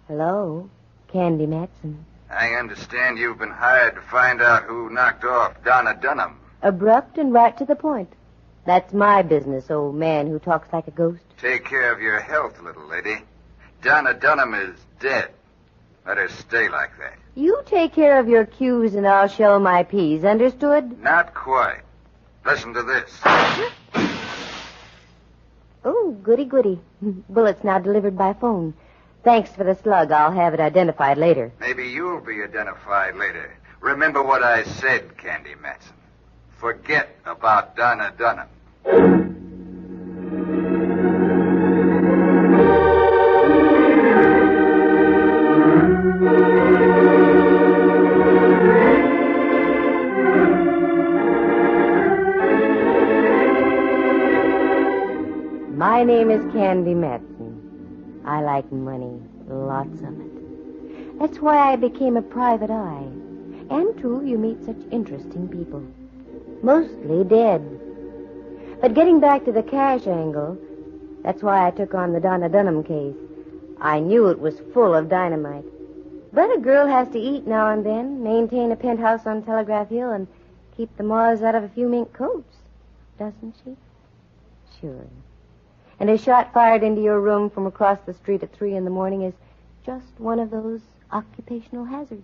Hello, Candy Matson. I understand you've been hired to find out who knocked off Donna Dunham. Abrupt and right to the point. That's my business, old man who talks like a ghost. Take care of your health, little lady. Donna Dunham is dead. Let her stay like that. You take care of your Q's and I'll shell my P's, understood? Not quite. Listen to this. Oh, goody. Bullets now delivered by phone. Thanks for the slug. I'll have it identified later. Maybe you'll be identified later. Remember what I said, Candy Matson. Forget about Donna Dunham. My name is Candy Matson. I like money, lots of it. That's why I became a private eye. And, too, you meet such interesting people. Mostly dead. But getting back to the cash angle, that's why I took on the Donna Dunham case. I knew it was full of dynamite. But a girl has to eat now and then, maintain a penthouse on Telegraph Hill, and keep the moths out of a few mink coats. Doesn't she? Sure. And a shot fired into your room from across the street at 3 a.m. is just one of those occupational hazards.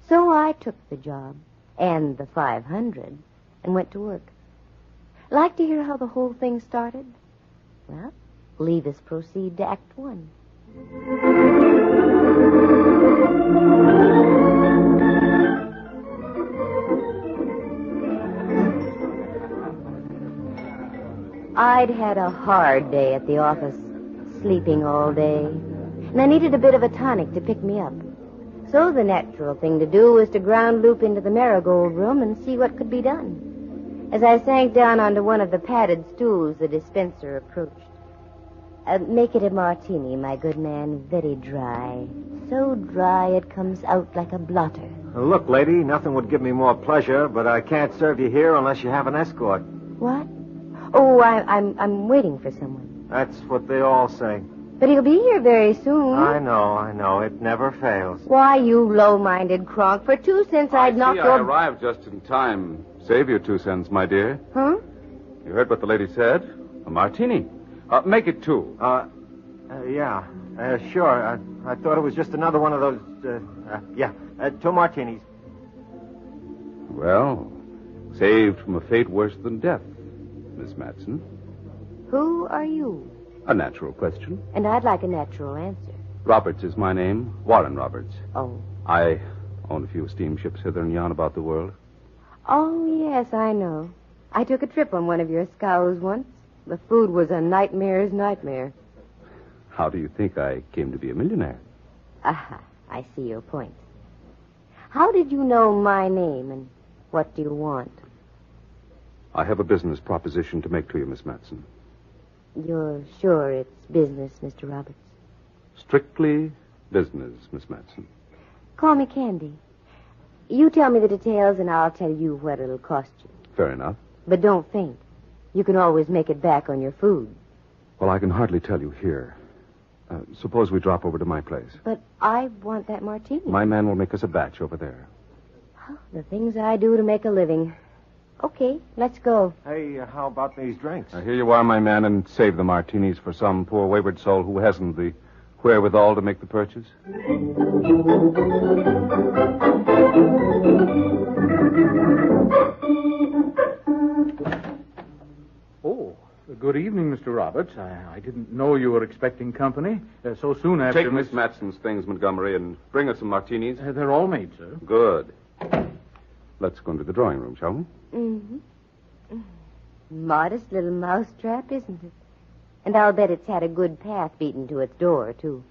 So I took the job, and the 500, and went to work. Like to hear how the whole thing started? Well, leave us proceed to Act 1. I'd had a hard day at the office, sleeping all day, and I needed a bit of a tonic to pick me up. So the natural thing to do was to ground loop into the marigold room and see what could be done. As I sank down onto one of the padded stools, the dispenser approached. Make it a martini, my good man, very dry. So dry it comes out like a blotter. Look, lady, nothing would give me more pleasure, but I can't serve you here unless you have an escort. What? Oh, I'm waiting for someone. That's what they all say. But he'll be here very soon. I know. It never fails. Why, you low-minded cronk. For 2 cents I'd knock your... I arrived just in time. Save your 2 cents, my dear. Huh? You heard what the lady said? A martini. Make it 2. Yeah. Sure. I thought it was just another one of those, 2 martinis. Well, saved from a fate worse than death, Miss Matson. Who are you? A natural question. And I'd like a natural answer. Roberts is my name. Warren Roberts. Oh. I own a few steamships hither and yon about the world. Oh, yes, I know. I took a trip on one of your scows once. The food was a nightmare's nightmare. How do you think I came to be a millionaire? Aha, I see your point. How did you know my name, and what do you want? I have a business proposition to make to you, Miss Matson. You're sure it's business, Mr. Roberts? Strictly business, Miss Matson. Call me Candy. You tell me the details, and I'll tell you what it'll cost you. Fair enough. But don't faint. You can always make it back on your food. Well, I can hardly tell you here. Suppose we drop over to my place. But I want that martini. My man will make us a batch over there. Oh, the things I do to make a living. Okay, let's go. Hey, how about these drinks? Here you are, my man, and save the martinis for some poor wayward soul who hasn't the wherewithal to make the purchase. Oh, good evening, Mr. Roberts. I didn't know you were expecting company so soon after... Take Miss Matson's things, Montgomery, and bring us some martinis. They're all made, sir. Good. Let's go into the drawing room, shall we? Mm-hmm. Modest little mousetrap, isn't it? And I'll bet it's had a good path beaten to its door, too.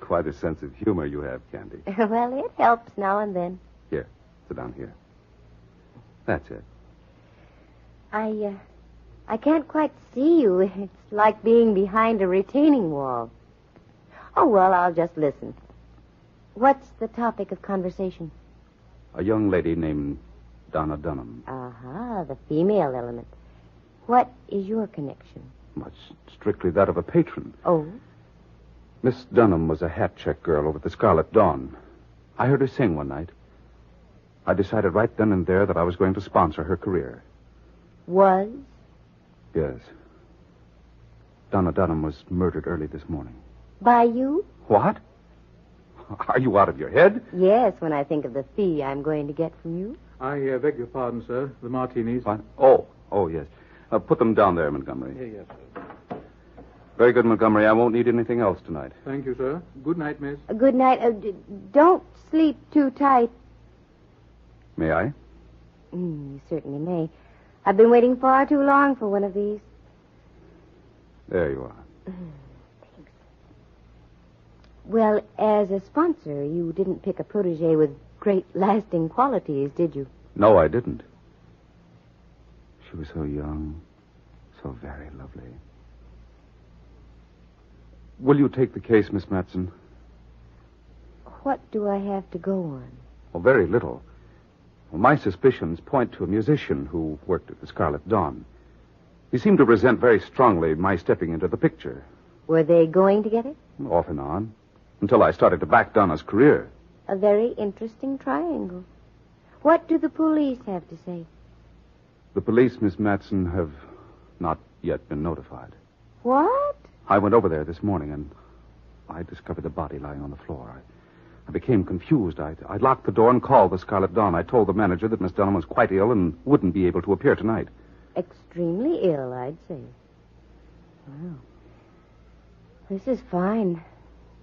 Quite a sense of humor you have, Candy. Well, it helps now and then. Here, sit down here. That's it. I can't quite see you. It's like being behind a retaining wall. Oh, well, I'll just listen. What's the topic of conversation? A young lady named Donna Dunham. Uh-huh, the female element. What is your connection? Much strictly that of a patron. Oh? Miss Dunham was a hat check girl over at the Scarlet Dawn. I heard her sing one night. I decided right then and there that I was going to sponsor her career. Was? Yes. Donna Dunham was murdered early this morning. By you? What? Are you out of your head? Yes, when I think of the fee I'm going to get from you. I beg your pardon, sir. The martinis. What? Oh, yes. Put them down there, Montgomery. Yes, sir. Very good, Montgomery. I won't need anything else tonight. Thank you, sir. Good night, miss. Good night. Don't sleep too tight. May I? You certainly may. I've been waiting far too long for one of these. There you are. Thanks. Well, as a sponsor, you didn't pick a protege with great lasting qualities, did you? No, I didn't. She was so young, so very lovely. Will you take the case, Miss Matson? What do I have to go on? Oh, very little. Well, my suspicions point to a musician who worked at the Scarlet Dawn. He seemed to resent very strongly my stepping into the picture. Were they going to get it? Off and on. Until I started to back Donna's career. A very interesting triangle. What do the police have to say? The police, Miss Matson, have not yet been notified. What? I went over there this morning, and I discovered the body lying on the floor. I became confused. I locked the door and called the Scarlet Dawn. I told the manager that Miss Dunham was quite ill and wouldn't be able to appear tonight. Extremely ill, I'd say. Well, this is fine.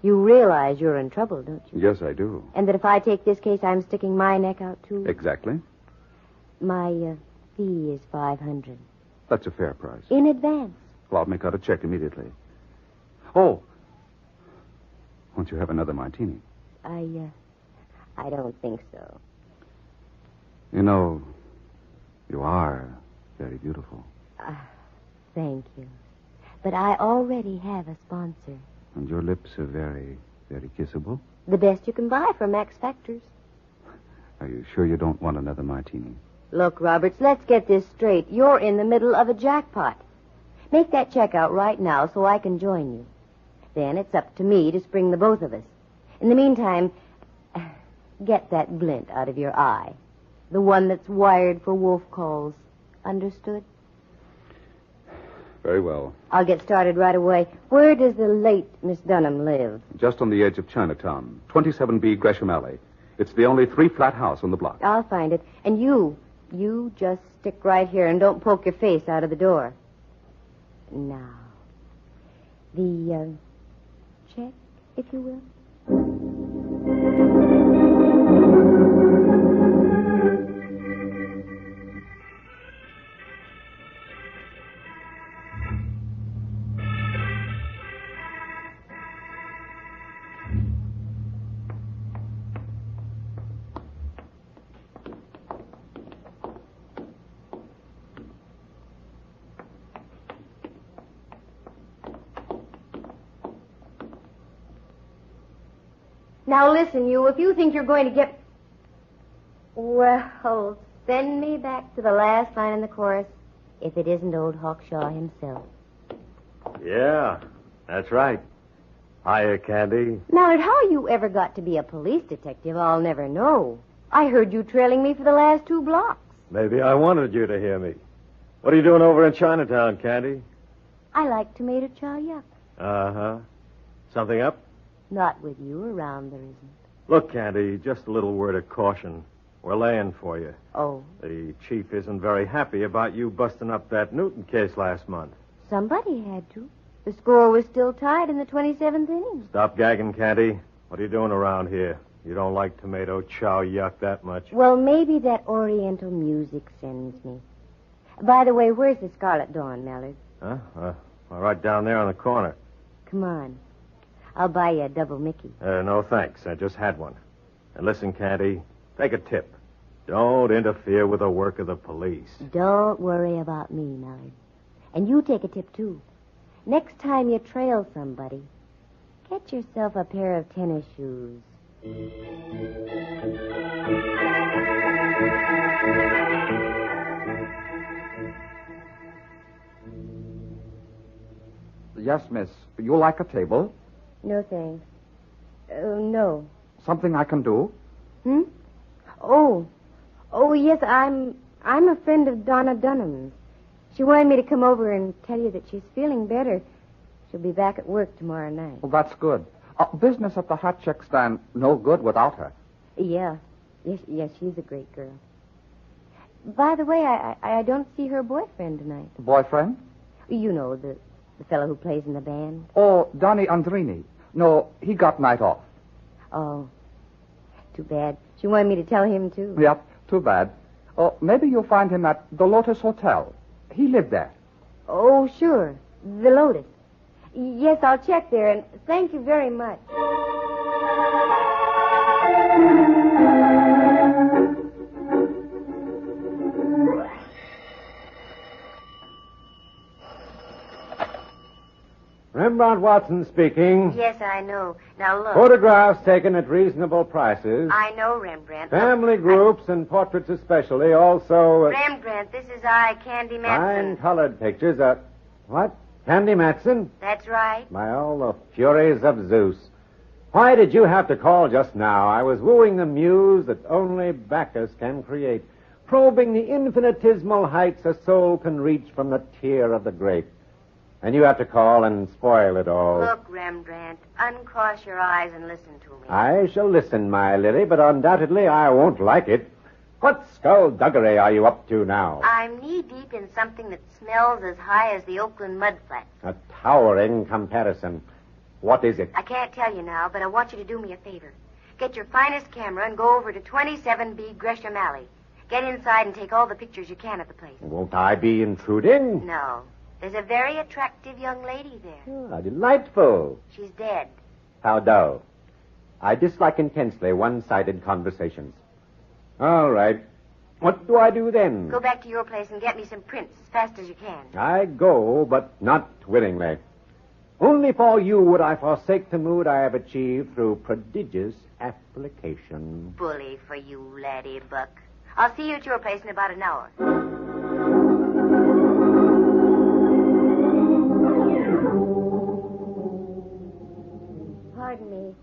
You realize you're in trouble, don't you? Yes, I do. And that if I take this case, I'm sticking my neck out, too? Exactly. My fee is $500. That's a fair price. In advance. Well, I'll make out a check immediately. Oh. Won't you have another martini? I don't think so. You know, you are very beautiful. Thank you. But I already have a sponsor. And your lips are very, very kissable. The best you can buy from Max Factors. Are you sure you don't want another martini? Look, Roberts, let's get this straight. You're in the middle of a jackpot. Make that check out right now so I can join you. Then it's up to me to spring the both of us. In the meantime, get that glint out of your eye. The one that's wired for wolf calls. Understood? Very well. I'll get started right away. Where does the late Miss Dunham live? Just on the edge of Chinatown, 27B Gresham Alley. It's the only 3-flat house on the block. I'll find it. And you just stick right here and don't poke your face out of the door. Now, the check, if you will. Now listen, you, if you think you're going to get... Well, send me back to the last line in the chorus, if it isn't old Hawkshaw himself. Yeah, that's right. Hiya, Candy. Now, how you ever got to be a police detective, I'll never know. I heard you trailing me for the last 2 blocks. Maybe I wanted you to hear me. What are you doing over in Chinatown, Candy? I like tomato chow yuck. Uh-huh. Something up? Not with you around, there isn't. Look, Candy, just a little word of caution. We're laying for you. Oh, The chief isn't very happy about you busting up that Newton case last month. somebody had to. The score was still tied in the 27th inning. Stop gagging, Candy. What are you doing around here? You don't like tomato chow yuck that much. Well, maybe that Oriental music sends me. By the way, where's the Scarlet Dawn, Mallard? Huh? Right down there on the corner. Come on. I'll buy you a double Mickey. No, thanks. I just had one. And listen, Candy, take a tip. Don't interfere with the work of the police. Don't worry about me, Mallard. And you take a tip, too. Next time you trail somebody, get yourself a pair of tennis shoes. Yes, miss. You like a table? No, thanks. No. Something I can do? Hmm? Oh, yes, I'm a friend of Donna Dunham's. She wanted me to come over and tell you that she's feeling better. She'll be back at work tomorrow night. Well, that's good. Business at the hot chick stand no good without her. Yeah. Yes, she's a great girl. By the way, I don't see her boyfriend tonight. Boyfriend? You know, the fellow who plays in the band. Oh, Donnie Andrini. No, he got night off. Oh, too bad. She wanted me to tell him, too. Yep, too bad. Oh, maybe you'll find him at the Lotus Hotel. He lived there. Oh, sure. The Lotus. Yes, I'll check there, and thank you very much. Rembrandt Watson speaking. Yes, I know. Now, look. Photographs taken at reasonable prices. I know, Rembrandt. Family groups and portraits especially. Also... Rembrandt, this is I, Candy fine Matson. colored pictures. What? Candy Matson? That's right. By all the furies of Zeus. Why did you have to call just now? I was wooing the muse that only Bacchus can create, probing the infinitesimal heights a soul can reach from the tear of the grape. And you have to call and spoil it all. Look, Rembrandt, uncross your eyes and listen to me. I shall listen, my Lily, but undoubtedly I won't like it. What skullduggery are you up to now? I'm knee-deep in something that smells as high as the Oakland mudflats. A towering comparison. What is it? I can't tell you now, but I want you to do me a favor. Get your finest camera and go over to 27B Gresham Alley. Get inside and take all the pictures you can of the place. Won't I be intruding? No. There's a very attractive young lady there. Ah, delightful. She's dead. How dull. I dislike intensely one-sided conversations. All right. What do I do then? Go back to your place and get me some prints as fast as you can. I go, but not willingly. Only for you would I forsake the mood I have achieved through prodigious application. Bully for you, laddie buck. I'll see you at your place in about an hour. Pardon me.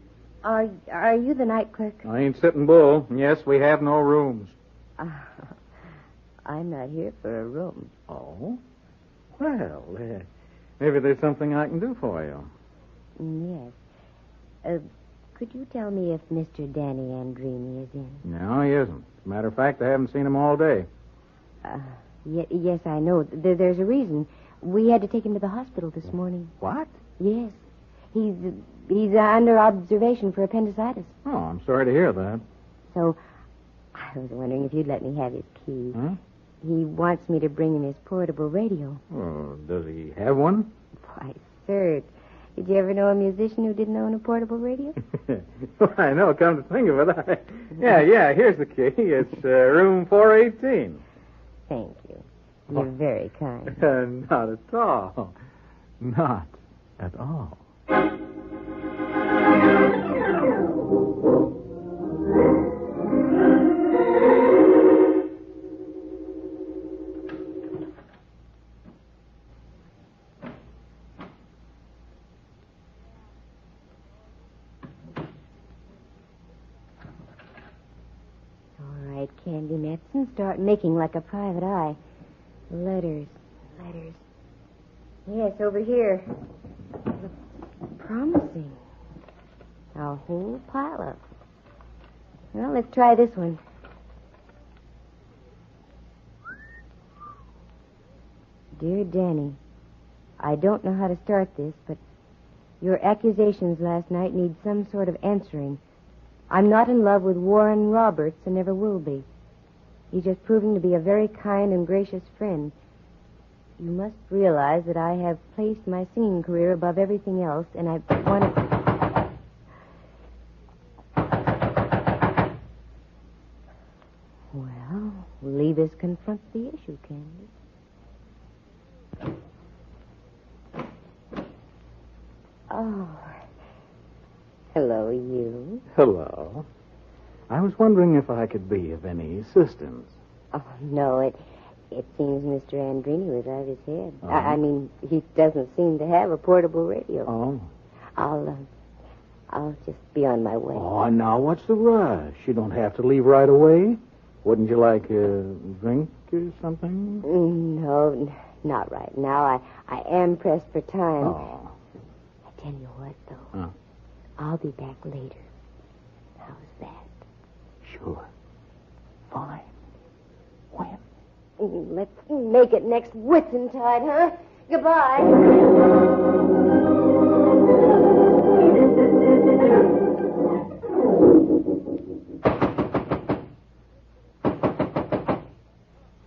Are you the night clerk? I ain't sitting bull. Yes, we have no rooms. I'm not here for a room. Oh? Well, maybe there's something I can do for you. Yes. Could you tell me if Mr. Danny Andrini is in? No, he isn't. As a matter of fact, I haven't seen him all day. Yes, I know. There's a reason. We had to take him to the hospital this morning. What? Yes. He's under observation for appendicitis. Oh, I'm sorry to hear that. So, I was wondering if you'd let me have his key. Huh? He wants me to bring him his portable radio. Oh, does he have one? Why, sir, did you ever know a musician who didn't own a portable radio? Well, I know, come to think of it. Yeah, here's the key. It's room 418. Thank you. You're very kind. Not at all. Not at all. All right, Candy Matson, start making like a private eye. Letters. Yes, over here. Promising. A whole pile of. Well, let's try this one. Dear Danny, I don't know how to start this, but your accusations last night need some sort of answering. I'm not in love with Warren Roberts and never will be. He's just proving to be a very kind and gracious friend. You must realize that I have placed my singing career above everything else, and I want to... Well, Levis confronts the issue, Candy. Oh. Hello, you. Hello. I was wondering if I could be of any assistance. Oh, no, it seems Mr. Andrini was out of his head. Oh. I mean, he doesn't seem to have a portable radio. Oh. I'll I'll just be on my way. Oh, now what's the rush? You don't have to leave right away. Wouldn't you like a drink or something? No, not right now. I am pressed for time. Oh. I tell you what, though. Huh? I'll be back later. How's that? Sure. Fine. When? Let's make it next Whitsuntide, huh? Goodbye.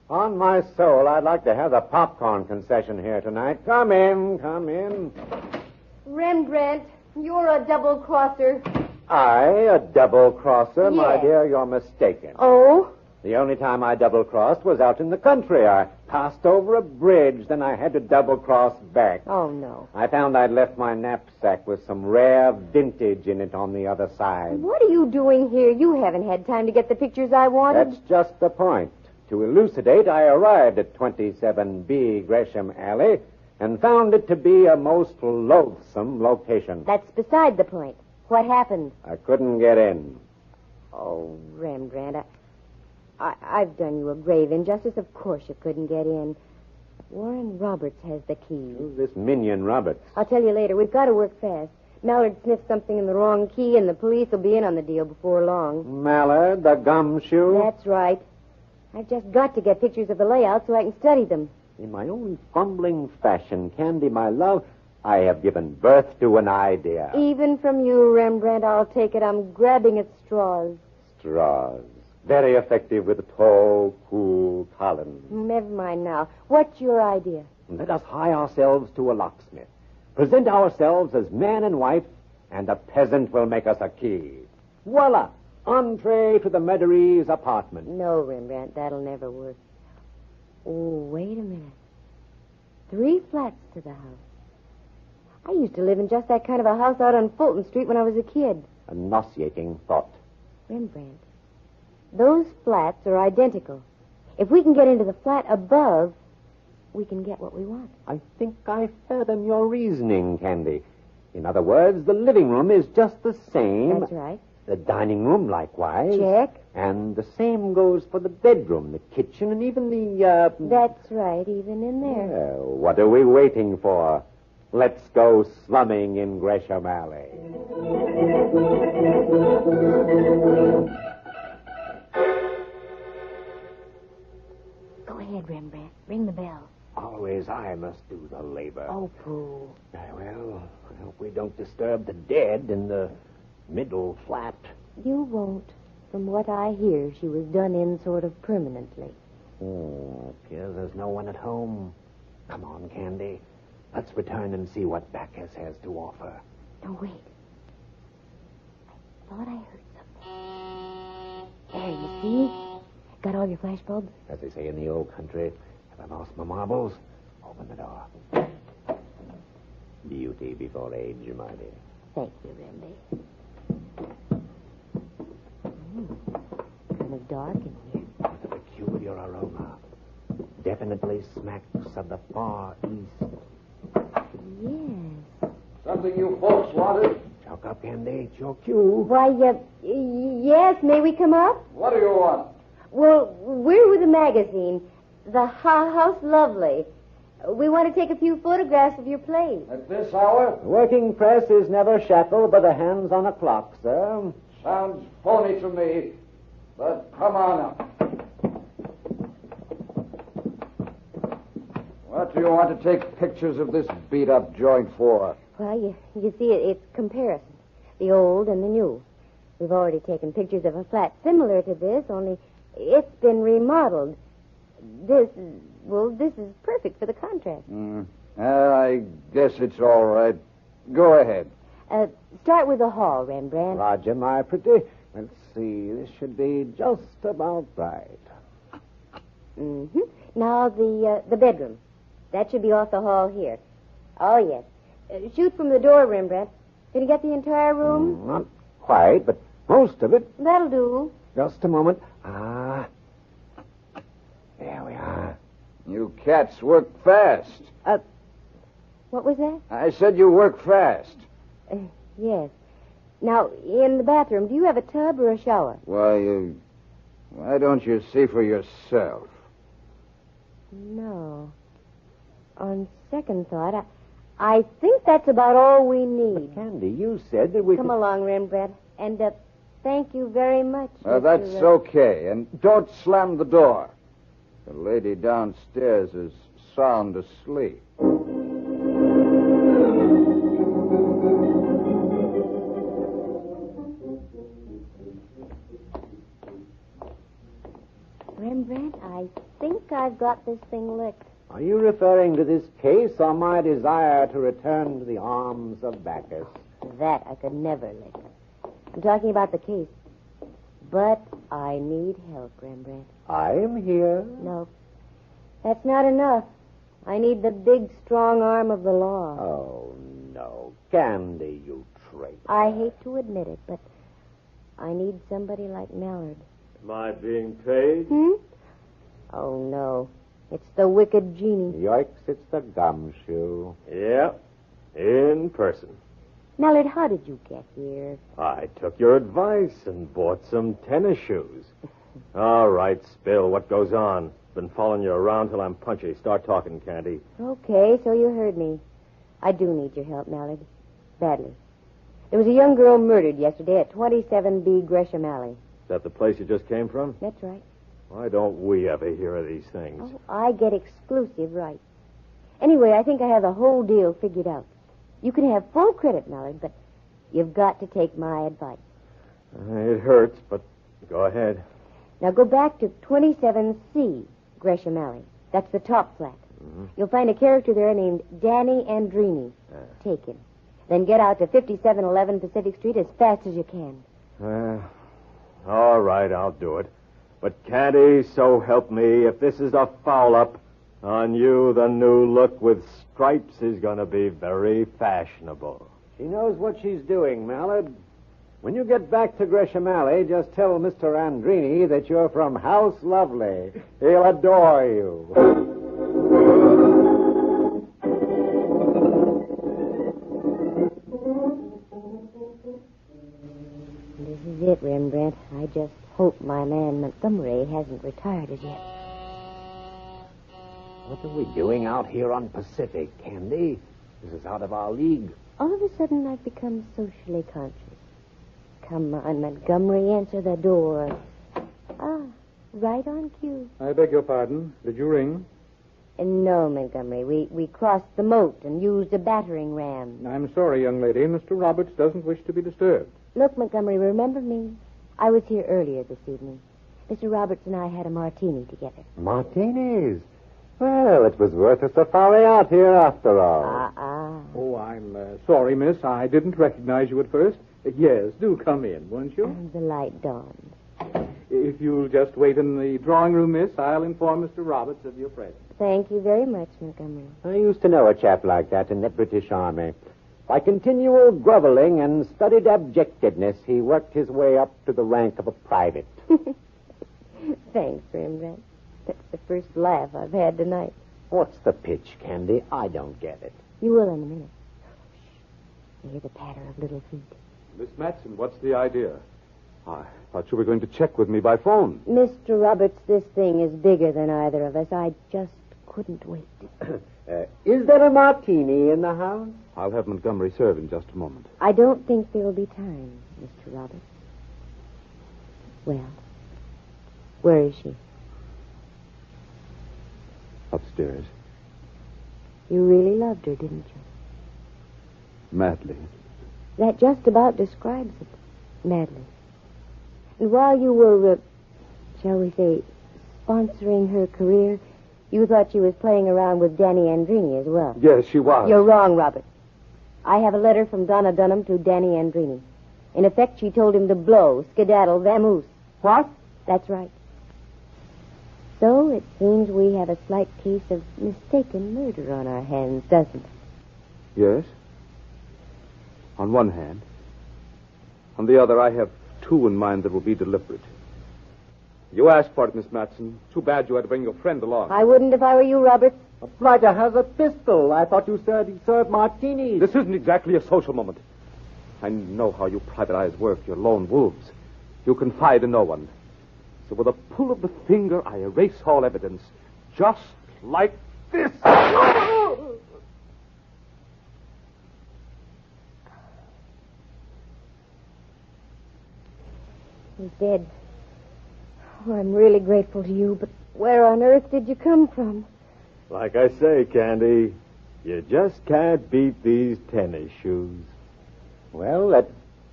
On my soul, I'd like to have the popcorn concession here tonight. Come in, come in. Rembrandt, you're a double-crosser. A double-crosser? My Yes. dear, you're mistaken. Oh? The only time I double-crossed was out in the country. I passed over a bridge, then I had to double-cross back. Oh, no. I found I'd left my knapsack with some rare vintage in it on the other side. What are you doing here? You haven't had time to get the pictures I wanted. That's just the point. To elucidate, I arrived at 27B Gresham Alley and found it to be a most loathsome location. That's beside the point. What happened? I couldn't get in. Oh, Rembrandt, I've done you a grave injustice. Of course you couldn't get in. Warren Roberts has the key. Who's this minion Roberts? I'll tell you later. We've got to work fast. Mallard sniffed something in the wrong key, and the police will be in on the deal before long. Mallard, the gumshoe? That's right. I've just got to get pictures of the layout so I can study them. In my own fumbling fashion, Candy, my love, I have given birth to an idea. Even from you, Rembrandt, I'll take it. I'm grabbing at straws. Straws. Very effective with tall, cool Collins. Never mind now. What's your idea? Let us hie ourselves to a locksmith. Present ourselves as man and wife, and a peasant will make us a key. Voila! Entree to the Meadery's apartment. No, Rembrandt, that'll never work. Oh, wait a minute. 3 flats to the house. I used to live in just that kind of a house out on Fulton Street when I was a kid. A nauseating thought. Rembrandt, those flats are identical. If we can get into the flat above, we can get what we want. I think I fathom your reasoning, Candy. In other words, the living room is just the same. That's right. The dining room, likewise. Check. And the same goes for the bedroom, the kitchen, and even the, That's right, even in there. Well, what are we waiting for? Let's go slumming in Gresham Alley. Go ahead, Rembrandt. Ring the bell. Always I must do the labor. Oh, pooh. Well, I hope we don't disturb the dead in the middle flat. You won't. From what I hear, she was done in sort of permanently. Oh, appears there's no one at home. Come on, Candy. Let's return and see what Bacchus has to offer. No, wait. I thought I heard something. There, you see? Got all your flash bulbs? As they say in the old country, have I lost my marbles? Open the door. Beauty before age, my dear. Thank you, Remby. Kind of dark in here. With a peculiar aroma. Definitely smacks of the far east. Yes. Something you folks wanted? Chalk up, Candy. It's your cue. Why, yes, may we come up? What do you want? Well, we're with a magazine, The House Lovely. We want to take a few photographs of your place. At this hour? The working press is never shackled by the hands on a clock, sir. Sounds phony to me. But come on up. What do you want to take pictures of this beat-up joint for? Well, you see, it's comparison. The old and the new. We've already taken pictures of a flat similar to this, only it's been remodeled. This is perfect for the contrast. I guess it's all right. Go ahead. Start with the hall, Rembrandt. Roger, my pretty. Let's see. This should be just about right. Mm-hmm. Now, the bedroom. That should be off the hall here. Oh, yes. Shoot from the door, Rembrandt. Did you get the entire room? Not quite, but most of it. That'll do. Just a moment. Ah. There we are. You cats work fast. What was that? I said you work fast. Yes. Now, in the bathroom, do you have a tub or a shower? Why don't you see for yourself? No. On second thought, I think that's about all we need. Candy, you said that we Come could... along, Rembrandt. And thank you very much. That's Mr. okay. And don't slam the door. The lady downstairs is sound asleep. Rembrandt, I think I've got this thing licked. Are you referring to this case or my desire to return to the arms of Bacchus? That I could never lick. I'm talking about the case. But I need help, Rembrandt. I'm here. No. That's not enough. I need the big, strong arm of the law. Oh, no. Candy, you traitor. I hate to admit it, but I need somebody like Mallard. Am I being paid? Oh, no. It's the wicked genie. Yoicks, it's the gumshoe. Yeah, in person. Mallard, how did you get here? I took your advice and bought some tennis shoes. All right, Spill, what goes on? Been following you around till I'm punchy. Start talking, Candy. Okay, so you heard me. I do need your help, Mallard. Badly. There was a young girl murdered yesterday at 27B Gresham Alley. Is that the place you just came from? That's right. Why don't we ever hear of these things? Oh, I get exclusive rights. Anyway, I think I have the whole deal figured out. You can have full credit, Mallard, but you've got to take my advice. It hurts, but go ahead. Now go back to 27C Gresham Alley. That's the top flat. Mm-hmm. You'll find a character there named Danny Andrini. Take him. Then get out to 5711 Pacific Street as fast as you can. All right, I'll do it. But, Candy, so help me, if this is a foul-up, on you the new look with stripes is going to be very fashionable. She knows what she's doing, Mallard. When you get back to Gresham Alley, just tell Mr. Andrini that you're from House Lovely. He'll adore you. This is it, Rembrandt. I just hope my man Montgomery hasn't retired as yet. What are we doing out here on Pacific, Candy? This is out of our league. All of a sudden, I've become socially conscious. Come on, Montgomery, answer the door. Ah, right on cue. I beg your pardon. Did you ring? No, Montgomery. We crossed the moat and used a battering ram. I'm sorry, young lady. Mr. Roberts doesn't wish to be disturbed. Look, Montgomery, remember me? I was here earlier this evening. Mr. Roberts and I had a martini together. Martinis? Well, it was worth a safari out here after all. Oh, I'm sorry, miss. I didn't recognize you at first. Yes, do come in, won't you? The light dawned. If you'll just wait in the drawing room, miss, I'll inform Mr. Roberts of your presence. Thank you very much, Montgomery. I used to know a chap like that in the British Army. By continual groveling and studied abjectedness, he worked his way up to the rank of a private. Thanks, Rembrandt. That's the first laugh I've had tonight. What's the pitch, Candy? I don't get it. You will in a minute. Shh. I hear the patter of little feet. Miss Matson, what's the idea? I thought you were going to check with me by phone. Mr. Roberts, this thing is bigger than either of us. I just couldn't wait. Is there a martini in the house? I'll have Montgomery serve in just a moment. I don't think there'll be time, Mr. Roberts. Well, where is she? Upstairs. You really loved her, didn't you? Madly. That just about describes it. Madly. And while you were, shall we say, sponsoring her career, you thought she was playing around with Danny Andrini as well. Yes, she was. You're wrong, Robert. I have a letter from Donna Dunham to Danny Andrini. In effect, she told him to blow, skedaddle, vamoose. What? That's right. So it seems we have a slight case of mistaken murder on our hands, doesn't it? Yes. On one hand. On the other, I have two in mind that will be deliberate. You asked for it, Miss Matson. Too bad you had to bring your friend along. I wouldn't if I were you, Robert. A blighter has a pistol. I thought you said he served martinis. This isn't exactly a social moment. I know how you private eyes work, your lone wolves. You confide in no one. So with a pull of the finger, I erase all evidence. Just like this. He's dead. Oh, I'm really grateful to you, but where on earth did you come from? Like I say, Candy, you just can't beat these tennis shoes. Well, that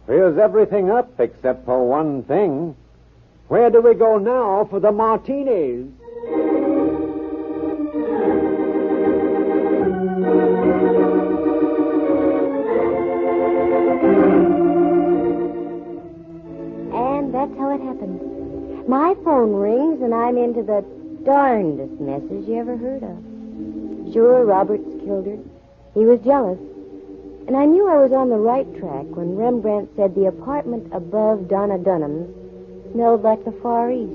clears everything up except for one thing. Where do we go now for the martinis? And that's how it happened. My phone rings, and I'm into the darndest messes you ever heard of. Sure, Roberts killed her. He was jealous. And I knew I was on the right track when Rembrandt said the apartment above Donna Dunham's smelled like the Far East.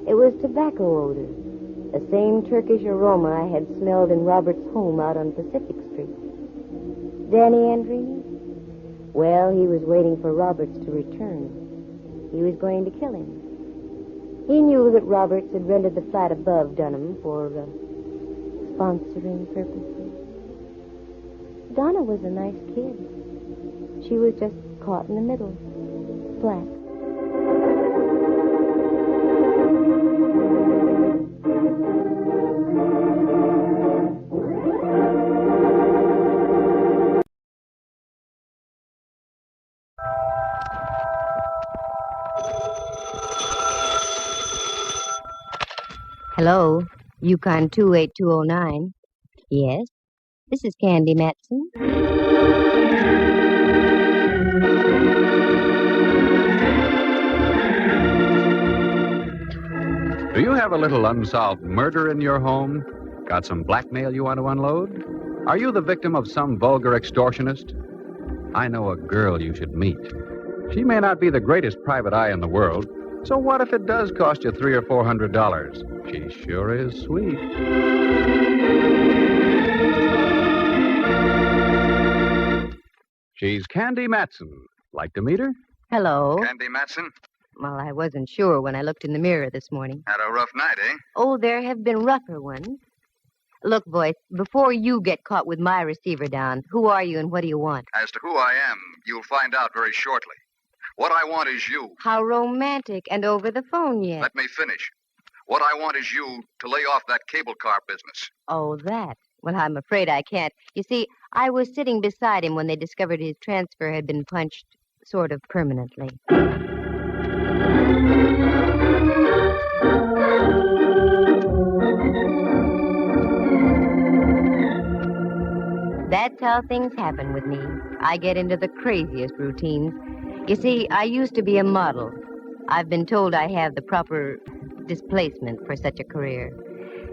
It was tobacco odor, the same Turkish aroma I had smelled in Robert's home out on Pacific Street. Danny Andrini? Well, he was waiting for Roberts to return. He was going to kill him. He knew that Roberts had rented the flat above Dunham for sponsoring purposes. Donna was a nice kid. She was just caught in the middle. Black. Hello, Yukon 28209. Yes, this is Candy Matson. Do you have a little unsolved murder in your home? Got some blackmail you want to unload? Are you the victim of some vulgar extortionist? I know a girl you should meet. She may not be the greatest private eye in the world, so what if it does cost you $300 or $400? She sure is sweet. She's Candy Matson. Like to meet her? Hello. Candy Matson? Well, I wasn't sure when I looked in the mirror this morning. Had a rough night, eh? Oh, there have been rougher ones. Look, boys, before you get caught with my receiver down, who are you and what do you want? As to who I am, you'll find out very shortly. What I want is you. How romantic, and over the phone yet. Let me finish. What I want is you to lay off that cable car business. Oh, that. Well, I'm afraid I can't. You see, I was sitting beside him when they discovered his transfer had been punched sort of permanently. That's how things happen with me. I get into the craziest routines. You see, I used to be a model. I've been told I have the proper displacement for such a career.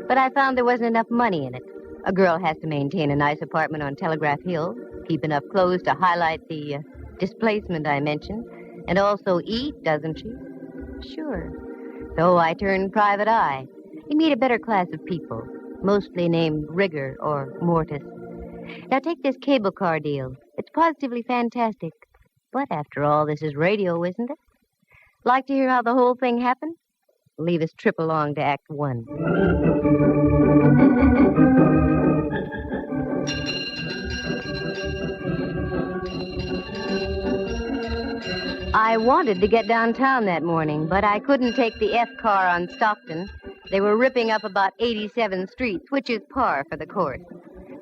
But I found there wasn't enough money in it. A girl has to maintain a nice apartment on Telegraph Hill, keep enough clothes to highlight the displacement I mentioned, and also eat, doesn't she? Sure. So I turned private eye. You meet a better class of people, mostly named Rigger or Mortis. Now take this cable car deal. It's positively fantastic. But after all, this is radio, isn't it? Like to hear how the whole thing happened? Leave us trip along to Act 1. I wanted to get downtown that morning, but I couldn't take the F car on Stockton. They were ripping up about 87th Street, which is par for the course.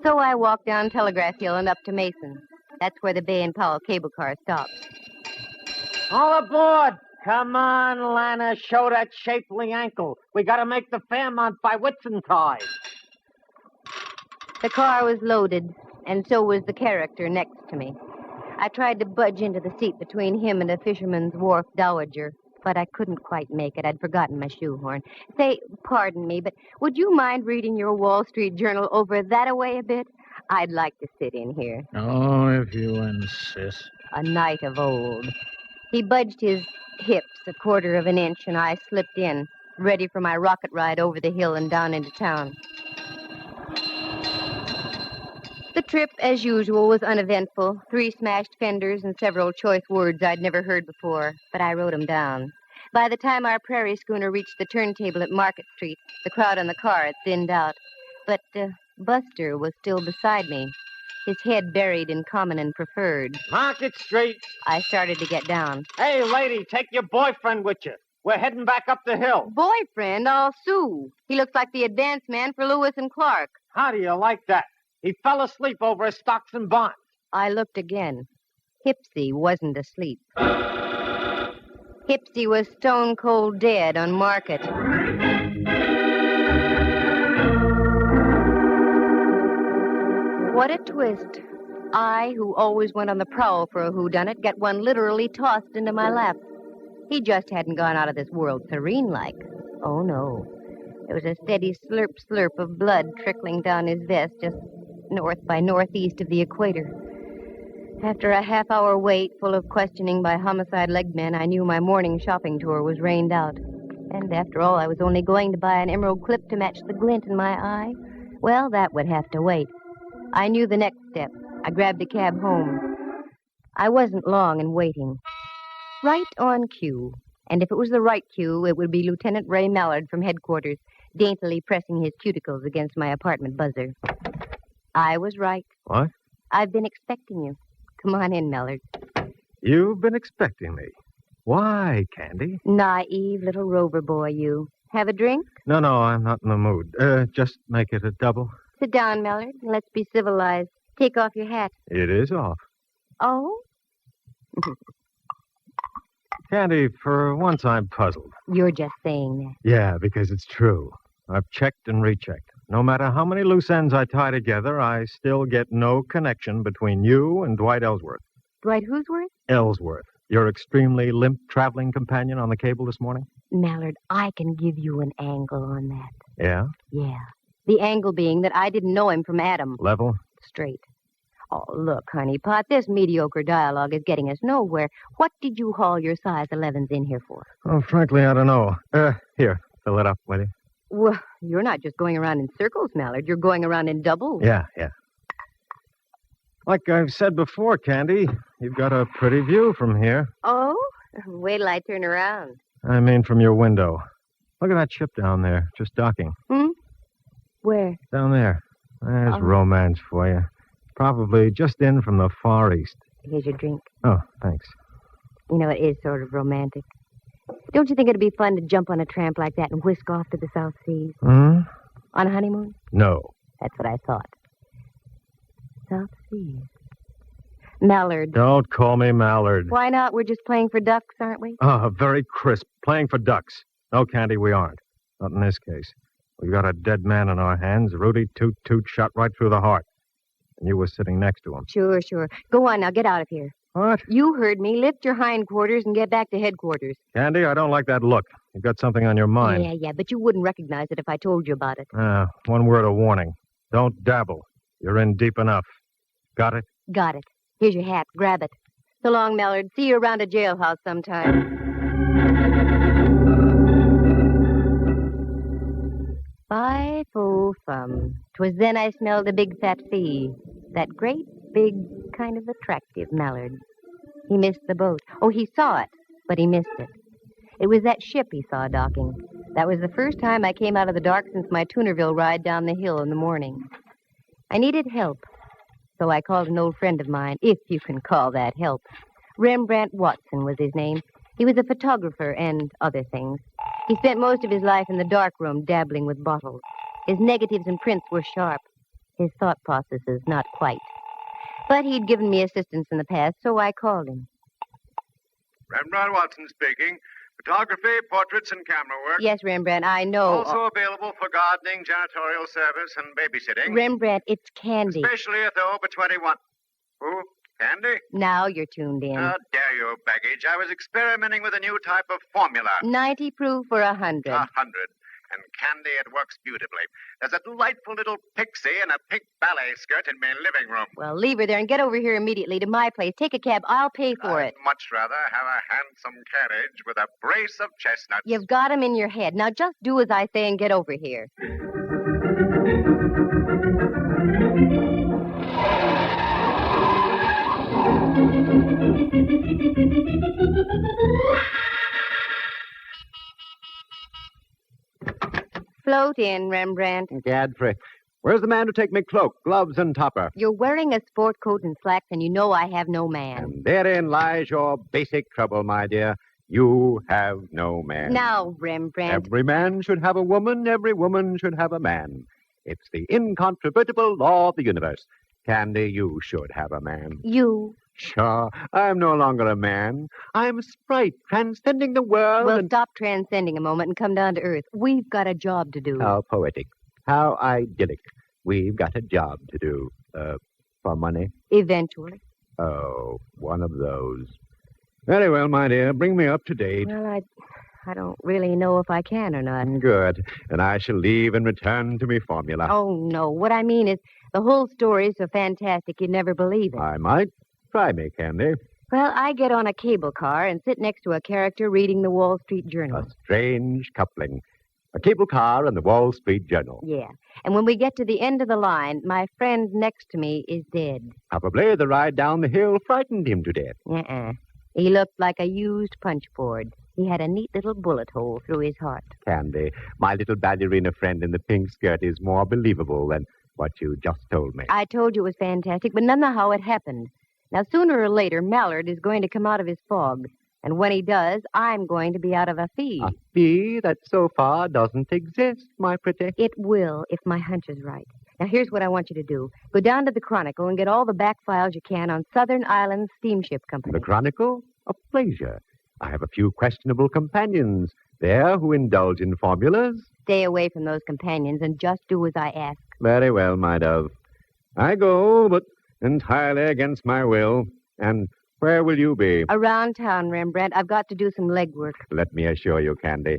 So I walked down Telegraph Hill and up to Mason. That's where the Bay and Powell cable car stops. All aboard! Come on, Lana, show that shapely ankle. We gotta make the Fairmont by Whitsuntide. The car was loaded, and so was the character next to me. I tried to budge into the seat between him and a fisherman's wharf dowager, but I couldn't quite make it. I'd forgotten my shoehorn. Say, pardon me, but would you mind reading your Wall Street Journal over that-a-way a bit? I'd like to sit in here. Oh, if you insist. A knight of old. He budged his hips a quarter of an inch, and I slipped in, ready for my rocket ride over the hill and down into town. The trip, as usual, was uneventful. 3 smashed fenders and several choice words I'd never heard before, but I wrote them down. By the time our prairie schooner reached the turntable at Market Street, the crowd on the car had thinned out. But Buster was still beside me, his head buried in common and preferred. Market Street. I started to get down. Hey, lady, take your boyfriend with you. We're heading back up the hill. Boyfriend? I'll sue. He looks like the advance man for Lewis and Clark. How do you like that? He fell asleep over his stocks and bonds. I looked again. Hipsy wasn't asleep. Hipsy was stone cold dead on Market. What a twist. I, who always went on the prowl for a whodunit, get one literally tossed into my lap. He just hadn't gone out of this world serene-like. Oh, no. There was a steady slurp of blood trickling down his vest just north by northeast of the equator. After a half-hour wait full of questioning by homicide legmen, I knew my morning shopping tour was rained out. And after all, I was only going to buy an emerald clip to match the glint in my eye. Well, that would have to wait. I knew the next step. I grabbed a cab home. I wasn't long in waiting. Right on cue. And if it was the right cue, it would be Lieutenant Ray Mallard from headquarters, daintily pressing his cuticles against my apartment buzzer. I was right. What? I've been expecting you. Come on in, Mallard. You've been expecting me. Why, Candy? Naive little rover boy, you. Have a drink? No, I'm not in the mood. Just make it a double. Sit down, Mallard, and let's be civilized. Take off your hat. It is off. Oh? Candy, for once I'm puzzled. You're just saying that. Yeah, because it's true. I've checked and rechecked. No matter how many loose ends I tie together, I still get no connection between you and Dwight Ellsworth. Dwight who'sworth? Ellsworth, your extremely limp traveling companion on the cable this morning? Mallard, I can give you an angle on that. Yeah? Yeah. The angle being that I didn't know him from Adam. Level? Straight. Oh, look, honeypot, this mediocre dialogue is getting us nowhere. What did you haul your size 11s in here for? Oh, frankly, I don't know. Here, fill it up, will you? Well, you're not just going around in circles, Mallard. You're going around in doubles. Yeah. Like I've said before, Candy, you've got a pretty view from here. Oh? Wait till I turn around. I mean from your window. Look at that ship down there, just docking. Where? Down there. There's romance for you. Probably just in from the Far East. Here's your drink. Oh, thanks. You know, it is sort of romantic. Don't you think it'd be fun to jump on a tramp like that and whisk off to the South Seas? Hmm? On a honeymoon? No. That's what I thought. South Seas. Mallard. Don't call me Mallard. Why not? We're just playing for ducks, aren't we? Oh, very crisp. Playing for ducks. No, Candy, we aren't. Not in this case. We've got a dead man in our hands. Rudy Toot shot right through the heart. And you were sitting next to him. Sure. Go on now. Get out of here. What? You heard me. Lift your hindquarters and get back to headquarters. Candy, I don't like that look. You've got something on your mind. Yeah, but you wouldn't recognize it if I told you about it. One word of warning. Don't dabble. You're in deep enough. Got it? Got it. Here's your hat. Grab it. So long, Mallard. See you around a jailhouse sometime. Fie-fo-fum. 'Twas then I smelled a big fat fee. That great, big, kind of attractive Mallard. He missed the boat. Oh, he saw it, but he missed it. It was that ship he saw docking. That was the first time I came out of the dark since my Tunerville ride down the hill in the morning. I needed help, so I called an old friend of mine, if you can call that help. Rembrandt Watson was his name. He was a photographer and other things. He spent most of his life in the darkroom dabbling with bottles. His negatives and prints were sharp. His thought processes not quite. But he'd given me assistance in the past, so I called him. Rembrandt Watson speaking. Photography, portraits, and camera work. Yes, Rembrandt, I know. Also available for gardening, janitorial service, and babysitting. Rembrandt, it's Candy. Especially if they're over 21. Who? Candy? Now you're tuned in. How dare you, baggage. I was experimenting with a new type of formula. 90 proof for 100. 100. And Candy, it works beautifully. There's a delightful little pixie in a pink ballet skirt in my living room. Well, leave her there and get over here immediately to my place. Take a cab. I'll pay for it. I'd much rather have a handsome carriage with a brace of chestnuts. You've got 'em in your head. Now just do as I say and get over here. Float in, Rembrandt. Gadfrey. Where's the man to take me cloak, gloves, and topper? You're wearing a sport coat and slacks, and you know I have no man. And therein lies your basic trouble, my dear. You have no man. Now, Rembrandt. Every man should have a woman. Every woman should have a man. It's the incontrovertible law of the universe. Candy, you should have a man. You. Sure. I'm no longer a man. I'm a sprite transcending the world. Well, stop transcending a moment and come down to earth. We've got a job to do. How poetic. How idyllic. We've got a job to do. For money? Eventually. Oh, one of those. Very well, my dear. Bring me up to date. Well, I don't really know if I can or not. Good. And I shall leave and return to me formula. Oh, no. What I mean is, the whole story's so fantastic you'd never believe it. I might. Try me, Candy. Well, I get on a cable car and sit next to a character reading the Wall Street Journal. A strange coupling. A cable car and the Wall Street Journal. Yeah. And when we get to the end of the line, my friend next to me is dead. Probably the ride down the hill frightened him to death. Uh-uh. He looked like a used punch board. He had a neat little bullet hole through his heart. Candy, my little ballerina friend in the pink skirt is more believable than what you just told me. I told you it was fantastic, but none of how it happened. Now, sooner or later, Mallard is going to come out of his fog. And when he does, I'm going to be out of a fee. A fee that so far doesn't exist, my pretty. It will, if my hunch is right. Now, here's what I want you to do. Go down to the Chronicle and get all the back files you can on Southern Islands Steamship Company. The Chronicle? A pleasure. I have a few questionable companions there who indulge in formulas. Stay away from those companions and just do as I ask. Very well, my dove. I go, but entirely against my will. And where will you be? Around town, Rembrandt. I've got to do some legwork. Let me assure you, Candy,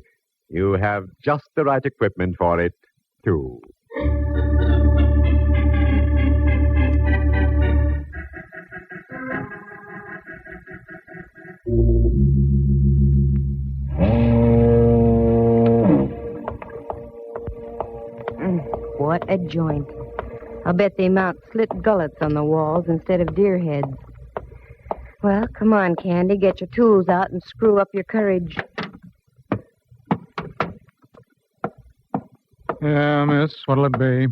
you have just the right equipment for it, too. What a joint. I'll bet they mount slit gullets on the walls instead of deer heads. Well, come on, Candy. Get your tools out and screw up your courage. Yeah, miss, what'll it be?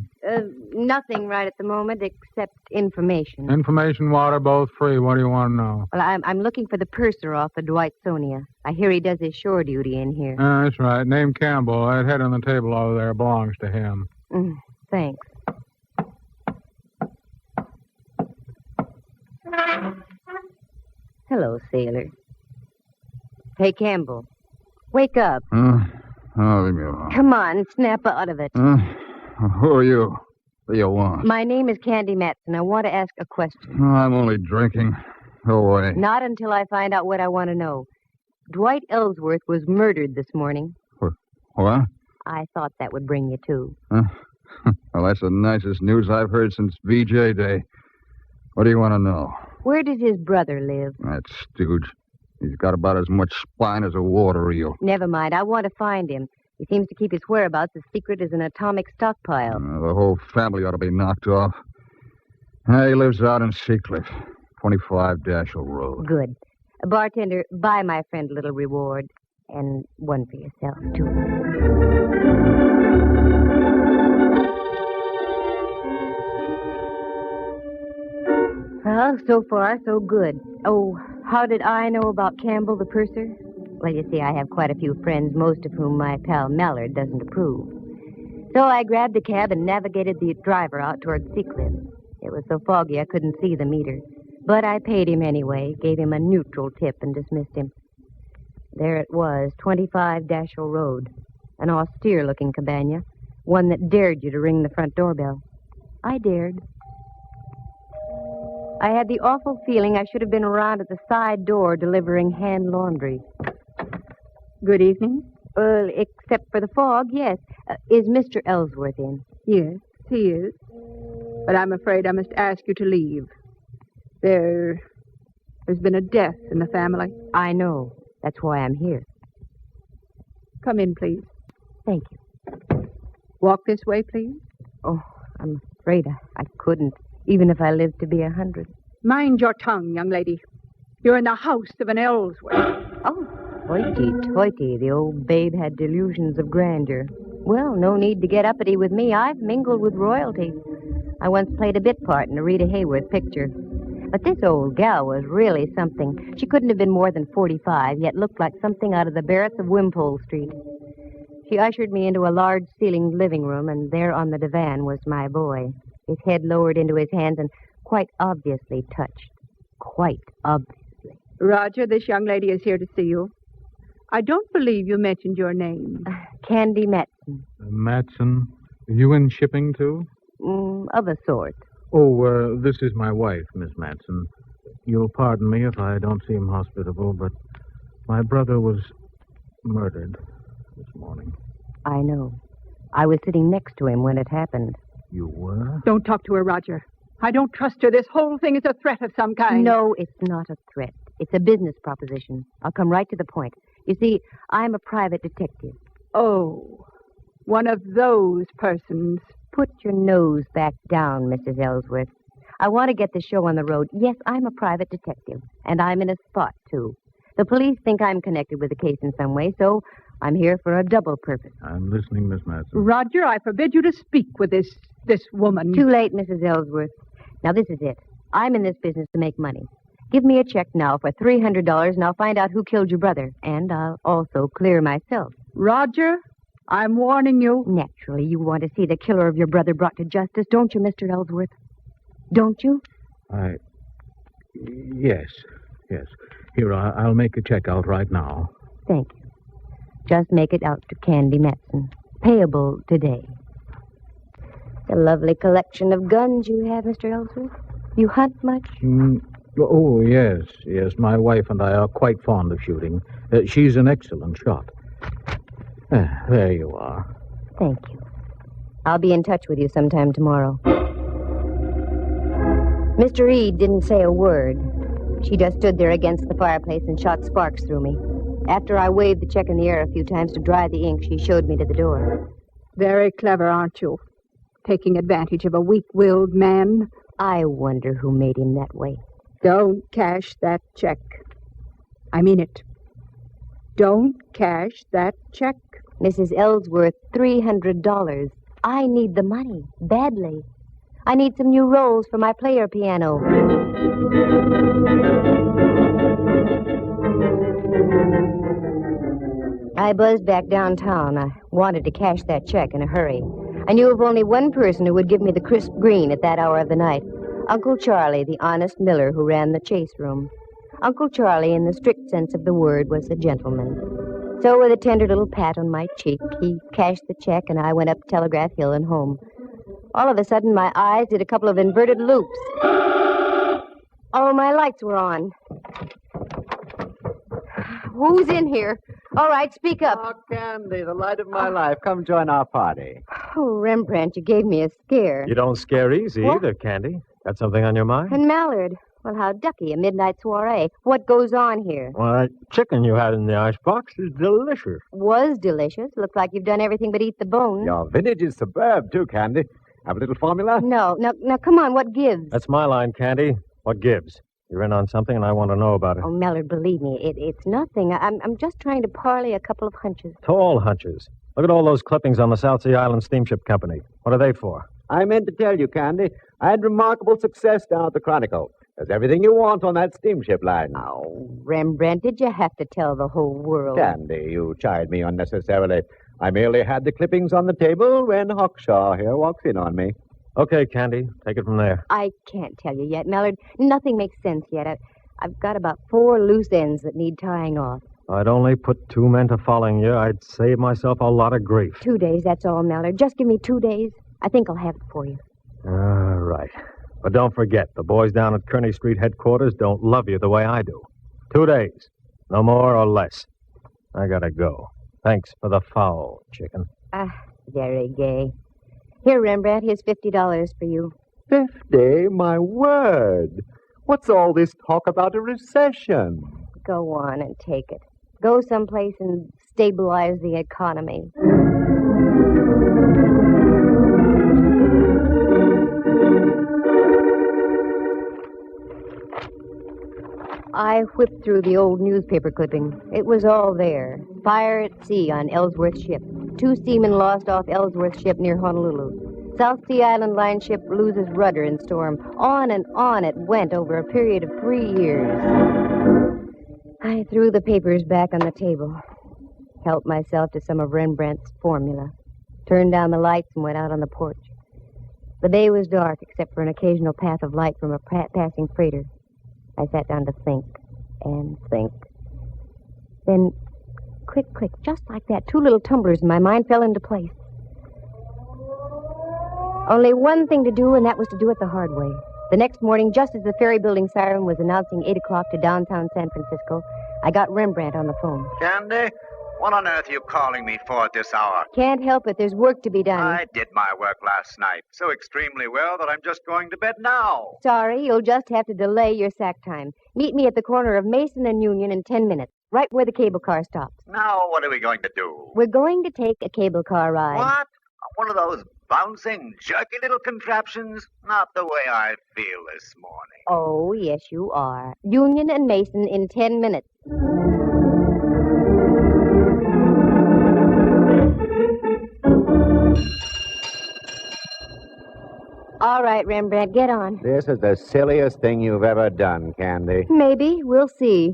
Nothing right at the moment except information. Information, water, both free. What do you want to know? Well, I'm looking for the purser off the Dwightsonia. I hear he does his shore duty in here. That's right. Name Campbell. That head on the table over there belongs to him. Thanks. Hello, sailor. Hey, Campbell. Wake up. Oh, leave me alone. Come on, snap out of it. Who are you? What do you want? My name is Candy Matson. I want to ask a question. I'm only drinking. Go away. Not until I find out what I want to know. Dwight Ellsworth was murdered this morning. What? I thought that would bring you to. Well, that's the nicest news I've heard since VJ Day. What do you want to know? Where does his brother live? That stooge. He's got about as much spine as a water eel. Never mind. I want to find him. He seems to keep his whereabouts as secret as an atomic stockpile. The whole family ought to be knocked off. He lives out in Seacliff, 25 Dashel Road. Good. Bartender, buy my friend a little reward. And one for yourself, too. Well, so far, so good. Oh, how did I know about Campbell, the purser? Well, you see, I have quite a few friends, most of whom my pal Mallard doesn't approve. So I grabbed a cab and navigated the driver out toward Seacliff. It was so foggy I couldn't see the meter. But I paid him anyway, gave him a neutral tip, and dismissed him. There it was, 25 Dashel Road. An austere-looking cabana, one that dared you to ring the front doorbell. I dared. I had the awful feeling I should have been around at the side door delivering hand laundry. Good evening. Except for the fog, yes. Is Mr. Ellsworth in? Yes, he is. But I'm afraid I must ask you to leave. There's been a death in the family. I know. That's why I'm here. Come in, please. Thank you. Walk this way, please. Oh, I'm afraid I couldn't, even if I lived to be 100. Mind your tongue, young lady. You're in the house of an Ellsworth. Oh, hoity-toity. The old babe had delusions of grandeur. Well, no need to get uppity with me. I've mingled with royalty. I once played a bit part in a Rita Hayworth picture. But this old gal was really something. She couldn't have been more than 45, yet looked like something out of the Barretts of Wimpole Street. She ushered me into a large-ceilinged living room, and there on the divan was my boy, his head lowered into his hands and quite obviously touched. Quite obviously. Roger, this young lady is here to see you. I don't believe you mentioned your name. Candy Matson. Matson? You in shipping, too? Of a sort. Oh, this is my wife, Miss Matson. You'll pardon me if I don't seem hospitable, but my brother was murdered this morning. I know. I was sitting next to him when it happened. You were? Don't talk to her, Roger. I don't trust her. This whole thing is a threat of some kind. No, it's not a threat. It's a business proposition. I'll come right to the point. You see, I'm a private detective. Oh, one of those persons. Put your nose back down, Mrs. Ellsworth. I want to get the show on the road. Yes, I'm a private detective, and I'm in a spot, too. The police think I'm connected with the case in some way, so I'm here for a double purpose. I'm listening, Miss Matson. Roger, I forbid you to speak with this woman. Too late, Mrs. Ellsworth. Now, this is it. I'm in this business to make money. Give me a check now for $300, and I'll find out who killed your brother. And I'll also clear myself. Roger, I'm warning you. Naturally, you want to see the killer of your brother brought to justice, don't you, Mr. Ellsworth? Don't you? Yes. Here, I'll make a check out right now. Thank you. Just make it out to Candy Matson. Payable today. A lovely collection of guns you have, Mr. Ellsworth. You hunt much? Oh, yes. My wife and I are quite fond of shooting. She's an excellent shot. There you are. Thank you. I'll be in touch with you sometime tomorrow. Mr. Reed didn't say a word. She just stood there against the fireplace and shot sparks through me. After I waved the check in the air a few times to dry the ink, she showed me to the door. Very clever, aren't you? Taking advantage of a weak-willed man. I wonder who made him that way. Don't cash that check. I mean it. Don't cash that check. Mrs. Ellsworth, $300. I need the money, badly. I need some new rolls for my player piano. I buzzed back downtown. I wanted to cash that check in a hurry. I knew of only one person who would give me the crisp green at that hour of the night. Uncle Charlie, the honest miller who ran the chase room. Uncle Charlie, in the strict sense of the word, was a gentleman. So with a tender little pat on my cheek, he cashed the check, and I went up Telegraph Hill and home. All of a sudden, my eyes did a couple of inverted loops. Oh, my lights were on. Who's in here? All right, speak up. Oh, Candy, the light of my life. Come join our party. Oh, Rembrandt, you gave me a scare. You don't scare easy What? either, Candy. Got something on your mind? And Mallard. Well, how ducky, a midnight soiree. What goes on here? Well, that chicken you had in the icebox is delicious. Was delicious. Looks like you've done everything but eat the bone. Your vintage is superb, too, Candy. Have a little formula? No. Now, come on, what gives? That's my line, Candy. What gives? You're in on something, and I want to know about it. Oh, Mallard, believe me, it's nothing. I'm just trying to parlay a couple of hunches. Tall hunches. Look at all those clippings on the South Sea Island Steamship Company. What are they for? I meant to tell you, Candy, I had remarkable success down at the Chronicle. There's everything you want on that steamship line. Oh, Rembrandt, did you have to tell the whole world? Candy, you chide me unnecessarily. I merely had the clippings on the table when Hawkshaw here walks in on me. Okay, Candy, take it from there. I can't tell you yet, Mallard. Nothing makes sense yet. I've got about 4 loose ends that need tying off. I'd only put 2 men to following you. I'd save myself a lot of grief. 2 days, that's all, Mallard. Just give me 2 days. I think I'll have it for you. All right. But don't forget, the boys down at Kearney Street headquarters don't love you the way I do. 2 days. No more or less. I gotta go. Thanks for the fowl, chicken. Very gay. Here, Rembrandt, here's $50 for you. 50? My word. What's all this talk about a recession? Go on and take it. Go someplace and stabilize the economy. I whipped through the old newspaper clipping. It was all there. Fire at sea on Ellsworth ship. 2 seamen lost off Ellsworth ship near Honolulu. South Sea Island line ship loses rudder in storm. On and on it went over a period of 3 years. I threw the papers back on the table. Helped myself to some of Rembrandt's formula. Turned down the lights and went out on the porch. The day was dark except for an occasional path of light from a passing freighter. I sat down to think and think. Then, click, click, just like that, 2 little tumblers in my mind fell into place. Only one thing to do, and that was to do it the hard way. The next morning, just as the ferry building siren was announcing 8 o'clock to downtown San Francisco, I got Rembrandt on the phone. Candy, what on earth are you calling me for at this hour? Can't help it. There's work to be done. I did my work last night so extremely well that I'm just going to bed now. Sorry, you'll just have to delay your sack time. Meet me at the corner of Mason and Union in 10 minutes, right where the cable car stops. Now, what are we going to do? We're going to take a cable car ride. What? One of those bouncing, jerky little contraptions? Not the way I feel this morning. Oh, yes, you are. Union and Mason in 10 minutes. All right, Rembrandt, get on. This is the silliest thing you've ever done, Candy. Maybe. We'll see.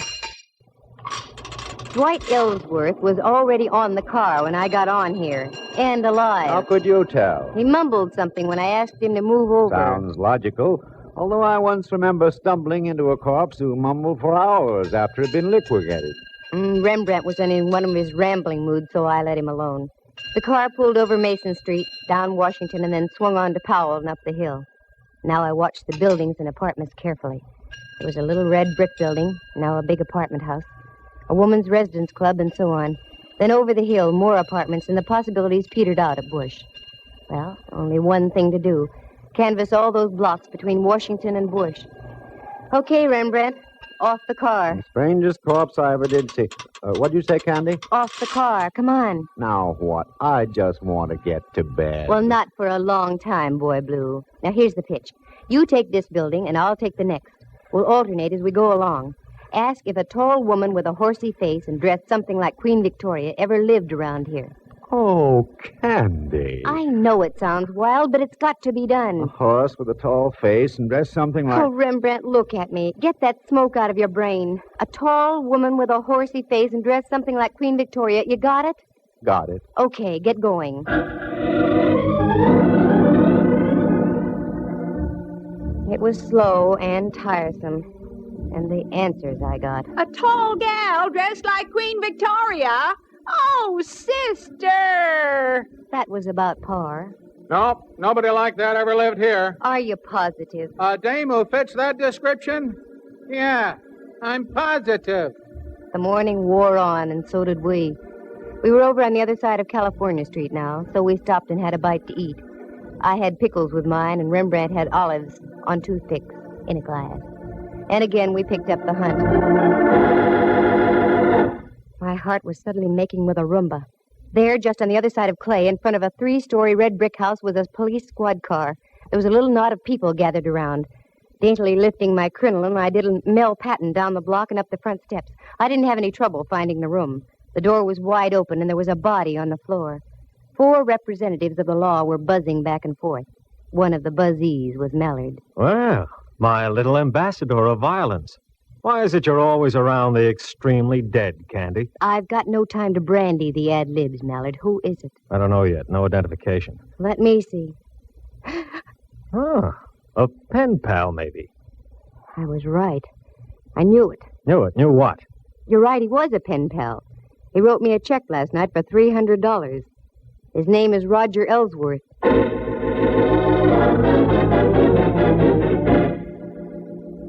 Dwight Ellsworth was already on the car when I got on here. And alive. How could you tell? He mumbled something when I asked him to move over. Sounds logical. Although I once remember stumbling into a corpse who mumbled for hours after it had been liquidated. Rembrandt was in one of his rambling moods, so I let him alone. The car pulled over Mason Street, down Washington, and then swung on to Powell and up the hill. Now I watched the buildings and apartments carefully. There was a little red brick building, now a big apartment house, a woman's residence club, and so on. Then over the hill, more apartments, and the possibilities petered out at Bush. Well, only one thing to do. Canvass all those blocks between Washington and Bush. Okay, Rembrandt. Off the car. The strangest corpse I ever did see. What'd you say, Candy? Off the car. Come on. Now what? I just want to get to bed. Well, not for a long time, Boy Blue. Now, here's the pitch. You take this building, and I'll take the next. We'll alternate as we go along. Ask if a tall woman with a horsey face and dressed something like Queen Victoria ever lived around here. Oh, Candy. I know it sounds wild, but it's got to be done. A horse with a tall face and dressed something like... Oh, Rembrandt, look at me. Get that smoke out of your brain. A tall woman with a horsey face and dressed something like Queen Victoria. You got it? Got it. Okay, get going. It was slow and tiresome. And the answers I got. A tall gal dressed like Queen Victoria? Oh, sister! That was about par. Nope, nobody like that ever lived here. Are you positive? A dame who fits that description? Yeah, I'm positive. The morning wore on, and so did we. We were over on the other side of California Street now, so we stopped and had a bite to eat. I had pickles with mine, and Rembrandt had olives on toothpicks in a glass. And again, we picked up the hunt. My heart was suddenly making with a Roomba. There, just on the other side of Clay, in front of a 3-story red brick house, was a police squad car. There was a little knot of people gathered around. Daintily lifting my crinoline, I did a Mel Patton down the block and up the front steps. I didn't have any trouble finding the room. The door was wide open, and there was a body on the floor. 4 representatives of the law were buzzing back and forth. One of the buzzees was Mallard. Well, my little ambassador of violence. Why is it you're always around the extremely dead, Candy? I've got no time to brandy the ad-libs, Mallard. Who is it? I don't know yet. No identification. Let me see. A pen pal, maybe. I was right. I knew it. Knew it? Knew what? You're right, he was a pen pal. He wrote me a check last night for $300. His name is Roger Ellsworth.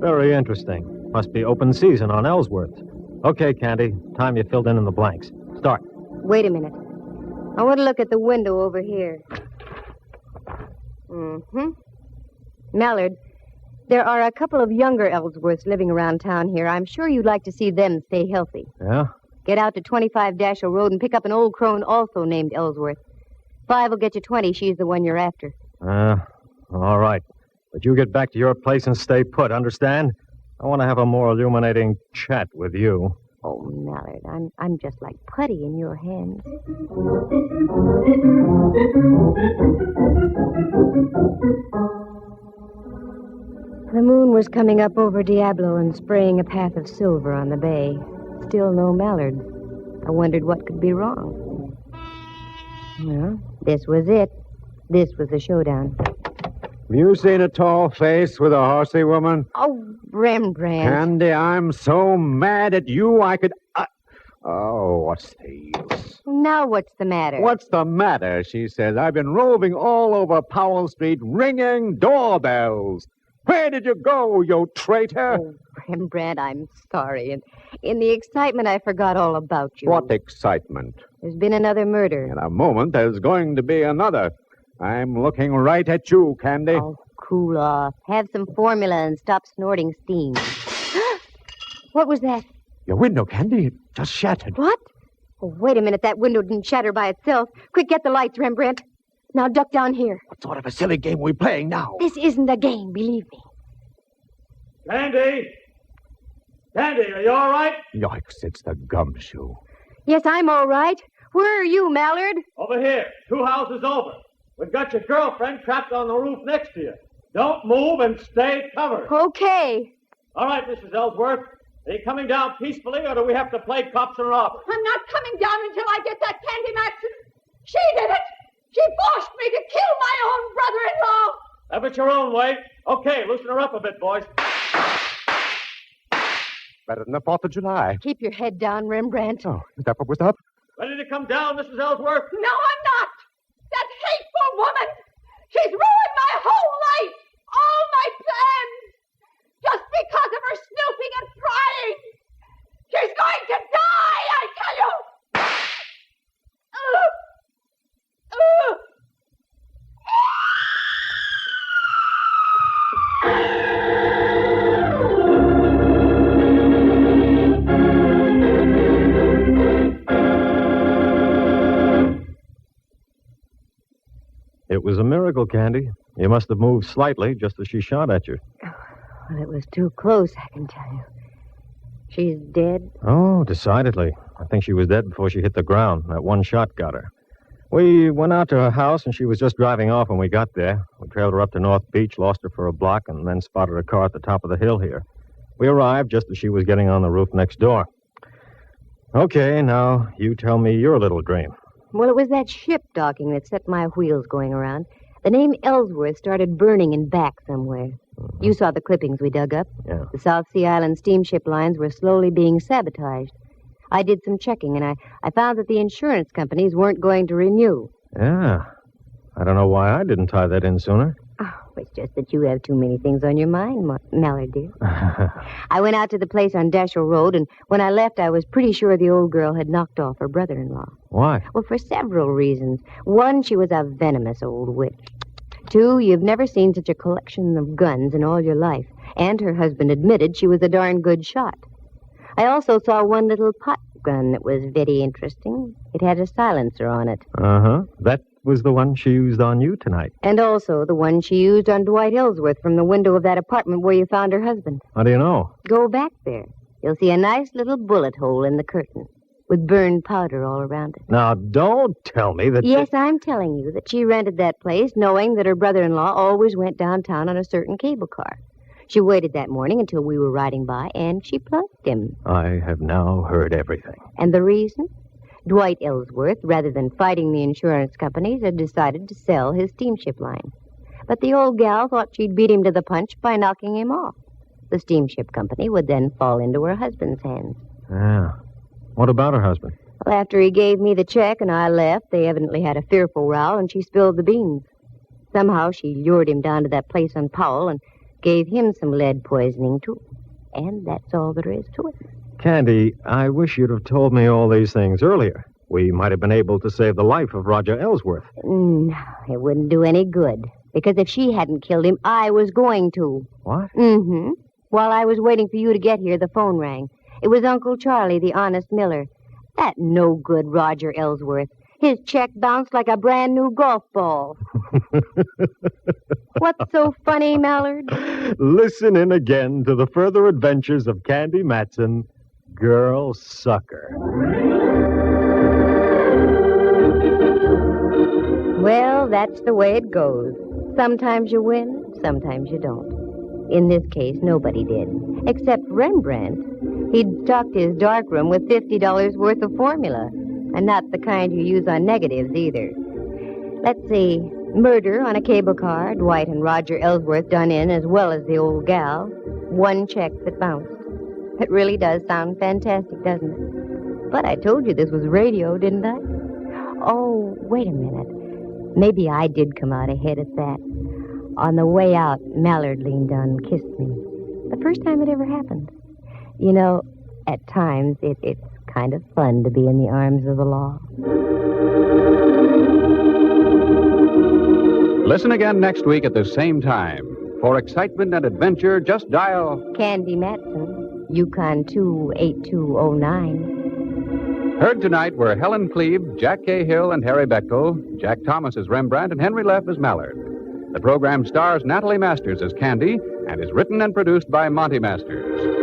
Very interesting. Must be open season on Ellsworth. Okay, Candy. Time you filled in the blanks. Start. Wait a minute. I want to look at the window over here. Mallard, there are a couple of younger Ellsworths living around town here. I'm sure you'd like to see them stay healthy. Yeah? Get out to 25 Dashiell Road and pick up an old crone also named Ellsworth. 5 will get you 20. She's the one you're after. All right. But you get back to your place and stay put, understand? I want to have a more illuminating chat with you. Oh, Mallard, I'm just like putty in your hands. The moon was coming up over Diablo and spraying a path of silver on the bay. Still no Mallard. I wondered what could be wrong. Well, this was it. This was the showdown. Have you seen a tall face with a horsey woman? Oh, Rembrandt. Candy, I'm so mad at you I could... Oh, what's the use? Now what's the matter? What's the matter, she says. I've been roving all over Powell Street ringing doorbells. Where did you go, you traitor? Oh, Rembrandt, I'm sorry. And in the excitement, I forgot all about you. What excitement? There's been another murder. In a moment, there's going to be another. I'm looking right at you, Candy. Oh, cool off. Have some formula and stop snorting steam. What was that? Your window, Candy. It just shattered. What? Oh, wait a minute. That window didn't shatter by itself. Quick, get the lights, Rembrandt. Now duck down here. What sort of a silly game are we playing now? This isn't a game, believe me. Candy! Candy, are you all right? Yikes, it's the gumshoe. Yes, I'm all right. Where are you, Mallard? Over here, 2 houses over. We've got your girlfriend trapped on the roof next to you. Don't move and stay covered. Okay. All right, Mrs. Ellsworth. Are you coming down peacefully, or do we have to play cops and robbers? I'm not coming down until I get that Candy Matson. She did it. She forced me to kill my own brother-in-law. Have it your own way. Okay, loosen her up a bit, boys. Better than the 4th of July. Keep your head down, Rembrandt. Oh, is that what was up? Ready to come down, Mrs. Ellsworth? No, I'm not. That hateful woman. She's ruined my whole life. All my plans. Just because of her snooping and prying. She's going to die, I tell you. It was a miracle, Candy. You must have moved slightly just as she shot at you. Well, it was too close, I can tell you. She's dead? Oh, decidedly. I think she was dead before she hit the ground. That one shot got her. We went out to her house, and she was just driving off when we got there. We trailed her up to North Beach, lost her for a block, and then spotted her car at the top of the hill here. We arrived just as she was getting on the roof next door. Okay, now you tell me your little dream. Well, it was that ship docking that set my wheels going around. The name Ellsworth started burning in back somewhere. You saw the clippings we dug up. Yeah. The South Sea Island steamship lines were slowly being sabotaged. I did some checking, and I found that the insurance companies weren't going to renew. Yeah. I don't know why I didn't tie that in sooner. Oh, it's just that you have too many things on your mind, Mallard, dear. I went out to the place on Dashiell Road, and when I left, I was pretty sure the old girl had knocked off her brother-in-law. Why? Well, for several reasons. One, she was a venomous old witch. Two, you've never seen such a collection of guns in all your life. And her husband admitted she was a darn good shot. I also saw one little pot gun that was very interesting. It had a silencer on it. Uh-huh. That was the one she used on you tonight. And also the one she used on Dwight Ellsworth from the window of that apartment where you found her husband. How do you know? Go back there. You'll see a nice little bullet hole in the curtain with burned powder all around it. Now, don't tell me that... Yes, I'm telling you that she rented that place knowing that her brother-in-law always went downtown on a certain cable car. She waited that morning until we were riding by, and she plugged him. I have now heard everything. And the reason? Dwight Ellsworth, rather than fighting the insurance companies, had decided to sell his steamship line. But the old gal thought she'd beat him to the punch by knocking him off. The steamship company would then fall into her husband's hands. Yeah. What about her husband? Well, after he gave me the check and I left, they evidently had a fearful row, and she spilled the beans. Somehow she lured him down to that place on Powell and gave him some lead poisoning, too. And that's all there is to it. Candy, I wish you'd have told me all these things earlier. We might have been able to save the life of Roger Ellsworth. No, it wouldn't do any good. Because if she hadn't killed him, I was going to. What? Mm-hmm. While I was waiting for you to get here, the phone rang. It was Uncle Charlie, the honest miller. That no-good Roger Ellsworth. His check bounced like a brand-new golf ball. What's so funny, Mallard? Listen in again to the further adventures of Candy Matson, Girl Sucker. Well, that's the way it goes. Sometimes you win, sometimes you don't. In this case, nobody did, except Rembrandt. He'd stocked his darkroom with $50 worth of formula, and not the kind you use on negatives either. Let's see. Murder on a cable car, Dwight and Roger Ellsworth done in as well as the old gal. One check that bounced. It really does sound fantastic, doesn't it? But I told you this was radio, didn't I? Oh, wait a minute. Maybe I did come out ahead at that. On the way out, Mallard leaned down and kissed me. The first time it ever happened. You know, at times it's kind of fun to be in the arms of the law. Listen again next week at the same time. For excitement and adventure, just dial Candy Matson, Yukon 28209. Heard tonight were Helen Cleve, Jack Cahill, and Harry Bechtel, Jack Thomas as Rembrandt, and Henry Leff as Mallard. The program stars Natalie Masters as Candy and is written and produced by Monty Masters.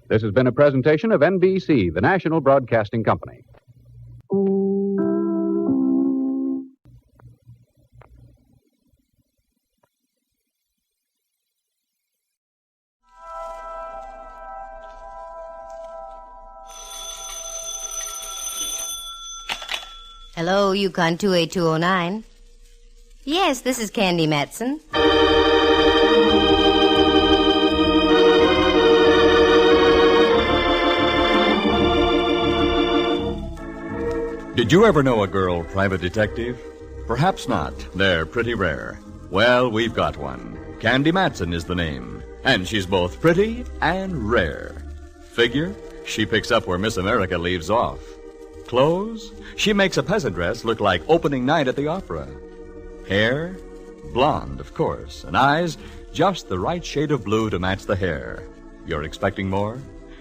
This has been a presentation of NBC, the national broadcasting company. Hello, Yukon 28209. Yes, this is Candy Matson. Did you ever know a girl private detective? Perhaps not. They're pretty rare. Well, we've got one. Candy Matson is the name. And she's both pretty and rare. Figure, she picks up where Miss America leaves off. Clothes, she makes a peasant dress look like opening night at the opera. Hair, blonde, of course. And eyes, just the right shade of blue to match the hair. You're expecting more?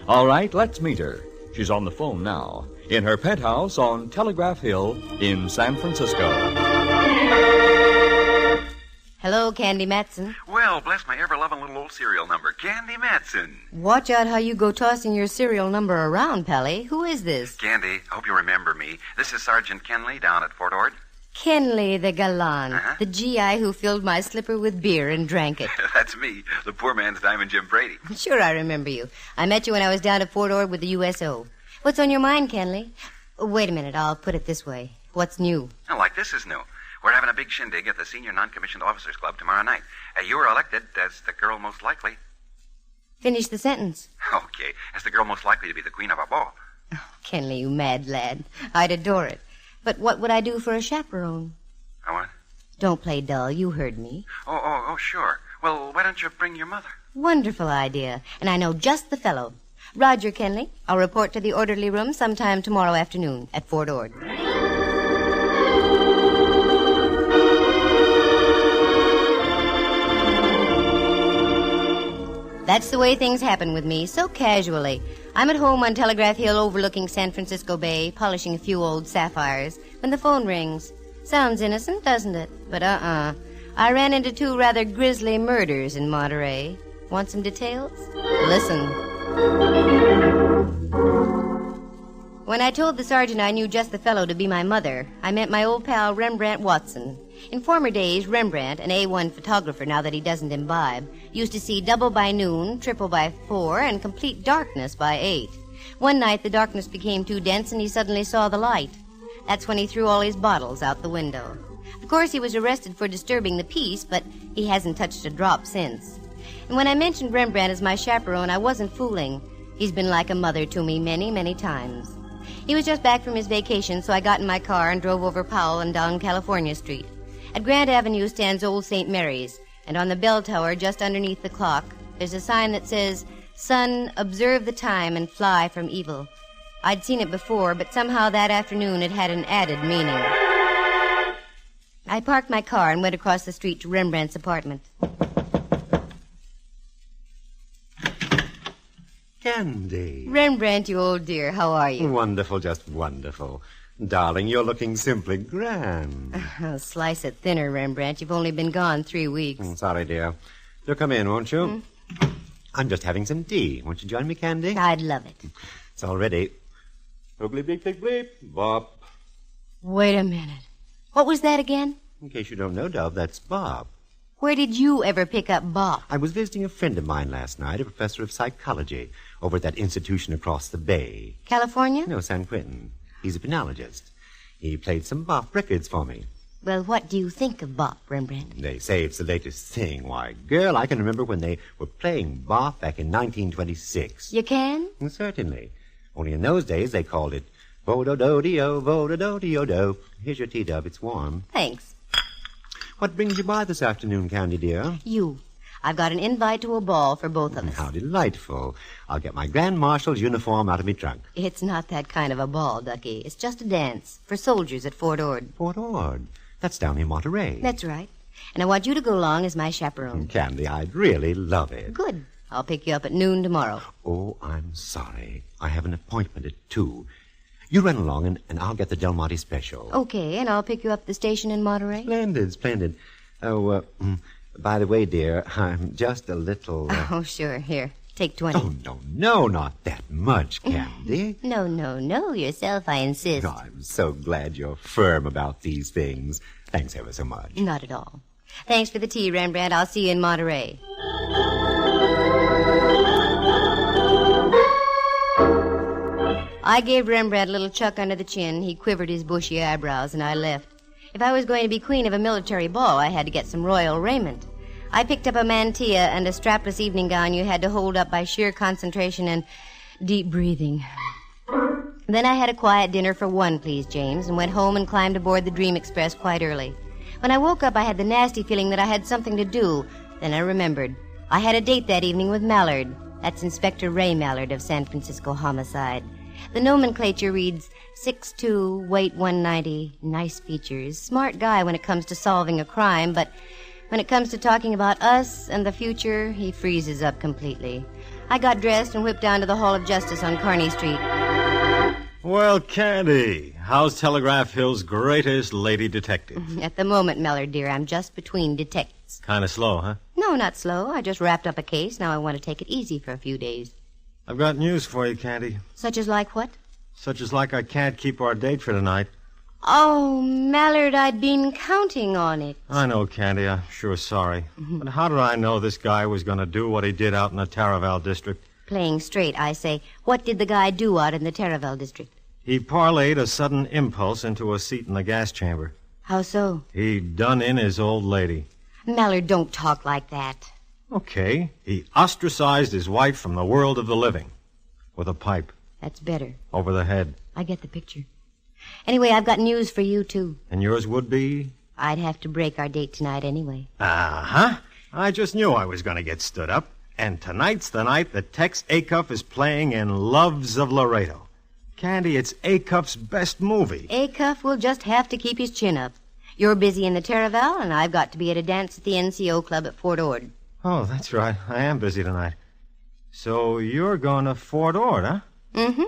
All right, let's meet her. She's on the phone now, in her penthouse on Telegraph Hill in San Francisco. Hello, Candy Matson. Well, bless my ever-loving little old serial number, Candy Matson. Watch out how you go tossing your serial number around, Pally. Who is this? Candy, I hope you remember me. This is Sergeant Kenley down at Fort Ord. Kenley the Galan, the GI who filled my slipper with beer and drank it. That's me, the poor man's Diamond Jim Brady. Sure, I remember you. I met you when I was down at Fort Ord with the USO. What's on your mind, Kenley? Wait a minute, I'll put it this way. What's new? Oh, like this is new. We're having a big shindig at the Senior Non-Commissioned Officers Club tomorrow night. You were elected as the girl most likely. Finish the sentence. Okay, as the girl most likely to be the queen of our ball. Oh, Kenley, you mad lad. I'd adore it. But what would I do for a chaperone? What? Don't play dull. You heard me. Oh, sure. Well, why don't you bring your mother? Wonderful idea. And I know just the fellow. Roger, Kenley. I'll report to the orderly room sometime tomorrow afternoon at Fort Ord. That's the way things happen with me, so casually. I'm at home on Telegraph Hill overlooking San Francisco Bay, polishing a few old sapphires, when the phone rings. Sounds innocent, doesn't it? But I ran into 2 rather grisly murders in Monterey. Want some details? Listen. When I told the sergeant I knew just the fellow to be my mother, I meant my old pal Rembrandt Watson. In former days, Rembrandt, an A1 photographer now that he doesn't imbibe, used to see double by noon, triple by 4, and complete darkness by 8. One night the darkness became too dense and he suddenly saw the light. That's when he threw all his bottles out the window. Of course, he was arrested for disturbing the peace, but he hasn't touched a drop since. And when I mentioned Rembrandt as my chaperone, I wasn't fooling. He's been like a mother to me many, many times. He was just back from his vacation, so I got in my car and drove over Powell and down California Street. At Grant Avenue stands Old St. Mary's, and on the bell tower just underneath the clock, there's a sign that says, "Son, observe the time and fly from evil." I'd seen it before, but somehow that afternoon it had an added meaning. I parked my car and went across the street to Rembrandt's apartment. Candy. Rembrandt, you old dear, how are you? Wonderful, just wonderful. Darling, you're looking simply grand. Oh, slice it thinner, Rembrandt. You've only been gone 3 weeks. Sorry, dear. You'll come in, won't you? I'm just having some tea. Won't you join me, Candy? I'd love it. It's all ready. Bleep, bleep, bleep, bleep. Bop. Wait a minute. What was that again? In case you don't know, Dove, that's Bob. Where did you ever pick up Bob? I was visiting a friend of mine last night, a professor of psychology, over at that institution across the bay. California? No, San Quentin. He's a penologist. He played some Bop records for me. Well, what do you think of Bop, Rembrandt? They say it's the latest thing. Why, girl, I can remember when they were playing Bop back in 1926. You can? Certainly. Only in those days they called it Vo-do-do-de-o, Vo-do-do-de-o-do. Here's your tea, Dove. It's warm. Thanks. What brings you by this afternoon, Candy, dear? You. I've got an invite to a ball for both of us. How delightful. I'll get my Grand Marshal's uniform out of me trunk. It's not that kind of a ball, Ducky. It's just a dance for soldiers at Fort Ord. Fort Ord? That's down in Monterey. That's right. And I want you to go along as my chaperone. Candy, I'd really love it. Good. I'll pick you up at noon tomorrow. Oh, I'm sorry. I have an appointment at 2. You run along, and I'll get the Del Monte special. Okay, and I'll pick you up at the station in Monterey. Splendid, splendid. Oh, by the way, dear, I'm just a little... Oh, sure. Here, take 20. Oh, no, not that much, Candy. No, yourself, I insist. Oh, I'm so glad you're firm about these things. Thanks ever so much. Not at all. Thanks for the tea, Rembrandt. I'll see you in Monterey. I gave Rembrandt a little chuck under the chin. He quivered his bushy eyebrows, and I left. If I was going to be queen of a military ball, I had to get some royal raiment. I picked up a mantilla and a strapless evening gown you had to hold up by sheer concentration and deep breathing. Then I had a quiet dinner for one, please, James, and went home and climbed aboard the Dream Express quite early. When I woke up, I had the nasty feeling that I had something to do. Then I remembered. I had a date that evening with Mallard. That's Inspector Ray Mallard of San Francisco Homicide. The nomenclature reads 6'2", weight 190, nice features, smart guy when it comes to solving a crime, but when it comes to talking about us and the future, he freezes up completely. I got dressed and whipped down to the Hall of Justice on Kearny Street. Well, Candy, how's Telegraph Hill's greatest lady detective? At the moment, Mallard, dear, I'm just between detectives. Kind of slow, huh? No, not slow. I just wrapped up a case. Now I want to take it easy for a few days. I've got news for you, Candy. Such as like what? Such as like I can't keep our date for tonight. Oh, Mallard, I'd been counting on it. I know, Candy. I'm sure sorry. But how did I know this guy was going to do what he did out in the Taraval district? Playing straight, I say. What did the guy do out in the Taraval district? He parlayed a sudden impulse into a seat in the gas chamber. How so? He done in his old lady. Mallard, don't talk like that. Okay. He ostracized his wife from the world of the living. With a pipe. That's better. Over the head. I get the picture. Anyway, I've got news for you, too. And yours would be? I'd have to break our date tonight anyway. Uh-huh. I just knew I was going to get stood up. And tonight's the night that Tex Acuff is playing in Loves of Laredo. Candy, it's Acuff's best movie. Acuff will just have to keep his chin up. You're busy in the Taraval, and I've got to be at a dance at the NCO club at Fort Ord. Oh, that's right. I am busy tonight. So you're going to Fort Ord, huh? Mm-hmm.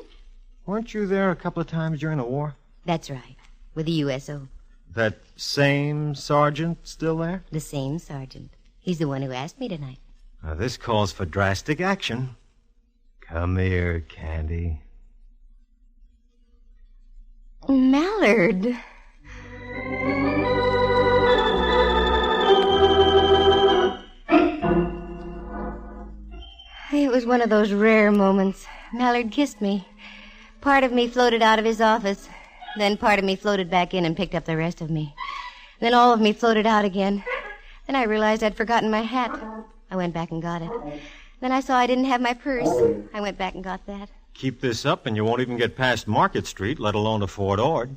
Weren't you there a couple of times during the war? That's right. With the USO. That same sergeant still there? The same sergeant. He's the one who asked me tonight. Now, this calls for drastic action. Come here, Candy. Mallard. It was one of those rare moments. Mallard kissed me. Part of me floated out of his office. Then part of me floated back in and picked up the rest of me. Then all of me floated out again. Then I realized I'd forgotten my hat. I went back and got it. Then I saw I didn't have my purse. I went back and got that. Keep this up and you won't even get past Market Street, let alone to Fort Ord.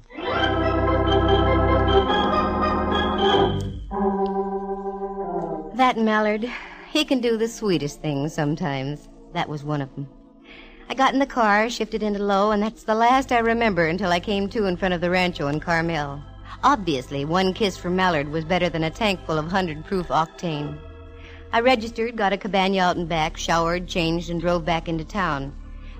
That Mallard, he can do the sweetest things sometimes. That was one of them. I got in the car, shifted into low, and that's the last I remember until I came to in front of the Rancho in Carmel. Obviously, one kiss from Mallard was better than a tank full of 100-proof octane. I registered, got a cabana out and back, showered, changed, and drove back into town.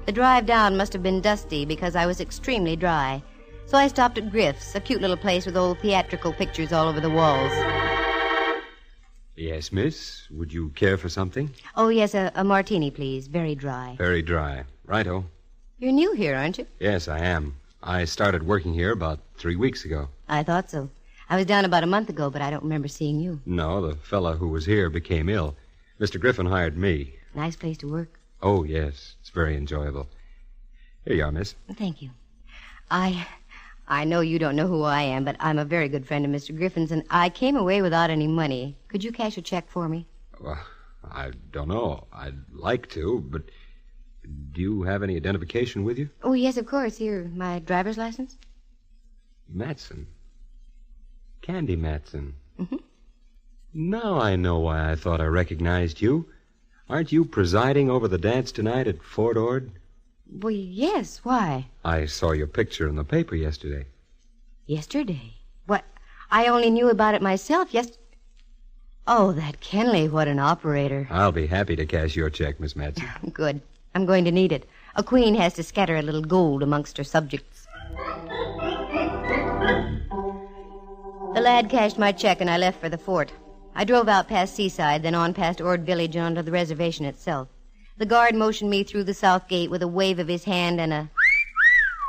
The drive down must have been dusty because I was extremely dry. So I stopped at Griff's, a cute little place with old theatrical pictures all over the walls. Yes, miss. Would you care for something? Oh, yes, a martini, please. Very dry. Very dry. Righto. You're new here, aren't you? Yes, I am. I started working here about 3 weeks ago. I thought so. I was down about a month ago, but I don't remember seeing you. No, the fella who was here became ill. Mr. Griffin hired me. Nice place to work. Oh, yes. It's very enjoyable. Here you are, miss. Thank you. I know you don't know who I am, but I'm a very good friend of Mr. Griffin's, and I came away without any money. Could you cash a check for me? Well, I don't know. I'd like to, but do you have any identification with you? Oh, yes, of course. Here, my driver's license. Matson. Candy Matson. Mm-hmm. Now I know why I thought I recognized you. Aren't you presiding over the dance tonight at Fort Ord? Well, yes. Why? I saw your picture in the paper yesterday. Yesterday? What? I only knew about it myself Oh, that Kenley, what an operator. I'll be happy to cash your check, Miss Matson. Good. I'm going to need it. A queen has to scatter a little gold amongst her subjects. The lad cashed my check, and I left for the fort. I drove out past Seaside, then on past Ord Village and onto the reservation itself. The guard motioned me through the south gate with a wave of his hand and a...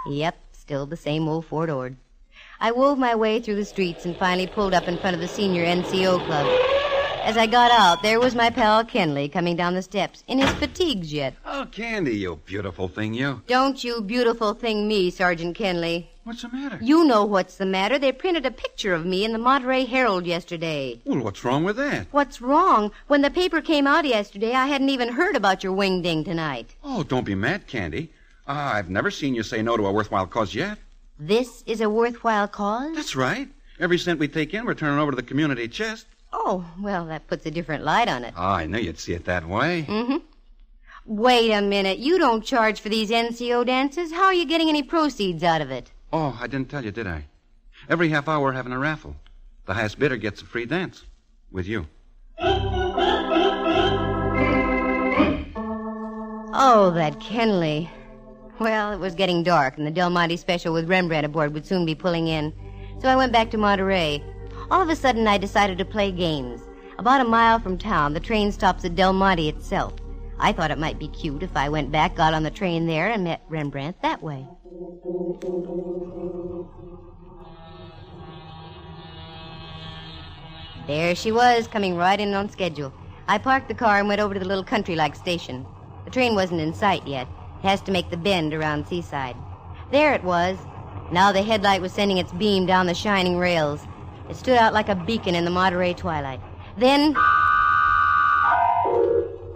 Yep, still the same old Fort Ord. I wove my way through the streets and finally pulled up in front of the senior NCO club. As I got out, there was my pal Kenley coming down the steps, in his fatigues yet. Oh, Candy, you beautiful thing, you. Don't you beautiful thing me, Sergeant Kenley. What's the matter? You know what's the matter. They printed a picture of me in the Monterey Herald yesterday. Well, what's wrong with that? What's wrong? When the paper came out yesterday, I hadn't even heard about your wing-ding tonight. Oh, don't be mad, Candy. I've never seen you say no to a worthwhile cause yet. This is a worthwhile cause? That's right. Every cent we take in, we're turning over to the community chest. Oh, well, that puts a different light on it. Oh, I knew you'd see it that way. Mm-hmm. Wait a minute. You don't charge for these NCO dances. How are you getting any proceeds out of it? Oh, I didn't tell you, did I? Every half hour we're having a raffle. The highest bidder gets a free dance. With you. Oh, that Kenley. Well, it was getting dark, and the Del Monte special with Rembrandt aboard would soon be pulling in. So I went back to Monterey. All of a sudden, I decided to play games. About a mile from town, the train stops at Del Monte itself. I thought it might be cute if I went back, got on the train there, and met Rembrandt that way. There she was, coming right in on schedule. I parked the car and went over to the little country-like station. The train wasn't in sight yet. It has to make the bend around Seaside. There it was. Now the headlight was sending its beam down the shining rails. It stood out like a beacon in the Monterey twilight. Then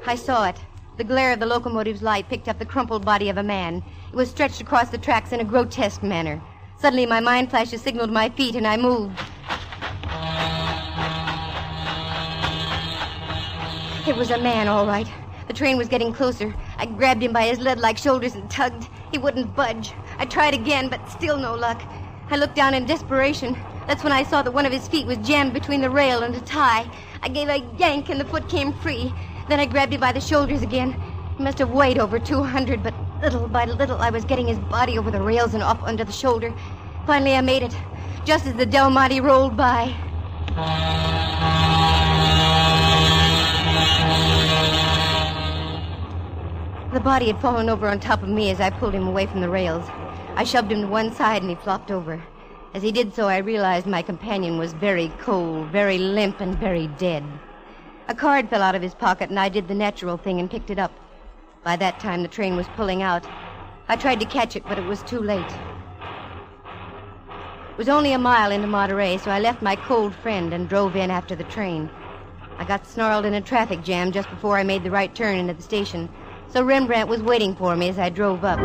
I saw it. The glare of the locomotive's light picked up the crumpled body of a man. It was stretched across the tracks in a grotesque manner. Suddenly, my mind flash signaled my feet, and I moved. It was a man, all right. The train was getting closer. I grabbed him by his lead-like shoulders and tugged. He wouldn't budge. I tried again, but still no luck. I looked down in desperation. That's when I saw that one of his feet was jammed between the rail and a tie. I gave a yank, and the foot came free. Then I grabbed him by the shoulders again. He must have weighed over 200, but little by little I was getting his body over the rails and off under the shoulder. Finally, I made it, just as the Del Monte rolled by. The body had fallen over on top of me as I pulled him away from the rails. I shoved him to one side, and he flopped over. As he did so, I realized my companion was very cold, very limp, and very dead. A card fell out of his pocket, and I did the natural thing and picked it up. By that time, the train was pulling out. I tried to catch it, but it was too late. It was only a mile into Monterey, so I left my cold friend and drove in after the train. I got snarled in a traffic jam just before I made the right turn into the station, so Rembrandt was waiting for me as I drove up.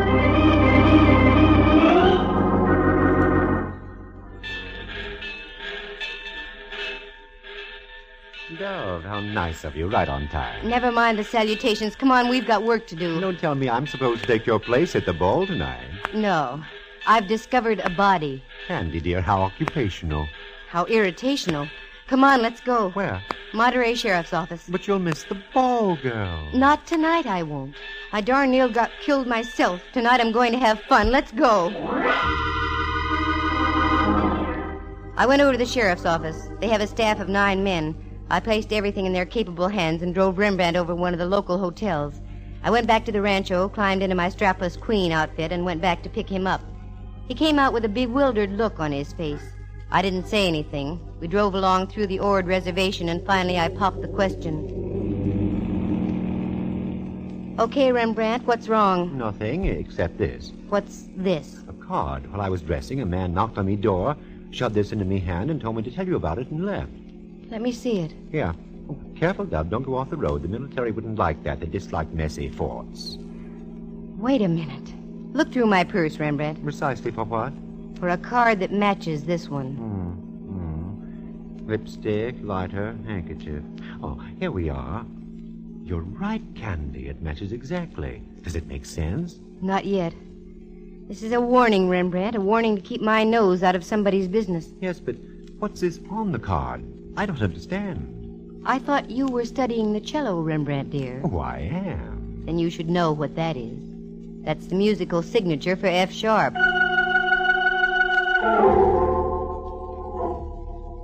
Dove, how nice of you, right on time. Never mind the salutations. Come on, we've got work to do. Don't tell me I'm supposed to take your place at the ball tonight. No. I've discovered a body. Candy, dear, how occupational. How irritational. Come on, let's go. Where? Monterey Sheriff's Office. But you'll miss the ball, girl. Not tonight, I won't. I darn near got killed myself. Tonight I'm going to have fun. Let's go. I went over to the sheriff's office. They have a staff of 9 men. I placed everything in their capable hands and drove Rembrandt over to one of the local hotels. I went back to the rancho, climbed into my strapless queen outfit, and went back to pick him up. He came out with a bewildered look on his face. I didn't say anything. We drove along through the Ord reservation, and finally I popped the question. Okay, Rembrandt, what's wrong? Nothing except this. What's this? A card. While I was dressing, a man knocked on me door, shoved this into me hand, and told me to tell you about it, and left. Let me see it. Here. Oh, careful, Dub. Don't go off the road. The military wouldn't like that. They dislike messy forts. Wait a minute. Look through my purse, Rembrandt. Precisely for what? For a card that matches this one. Lipstick, lighter, handkerchief. Oh, here we are. You're right, Candy. It matches exactly. Does it make sense? Not yet. This is a warning, Rembrandt. A warning to keep my nose out of somebody's business. Yes, but what's this on the card? I don't understand. I thought you were studying the cello, Rembrandt, dear. Oh, I am. Then you should know what that is. That's the musical signature for F sharp.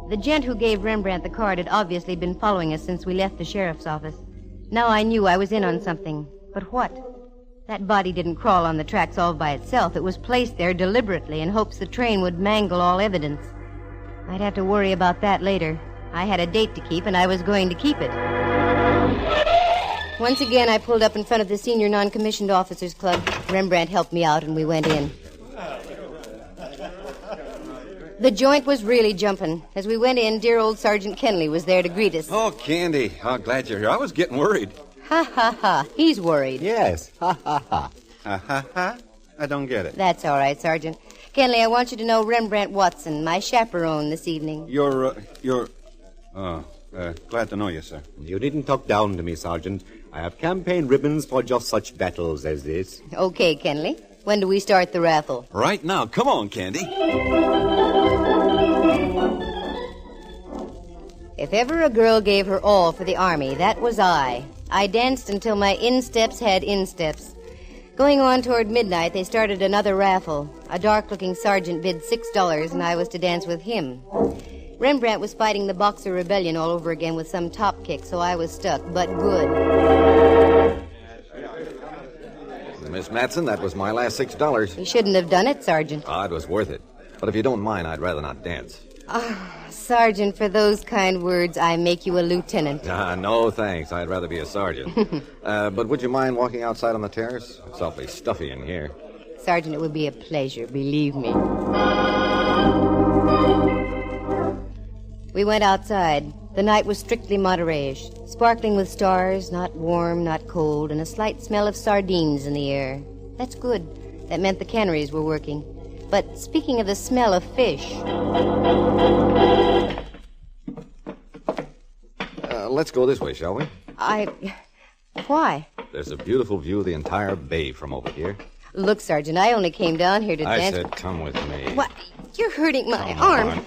The gent who gave Rembrandt the card had obviously been following us since we left the sheriff's office. Now I knew I was in on something. But what? That body didn't crawl on the tracks all by itself. It was placed there deliberately in hopes the train would mangle all evidence. I'd have to worry about that later. I had a date to keep, and I was going to keep it. Once again, I pulled up in front of the Senior Non-Commissioned Officers Club. Rembrandt helped me out, and we went in. The joint was really jumping. As we went in, dear old Sergeant Kenley was there to greet us. Oh, Candy. Oh, glad you're here. I was getting worried. Ha, ha, ha. He's worried. Yes. Ha, ha, ha. Ha, ha, ha? I don't get it. That's all right, Sergeant. Kenley, I want you to know Rembrandt Watson, my chaperone this evening. You're... glad to know you, sir. You needn't talk down to me, Sergeant. I have campaign ribbons for just such battles as this. Okay, Kenley. When do we start the raffle? Right now. Come on, Candy. If ever a girl gave her all for the Army, that was I. I danced until my insteps had insteps. Going on toward midnight, they started another raffle. A dark-looking sergeant bid $6, and I was to dance with him. Rembrandt was fighting the Boxer Rebellion all over again with some top kick, so I was stuck, but good. Miss Matson, that was my last $6. You shouldn't have done it, Sergeant. Ah, it was worth it. But if you don't mind, I'd rather not dance. Sergeant, for those kind words, I make you a lieutenant. No, thanks. I'd rather be a sergeant. But would you mind walking outside on the terrace? It's awfully stuffy in here. Sergeant, it would be a pleasure, believe me. We went outside. The night was strictly Monterey-ish, sparkling with stars, not warm, not cold, and a slight smell of sardines in the air. That's good. That meant the canneries were working. But speaking of the smell of fish... Let's go this way, shall we? Why? There's a beautiful view of the entire bay from over here. Look, Sergeant, I only came down here to dance... I said come with me. What? You're hurting my arm.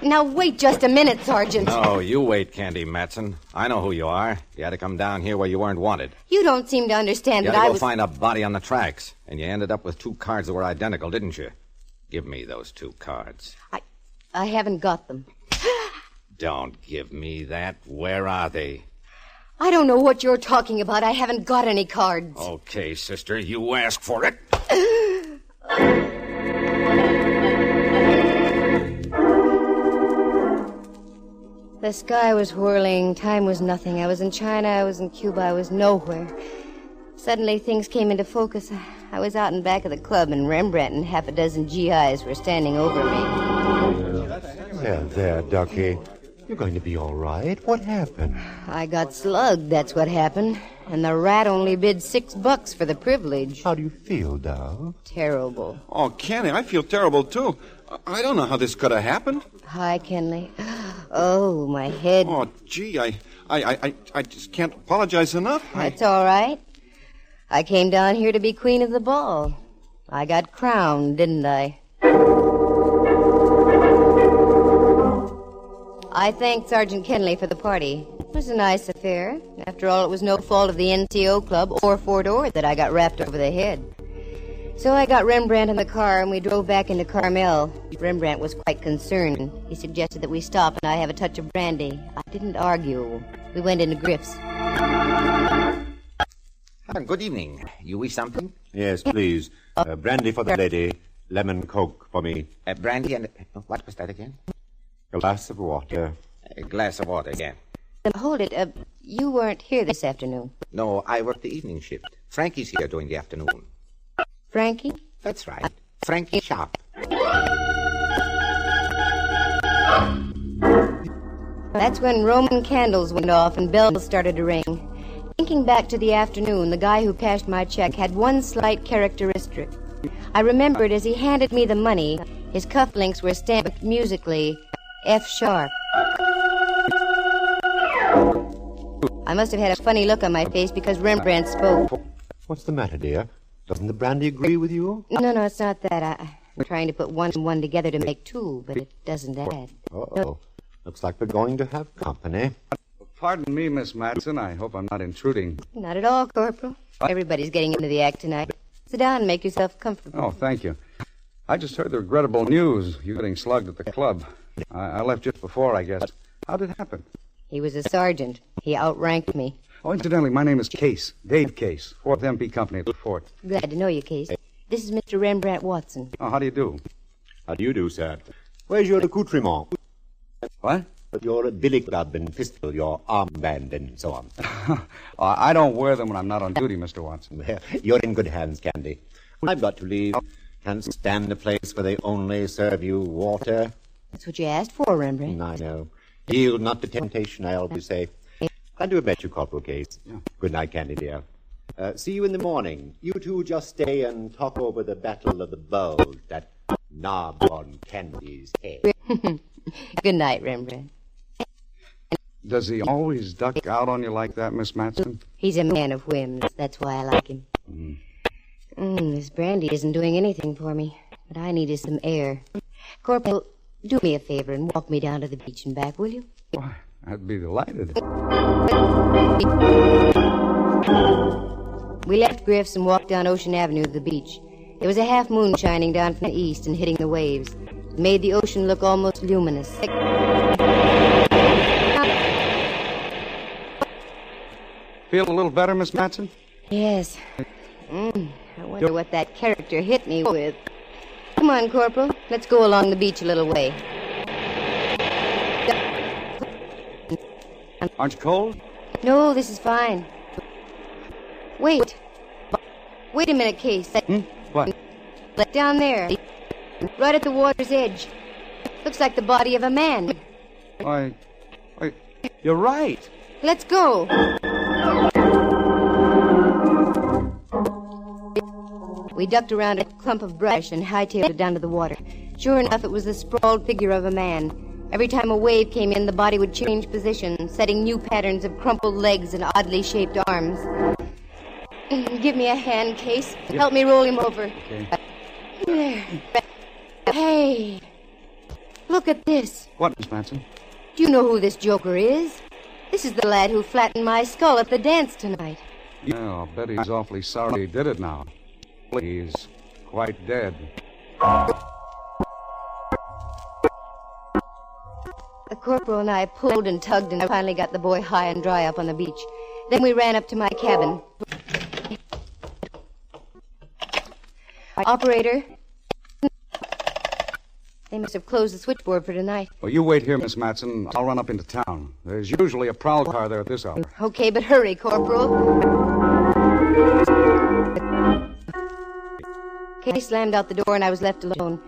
Now, wait just a minute, Sergeant. No, you wait, Candy Matson. I know who you are. You had to come down here where you weren't wanted. You don't seem to understand that I was... You had to go find a body on the tracks, and you ended up with 2 cards that were identical, didn't you? Give me those 2 cards. I haven't got them. Don't give me that. Where are they? I don't know what you're talking about. I haven't got any cards. Okay, sister, you asked for it. The sky was whirling. Time was nothing. I was in China. I was in Cuba. I was nowhere. Suddenly, things came into focus. I was out in back of the club, and Rembrandt and half a dozen GIs were standing over me. There, Ducky. You're going to be all right. What happened? I got slugged, that's what happened. And the rat only bid $6 for the privilege. How do you feel, Dove? Terrible. Oh, Kenny, I feel terrible, too. I don't know how this could have happened. Hi, Kenley. Oh, my head. Oh, gee, I just can't apologize enough. That's all right. I came down here to be queen of the ball. I got crowned, didn't I? I thanked Sergeant Kenley for the party. It was a nice affair. After all, it was no fault of the NCO Club or Fort Ord that I got rapped over the head. So I got Rembrandt in the car, and we drove back into Carmel. Rembrandt was quite concerned. He suggested that we stop and I have a touch of brandy. I didn't argue. We went into Griff's. Good evening. You wish something? Yes, please. Brandy for the lady, lemon coke for me. Brandy and... what was that again? A glass of water. A glass of water again. Hold it. You weren't here this afternoon. No, I work the evening shift. Frankie's here during the afternoon. Frankie? That's right. Frankie Sharp. That's when Roman candles went off and bells started to ring. Thinking back to the afternoon, the guy who cashed my check had one slight characteristic. I remembered as he handed me the money, his cufflinks were stamped musically, F sharp. I must have had a funny look on my face because Rembrandt spoke. What's the matter, dear? Doesn't the brandy agree with you? No, it's not that. I'm trying to put one and one together to make two, but it doesn't add. Uh-oh. Looks like we're going to have company. Pardon me, Miss Matson. I hope I'm not intruding. Not at all, Corporal. Everybody's getting into the act tonight. Sit down and make yourself comfortable. Oh, thank you. I just heard the regrettable news. You getting slugged at the club. I left just before, I guess. How did it happen? He was a sergeant. He outranked me. Oh, incidentally, my name is Case. Dave Case. 4th MP Company at the fort. Glad to know you, Case. This is Mr. Rembrandt Watson. Oh, how do you do? How do you do, sir? Where's your accoutrement? What? Your billy club and pistol, your armband, and so on. I don't wear them when I'm not on duty, Mr. Watson. Well, you're in good hands, Candy. I've got to leave. Can't stand a place where they only serve you water. That's what you asked for, Rembrandt. I know. Yield not to temptation, I always say. I do bet you, Corporal Case. Yeah. Good night, Candy, dear. See you in the morning. You two just stay and talk over the Battle of the Bulge, that knob on Candy's head. Good night, Rembrandt. Does he always duck out on you like that, Miss Matson? He's a man of whims. That's why I like him. This brandy isn't doing anything for me. What I need is some air. Corporal, do me a favor and walk me down to the beach and back, will you? Why, I'd be delighted. We left Griff's and walked down Ocean Avenue to the beach. There was a half moon shining down from the east and hitting the waves. It made the ocean look almost luminous. Feel a little better, Miss Matson? Yes. I wonder what that character hit me with. Come on, Corporal. Let's go along the beach a little way. Aren't you cold? No, this is fine. Wait. Wait a minute, Case. What? Down there. Right at the water's edge. Looks like the body of a man. Why, you're right. Let's go. We ducked around a clump of brush and hightailed it down to the water. Sure enough, it was the sprawled figure of a man. Every time a wave came in, the body would change position, setting new patterns of crumpled legs and oddly shaped arms. Give me a hand, Case. Help me roll him over. Okay. There. Hey, look at this. What, Miss Matson? Do you know who this joker is? This is the lad who flattened my skull at the dance tonight. Yeah, I'll bet he's awfully sorry he did it now. He's quite dead. The corporal and I pulled and tugged and finally got the boy high and dry up on the beach. Then we ran up to my cabin. Operator. They must have closed the switchboard for tonight. Well, you wait here, Miss Matson. I'll run up into town. There's usually a prowl car there at this hour. Okay, but hurry, Corporal. Kay slammed out the door and I was left alone.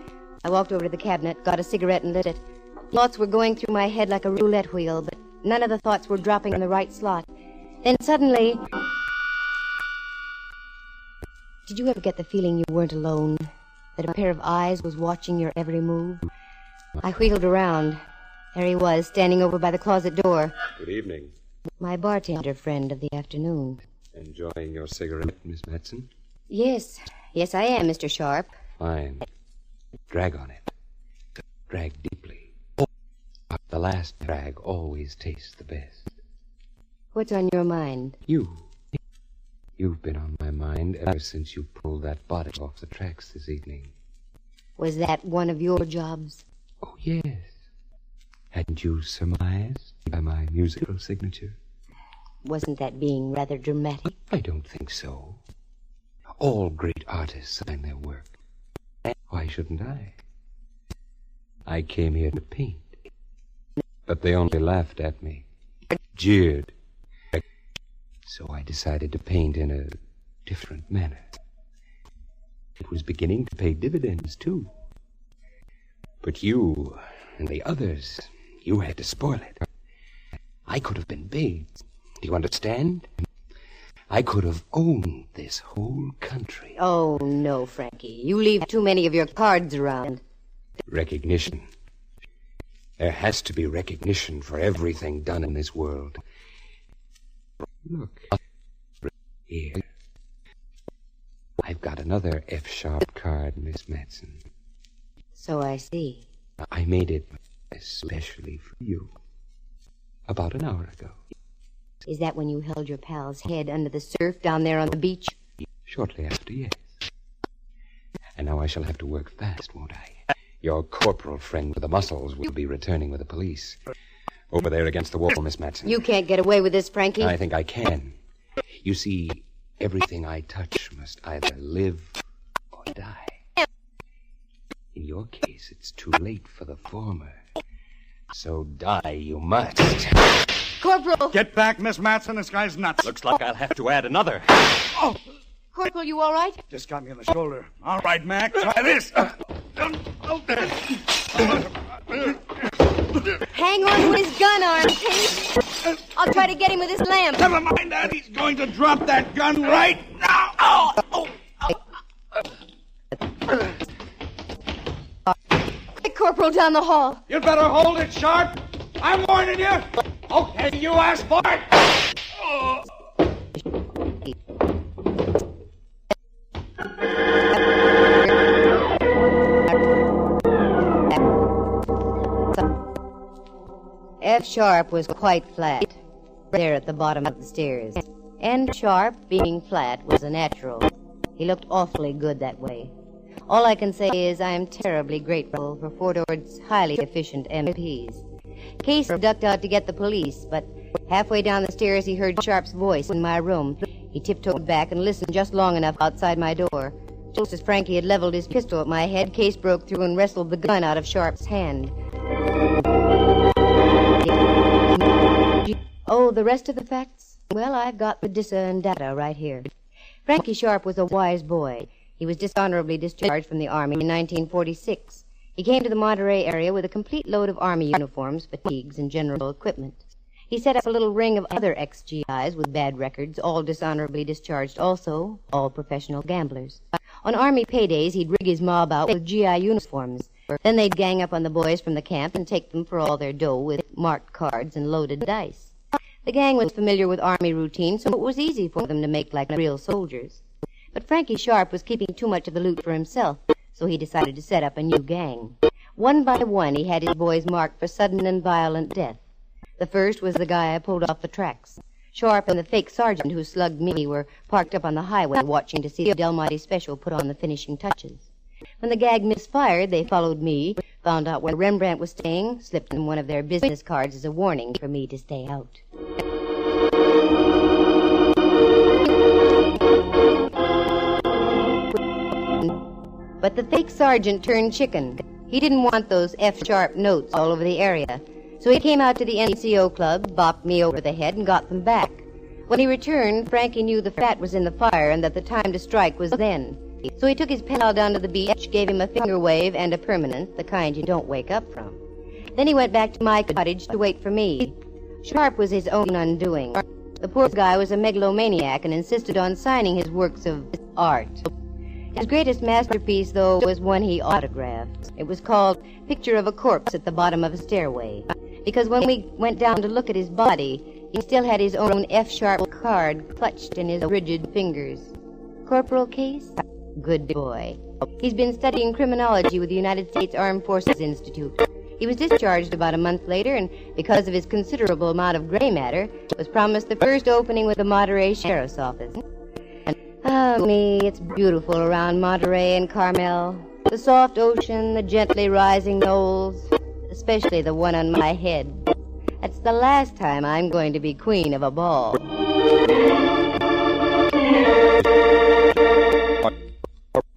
I walked over to the cabinet, got a cigarette and lit it. Thoughts were going through my head like a roulette wheel, but none of the thoughts were dropping in the right slot. Then suddenly... Did you ever get the feeling you weren't alone? That a pair of eyes was watching your every move? I wheeled around. There he was, standing over by the closet door. Good evening. My bartender friend of the afternoon. Enjoying your cigarette, Miss Matson? Yes. Yes, I am, Mr. Sharp. Fine. Drag on it. Drag deeply. The last drag always tastes the best. What's on your mind? You've been on my mind ever since you pulled that body off the tracks this evening. Was that one of your jobs? Oh, yes. Hadn't you surmised by my musical signature? Wasn't that being rather dramatic? I don't think so. All great artists sign their work. Why shouldn't I? I came here to paint. But they only laughed at me, jeered. So I decided to paint in a different manner. It was beginning to pay dividends, too. But you and the others, you had to spoil it. I could have been big. Do you understand? I could have owned this whole country. Oh, no, Frankie. You leave too many of your cards around. Recognition. There has to be recognition for everything done in this world. Look. Here. I've got another F-sharp card, Miss Matson. So I see. I made it especially for you. About an hour ago. Is that when you held your pal's head under the surf down there on the beach? Shortly after, yes. And now I shall have to work fast, won't I? Your corporal friend with the muscles will be returning with the police. Over there against the wall, Miss Matson. You can't get away with this, Frankie. I think I can. You see, everything I touch must either live or die. In your case, it's too late for the former. So die you must. Corporal! Get back, Miss Matson. This guy's nuts. Looks like I'll have to add another. Oh! Corporal, you all right? Just got me on the shoulder. All right, Mac. Try this. Hang on to his gun arm, Case. I'll try to get him with this lamp. Never mind that. He's going to drop that gun right now. Oh! Get Corporal down the hall. You'd better hold it sharp. I'm warning you. Okay, you asked for it. Oh. F-sharp was quite flat, there at the bottom of the stairs. And sharp, being flat, was a natural. He looked awfully good that way. All I can say is I am terribly grateful for Fort Ord's highly efficient MPs. Case ducked out to get the police, but halfway down the stairs he heard Sharp's voice in my room. He tiptoed back and listened just long enough outside my door. Just as Frankie had leveled his pistol at my head, Case broke through and wrestled the gun out of Sharp's hand. Oh, the rest of the facts? Well, I've got the data and data right here. Frankie Sharp was a wise boy. He was dishonorably discharged from the Army in 1946. He came to the Monterey area with a complete load of Army uniforms, fatigues, and general equipment. He set up a little ring of other ex-GIs with bad records, all dishonorably discharged also, all professional gamblers. On Army paydays, he'd rig his mob out with GI uniforms. Then they'd gang up on the boys from the camp and take them for all their dough with marked cards and loaded dice. The gang was familiar with Army routine, so it was easy for them to make like real soldiers. But Frankie Sharp was keeping too much of the loot for himself, so he decided to set up a new gang. One by one, he had his boys marked for sudden and violent death. The first was the guy I pulled off the tracks. Sharp and the fake sergeant who slugged me were parked up on the highway watching to see the Del Monte Special put on the finishing touches. When the gag misfired, they followed me, found out where Rembrandt was staying, slipped in one of their business cards as a warning for me to stay out. But the fake sergeant turned chicken. He didn't want those F-sharp notes all over the area. So he came out to the NCO club, bopped me over the head, and got them back. When he returned, Frankie knew the fat was in the fire and that the time to strike was then. So he took his pal down to the beach, gave him a finger wave and a permanent, the kind you don't wake up from. Then he went back to my cottage to wait for me. Sharp was his own undoing. The poor guy was a megalomaniac and insisted on signing his works of art. His greatest masterpiece, though, was one he autographed. It was called Picture of a Corpse at the Bottom of a Stairway. Because when we went down to look at his body, he still had his own F-sharp card clutched in his rigid fingers. Corporal Case? Good boy. He's been studying criminology with the United States Armed Forces Institute. He was discharged about a month later, and because of his considerable amount of gray matter, was promised the first opening with the Monterey Sheriff's Office. Oh, me, it's beautiful around Monterey and Carmel. The soft ocean, the gently rising knolls, especially the one on my head. That's the last time I'm going to be queen of a ball.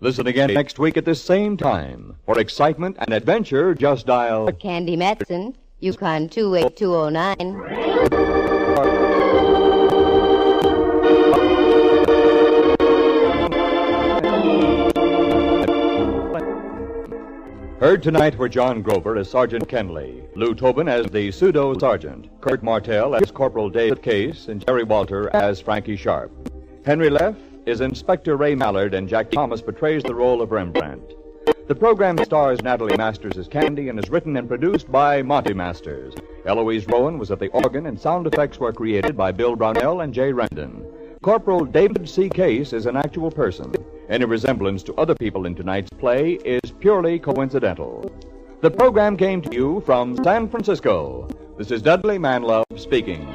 Listen again next week at this same time. For excitement and adventure, just dial Candy Matson, Yukon 28209. Heard tonight were John Grover as Sergeant Kenley, Lou Tobin as the pseudo-sergeant, Kurt Martell as Corporal David Case, and Jerry Walter as Frankie Sharp. Henry Leff is Inspector Ray Mallard, and Jack Thomas portrays the role of Rembrandt. The program stars Natalie Masters as Candy and is written and produced by Monty Masters. Eloise Rowan was at the organ, and sound effects were created by Bill Brownell and Jay Rendon. Corporal David C. Case is an actual person. Any resemblance to other people in tonight's play is purely coincidental. The program came to you from San Francisco. This is Dudley Manlove speaking.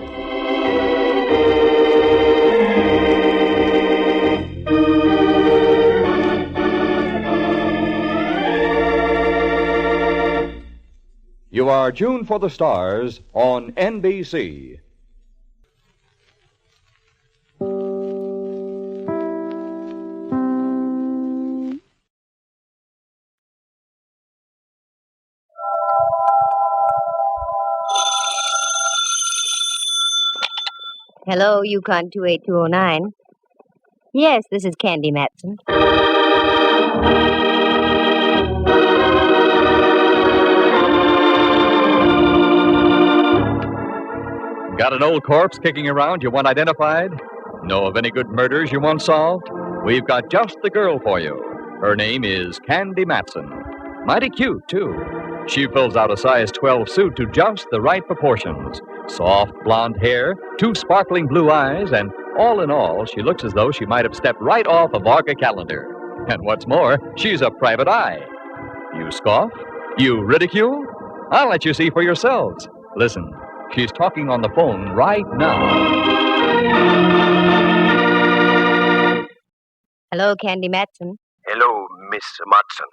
You are tuned for the stars on NBC. Hello, Yukon 28209. Yes, this is Candy Matson. Got an old corpse kicking around you want identified? Know of any good murders you want solved? We've got just the girl for you. Her name is Candy Matson. Mighty cute, too. She fills out a size 12 suit to just the right proportions. Soft blonde hair, 2 sparkling blue eyes, and all in all, she looks as though she might have stepped right off a Varga calendar. And what's more, she's a private eye. You scoff? You ridicule? I'll let you see for yourselves. Listen, she's talking on the phone right now. Hello, Candy Matson. Hello, Miss Matson.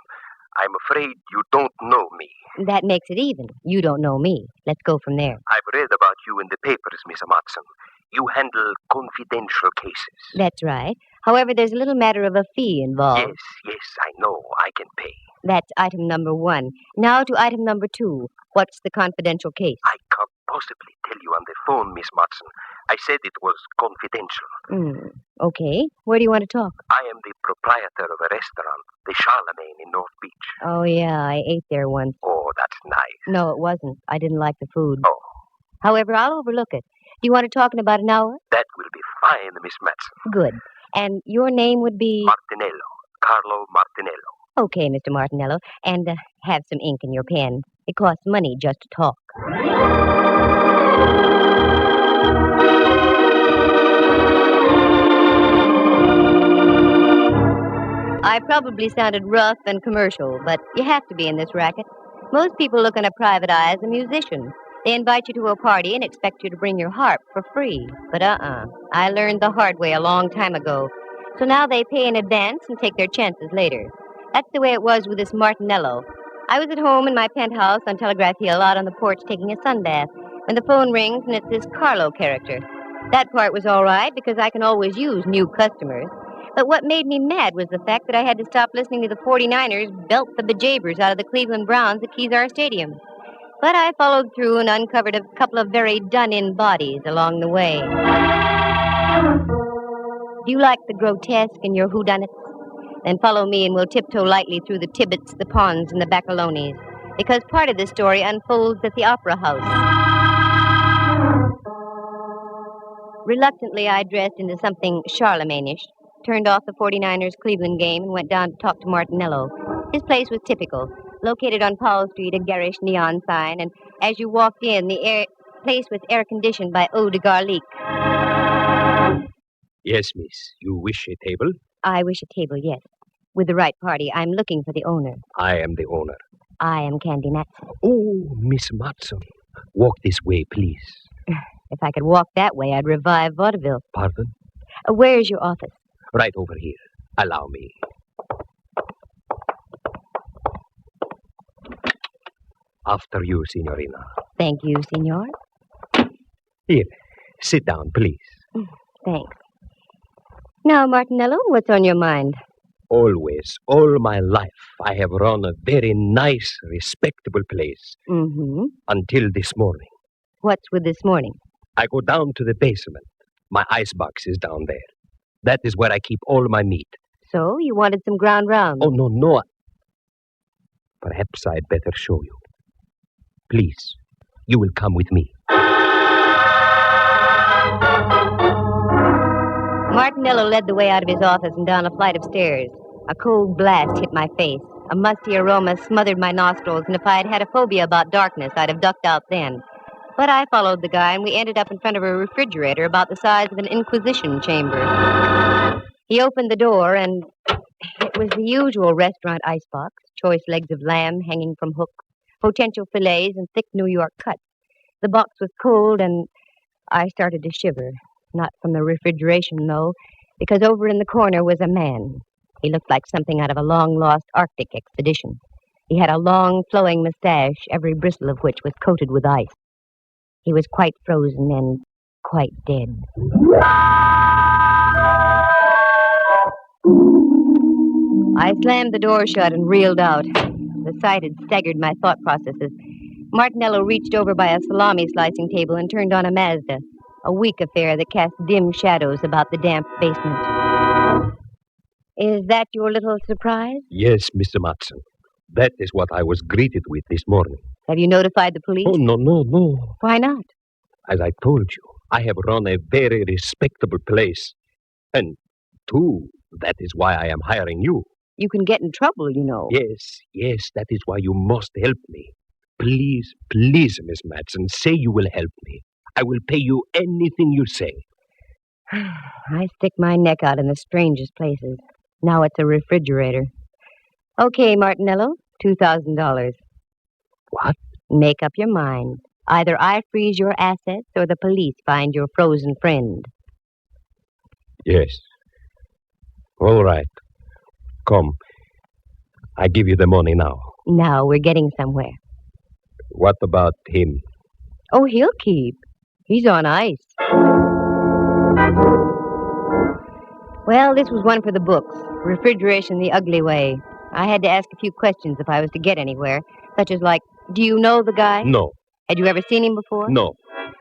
I'm afraid you don't know me. That makes it even. You don't know me. Let's go from there. I've read about you in the papers, Miss Matson. You handle confidential cases. That's right. However, there's a little matter of a fee involved. Yes, I know. I can pay. That's item number 1. Now to item number 2. What's the confidential case? I can't possibly tell you on the phone, Miss Matson. I said it was confidential. Okay. Where do you want to talk? I am the proprietor of a restaurant, the Charlemagne in North Beach. Oh, yeah, I ate there once. Oh, that's nice. No, it wasn't. I didn't like the food. Oh. However, I'll overlook it. Do you want to talk in about an hour? That will be fine, Miss Matson. Good. And your name would be? Martinello. Carlo Martinello. Okay, Mr. Martinello. And have some ink in your pen. It costs money just to talk. I probably sounded rough and commercial, but you have to be in this racket. Most people look on a private eye as a musician. They invite you to a party and expect you to bring your harp for free. But I learned the hard way a long time ago. So now they pay in advance and take their chances later. That's the way it was with this Martinello. I was at home in my penthouse on Telegraph Hill out on the porch taking a sunbath when the phone rings and it's this Carlo character. That part was all right because I can always use new customers. But what made me mad was the fact that I had to stop listening to the 49ers belt the bejabers out of the Cleveland Browns at Kezar Stadium. But I followed through and uncovered a couple of very done-in bodies along the way. Do you like the grotesque in your whodunits? Then follow me and we'll tiptoe lightly through the Tibbets, the Ponds, and the Baccalonis, because part of the story unfolds at the Opera House. Reluctantly, I dressed into something Charlemagne-ish, turned off the 49ers Cleveland game, and went down to talk to Martinello. His place was typical, located on Powell Street, a garish neon sign, and as you walked in, the place was air-conditioned by eau de garlic. Yes, miss. You wish a table? I wish a table, yes. With the right party. I'm looking for the owner. I am the owner. I am Candy Matson. Oh, Miss Matson. Walk this way, please. If I could walk that way, I'd revive vaudeville. Pardon? Where's your office? Right over here. Allow me. After you, Signorina. Thank you, senor. Here, sit down, please. Thanks. Now, Martinello, what's on your mind? Always, all my life, I have run a very nice, respectable place. Mm-hmm. Until this morning. What's with this morning? I go down to the basement. My icebox is down there. That is where I keep all my meat. So, you wanted some ground round? Oh, no. Perhaps I'd better show you. Please, you will come with me. Martinello led the way out of his office and down a flight of stairs. A cold blast hit my face. A musty aroma smothered my nostrils, and if I had had a phobia about darkness, I'd have ducked out then. But I followed the guy, and we ended up in front of a refrigerator about the size of an inquisition chamber. He opened the door, and it was the usual restaurant icebox, choice legs of lamb hanging from hooks, potential fillets, and thick New York cuts. The box was cold, and I started to shiver. Not from the refrigeration, though, because over in the corner was a man. He looked like something out of a long-lost Arctic expedition. He had a long, flowing mustache, every bristle of which was coated with ice. He was quite frozen and quite dead. I slammed the door shut and reeled out. The sight had staggered my thought processes. Martinello reached over by a salami slicing table and turned on a Mazda, a weak affair that cast dim shadows about the damp basement. Is that your little surprise? Yes, Mr. Matson. That is what I was greeted with this morning. Have you notified the police? Oh, no. Why not? As I told you, I have run a very respectable place. And, too, that is why I am hiring you. You can get in trouble, you know. Yes, that is why you must help me. Please, Miss Matson, say you will help me. I will pay you anything you say. I stick my neck out in the strangest places. Now it's a refrigerator. Okay, Martinello, $2,000. What? Make up your mind. Either I freeze your assets or the police find your frozen friend. Yes. All right. Come. I give you the money now. Now we're getting somewhere. What about him? Oh, he'll keep. He's on ice. Well, this was one for the books. Refrigeration the ugly way. I had to ask a few questions if I was to get anywhere, such as like, do you know the guy? No. Had you ever seen him before? No.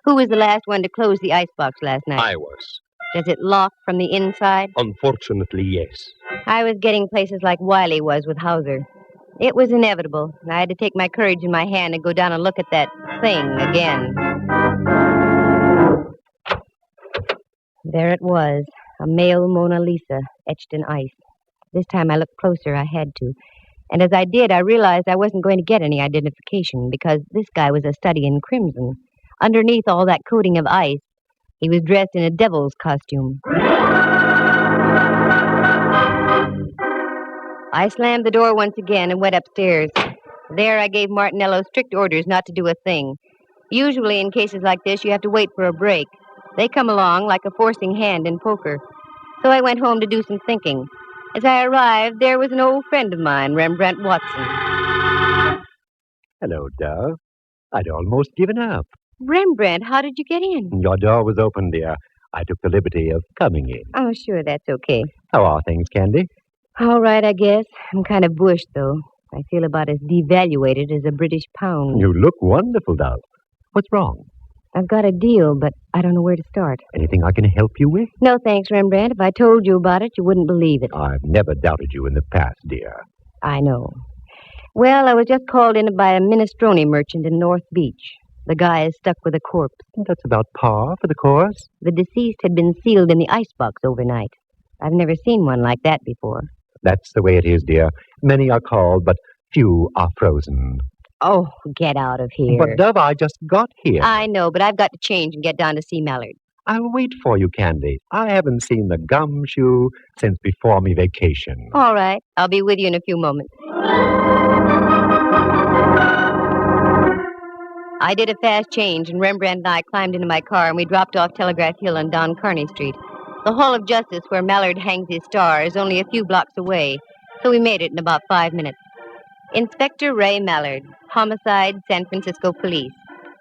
Who was the last one to close the icebox last night? I was. Does it lock from the inside? Unfortunately, yes. I was getting places like Wiley was with Hauser. It was inevitable. I had to take my courage in my hand and go down and look at that thing again. There it was, a male Mona Lisa etched in ice. This time I looked closer, I had to. And as I did, I realized I wasn't going to get any identification because this guy was a study in crimson. Underneath all that coating of ice, he was dressed in a devil's costume. I slammed the door once again and went upstairs. There I gave Martinello strict orders not to do a thing. Usually in cases like this, you have to wait for a break. They come along like a forcing hand in poker. So I went home to do some thinking. As I arrived, there was an old friend of mine, Rembrandt Watson. Hello, Dove. I'd almost given up. Rembrandt, how did you get in? Your door was open, dear. I took the liberty of coming in. Oh, sure, that's okay. How are things, Candy? All right, I guess. I'm kind of bushed, though. I feel about as devaluated as a British pound. You look wonderful, Dove. What's wrong? I've got a deal, but I don't know where to start. Anything I can help you with? No, thanks, Rembrandt. If I told you about it, you wouldn't believe it. I've never doubted you in the past, dear. I know. Well, I was just called in by a minestrone merchant in North Beach. The guy is stuck with a corpse. That's about par for the course. The deceased had been sealed in the icebox overnight. I've never seen one like that before. That's the way it is, dear. Many are called, but few are frozen. Oh, get out of here. But, Dove, I just got here. I know, but I've got to change and get down to see Mallard. I'll wait for you, Candy. I haven't seen the gumshoe since before me vacation. All right. I'll be with you in a few moments. I did a fast change, and Rembrandt and I climbed into my car, and we dropped off Telegraph Hill and down Kearney Street. The Hall of Justice, where Mallard hangs his star, is only a few blocks away, so we made it in about 5 minutes. Inspector Ray Mallard, Homicide, San Francisco Police.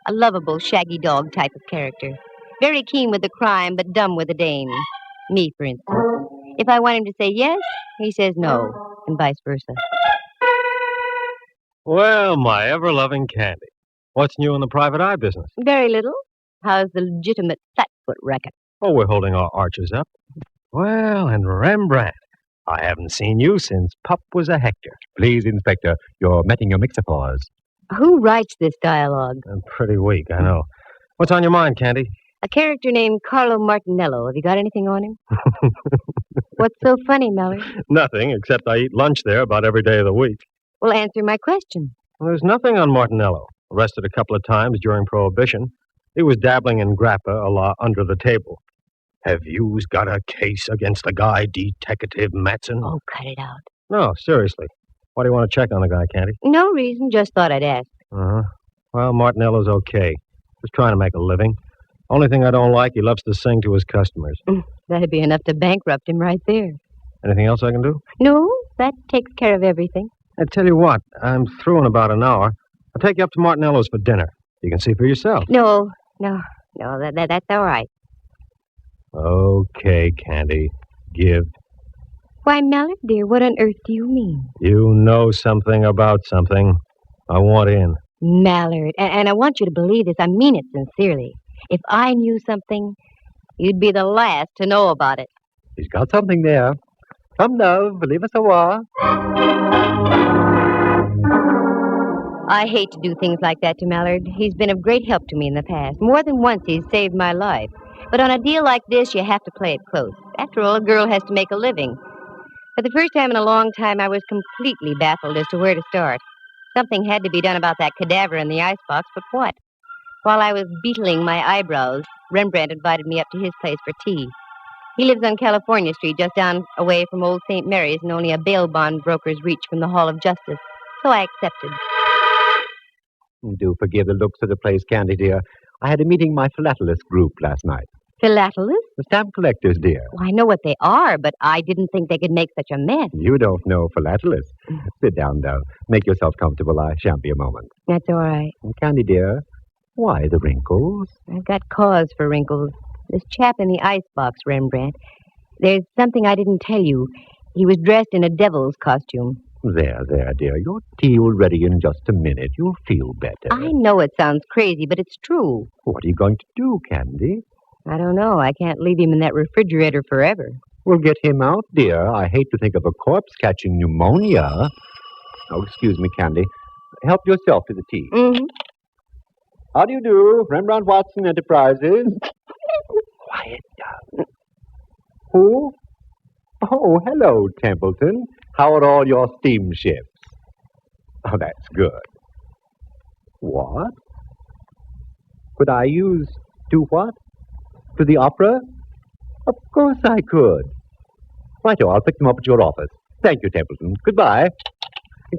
A lovable, shaggy dog type of character. Very keen with the crime, but dumb with the dame. Me, for instance. If I want him to say yes, he says no, and vice versa. Well, my ever-loving Candy. What's new in the private eye business? Very little. How's the legitimate flatfoot racket? Oh, we're holding our arches up. Well, and Rembrandt, I haven't seen you since Pup was a Hector. Please, Inspector, you're metting your mixer-paws. Who writes this dialogue? I'm pretty weak, I know. What's on your mind, Candy? A character named Carlo Martinello. Have you got anything on him? What's so funny, Mallard? Nothing, except I eat lunch there about every day of the week. Well, answer my question. Well, there's nothing on Martinello. Arrested a couple of times during Prohibition. He was dabbling in grappa a la under the table. Have yous got a case against the guy, Detective Matson? Oh, cut it out. No, seriously. Why do you want to check on the guy, Candy? No reason, just thought I'd ask. Uh-huh. Well, Martinello's okay. Just trying to make a living. Only thing I don't like, he loves to sing to his customers. That'd be enough to bankrupt him right there. Anything else I can do? No, that takes care of everything. I tell you what, I'm through in about an hour. I'll take you up to Martinello's for dinner. You can see for yourself. No, that's all right. Okay, Candy. Give. Why, Mallard, dear, what on earth do you mean? You know something about something. I want in. Mallard, and I want you to believe this. I mean it sincerely. If I knew something, you'd be the last to know about it. He's got something there. Come now, believe us a while. I hate to do things like that to Mallard. He's been of great help to me in the past. More than once he's saved my life. But on a deal like this, you have to play it close. After all, a girl has to make a living. For the first time in a long time, I was completely baffled as to where to start. Something had to be done about that cadaver in the icebox, but what? While I was beetling my eyebrows, Rembrandt invited me up to his place for tea. He lives on California Street, just down away from Old St. Mary's, and only a bail bond broker's reach from the Hall of Justice. So I accepted. Do forgive the looks of the place, Candy, dear. I had a meeting my philatelist group last night. Philatelist? The stamp collectors, dear. Well, I know what they are, but I didn't think they could make such a mess. You don't know philatelists. Sit down, though. Make yourself comfortable. I shan't be a moment. That's all right. Candy, dear, why the wrinkles? I've got cause for wrinkles. This chap in the icebox, Rembrandt. There's something I didn't tell you. He was dressed in a devil's costume. There, dear. Your tea will ready in just a minute. You'll feel better. I know it sounds crazy, but it's true. What are you going to do, Candy? I don't know. I can't leave him in that refrigerator forever. We'll get him out, dear. I hate to think of a corpse catching pneumonia. Oh, excuse me, Candy. Help yourself to the tea. Mm-hmm. How do you do, Rembrandt Watson Enterprises? Quiet down. Who? Oh, hello, Templeton. How are all your steamships? Oh, that's good. What? Could I use... do what? To the opera? Of course I could. Righto, I'll pick them up at your office. Thank you, Templeton. Goodbye.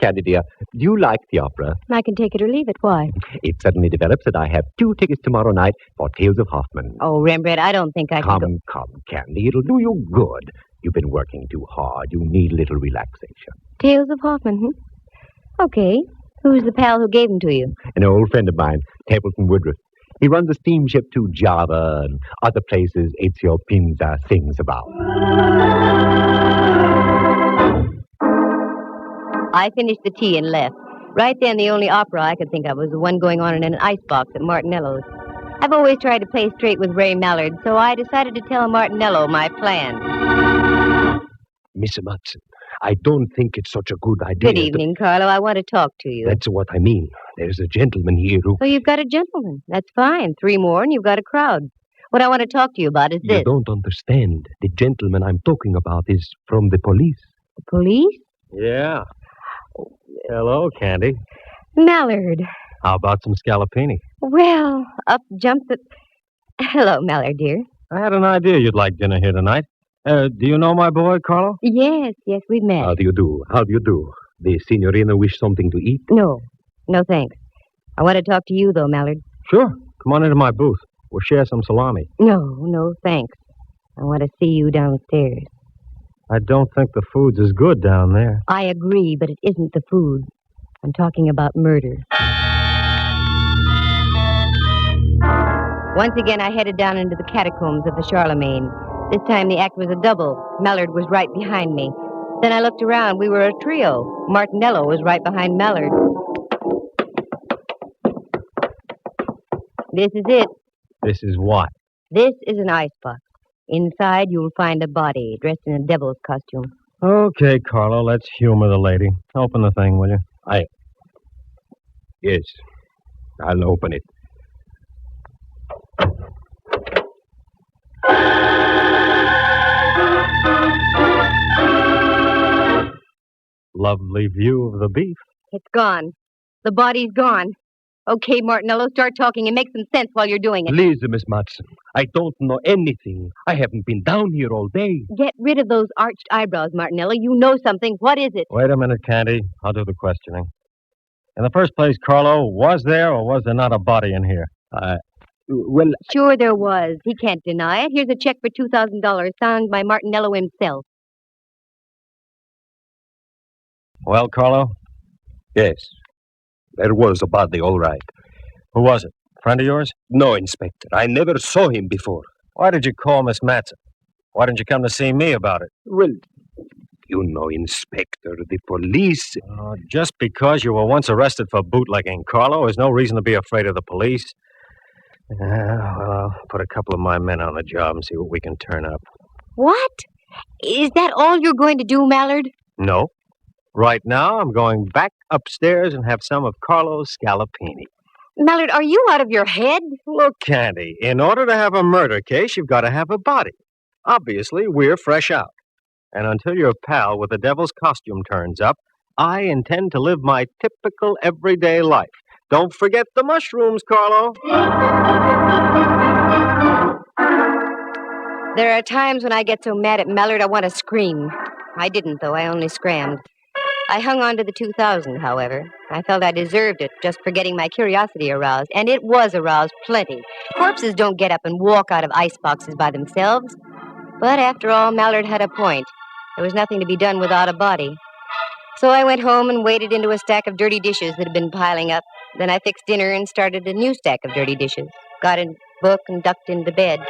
Candy, dear, do you like the opera? I can take it or leave it. Why? It suddenly develops that I have 2 tickets tomorrow night for Tales of Hoffman. Oh, Rembrandt, I don't think I can go... Come, Candy. It'll do you good. You've been working too hard. You need a little relaxation. Tales of Hoffman, Okay. Who's the pal who gave them to you? An old friend of mine, Templeton Woodruff. He runs a steamship to Java and other places Ezio Pinza sings about. I finished the tea and left. Right then, the only opera I could think of was the one going on in an icebox at Martinello's. I've always tried to play straight with Ray Mallard, so I decided to tell Martinello my plan. Miss Matson, I don't think it's such a good idea. Good evening, Carlo. I want to talk to you. That's what I mean. There's a gentleman here who... Oh, you've got a gentleman. That's fine. 3 more and you've got a crowd. What I want to talk to you about is this. You don't understand. The gentleman I'm talking about is from the police. The police? Yeah. Hello, Candy. Mallard. How about some scallopini? Well, up jumped the... Hello, Mallard, dear. I had an idea you'd like dinner here tonight. Do you know my boy, Carlo? Yes, we've met. How do you do? The signorina wish something to eat? No, thanks. I want to talk to you, though, Mallard. Sure. Come on into my booth. We'll share some salami. No, thanks. I want to see you downstairs. I don't think the food's as good down there. I agree, but it isn't the food. I'm talking about murder. Once again, I headed down into the catacombs of the Charlemagne. This time the act was a double. Mallard was right behind me. Then I looked around. We were a trio. Martinello was right behind Mallard. This is it. This is what? This is an icebox. Inside, you'll find a body dressed in a devil's costume. Okay, Carlo, let's humor the lady. Open the thing, will you? Yes, I'll open it. Lovely view of the beef. It's gone. The body's gone. Okay, Martinello, start talking and make some sense while you're doing it. Please, Miss Matson, I don't know anything. I haven't been down here all day. Get rid of those arched eyebrows, Martinello. You know something. What is it? Wait a minute, Candy. I'll do the questioning. In the first place, Carlo, was there or was there not a body in here? Well... Sure there was. He can't deny it. Here's a check for $2,000 signed by Martinello himself. Well, Carlo? Yes. There was a body, all right. Who was it? Friend of yours? No, Inspector. I never saw him before. Why did you call Miss Matson? Why didn't you come to see me about it? Well, you know, Inspector, the police... Just because you were once arrested for bootlegging, Carlo, is no reason to be afraid of the police. Well, I'll put a couple of my men on the job and see what we can turn up. What? Is that all you're going to do, Mallard? No. Right now, I'm going back upstairs and have some of Carlo's scallopini. Mallard, are you out of your head? Look, Candy, in order to have a murder case, you've got to have a body. Obviously, we're fresh out. And until your pal with the devil's costume turns up, I intend to live my typical everyday life. Don't forget the mushrooms, Carlo. There are times when I get so mad at Mallard I want to scream. I didn't, though. I only scrammed. I hung on to the $2,000, however. I felt I deserved it just for getting my curiosity aroused, and it was aroused plenty. Corpses don't get up and walk out of iceboxes by themselves. But after all, Mallard had a point. There was nothing to be done without a body. So I went home and waded into a stack of dirty dishes that had been piling up. Then I fixed dinner and started a new stack of dirty dishes. Got a book and ducked into bed.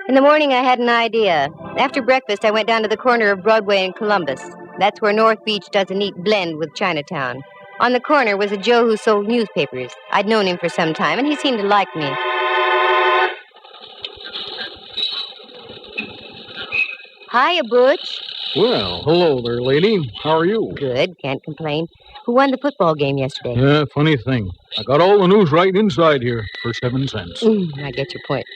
In the morning, I had an idea. After breakfast, I went down to the corner of Broadway and Columbus. That's where North Beach does a neat blend with Chinatown. On the corner was a Joe who sold newspapers. I'd known him for some time, and he seemed to like me. Hiya, Butch. Well, hello there, lady. How are you? Good, can't complain. Who won the football game yesterday? Yeah, funny thing. I got all the news right inside here for 7 cents. I get your point.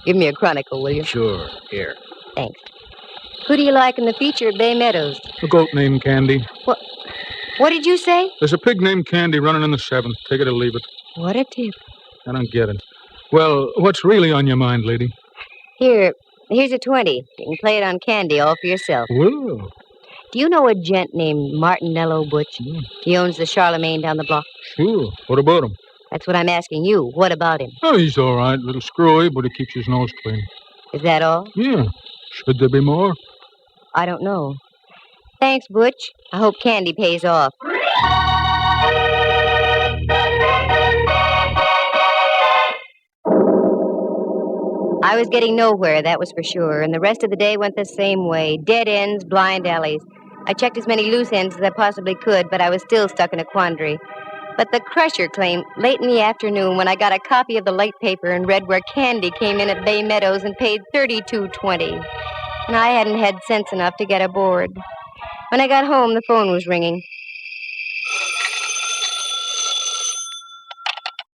Give me a chronicle, will you? Sure, here. Thanks. Who do you like in the feature at Bay Meadows? A goat named Candy. What did you say? There's a pig named Candy running in the 7th. Take it or leave it. What a tip. I don't get it. Well, what's really on your mind, lady? Here's a 20. You can play it on Candy all for yourself. Well. Do you know a gent named Martinello, Butch? He owns the Charlemagne down the block. Sure. What about him? That's what I'm asking you. What about him? Oh, he's all right. A little screwy, but he keeps his nose clean. Is that all? Yeah. Should there be more? I don't know. Thanks, Butch. I hope Candy pays off. I was getting nowhere, that was for sure, and the rest of the day went the same way. Dead ends, blind alleys. I checked as many loose ends as I possibly could, but I was still stuck in a quandary. But the Crusher claimed late in the afternoon when I got a copy of the late paper and read where Candy came in at Bay Meadows and paid $32.20. And I hadn't had sense enough to get aboard. When I got home, the phone was ringing.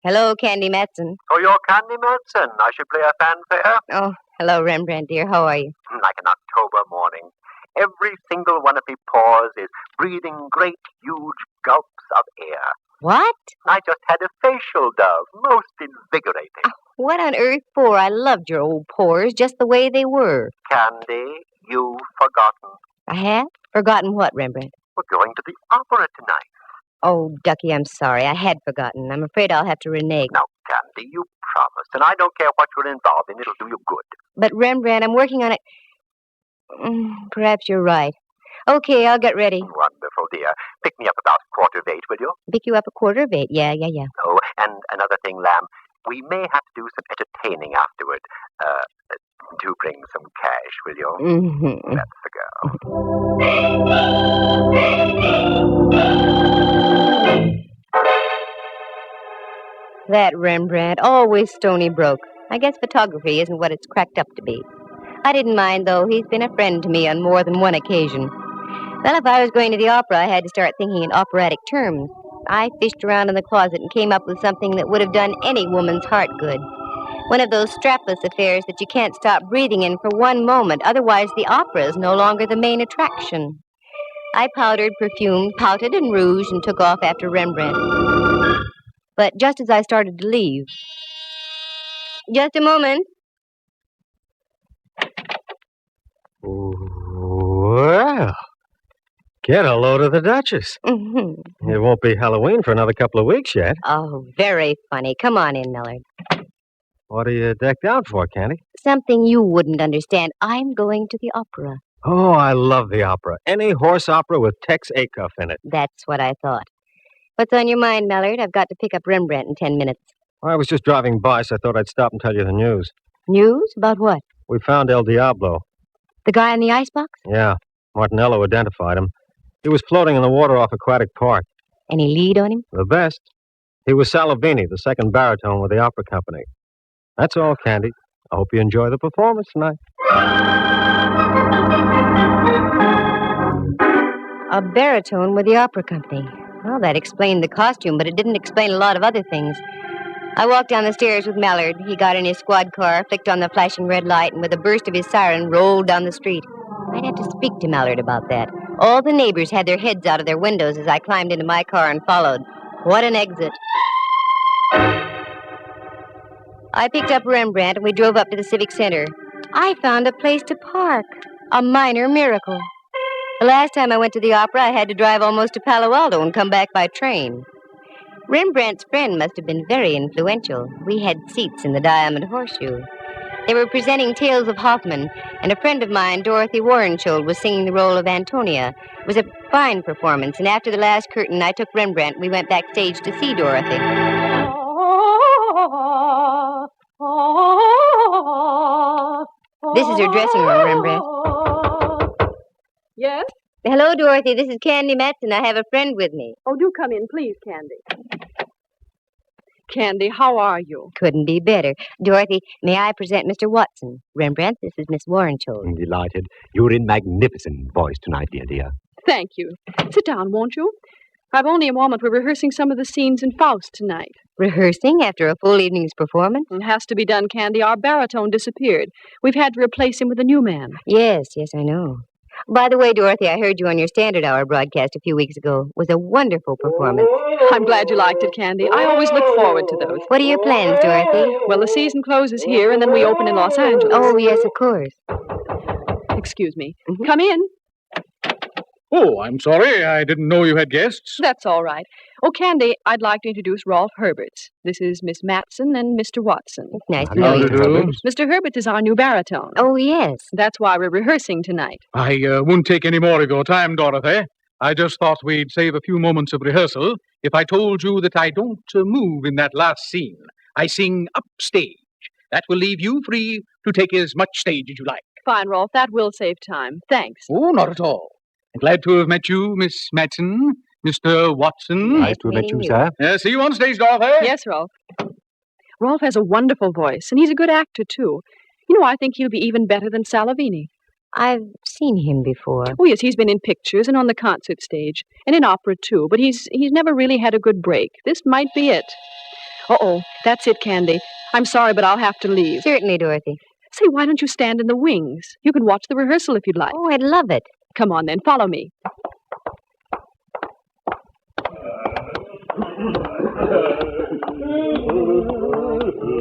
Hello, Candy Matson. Oh, you're Candy Matson. I should play a fanfare. Oh, hello, Rembrandt, dear. How are you? Like an October morning. Every single one of me pores is breathing great, huge gulps of air. What? I just had a facial dove. Most invigorating. What on earth for? I loved your old pores just the way they were. Candy, you've forgotten. I have? Forgotten what, Rembrandt? We're going to the opera tonight. Oh, Ducky, I'm sorry. I had forgotten. I'm afraid I'll have to renege. Now, Candy, you promised, and I don't care what you're involved in. It'll do you good. But Rembrandt, I'm working on it. Perhaps you're right. Okay, I'll get ready. Wonderful, dear. Pick me up about 7:45, will you? Pick you up 7:45. Yeah. Oh, and another thing, Lamb. We may have to do some entertaining afterward. Do bring some cash, will you? Mm-hmm. That's the girl. That Rembrandt, always stony broke. I guess photography isn't what it's cracked up to be. I didn't mind, though. He's been a friend to me on more than one occasion. Well, if I was going to the opera, I had to start thinking in operatic terms. I fished around in the closet and came up with something that would have done any woman's heart good. One of those strapless affairs that you can't stop breathing in for one moment, otherwise the opera is no longer the main attraction. I powdered, perfumed, pouted, and rouged, and took off after Rembrandt. But just as I started to leave... Just a moment. Well, get a load of the Duchess. Mm-hmm. It won't be Halloween for another couple of weeks yet. Oh, very funny. Come on in, Millard. What are you decked out for, Candy? Something you wouldn't understand. I'm going to the opera. Oh, I love the opera. Any horse opera with Tex Acuff in it. That's what I thought. What's on your mind, Millard? I've got to pick up Rembrandt in 10 minutes. Well, I was just driving by, so I thought I'd stop and tell you the news. News? About what? We found El Diablo. The guy in the icebox? Yeah. Martinello identified him. He was floating in the water off Aquatic Park. Any lead on him? The best. He was Salavini, the second baritone with the opera company. That's all, Candy. I hope you enjoy the performance tonight. A baritone with the opera company. Well, that explained the costume, but it didn't explain a lot of other things. I walked down the stairs with Mallard. He got in his squad car, flicked on the flashing red light, and with a burst of his siren, rolled down the street. I'd have to speak to Mallard about that. All the neighbors had their heads out of their windows as I climbed into my car and followed. What an exit. I picked up Rembrandt and we drove up to the Civic Center. I found a place to park. A minor miracle. The last time I went to the opera, I had to drive almost to Palo Alto and come back by train. Rembrandt's friend must have been very influential. We had seats in the Diamond Horseshoe. They were presenting Tales of Hoffman, and a friend of mine, Dorothy Warrenshold, was singing the role of Antonia. It was a fine performance, and after the last curtain, I took Rembrandt. We went backstage to see Dorothy. This is her dressing room, Rembrandt. Yes? Hello, Dorothy. This is Candy Matson. I have a friend with me. Oh, do come in, please, Candy. Candy, how are you? Couldn't be better. Dorothy, may I present Mr. Watson? Rembrandt, this is Miss Warrenshold. I'm delighted. You're in magnificent voice tonight, dear. Thank you. Sit down, won't you? I've only a moment. We're rehearsing some of the scenes in Faust tonight. Rehearsing after a full evening's performance? It has to be done, Candy. Our baritone disappeared. We've had to replace him with a new man. Yes, I know. By the way, Dorothy, I heard you on your Standard Hour broadcast a few weeks ago. It was a wonderful performance. I'm glad you liked it, Candy. I always look forward to those. What are your plans, Dorothy? Well, the season closes here, and then we open in Los Angeles. Oh, yes, of course. Excuse me. Mm-hmm. Come in. Oh, I'm sorry. I didn't know you had guests. That's all right. Oh, Candy, I'd like to introduce Rolf Herberts. This is Miss Matson and Mr. Watson. It's nice to know you. Mr. Herberts is our new baritone. Oh, yes. That's why we're rehearsing tonight. I won't take any more of your time, Dorothy. I just thought we'd save a few moments of rehearsal if I told you that I don't move in that last scene. I sing upstage. That will leave you free to take as much stage as you like. Fine, Rolf. That will save time. Thanks. Oh, not at all. Glad to have met you, Miss Matson, Mr. Watson. Nice to have met you, sir. See you on stage, Dorothy. Yes, Rolf. Rolf has a wonderful voice, and he's a good actor, too. You know, I think he'll be even better than Salavini. I've seen him before. Oh, yes, he's been in pictures and on the concert stage, and in opera, too, but he's never really had a good break. This might be it. Uh-oh, that's it, Candy. I'm sorry, but I'll have to leave. Certainly, Dorothy. Say, why don't you stand in the wings? You can watch the rehearsal if you'd like. Oh, I'd love it. Come on, then. Follow me.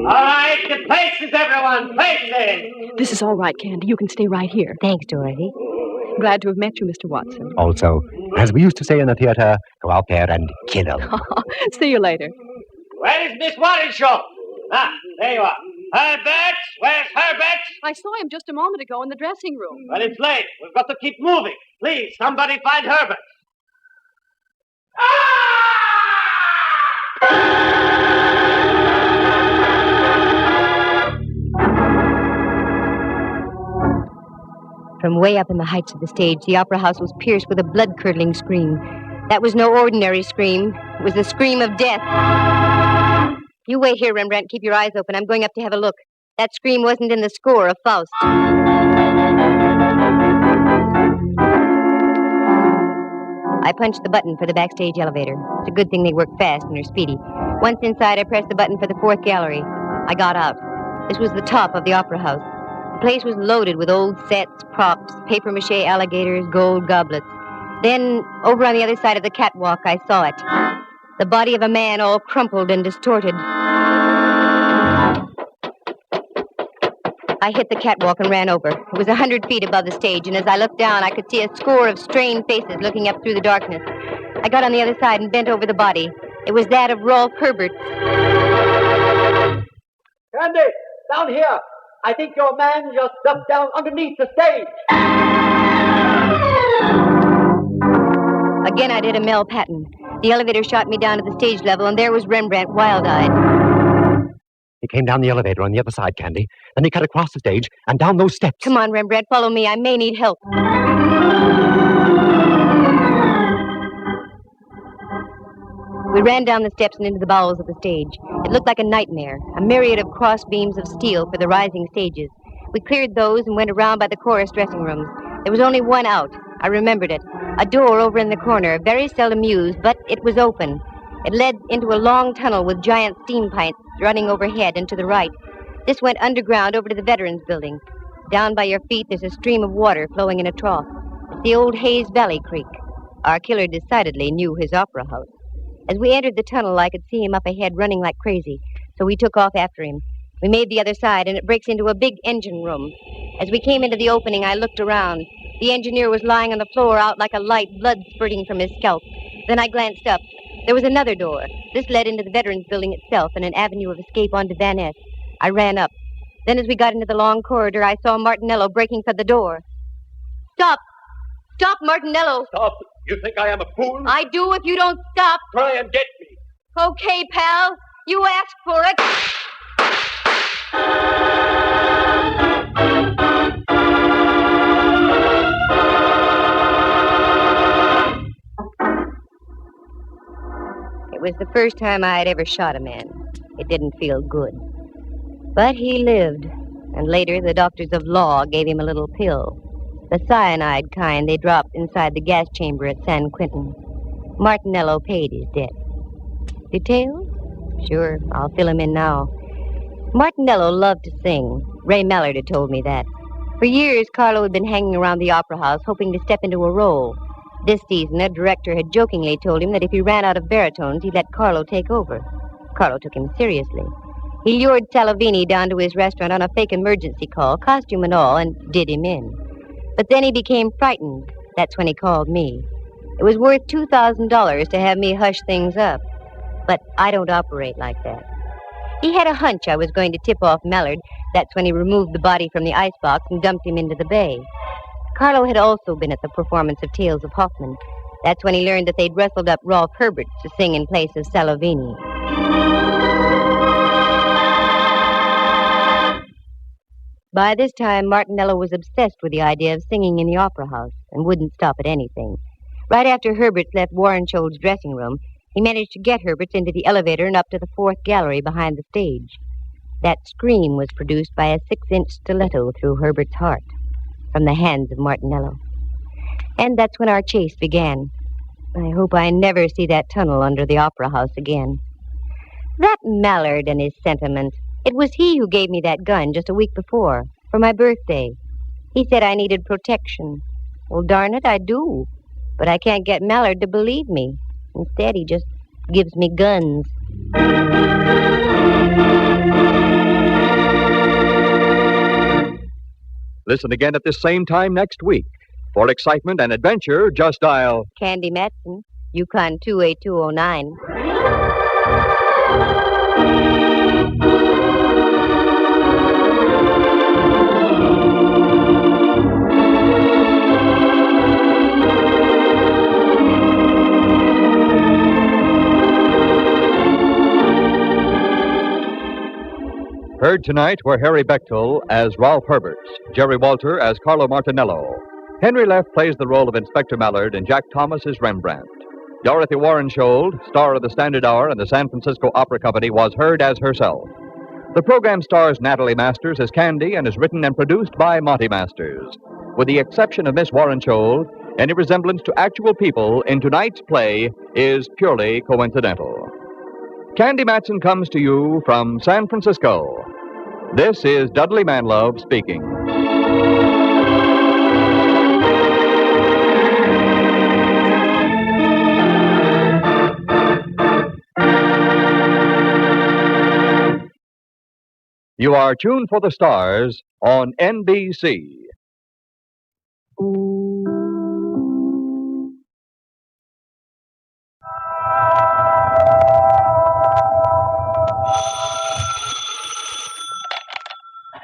All right, to places, everyone. Places. This is all right, Candy. You can stay right here. Thanks, Dorothy. Glad to have met you, Mr. Watson. Also, As we used to say in the theater, go out there and kill them. See you later. Where is Miss Warrenshaw? Ah, there you are. Herbert! Where's Herbert? I saw him just a moment ago in the dressing room. Well, it's late. We've got to keep moving. Please, somebody find Herbert. From way up in the heights of the stage, the opera house was pierced with a blood-curdling scream. That was no ordinary scream. It was the scream of death. You wait here, Rembrandt. Keep your eyes open. I'm going up to have a look. That scream wasn't in the score of Faust. I punched the button for the backstage elevator. It's a good thing they work fast and are speedy. Once inside, I pressed the button for the fourth gallery. I got out. This was the top of the opera house. The place was loaded with old sets, props, papier-mâché alligators, gold goblets. Then, over on the other side of the catwalk, I saw it. The body of a man all crumpled and distorted. I hit the catwalk and ran over. It was 100 feet above the stage, and as I looked down, I could see a score of strained faces looking up through the darkness. I got on the other side and bent over the body. It was that of Rolf Herbert. Candy, down here. I think your man just ducked down underneath the stage. Again, I did a Mel Patton. The elevator shot me down to the stage level, and there was Rembrandt, wild-eyed. He came down the elevator on the other side, Candy. Then he cut across the stage and down those steps. Come on, Rembrandt, follow me. I may need help. We ran down the steps and into the bowels of the stage. It looked like a nightmare, a myriad of cross beams of steel for the rising stages. We cleared those and went around by the chorus dressing rooms. There was only one out. I remembered it. A door over in the corner, very seldom used, but it was open. It led into a long tunnel with giant steam pipes running overhead and to the right. This went underground over to the Veterans Building. Down by your feet, there's a stream of water flowing in a trough. It's the old Hayes Valley Creek. Our killer decidedly knew his opera house. As we entered the tunnel, I could see him up ahead running like crazy, so we took off after him. We made the other side, and it breaks into a big engine room. As we came into the opening, I looked around. The engineer was lying on the floor out like a light, blood spurting from his scalp. Then I glanced up. There was another door. This led into the Veterans Building itself and an avenue of escape onto Van Ness. I ran up. Then as we got into the long corridor, I saw Martinello breaking for the door. Stop! Stop, Martinello! Stop! You think I am a fool? I do if you don't stop. Try and get me. Okay, pal. You asked for it. It was the first time I had ever shot a man. It didn't feel good. But he lived, and later the doctors of law gave him a little pill. The cyanide kind they dropped inside the gas chamber at San Quentin. Martinello paid his debt. Details? Sure, I'll fill him in now. Martinello loved to sing. Ray Mallard had told me that. For years, Carlo had been hanging around the opera house hoping to step into a role. This season, a director had jokingly told him that if he ran out of baritones, he'd let Carlo take over. Carlo took him seriously. He lured Salavini down to his restaurant on a fake emergency call, costume and all, and did him in. But then he became frightened. That's when he called me. It was worth $2,000 to have me hush things up. But I don't operate like that. He had a hunch I was going to tip off Mallard. That's when he removed the body from the icebox and dumped him into the bay. Carlo had also been at the performance of Tales of Hoffman. That's when he learned that they'd wrestled up Rolf Herbert to sing in place of Salavini. By this time, Martinello was obsessed with the idea of singing in the opera house and wouldn't stop at anything. Right after Herberts left Warrenshold's dressing room, he managed to get Herberts into the elevator and up to the fourth gallery behind the stage. That scream was produced by a 6-inch stiletto through Herbert's heart from the hands of Martinello. And that's when our chase began. I hope I never see that tunnel under the opera house again. That Mallard and his sentiments. It was he who gave me that gun just a week before, for my birthday. He said I needed protection. Well, darn it, I do. But I can't get Mallard to believe me. Instead, he just gives me guns. Listen again at this same time next week For excitement and adventure, just dial Candy Matson, Yukon 28209. Heard tonight were Harry Bechtel as Ralph Herbert, Jerry Walter as Carlo Martinello. Henry Leff plays the role of Inspector Mallard, and Jack Thomas is Rembrandt. Dorothy Warren Schold, star of the Standard Hour and the San Francisco Opera Company, was heard as herself. The program stars Natalie Masters as Candy and is written and produced by Monty Masters. With the exception of Miss Warren Schold, any resemblance to actual people in tonight's play is purely coincidental. Candy Matson comes to you from San Francisco. This is Dudley Manlove speaking. You are tuned for the stars on NBC.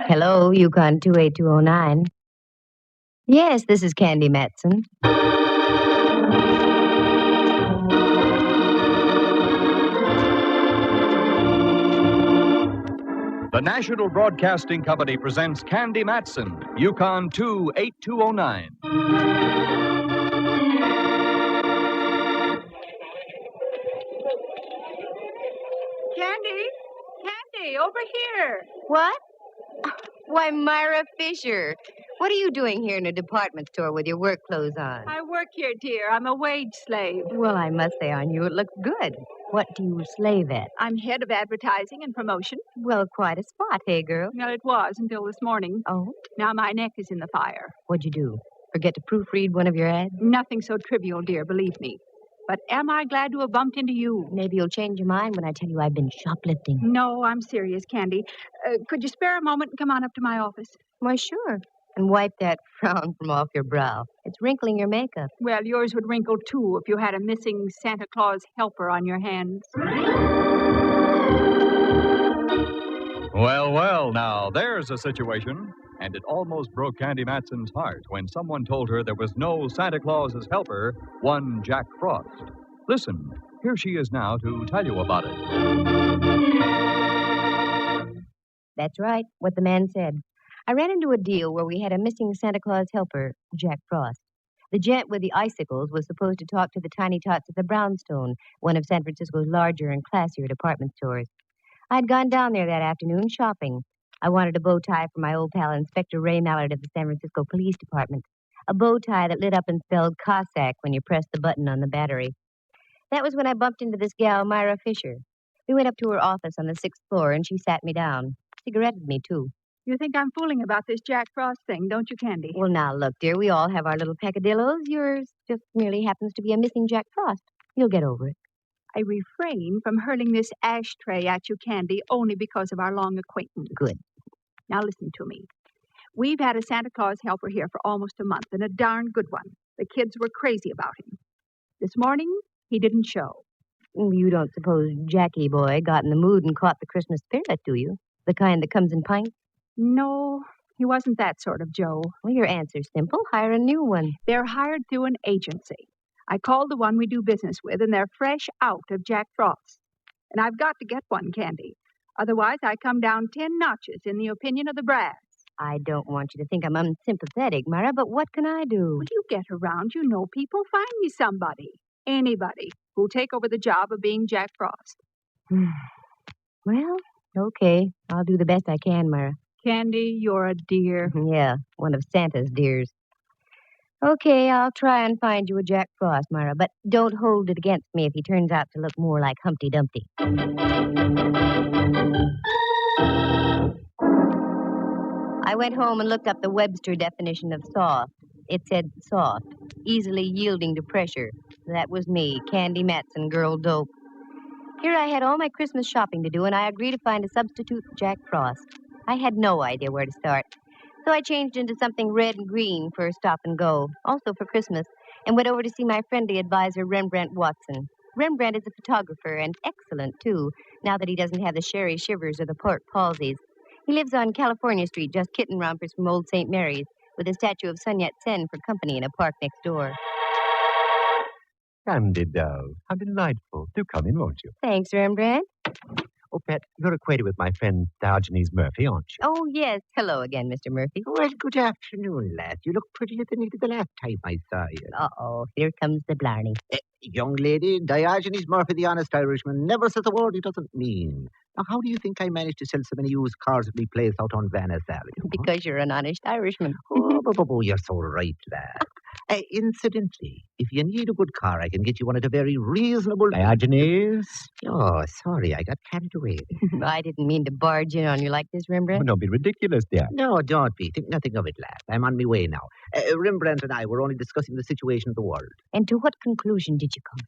Hello, Yukon 28209. Yes, this is Candy Matson. The National Broadcasting Company presents Candy Matson, Yukon 28209. Candy, over here. What? Why, Myra Fisher. What are you doing here in a department store with your work clothes on? I work here, dear. I'm a wage slave. Well, I must say on you it looks good. What do you slave at? I'm head of advertising and promotion. Well, quite a spot, hey, girl? Well, it was until this morning. Oh? Now my neck is in the fire. What'd you do? Forget to proofread one of your ads? Nothing so trivial, dear, believe me. But am I glad to have bumped into you? Maybe you'll change your mind when I tell you I've been shoplifting. No, I'm serious, Candy. Could you spare a moment and come on up to my office? Why, sure. And wipe that frown from off your brow. It's wrinkling your makeup. Well, yours would wrinkle, too, if you had a missing Santa Claus helper on your hands. Well, now, there's a situation. And it almost broke Candy Matson's heart when someone told her there was no Santa Claus's helper, one Jack Frost. Listen, here she is now to tell you about it. That's right, what the man said. I ran into a deal where we had a missing Santa Claus helper, Jack Frost. The gent with the icicles was supposed to talk to the tiny tots at the Brownstone, one of San Francisco's larger and classier department stores. I'd gone down there that afternoon shopping. I wanted a bow tie for my old pal Inspector Ray Mallard of the San Francisco Police Department. A bow tie that lit up and spelled Cossack when you pressed the button on the battery. That was when I bumped into this gal, Myra Fisher. We went up to her office on the 6th floor, and she sat me down. Cigaretted me, too. You think I'm fooling about this Jack Frost thing, don't you, Candy? Well, now, look, dear, we all have our little peccadillos. Yours just merely happens to be a missing Jack Frost. You'll get over it. I refrain from hurling this ashtray at you, Candy, only because of our long acquaintance. Good. Now listen to me. We've had a Santa Claus helper here for almost a month, and a darn good one. The kids were crazy about him. This morning, he didn't show. You don't suppose Jackie boy got in the mood and caught the Christmas spirit, do you? The kind that comes in pints? No, he wasn't that sort of Joe. Well, your answer's simple. Hire a new one. They're hired through an agency. I called the one we do business with, and they're fresh out of Jack Frost. And I've got to get one, Candy. Otherwise, I come down 10 notches in the opinion of the brass. I don't want you to think I'm unsympathetic, Myra, but what can I do? Would you get around? You know people. Find me somebody. Anybody who'll take over the job of being Jack Frost. Well, okay. I'll do the best I can, Myra. Candy, you're a dear. Yeah, one of Santa's dears. Okay, I'll try and find you a Jack Frost, Myra, but don't hold it against me if he turns out to look more like Humpty Dumpty. I went home and looked up the Webster definition of soft. It said soft, easily yielding to pressure. That was me, Candy Matson, girl dope. Here I had all my Christmas shopping to do, and I agreed to find a substitute for Jack Frost. I had no idea where to start. So I changed into something red and green for stop and go, also for Christmas, and went over to see my friendly advisor, Rembrandt Watson. Rembrandt is a photographer, and excellent, too, now that he doesn't have the sherry shivers or the pork palsies. He lives on California Street, just kitten rompers from Old St. Mary's, with a statue of Sun Yat-sen for company in a park next door. Candy Dove, how delightful. Do come in, won't you? Thanks, Rembrandt. Oh, Pet, you're acquainted with my friend Diogenes Murphy, aren't you? Oh, yes. Hello again, Mr. Murphy. Well, good afternoon, lad. You look prettier than you did the last time I saw you. Uh-oh, here comes the blarney. Young lady, Diogenes Murphy, the honest Irishman, never says a word he doesn't mean. Now, how do you think I managed to sell so many used cars at my place out on Venice Avenue? Because you're an honest Irishman. Oh, you're so right, lad. Incidentally, if you need a good car, I can get you one at a very reasonable... Diogenes? Oh, sorry, I got carried away. I didn't mean to barge in on you like this, Rembrandt. Oh, don't be ridiculous, dear. No, don't be. Think nothing of it, lad. I'm on my way now. Rembrandt and I were only discussing the situation of the world. And to what conclusion did you come?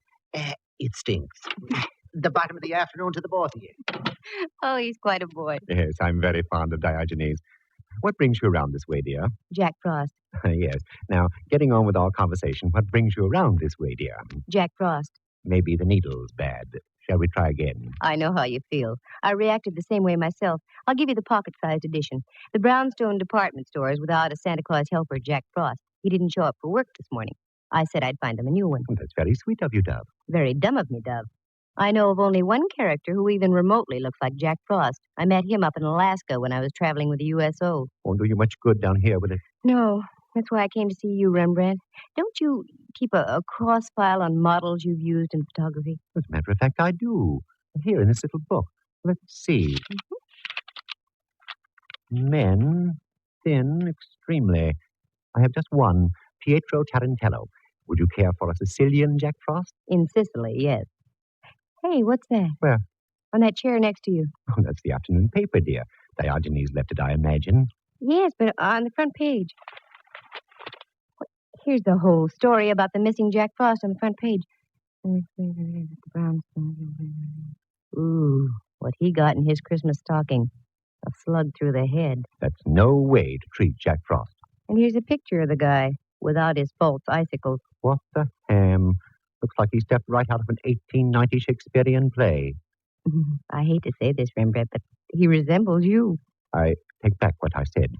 It stinks. The bottom of the afternoon to the both of you. Oh, he's quite a boy. Yes, I'm very fond of Diogenes. What brings you around this way, dear? Jack Frost. Yes. Now, getting on with our conversation, what brings you around this way, dear? Jack Frost. Maybe the needle's bad. Shall we try again? I know how you feel. I reacted the same way myself. I'll give you the pocket-sized edition. The brownstone department stores without a Santa Claus helper, Jack Frost. He didn't show up for work this morning. I said I'd find him a new one. That's very sweet of you, Dove. Very dumb of me, Dove. I know of only one character who even remotely looks like Jack Frost. I met him up in Alaska when I was traveling with the USO. Won't do you much good down here, will it? No, that's why I came to see you, Rembrandt. Don't you keep a cross file on models you've used in photography? As a matter of fact, I do. Here in this little book. Let's see. Men, thin, extremely. I have just one, Pietro Tarantello. Would you care for a Sicilian Jack Frost? In Sicily, yes. Hey, what's that? Where? On that chair next to you. Oh, that's the afternoon paper, dear. Diogenes left it, I imagine. Yes, but on the front page. Here's the whole story about the missing Jack Frost on the front page. Ooh, what he got in his Christmas stocking. A slug through the head. That's no way to treat Jack Frost. And here's a picture of the guy without his false icicles. What the ham? Looks like he stepped right out of an 1890 Shakespearean play. I hate to say this, Rembrandt, but he resembles you. I take back what I said.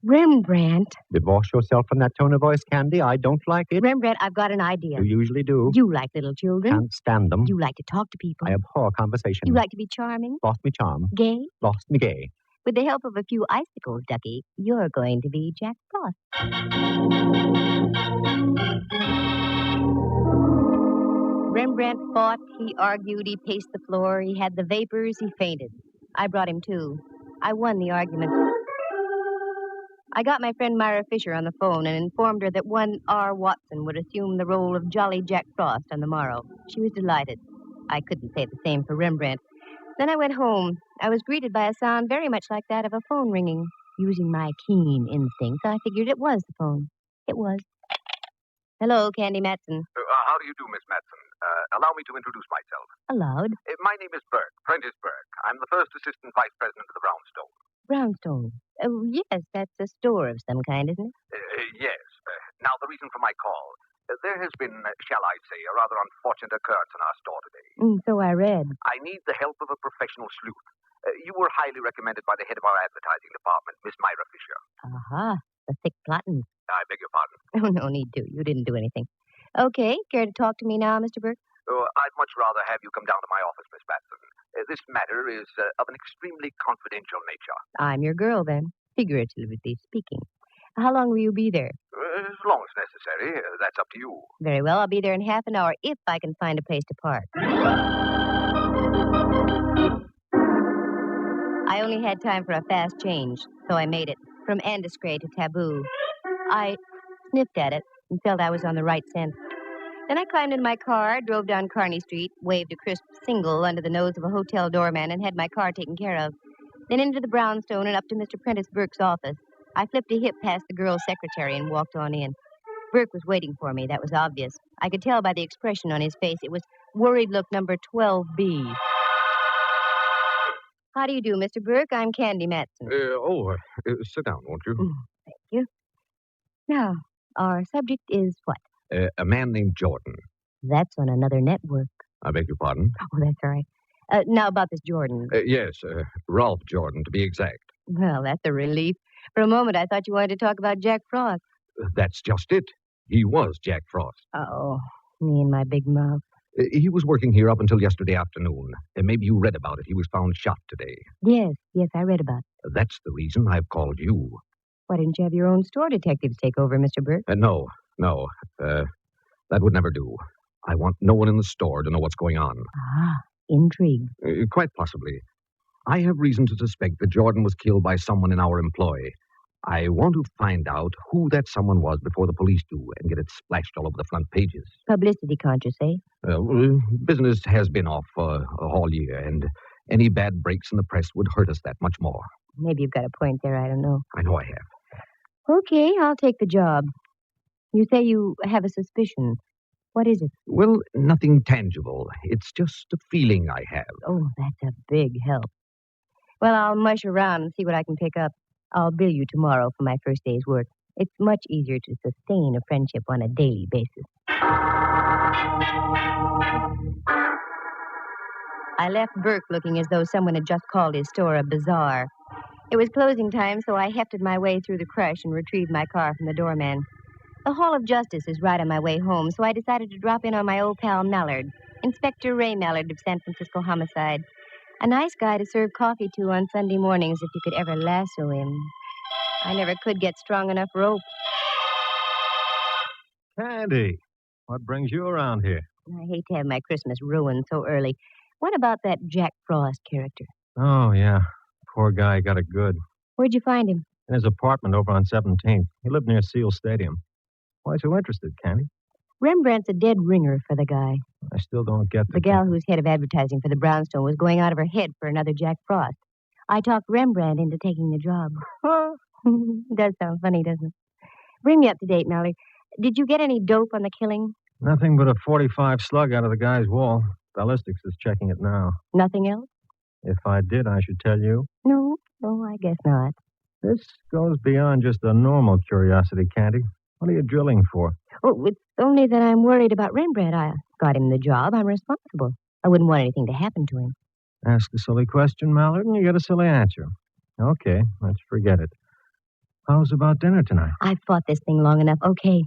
Rembrandt. Divorce yourself from that tone of voice, Candy. I don't like it. Rembrandt, I've got an idea. You usually do. You like little children. Can't stand them. You like to talk to people. I abhor conversation. You like to be charming. Lost me charm. Gay. Lost me gay. With the help of a few icicles, Ducky, you're going to be Jack Frost. Rembrandt fought, he argued, he paced the floor, he had the vapors, he fainted. I brought him to. I won the argument. I got my friend Myra Fisher on the phone and informed her that one R. Watson would assume the role of Jolly Jack Frost on the morrow. She was delighted. I couldn't say the same for Rembrandt. Then I went home. I was greeted by a sound very much like that of a phone ringing. Using my keen instincts, I figured it was the phone. It was. Hello, Candy Matson. How do you do, Miss Matson? Allow me to introduce myself. Allowed. My name is Burke, Prentice Burke. I'm the first assistant vice president of the Brownstone. Brownstone. Oh, yes, that's a store of some kind, isn't it? Yes. Now, the reason for my call. There has been, shall I say, a rather unfortunate occurrence in our store today. So I read. I need the help of a professional sleuth. You were highly recommended by the head of our advertising department, Miss Myra Fisher. Aha, the thick plotting. I beg your pardon. Oh, no need to. You didn't do anything. Okay, care to talk to me now, Mr. Burke? I'd much rather have you come down to my office, Miss Matson. This matter is of an extremely confidential nature. I'm your girl, then, figuratively speaking. How long will you be there? As long as necessary. That's up to you. Very well, I'll be there in half an hour if I can find a place to park. I only had time for a fast change, so I made it from Andescray to Taboo. I sniffed at it and felt I was on the right scent. Then I climbed in my car, drove down Kearney Street, waved a crisp single under the nose of a hotel doorman, and had my car taken care of. Then into the brownstone and up to Mr. Prentice Burke's office. I flipped a hip past the girl's secretary and walked on in. Burke was waiting for me. That was obvious. I could tell by the expression on his face. It was worried look number 12B. How do you do, Mr. Burke? I'm Candy Matson. Sit down, won't you? Thank you. Now, our subject is what? A man named Jordan. That's on another network. I beg your pardon? Oh, that's all right. Now about this Jordan. Yes, Ralph Jordan, to be exact. Well, that's a relief. For a moment, I thought you wanted to talk about Jack Frost. That's just it. He was Jack Frost. Oh, me and my big mouth. He was working here up until yesterday afternoon. Maybe you read about it. He was found shot today. Yes, I read about it. That's the reason I've called you. Why didn't you have your own store detectives take over, Mr. Burke? No. That would never do. I want no one in the store to know what's going on. Ah, intrigue. Quite possibly. I have reason to suspect that Jordan was killed by someone in our employ. I want to find out who that someone was before the police do and get it splashed all over the front pages. Publicity conscious, eh? Business has been off all year, and any bad breaks in the press would hurt us that much more. Maybe you've got a point there, I don't know. I know I have. Okay, I'll take the job. You say you have a suspicion. What is it? Well, nothing tangible. It's just a feeling I have. Oh, that's a big help. Well, I'll mush around and see what I can pick up. I'll bill you tomorrow for my first day's work. It's much easier to sustain a friendship on a daily basis. I left Burke looking as though someone had just called his store a bazaar. It was closing time, so I hefted my way through the crush and retrieved my car from the doorman. The Hall of Justice is right on my way home, so I decided to drop in on my old pal Mallard, Inspector Ray Mallard of San Francisco Homicide. A nice guy to serve coffee to on Sunday mornings if you could ever lasso him. I never could get strong enough rope. Candy, what brings you around here? I hate to have my Christmas ruined so early. What about that Jack Frost character? Oh, yeah. Poor guy got it good. Where'd you find him? In his apartment over on 17th. He lived near Seal Stadium. Why so interested, Candy? Rembrandt's a dead ringer for the guy. I still don't get the gal who's head of advertising for the Brownstone was going out of her head for another Jack Frost. I talked Rembrandt into taking the job. It does sound funny, doesn't it? Bring me up to date, Mallard. Did you get any dope on the killing? Nothing but a .45 slug out of the guy's wall. Ballistics is checking it now. Nothing else? If I did, I should tell you. No, I guess not. This goes beyond just a normal curiosity, Candy. What are you drilling for? Oh, it's only that I'm worried about Rembrandt. I got him the job. I'm responsible. I wouldn't want anything to happen to him. Ask a silly question, Mallard, and you get a silly answer. Okay, let's forget it. How's about dinner tonight? I've fought this thing long enough. Okay.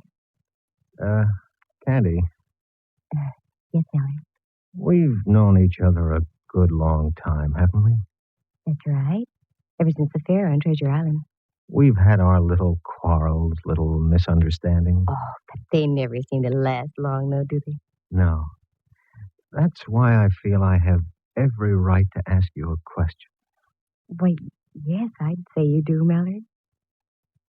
Candy. Yes, Mallard? We've known each other a good long time, haven't we? That's right. Ever since the fair on Treasure Island. We've had our little quarrels, little misunderstandings. Oh, but they never seem to last long, though, do they? No. That's why I feel I have every right to ask you a question. Wait, yes, I'd say you do, Mallard.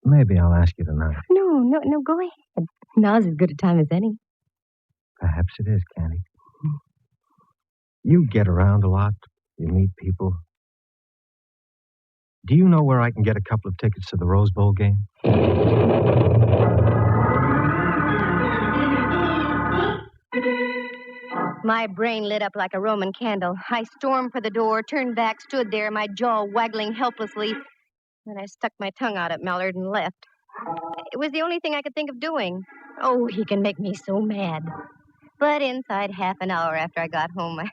Maybe I'll ask you tonight. No, go ahead. Now's as good a time as any. Perhaps it is, Candy. You get around a lot. You meet people. Do you know where I can get a couple of tickets to the Rose Bowl game? My brain lit up like a Roman candle. I stormed for the door, turned back, stood there, my jaw waggling helplessly. Then I stuck my tongue out at Mallard and left. It was the only thing I could think of doing. Oh, he can make me so mad. But inside half an hour after I got home, I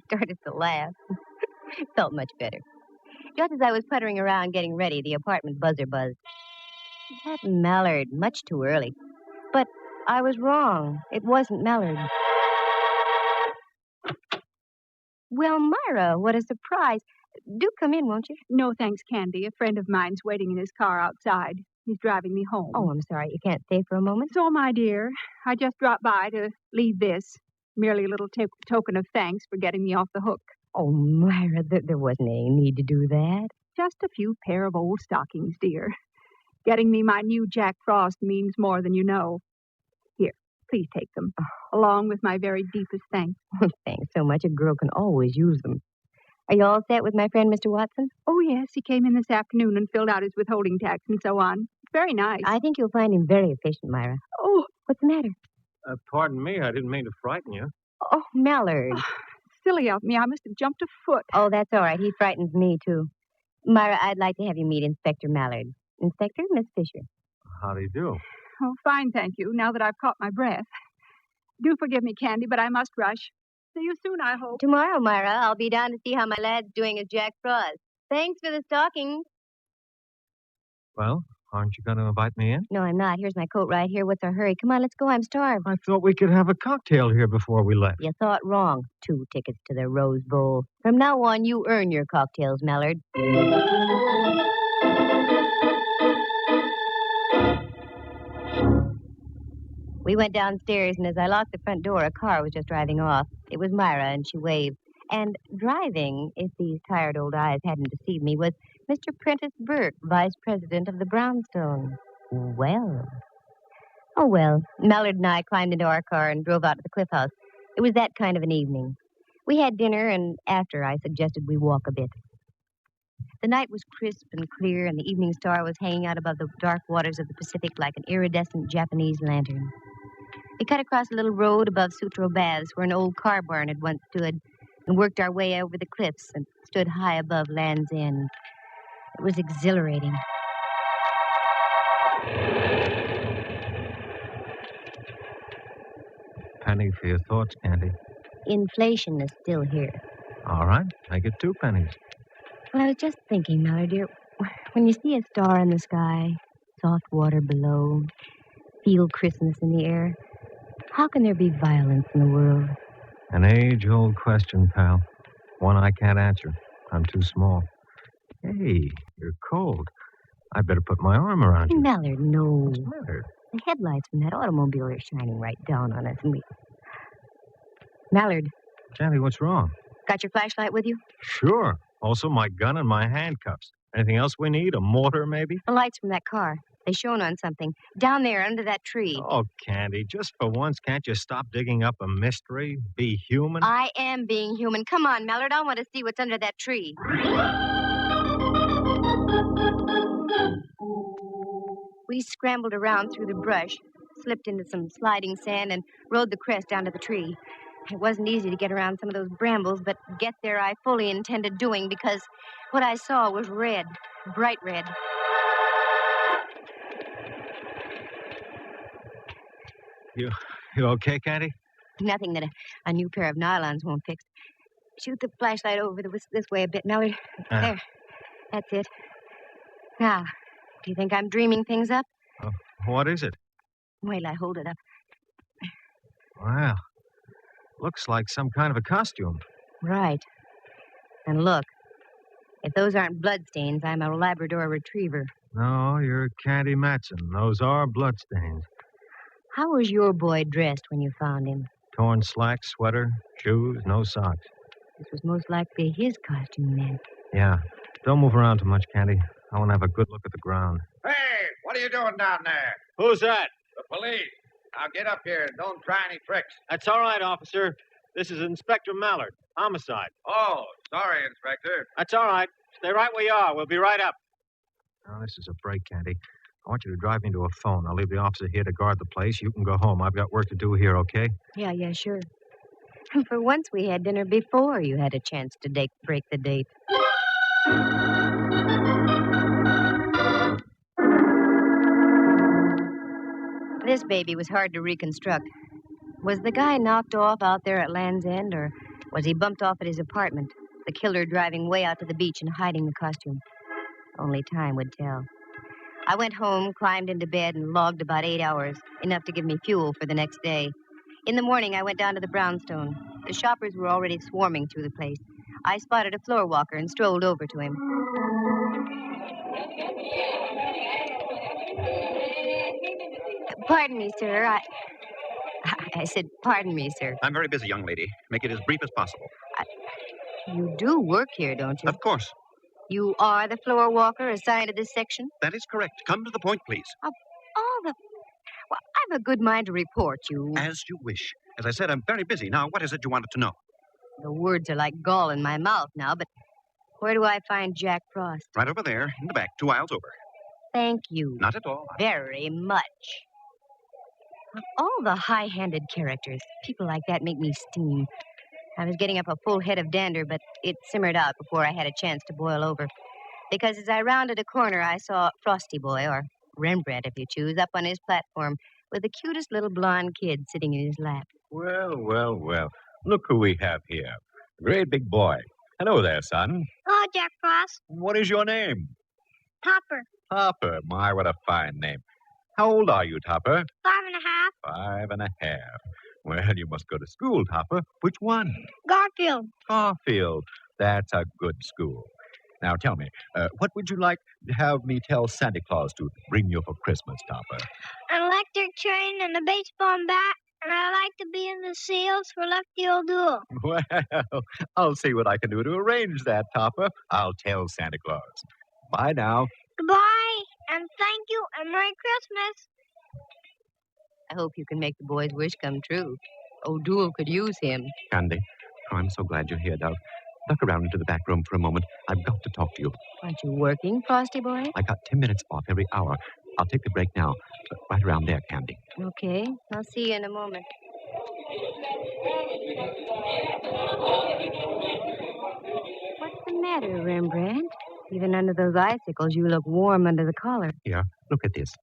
started to laugh. Felt much better. Just as I was puttering around getting ready, the apartment buzzer buzzed. That Mallard, much too early. But I was wrong. It wasn't Mallard. Well, Myra, what a surprise. Do come in, won't you? No, thanks, Candy. A friend of mine's waiting in his car outside. He's driving me home. Oh, I'm sorry. You can't stay for a moment? So, my dear, I just dropped by to leave this. Merely a little token of thanks for getting me off the hook. Oh, Myra, there wasn't any need to do that. Just a few pair of old stockings, dear. Getting me my new Jack Frost means more than you know. Here, please take them, along with my very deepest thanks. Thanks so much. A girl can always use them. Are you all set with my friend, Mr. Watson? Oh, yes. He came in this afternoon and filled out his withholding tax and so on. Very nice. I think you'll find him very efficient, Myra. Oh, what's the matter? Pardon me. I didn't mean to frighten you. Oh, Mallard. silly of me. I must have jumped a foot. Oh, that's all right. He frightens me, too. Myra, I'd like to have you meet Inspector Mallard. Inspector, Miss Fisher. How do you do? Oh, fine, thank you, now that I've caught my breath. Do forgive me, Candy, but I must rush. See you soon, I hope. Tomorrow, Myra, I'll be down to see how my lad's doing as Jack Frost. Thanks for the stockings. Well, aren't you going to invite me in? No, I'm not. Here's my coat right here. What's our hurry? Come on, let's go. I'm starved. I thought we could have a cocktail here before we left. You thought wrong. 2 tickets to the Rose Bowl. From now on, you earn your cocktails, Mallard. We went downstairs, and as I locked the front door, a car was just driving off. It was Myra, and she waved. And driving, if these tired old eyes hadn't deceived me, was Mr. Prentice Burke, vice president of the Brownstone. Well. Oh, well. Mallard and I climbed into our car and drove out to the Cliff House. It was that kind of an evening. We had dinner, and after, I suggested we walk a bit. The night was crisp and clear, and the evening star was hanging out above the dark waters of the Pacific like an iridescent Japanese lantern. We cut across a little road above Sutro Baths, where an old car barn had once stood, and worked our way over the cliffs and stood high above Land's End. It was exhilarating. Penny for your thoughts, Candy. Inflation is still here. All right, make it 2 pennies. Well, I was just thinking, Mallard, dear, when you see a star in the sky, soft water below, feel Christmas in the air, how can there be violence in the world? An age-old question, pal. One I can't answer. I'm too small. Hey, you're cold. I'd better put my arm around you. Mallard, no. What's the matter? The headlights from that automobile are shining right down on us, and we... Mallard. Candy, what's wrong? Got your flashlight with you? Sure. Also my gun and my handcuffs. Anything else we need? A mortar, maybe? The lights from that car. They shone on something. Down there, under that tree. Oh, Candy, just for once, can't you stop digging up a mystery? Be human? I am being human. Come on, Mallard. I want to see what's under that tree. We scrambled around through the brush, slipped into some sliding sand, and rode the crest down to the tree. It wasn't easy to get around some of those brambles, but get there I fully intended doing because what I saw was red, bright red. You okay, Candy? Nothing that a new pair of nylons won't fix. Shoot the flashlight over this way a bit, Mallard. There. That's it. Now, do you think I'm dreaming things up? What is it? Wait till I hold it up. Wow. Looks like some kind of a costume. Right. And look, if those aren't bloodstains, I'm a Labrador retriever. No, you're Candy Matson. Those are bloodstains. How was your boy dressed when you found him? Torn slacks, sweater, shoes, no socks. This was most likely his costume, then. Yeah. Don't move around too much, Candy. I want to have a good look at the ground. Hey, what are you doing down there? Who's that? The police. Now get up here and don't try any tricks. That's all right, officer. This is Inspector Mallard. Homicide. Oh, sorry, Inspector. That's all right. Stay right where you are. We'll be right up. Now, this is a break, Candy. I want you to drive me to a phone. I'll leave the officer here to guard the place. You can go home. I've got work to do here, okay? Yeah, sure. For once, we had dinner before you had a chance to break the date. This baby was hard to reconstruct. Was the guy knocked off out there at Land's End, or was he bumped off at his apartment, the killer driving way out to the beach and hiding the costume? Only time would tell. I went home, climbed into bed, and logged about 8 hours, enough to give me fuel for the next day. In the morning, I went down to the brownstone. The shoppers were already swarming through the place. I spotted a floor walker and strolled over to him. Pardon me, sir. I said, pardon me, sir. I'm very busy, young lady. Make it as brief as possible. You do work here, don't you? Of course. You are the floor walker assigned to this section? That is correct. Come to the point, please. Well, I've a good mind to report you. As you wish. As I said, I'm very busy. Now, what is it you wanted to know? The words are like gall in my mouth now, but where do I find Jack Frost? Right over there, in the back, 2 aisles over. Thank you. Not at all. Very much. Of all the high-handed characters, people like that make me steam. I was getting up a full head of dander, but it simmered out before I had a chance to boil over. Because as I rounded a corner, I saw Frosty Boy, or Rembrandt if you choose, up on his platform with the cutest little blonde kid sitting in his lap. Well, well, well. Look who we have here. A great big boy. Hello there, son. Hello, Jack Frost. What is your name? Topper. Topper. My, what a fine name. How old are you, Topper? 5.5. 5.5. Well, you must go to school, Topper. Which one? Garfield. Garfield. That's a good school. Now, tell me, what would you like to have me tell Santa Claus to bring you for Christmas, Topper? An electric train and a baseball bat, and I like to be in the seals for Lefty O'Doul. Well, I'll see what I can do to arrange that, Topper. I'll tell Santa Claus. Bye now. Goodbye, and thank you, and Merry Christmas. I hope you can make the boy's wish come true. O'Doul could use him. Candy, oh, I'm so glad you're here, Dove. Duck around into the back room for a moment. I've got to talk to you. Aren't you working, Frosty Boy? I got 10 minutes off every hour. I'll take the break now. Right around there, Candy. Okay, I'll see you in a moment. What's the matter, Rembrandt? Even under those icicles, you look warm under the collar. Here, look at this.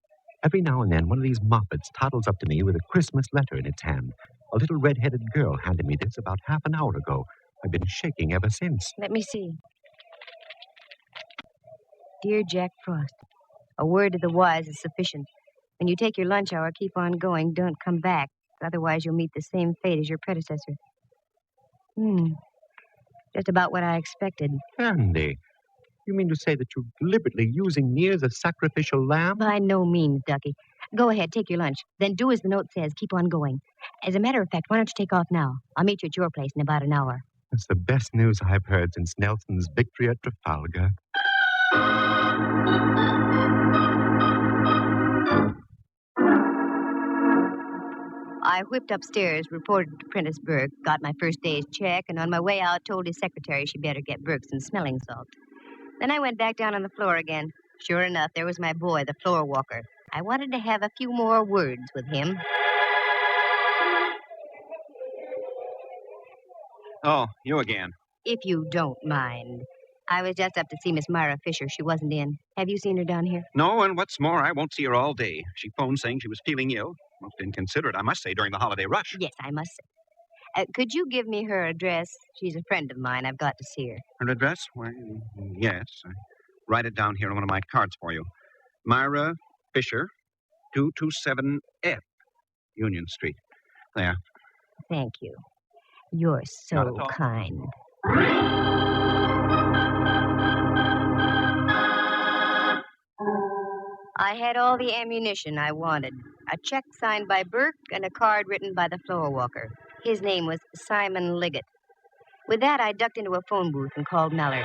Every now and then, one of these moppets toddles up to me with a Christmas letter in its hand. A little red-headed girl handed me this about half an hour ago. I've been shaking ever since. Let me see. Dear Jack Frost, a word to the wise is sufficient. When you take your lunch hour, keep on going. Don't come back. Otherwise, you'll meet the same fate as your predecessor. Just about what I expected. Candy, you mean to say that you're deliberately using me as a sacrificial lamb? By no means, Ducky. Go ahead, take your lunch. Then do as the note says. Keep on going. As a matter of fact, why don't you take off now? I'll meet you at your place in about an hour. That's the best news I've heard since Nelson's victory at Trafalgar. I whipped upstairs, reported to Prentice Burke, got my first day's check, and on my way out told his secretary she better get Burke some smelling salt. Then I went back down on the floor again. Sure enough, there was my boy, the floor walker. I wanted to have a few more words with him. Oh, you again. If you don't mind. I was just up to see Miss Myra Fisher. She wasn't in. Have you seen her down here? No, and what's more, I won't see her all day. She phoned saying she was feeling ill. Most inconsiderate, I must say, during the holiday rush. Yes, I must say. Could you give me her address? She's a friend of mine. I've got to see her. Her address? Why, yes. I write it down here on one of my cards for you. Myra Fisher, 227F, Union Street. There. Thank you. You're so kind. I had all the ammunition I wanted. A check signed by Burke and a card written by the floor walker. His name was Simon Liggett. With that, I ducked into a phone booth and called Mallard.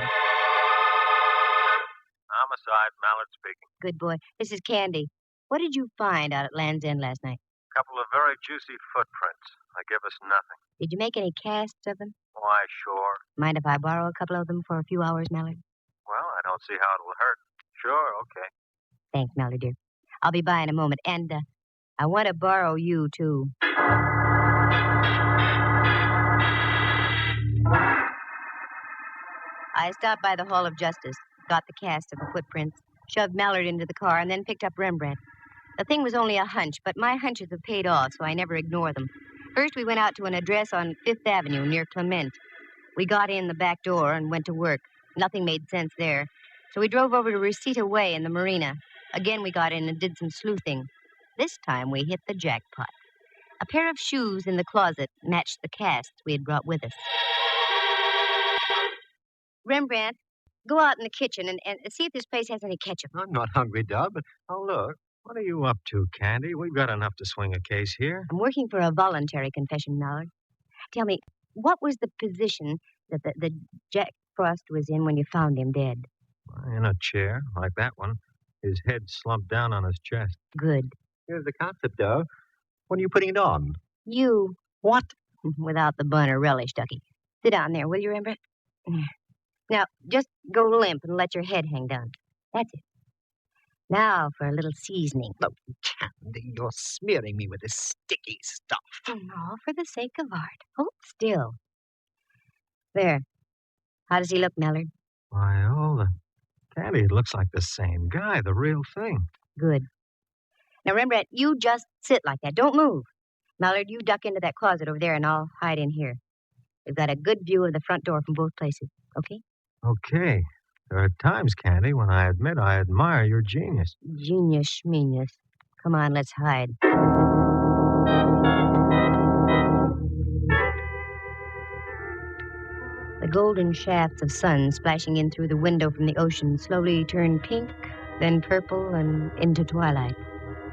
Homicide, Mallard speaking. Good boy. This is Candy. What did you find out at Land's End last night? A couple of very juicy footprints. They give us nothing. Did you make any casts of them? Why, sure. Mind if I borrow a couple of them for a few hours, Mallard? Well, I don't see how it'll hurt. Sure, okay. Thanks, Mallard, dear. I'll be by in a moment. And I want to borrow you, too. I stopped by the Hall of Justice, got the cast of the footprints, shoved Mallard into the car, and then picked up Rembrandt. The thing was only a hunch, but my hunches have paid off, so I never ignore them. First, we went out to an address on 5th Avenue near Clement. We got in the back door and went to work. Nothing made sense there. So we drove over to Reseda Way in the marina. Again, we got in and did some sleuthing. This time, we hit the jackpot. A pair of shoes in the closet matched the casts we had brought with us. Rembrandt, go out in the kitchen and see if this place has any ketchup. I'm not hungry, Dub, but oh, look. What are you up to, Candy? We've got enough to swing a case here. I'm working for a voluntary confession, Mallard. Tell me, what was the position that the Jack Frost was in when you found him dead? In a chair, like that one. His head slumped down on his chest. Good. Here's the concept, Dove. When are you putting it on? You. What? Without the bun or relish, Ducky. Sit down there, will you, Rembrandt? Now, just go limp and let your head hang down. That's it. Now for a little seasoning. Oh, Candy, you're smearing me with this sticky stuff. Oh, for the sake of art. Hold still. There. How does he look, Mallard? Why, Candy, it looks like the same guy, the real thing. Good. Now, Rembrandt, you just sit like that. Don't move. Mallard, you duck into that closet over there, and I'll hide in here. We've got a good view of the front door from both places, okay? Okay. There are times, Candy, when I admit I admire your genius. Genius, schmenius. Come on, let's hide. The golden shafts of sun splashing in through the window from the ocean slowly turned pink, then purple, and into twilight.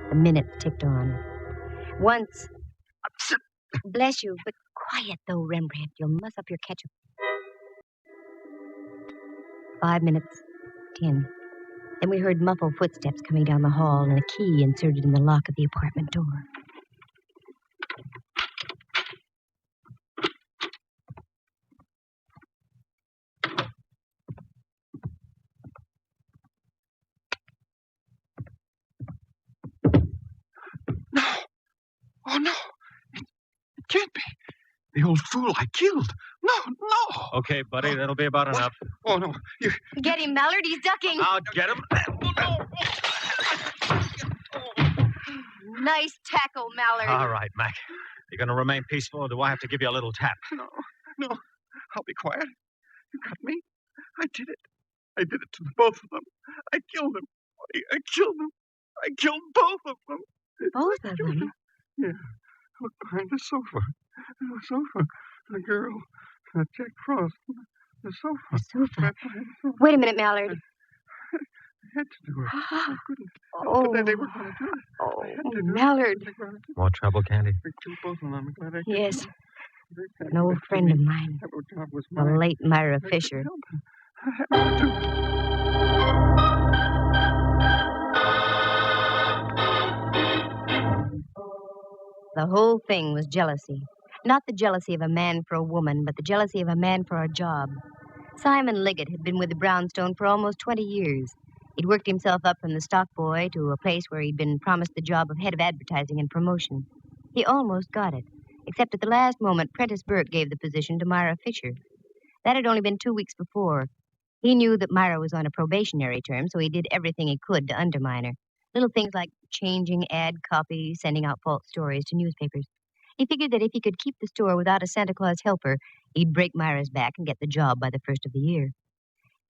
The minutes ticked on. Once... Bless you, but quiet, though, Rembrandt. You'll muss up your ketchup. 5 minutes. 10. Then we heard muffled footsteps coming down the hall and a key inserted in the lock of the apartment door. Oh, no. It can't be. The old fool I killed. No. Okay, buddy, that'll be about enough. Oh, no. You... Get him, Mallard. He's ducking. I'll get him. Nice tackle, Mallard. All right, Mac. You going to remain peaceful, or do I have to give you a little tap? No. I'll be quiet. You got me. I did it. I did it to both of them. I killed them. I killed them. I killed both of them. Both of them? Yeah. Look behind the sofa. The sofa. The girl. Jack Frost. The sofa. The sofa? Right behind the sofa. Wait a minute, Mallard. I had to do it. I couldn't. Oh. But then they were going to do it. Oh, Mallard. More trouble, Candy? I killed both of them. I'm glad I did. Yes. An old friend of mine. That job was The late Myra Fisher. The whole thing was jealousy. Not the jealousy of a man for a woman, but the jealousy of a man for a job. Simon Liggett had been with the Brownstone for almost 20 years. He'd worked himself up from the stock boy to a place where he'd been promised the job of head of advertising and promotion. He almost got it, except at the last moment, Prentice Burke gave the position to Myra Fisher. That had only been 2 weeks before. He knew that Myra was on a probationary term, so he did everything he could to undermine her. Little things like changing ad copy, sending out false stories to newspapers. He figured that if he could keep the store without a Santa Claus helper, he'd break Myra's back and get the job by the first of the year.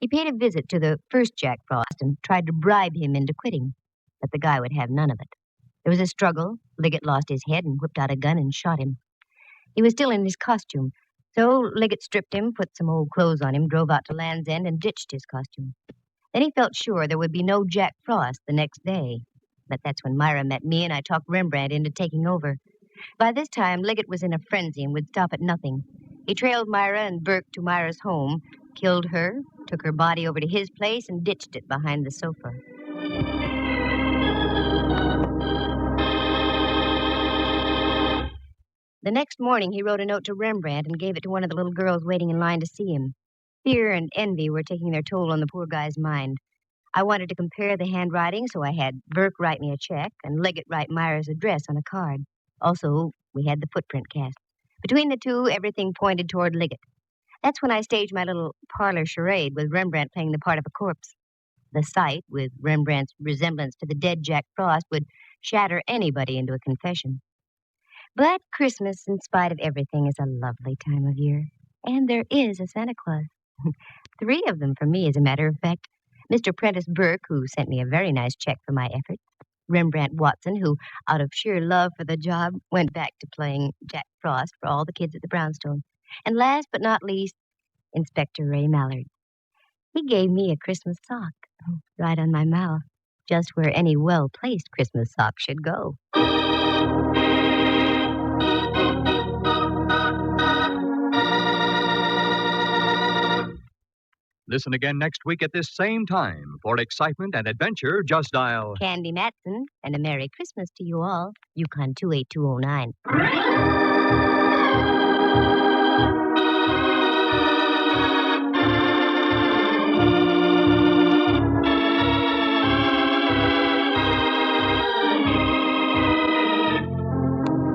He paid a visit to the first Jack Frost and tried to bribe him into quitting, but the guy would have none of it. There was a struggle. Liggett lost his head and whipped out a gun and shot him. He was still in his costume, so Liggett stripped him, put some old clothes on him, drove out to Land's End, and ditched his costume. Then he felt sure there would be no Jack Frost the next day. But that's when Myra met me, and I talked Rembrandt into taking over. By this time, Liggett was in a frenzy and would stop at nothing. He trailed Myra and Burke to Myra's home, killed her, took her body over to his place, and ditched it behind the sofa. The next morning, he wrote a note to Rembrandt and gave it to one of the little girls waiting in line to see him. Fear and envy were taking their toll on the poor guy's mind. I wanted to compare the handwriting, so I had Burke write me a check and Liggett write Myra's address on a card. Also, we had the footprint cast. Between the two, everything pointed toward Liggett. That's when I staged my little parlor charade with Rembrandt playing the part of a corpse. The sight, with Rembrandt's resemblance to the dead Jack Frost, would shatter anybody into a confession. But Christmas, in spite of everything, is a lovely time of year. And there is a Santa Claus. 3 of them for me, as a matter of fact. Mr. Prentice Burke, who sent me a very nice check for my efforts. Rembrandt Watson, who, out of sheer love for the job, went back to playing Jack Frost for all the kids at the Brownstone. And last but not least, Inspector Ray Mallard. He gave me a Christmas sock, right on my mouth, just where any well-placed Christmas sock should go. Listen again next week at this same time. For excitement and adventure, just dial Candy Matson, and a Merry Christmas to you all. Yukon 28209.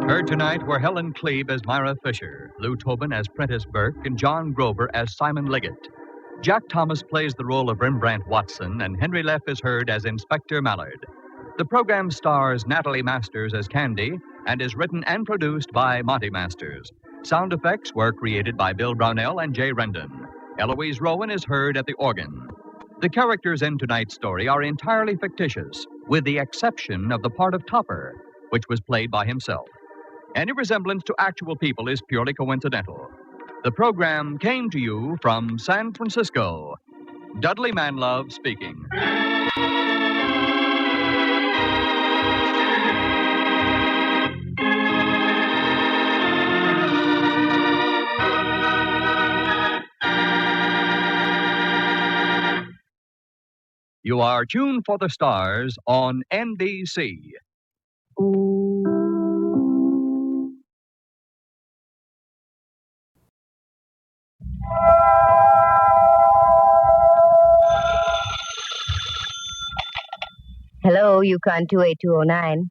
Heard tonight. tonight were Helen Klebe as Myra Fisher, Lou Tobin as Prentice Burke, and John Grover as Simon Liggett. Jack Thomas plays the role of Rembrandt Watson, and Henry Leff is heard as Inspector Mallard. The program stars Natalie Masters as Candy and is written and produced by Monty Masters. Sound effects were created by Bill Brownell and Jay Rendon. Eloise Rowan is heard at the organ. The characters in tonight's story are entirely fictitious, with the exception of the part of Topper, which was played by himself. Any resemblance to actual people is purely coincidental. The program came to you from San Francisco. Dudley Manlove speaking. You are tuned for the stars on NBC. Hello, Yukon 28209.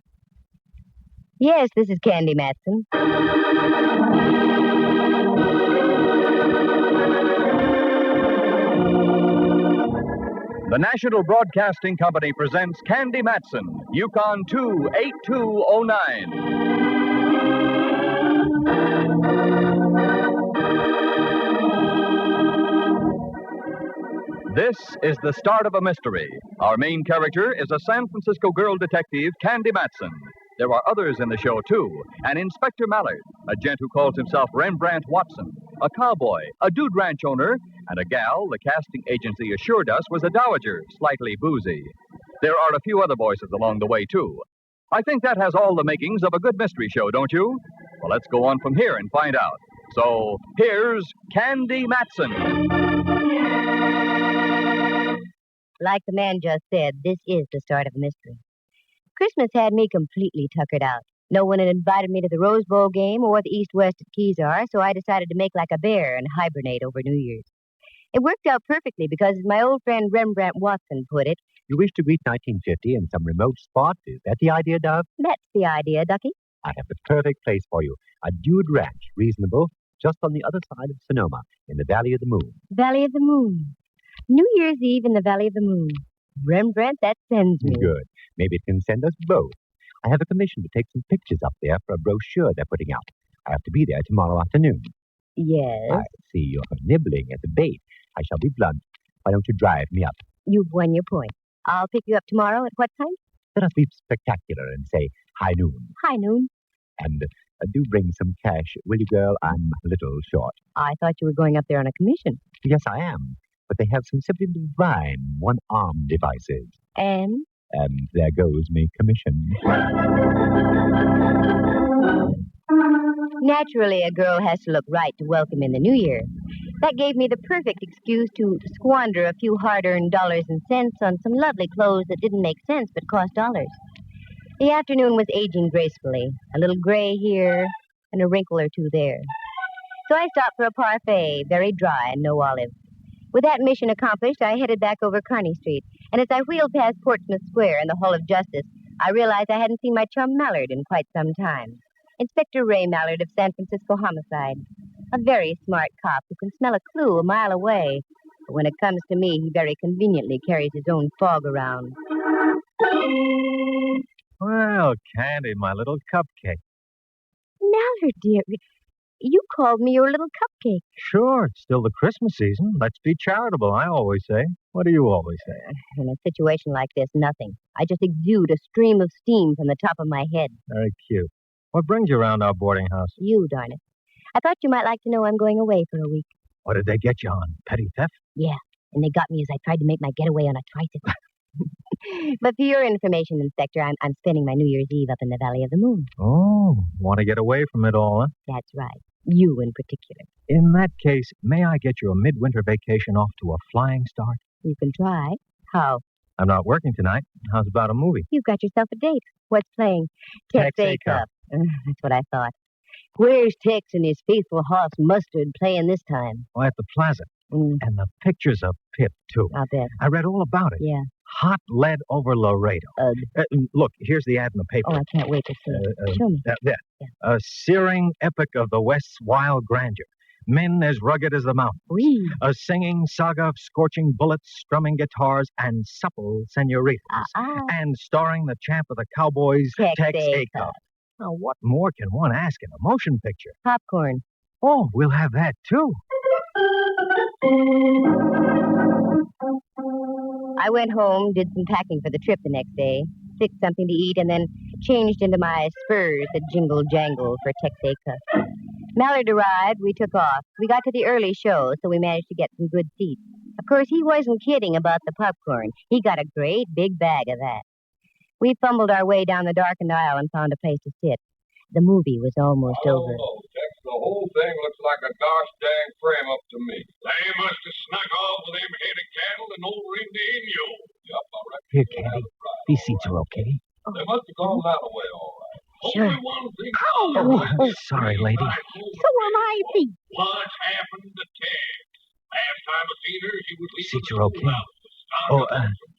Yes, this is Candy Matson. The National Broadcasting Company presents Candy Matson, Yukon 28209. This is the start of a mystery. Our main character is a San Francisco girl detective, Candy Matson. There are others in the show, too. An Inspector Mallard, a gent who calls himself Rembrandt Watson, a cowboy, a dude ranch owner, and a gal the casting agency assured us was a dowager, slightly boozy. There are a few other voices along the way, too. I think that has all the makings of a good mystery show, don't you? Well, let's go on from here and find out. So, here's Candy Matson. Like the man just said, this is the start of a mystery. Christmas had me completely tuckered out. No one had invited me to the Rose Bowl game or the East-West at Keysar, so I decided to make like a bear and hibernate over New Year's. It worked out perfectly because, as my old friend Rembrandt Watson put it, You wish to greet 1950 in some remote spot? Is that the idea, Dove? That's the idea, Ducky. I have the perfect place for you. A dude ranch, reasonable, just on the other side of Sonoma, in the Valley of the Moon. Valley of the Moon. New Year's Eve in the Valley of the Moon. Rembrandt, that sends me. Good. Maybe it can send us both. I have a commission to take some pictures up there for a brochure they're putting out. I have to be there tomorrow afternoon. Yes? I see you're nibbling at the bait. I shall be blunt. Why don't you drive me up? You've won your point. I'll pick you up tomorrow at what time? Let us be spectacular and say high noon. High noon. And do bring some cash, will you, girl? I'm a little short. I thought you were going up there on a commission. Yes, I am. But they have some simply divine one-arm devices. And there goes me commission. Naturally, a girl has to look right to welcome in the new year. That gave me the perfect excuse to squander a few hard-earned dollars and cents on some lovely clothes that didn't make sense but cost dollars. The afternoon was aging gracefully, a little gray here and a wrinkle or two there. So I stopped for a parfait, very dry and no olive. With that mission accomplished, I headed back over Kearny Street, and as I wheeled past Portsmouth Square and the Hall of Justice, I realized I hadn't seen my chum Mallard in quite some time. Inspector Ray Mallard of San Francisco Homicide. A very smart cop who can smell a clue a mile away. But when it comes to me, he very conveniently carries his own fog around. Well, Candy, my little cupcake. Mallard, dear, you called me your little cupcake. Sure, it's still the Christmas season. Let's be charitable, I always say. What do you always say? In a situation like this, nothing. I just exude a stream of steam from the top of my head. Very cute. What brings you around our boarding house? You, darn it. I thought you might like to know I'm going away for a week. What did they get you on? Petty theft? Yeah, and they got me as I tried to make my getaway on a tricycle. But for your information, Inspector, I'm spending my New Year's Eve up in the Valley of the Moon. Oh, want to get away from it all, huh? That's right. You in particular. In that case, may I get you a midwinter vacation off to a flying start? You can try. How? I'm not working tonight. How's about a movie? You've got yourself a date. What's playing? Tex A-Cup. That's what I thought. Where's Tex and his faithful horse Mustard playing this time? Oh, at the Plaza. And the pictures of Pip, too. I'll bet. I read all about it. Yeah. Hot lead over Laredo. Look, here's the ad in the paper. Oh, I can't wait to see it. Show me. There. A searing epic of the West's wild grandeur. Men as rugged as the mountains. Oui. A singing saga of scorching bullets, strumming guitars, and supple senoritas. And starring the champ of the cowboys, Tex Acuff. Now, what more can one ask in a motion picture? Popcorn. Oh, we'll have that, too. I went home, did some packing for the trip the next day, fixed something to eat, and then changed into my spurs that jingle jangle for Tex Acuff. Mallard arrived, we took off. We got to the early show, so we managed to get some good seats. Of course, he wasn't kidding about the popcorn. He got a great big bag of that. We fumbled our way down the darkened aisle and found a place to sit. The movie was almost over. Tex, the whole thing looks like a gosh dang frame up to me. They must have snuck off with them head of cattle and old Rindy. Yup, I reckon. Here, Candy. These seats are okay. They must have gone that way, all right. Sure. Only one thing. Sorry, lady. So am I feet. What's happened to Tex? Last time I seen her, she was leaving. Seats are okay. Oh,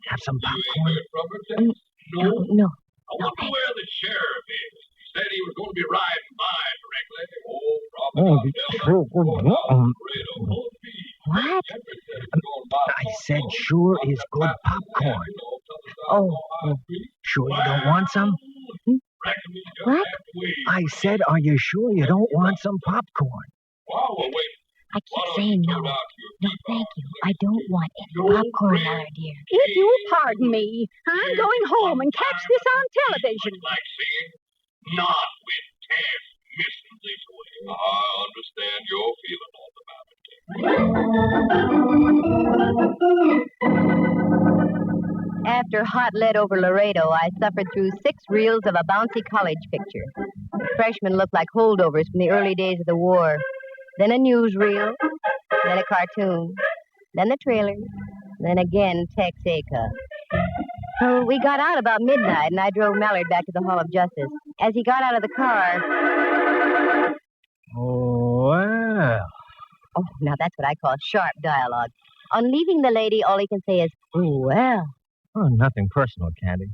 have some popcorn? No. I wonder where the sheriff is. He said he was going to be riding by directly. What? I said sure is good popcorn. Oh. Sure you don't want some? What? I said, are you sure you don't want some popcorn? I keep saying no. No, thank you. I don't want any popcorn, Mallard, dear. If you'll pardon me, I'm going home and catch this on television. Like saying, not with Tex missing this way. I understand your feeling all about it. After hot lead over Laredo, I suffered through 6 reels of a bouncy college picture. Freshmen looked like holdovers from the early days of the war. Then a newsreel, then a cartoon, then the trailer, then again Tex Acuff. So we got out about midnight, and I drove Mallard back to the Hall of Justice. As he got out of the car... Well... Oh, now that's what I call sharp dialogue. On leaving the lady, all he can say is, well... Oh, nothing personal, Candy.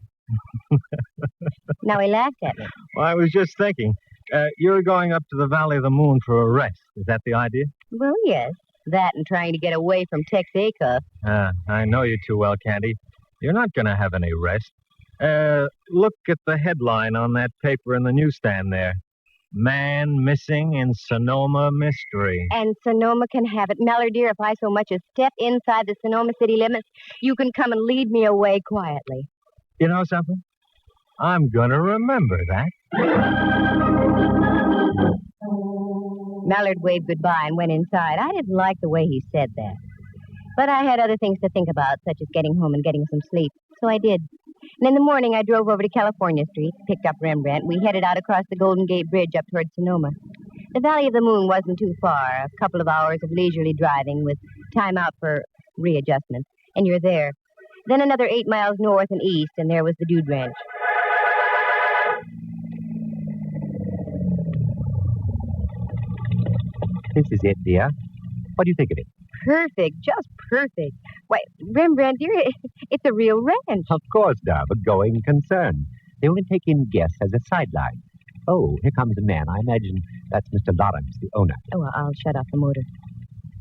Now he laughed at me. Well, I was just thinking. You're going up to the Valley of the Moon for a rest. Is that the idea? Well, yes. That and trying to get away from Tex Acuff. I know you too well, Candy. You're not going to have any rest. Look at the headline on that paper in the newsstand there. Man missing in Sonoma mystery. And Sonoma can have it. Mallard, dear, if I so much as step inside the Sonoma city limits, you can come and lead me away quietly. You know something? I'm going to remember that. Mallard waved goodbye and went inside. I didn't like the way he said that. But I had other things to think about, such as getting home and getting some sleep. So I did. And in the morning, I drove over to California Street, picked up Rembrandt. We headed out across the Golden Gate Bridge up towards Sonoma. The Valley of the Moon wasn't too far, a couple of hours of leisurely driving with time out for readjustments, and you're there. Then another 8 miles north and east, and there was the Dude Ranch. This is it, dear. What do you think of it? Perfect, just perfect. Why, Rembrandt, dear, it's a real ranch. Of course, Dove, a going concern. They only take in guests as a sideline. Oh, here comes a man. I imagine that's Mr. Lawrence, the owner. Oh, well, I'll shut off the motor.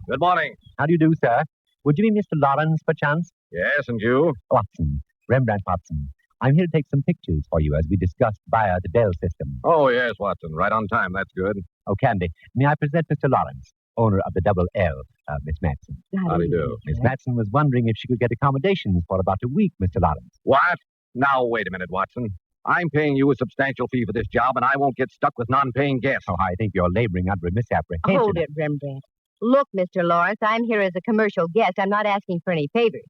Good morning. How do you do, sir? Would you be Mr. Lawrence, perchance? Yes, and you? Watson, Rembrandt Watson. I'm here to take some pictures for you as we discussed via the Dell system. Oh, yes, Watson. Right on time. That's good. Oh, Candy, may I present Mr. Lawrence, owner of the Double L, Miss Matson. How do you do? Miss Matson was wondering if she could get accommodations for about a week, Mr. Lawrence. What? Now, wait a minute, Watson. I'm paying you a substantial fee for this job, and I won't get stuck with non-paying guests. Oh, I think you're laboring under a misapprehension. Hold it, Rembrandt. Look, Mr. Lawrence, I'm here as a commercial guest. I'm not asking for any favors.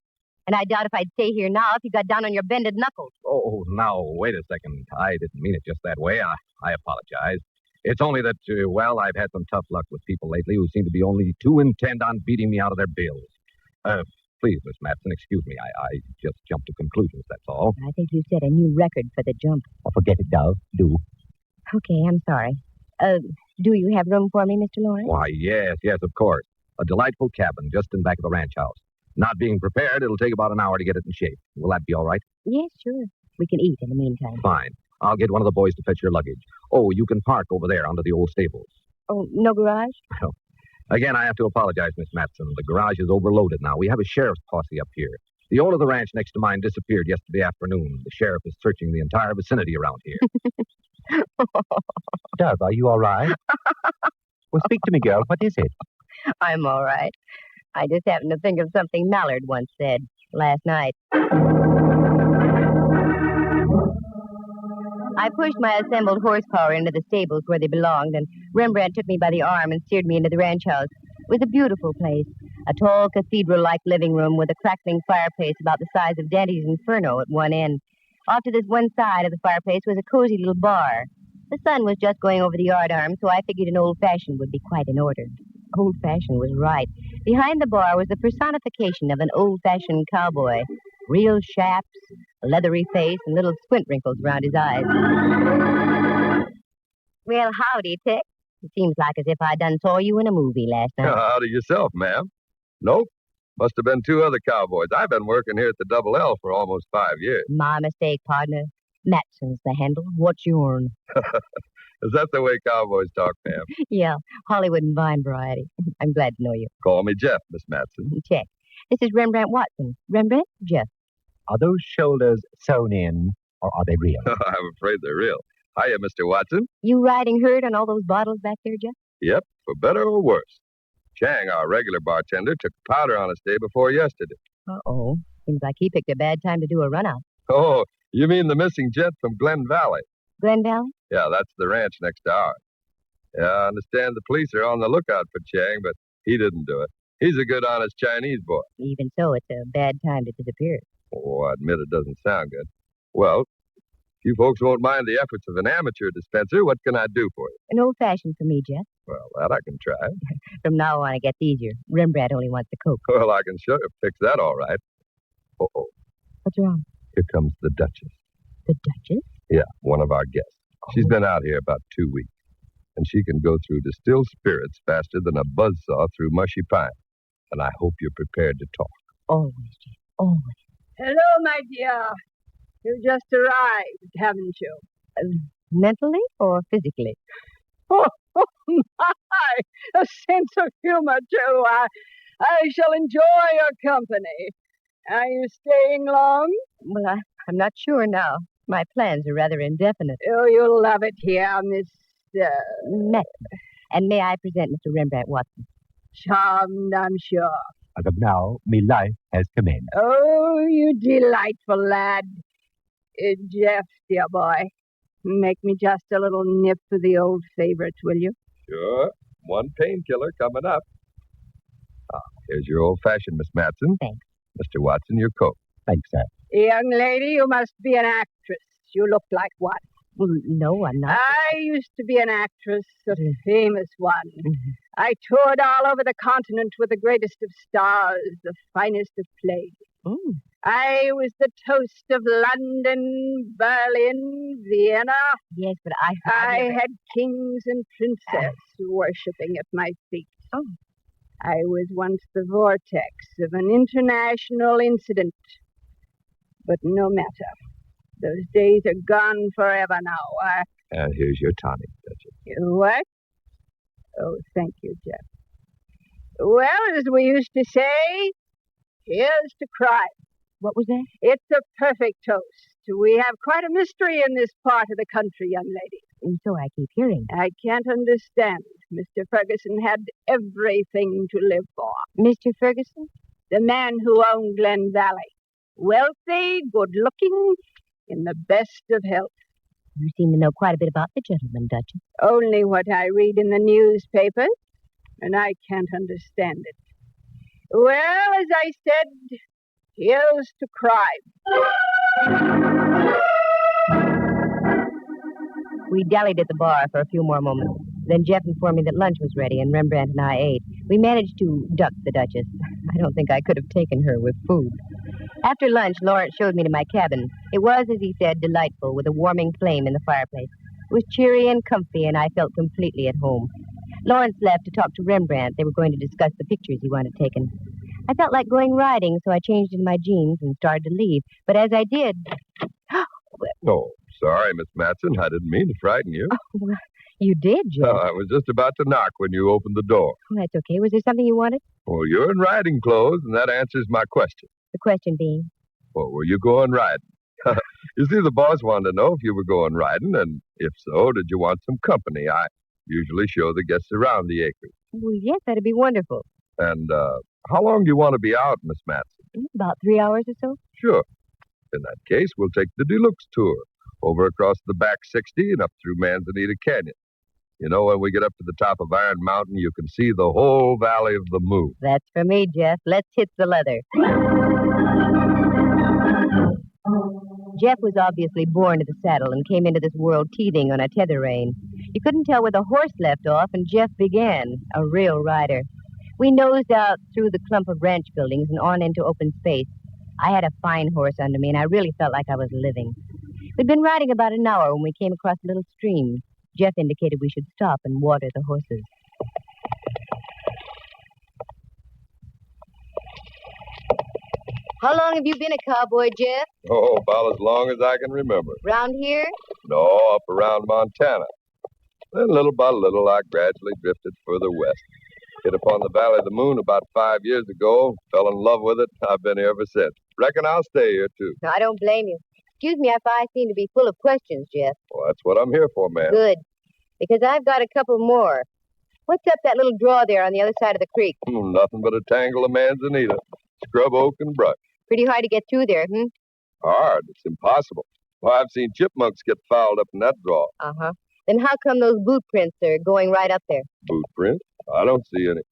And I doubt if I'd stay here now if you got down on your bended knuckles. Oh, now, wait a second. I didn't mean it just that way. I apologize. It's only that, I've had some tough luck with people lately who seem to be only too intent on beating me out of their bills. Please, Miss Matson, excuse me. I just jumped to conclusions, that's all. I think you set a new record for the jump. Oh, forget it, Dove. Do. Okay, I'm sorry. Do you have room for me, Mr. Lawrence? Why, yes, of course. A delightful cabin just in back of the ranch house. Not being prepared, it'll take about an hour to get it in shape. Will that be all right? Yes, sure. We can eat in the meantime. Fine. I'll get one of the boys to fetch your luggage. Oh, you can park over there under the old stables. Oh, no garage? Well, again, I have to apologize, Miss Matson. The garage is overloaded now. We have a sheriff's posse up here. The owner of the ranch next to mine disappeared yesterday afternoon. The sheriff is searching the entire vicinity around here. Dove, are you all right? Well, speak to me, girl. What is it? I'm all right. I just happened to think of something Mallard once said last night. I pushed my assembled horsepower into the stables where they belonged, and Rembrandt took me by the arm and steered me into the ranch house. It was a beautiful place, a tall cathedral-like living room with a crackling fireplace about the size of Dante's Inferno at one end. Off to this one side of the fireplace was a cozy little bar. The sun was just going over the yardarm, so I figured an old-fashioned would be quite in order. Old-fashioned was right. Behind the bar was the personification of an old-fashioned cowboy. Real chaps, a leathery face, and little squint wrinkles around his eyes. Well, howdy, Tex. It seems like as if I done saw you in a movie last night. Howdy yourself, ma'am. Nope. Must have been 2 other cowboys. I've been working here at the Double L for almost 5 years. My mistake, partner. Matson's the handle. What's yourn? Is that the way cowboys talk, ma'am? Yeah, Hollywood and Vine variety. I'm glad to know you. Call me Jeff, Miss Matson. Check. This is Rembrandt Watson. Rembrandt, Jeff. Are those shoulders sewn in, or are they real? I'm afraid they're real. Hiya, Mr. Watson. You riding herd on all those bottles back there, Jeff? Yep, for better or worse. Chang, our regular bartender, took powder on us day before yesterday. Uh-oh. Seems like he picked a bad time to do a run-out. Oh, you mean the missing gent from Glen Valley? Glen Valley? Yeah, that's the ranch next to ours. Yeah, I understand the police are on the lookout for Chang, but he didn't do it. He's a good, honest Chinese boy. Even so, it's a bad time to disappear. Oh, I admit it doesn't sound good. Well, if you folks won't mind the efforts of an amateur dispenser, what can I do for you? An old-fashioned for me, Jeff. Well, that I can try. From now on, it gets easier. Rembrandt only wants the Coke. Well, I can sure fix that all right. Uh-oh. What's wrong? Here comes the Duchess. The Duchess? Yeah, one of our guests. She's been out here about 2 weeks, and she can go through distilled spirits faster than a buzzsaw through mushy pine. And I hope you're prepared to talk. Always, Jeff. Always. Hello, my dear. You just arrived, haven't you? Mentally or physically? Oh, my! A sense of humor, too. I shall enjoy your company. Are you staying long? Well, I'm not sure now. My plans are rather indefinite. Oh, you'll love it here, Miss... Matson. And may I present Mr. Rembrandt Watson? Charmed, I'm sure. As of now, me life has commenced. Oh, you delightful lad. Jeff, dear boy, make me just a little nip of the old favorite, will you? Sure. One painkiller coming up. Here's your old-fashioned, Miss Matson. Thanks. Mr. Watson, your coat. Thanks, sir. Young lady, you must be an actress. You look like one. Well, no, I'm not. I used to be an actress, a famous one. Mm-hmm. I toured all over the continent with the greatest of stars, the finest of plays. Mm. I was the toast of London, Berlin, Vienna. Yes, but I had kings and princesses worshipping at my feet. Oh. I was once the vortex of an international incident. But no matter. Those days are gone forever now. And here's your tonic, Duchess. What? Oh, thank you, Jeff. Well, as we used to say, here's to crime. What was that? It's a perfect toast. We have quite a mystery in this part of the country, young lady. And so I keep hearing. I can't understand. Mr. Ferguson had everything to live for. Mr. Ferguson? The man who owned Glen Valley. Wealthy, good-looking, in the best of health. You seem to know quite a bit about the gentleman, Duchess. Only what I read in the newspapers, and I can't understand it. Well, as I said, here's to crime. We dallied at the bar for a few more moments. Then Jeff informed me that lunch was ready, and Rembrandt and I ate. We managed to duck the Duchess. I don't think I could have taken her with food. After lunch, Lawrence showed me to my cabin. It was, as he said, delightful, with a warming flame in the fireplace. It was cheery and comfy, and I felt completely at home. Lawrence left to talk to Rembrandt. They were going to discuss the pictures he wanted taken. I felt like going riding, so I changed into my jeans and started to leave. But as I did... Oh, Sorry, Miss Matson. I didn't mean to frighten you. Oh, well, you did, Jeff. I was just about to knock when you opened the door. Oh, that's okay. Was there something you wanted? Well, you're in riding clothes, and that answers my question. The question being? Well, were you going riding? You see, the boss wanted to know if you were going riding, and if so, did you want some company? I usually show the guests around the acres. Well, yes, that'd be wonderful. And how long do you want to be out, Miss Matson? About 3 hours or so. Sure. In that case, we'll take the deluxe tour over across the back 60 and up through Manzanita Canyon. You know, when we get up to the top of Iron Mountain, you can see the whole valley of the moon. That's for me, Jeff. Let's hit the leather. Jeff was obviously born to the saddle and came into this world teething on a tether rein. You couldn't tell where the horse left off, and Jeff began, a real rider. We nosed out through the clump of ranch buildings and on into open space. I had a fine horse under me, and I really felt like I was living. We'd been riding about an hour when we came across a little stream. Jeff indicated we should stop and water the horses. How long have you been a cowboy, Jeff? Oh, about as long as I can remember. Round here? No, up around Montana. Then little by little, I gradually drifted further west. Hit upon the Valley of the Moon about 5 years ago. Fell in love with it. I've been here ever since. Reckon I'll stay here, too. No, I don't blame you. Excuse me if I seem to be full of questions, Jeff. Well, that's what I'm here for, ma'am. Good. Because I've got a couple more. What's up that little draw there on the other side of the creek? Nothing but a tangle of manzanita, scrub oak and brush. Pretty hard to get through there, Hard. It's impossible. Well, I've seen chipmunks get fouled up in that draw. Uh-huh. Then how come those boot prints are going right up there? Boot prints? I don't see any.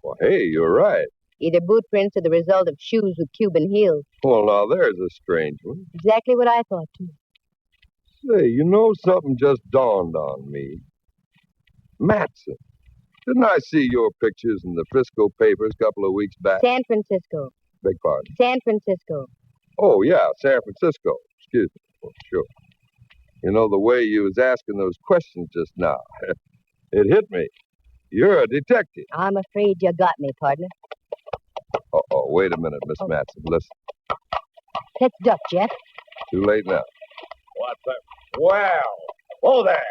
Well, hey, you're right. Either boot prints or the result of shoes with Cuban heels. Well, now, there's a strange one. Exactly what I thought, too. Say, you know, something just dawned on me. Matson. Didn't I see your pictures in the Frisco papers a couple of weeks back? San Francisco. Beg pardon? San Francisco. Oh, yeah, San Francisco. Excuse me. Oh, sure. You know, the way you was asking those questions just now, it hit me. You're a detective. I'm afraid you got me, partner. Uh-oh, wait a minute, Miss Matson. Listen. Let's duck, Jeff. Too late now. What's that? Well, whoa there.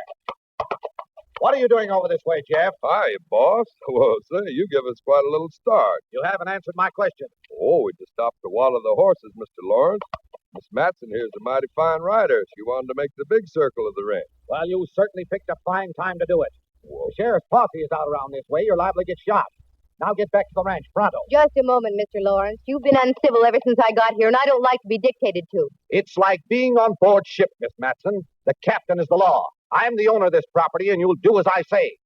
What are you doing over this way, Jeff? Hi, boss. Well, say, you give us quite a little start. You haven't answered my question. Oh, we just stopped to water the horses, Mr. Lawrence. Miss Matson here's a mighty fine rider. She wanted to make the big circle of the ranch. Well, you certainly picked a fine time to do it. Whoa. The sheriff's posse is out around this way. You're liable to get shot. Now get back to the ranch, pronto. Just a moment, Mr. Lawrence. You've been uncivil ever since I got here, and I don't like to be dictated to. It's like being on board ship, Miss Matson. The captain is the law. I'm the owner of this property, and you'll do as I say.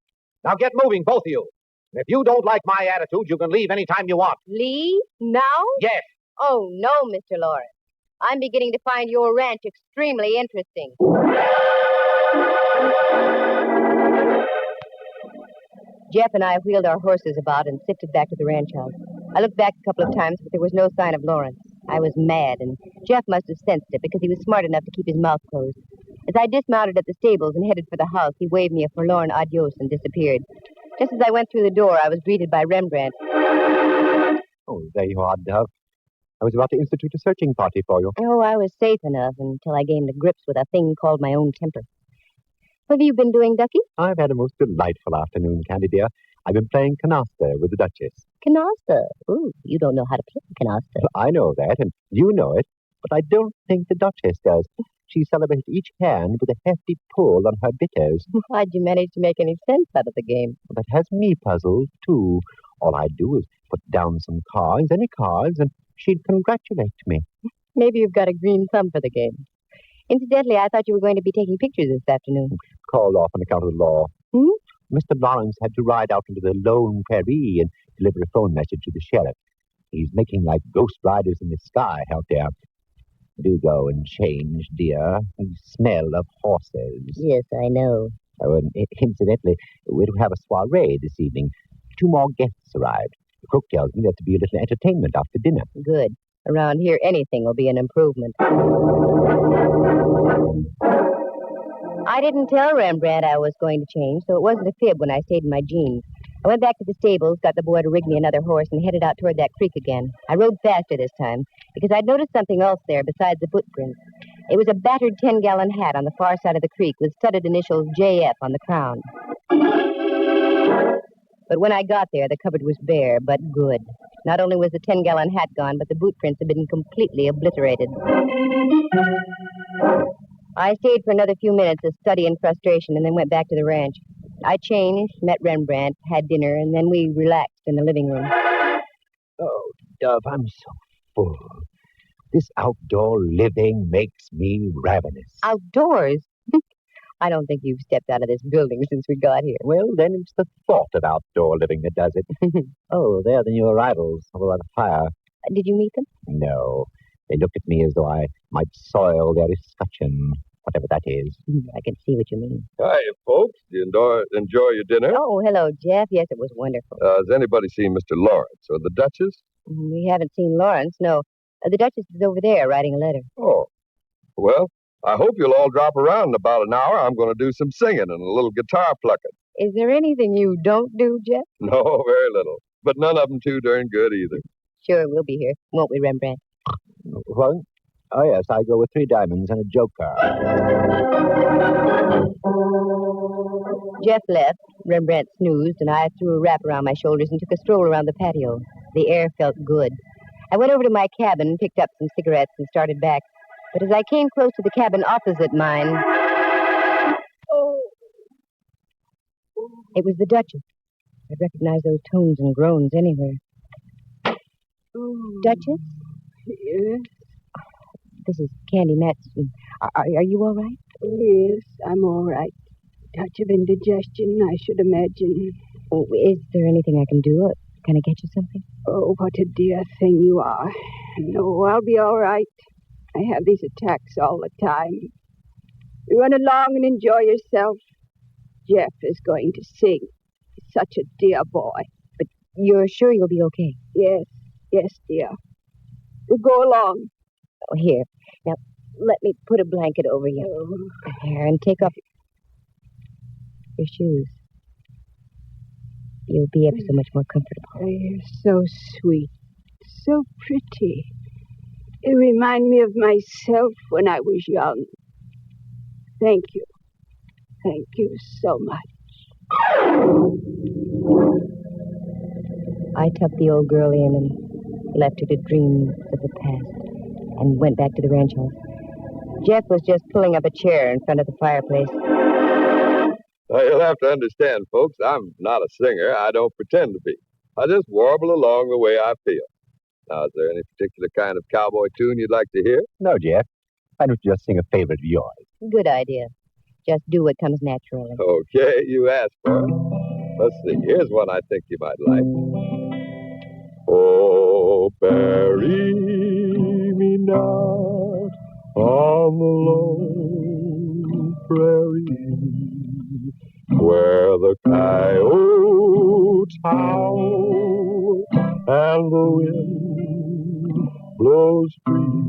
Now get moving, both of you. And if you don't like my attitude, you can leave any time you want. Leave? Now? Yes. Oh, no, Mr. Lawrence. I'm beginning to find your ranch extremely interesting. Jeff and I wheeled our horses about and sifted back to the ranch house. I looked back a couple of times, but there was no sign of Lawrence. I was mad, and Jeff must have sensed it because he was smart enough to keep his mouth closed. As I dismounted at the stables and headed for the house, he waved me a forlorn adios and disappeared. Just as I went through the door, I was greeted by Rembrandt. Oh, there you are, Dove. I was about to institute a searching party for you. Oh, I was safe enough until I came to grips with a thing called my own temper. What have you been doing, Ducky? I've had a most delightful afternoon, Candy dear. I've been playing canasta with the Duchess. Canasta? Ooh, you don't know how to play canasta. I know that, and you know it, but I don't think the Duchess does. She celebrates each hand with a hefty pull on her bitters. How'd you manage to make any sense out of the game? That has me puzzled, too. All I do is put down some cards, any cards, and she'd congratulate me. Maybe you've got a green thumb for the game. Incidentally, I thought you were going to be taking pictures this afternoon. Called off on account of the law. Mr. Lawrence had to ride out into the lone prairie and deliver a phone message to the sheriff. He's making like ghost riders in the sky out there. Do go and change, dear. You smell of horses. Yes, I know. Oh, and incidentally, we're to have a soiree this evening. 2 more guests arrived. The cook tells me there's to be a little entertainment after dinner. Good. Around here, anything will be an improvement. I didn't tell Rembrandt I was going to change, so it wasn't a fib when I stayed in my jeans. I went back to the stables, got the boy to rig me another horse, and headed out toward that creek again. I rode faster this time, because I'd noticed something else there besides the footprints. It was a battered 10-gallon hat on the far side of the creek with studded initials JF on the crown. But when I got there, the cupboard was bare, but good. Not only was the 10-gallon hat gone, but the boot prints had been completely obliterated. I stayed for another few minutes of study and frustration and then went back to the ranch. I changed, met Rembrandt, had dinner, and then we relaxed in the living room. Oh, Dove, I'm so full. This outdoor living makes me ravenous. Outdoors? I don't think you've stepped out of this building since we got here. Well, then it's the thought of outdoor living that does it. Oh, they're the new arrivals over by the fire. Did you meet them? No. They looked at me as though I might soil their escutcheon, whatever that is. I can see what you mean. Hi, folks. Do you enjoy your dinner? Oh, hello, Jeff. Yes, it was wonderful. Has anybody seen Mr. Lawrence or the Duchess? We haven't seen Lawrence, no. The Duchess is over there writing a letter. Oh. Well, I hope you'll all drop around in about an hour. I'm going to do some singing and a little guitar plucking. Is there anything you don't do, Jeff? No, very little. But none of them too darn good either. Sure, we'll be here. Won't we, Rembrandt? What? Oh, yes, I go with 3 diamonds and a joker. Jeff left, Rembrandt snoozed, and I threw a wrap around my shoulders and took a stroll around the patio. The air felt good. I went over to my cabin, picked up some cigarettes, and started back. But as I came close to the cabin opposite mine... Oh! It was the Duchess. I'd recognize those tones and groans anywhere. Duchess? Yes? This is Candy Matson. Are you all right? Yes, I'm all right. Touch of indigestion, I should imagine. Oh, is there anything I can do? Can I get you something? Oh, what a dear thing you are. No, I'll be all right. I have these attacks all the time. You run along and enjoy yourself. Jeff is going to sing. He's such a dear boy. But you're sure you'll be okay? Yes, dear. You go along. Oh, here. Now, let me put a blanket over you. Oh. Here, and take off your shoes. You'll be ever so much more comfortable. Oh, you're so sweet. So pretty. You remind me of myself when I was young. Thank you. Thank you so much. I tucked the old girl in and left her to dream of the past and went back to the ranch house. Jeff was just pulling up a chair in front of the fireplace. Now, you'll have to understand, folks, I'm not a singer. I don't pretend to be. I just warble along the way I feel. Now, is there any particular kind of cowboy tune you'd like to hear? No, Jeff. Why don't you just sing a favorite of yours? Good idea. Just do what comes naturally. Okay, you asked for it. Let's see. Here's one I think you might like. Oh, bury me not on the lone prairie, where the coyotes howl and the wind blows free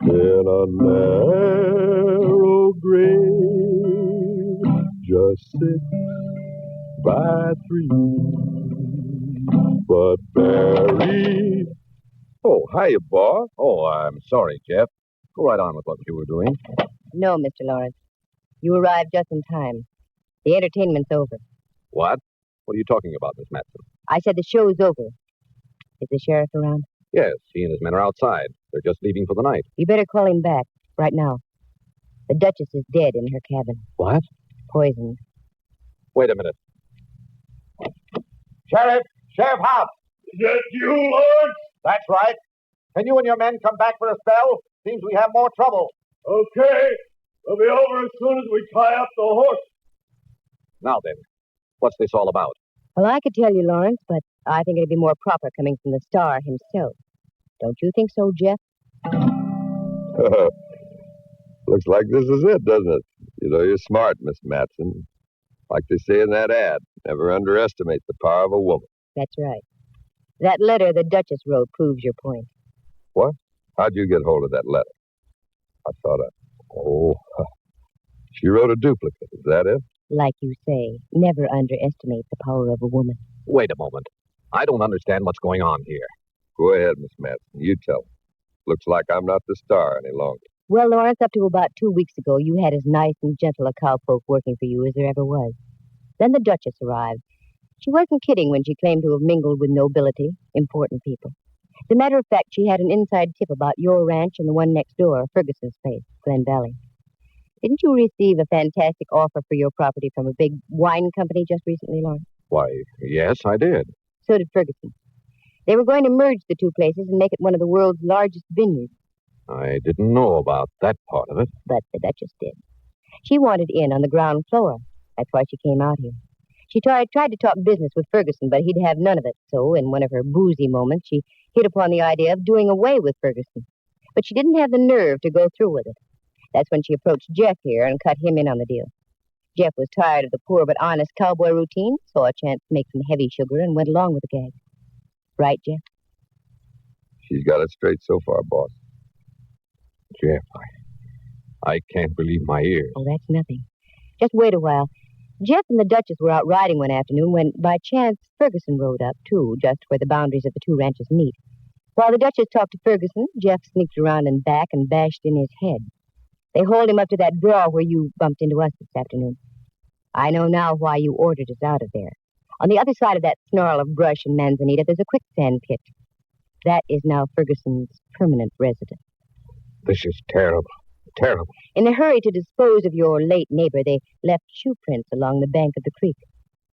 in a narrow grave just 6 by 3. But bury... Oh, hiya, boss. Oh, I'm sorry, Jeff. Go right on with what you were doing. No, Mr. Lawrence. You arrived just in time. The entertainment's over. What? What are you talking about, Miss Matson? I said the show's over. Is the sheriff around? Yes, he and his men are outside. They're just leaving for the night. You better call him back, right now. The Duchess is dead in her cabin. What? Poisoned. Wait a minute. Sheriff! Sheriff Hobbs! Is that you, Lord? That's right. Can you and your men come back for a spell? Seems we have more trouble. Okay. We'll be over as soon as we tie up the horse. Now then, what's this all about? Well, I could tell you, Lawrence, but I think it'd be more proper coming from the star himself. Don't you think so, Jeff? Looks like this is it, doesn't it? You know, you're smart, Miss Matson. Like they say in that ad, never underestimate the power of a woman. That's right. That letter the Duchess wrote proves your point. What? How'd you get hold of that letter? I thought she wrote a duplicate. Is that it? Like you say, never underestimate the power of a woman. Wait a moment. I don't understand what's going on here. Go ahead, Miss Matson. You tell me. Looks like I'm not the star any longer. Well, Lawrence, up to about 2 weeks ago, you had as nice and gentle a cowpoke working for you as there ever was. Then the Duchess arrived. She wasn't kidding when she claimed to have mingled with nobility, important people. As a matter of fact, she had an inside tip about your ranch and the one next door, Ferguson's place, Glen Valley. Didn't you receive a fantastic offer for your property from a big wine company just recently, Lawrence? Why, yes, I did. So did Ferguson. They were going to merge the two places and make it one of the world's largest vineyards. I didn't know about that part of it. But the Duchess did. She wanted in on the ground floor. That's why she came out here. She tried to talk business with Ferguson, but he'd have none of it. So, in one of her boozy moments, she hit upon the idea of doing away with Ferguson. But she didn't have the nerve to go through with it. That's when she approached Jeff here and cut him in on the deal. Jeff was tired of the poor but honest cowboy routine, saw a chance to make some heavy sugar, and went along with the gag. Right, Jeff? She's got it straight so far, boss. Jeff, I can't believe my ears. Oh, that's nothing. Just wait a while. Jeff and the Duchess were out riding one afternoon when, by chance, Ferguson rode up, too, just where the boundaries of the two ranches meet. While the Duchess talked to Ferguson, Jeff sneaked around and back and bashed in his head. They hauled him up to that draw where you bumped into us this afternoon. I know now why you ordered us out of there. On the other side of that snarl of brush and manzanita, there's a quicksand pit. That is now Ferguson's permanent residence. This is terrible. Terrible. In a hurry to dispose of your late neighbor, they left shoe prints along the bank of the creek.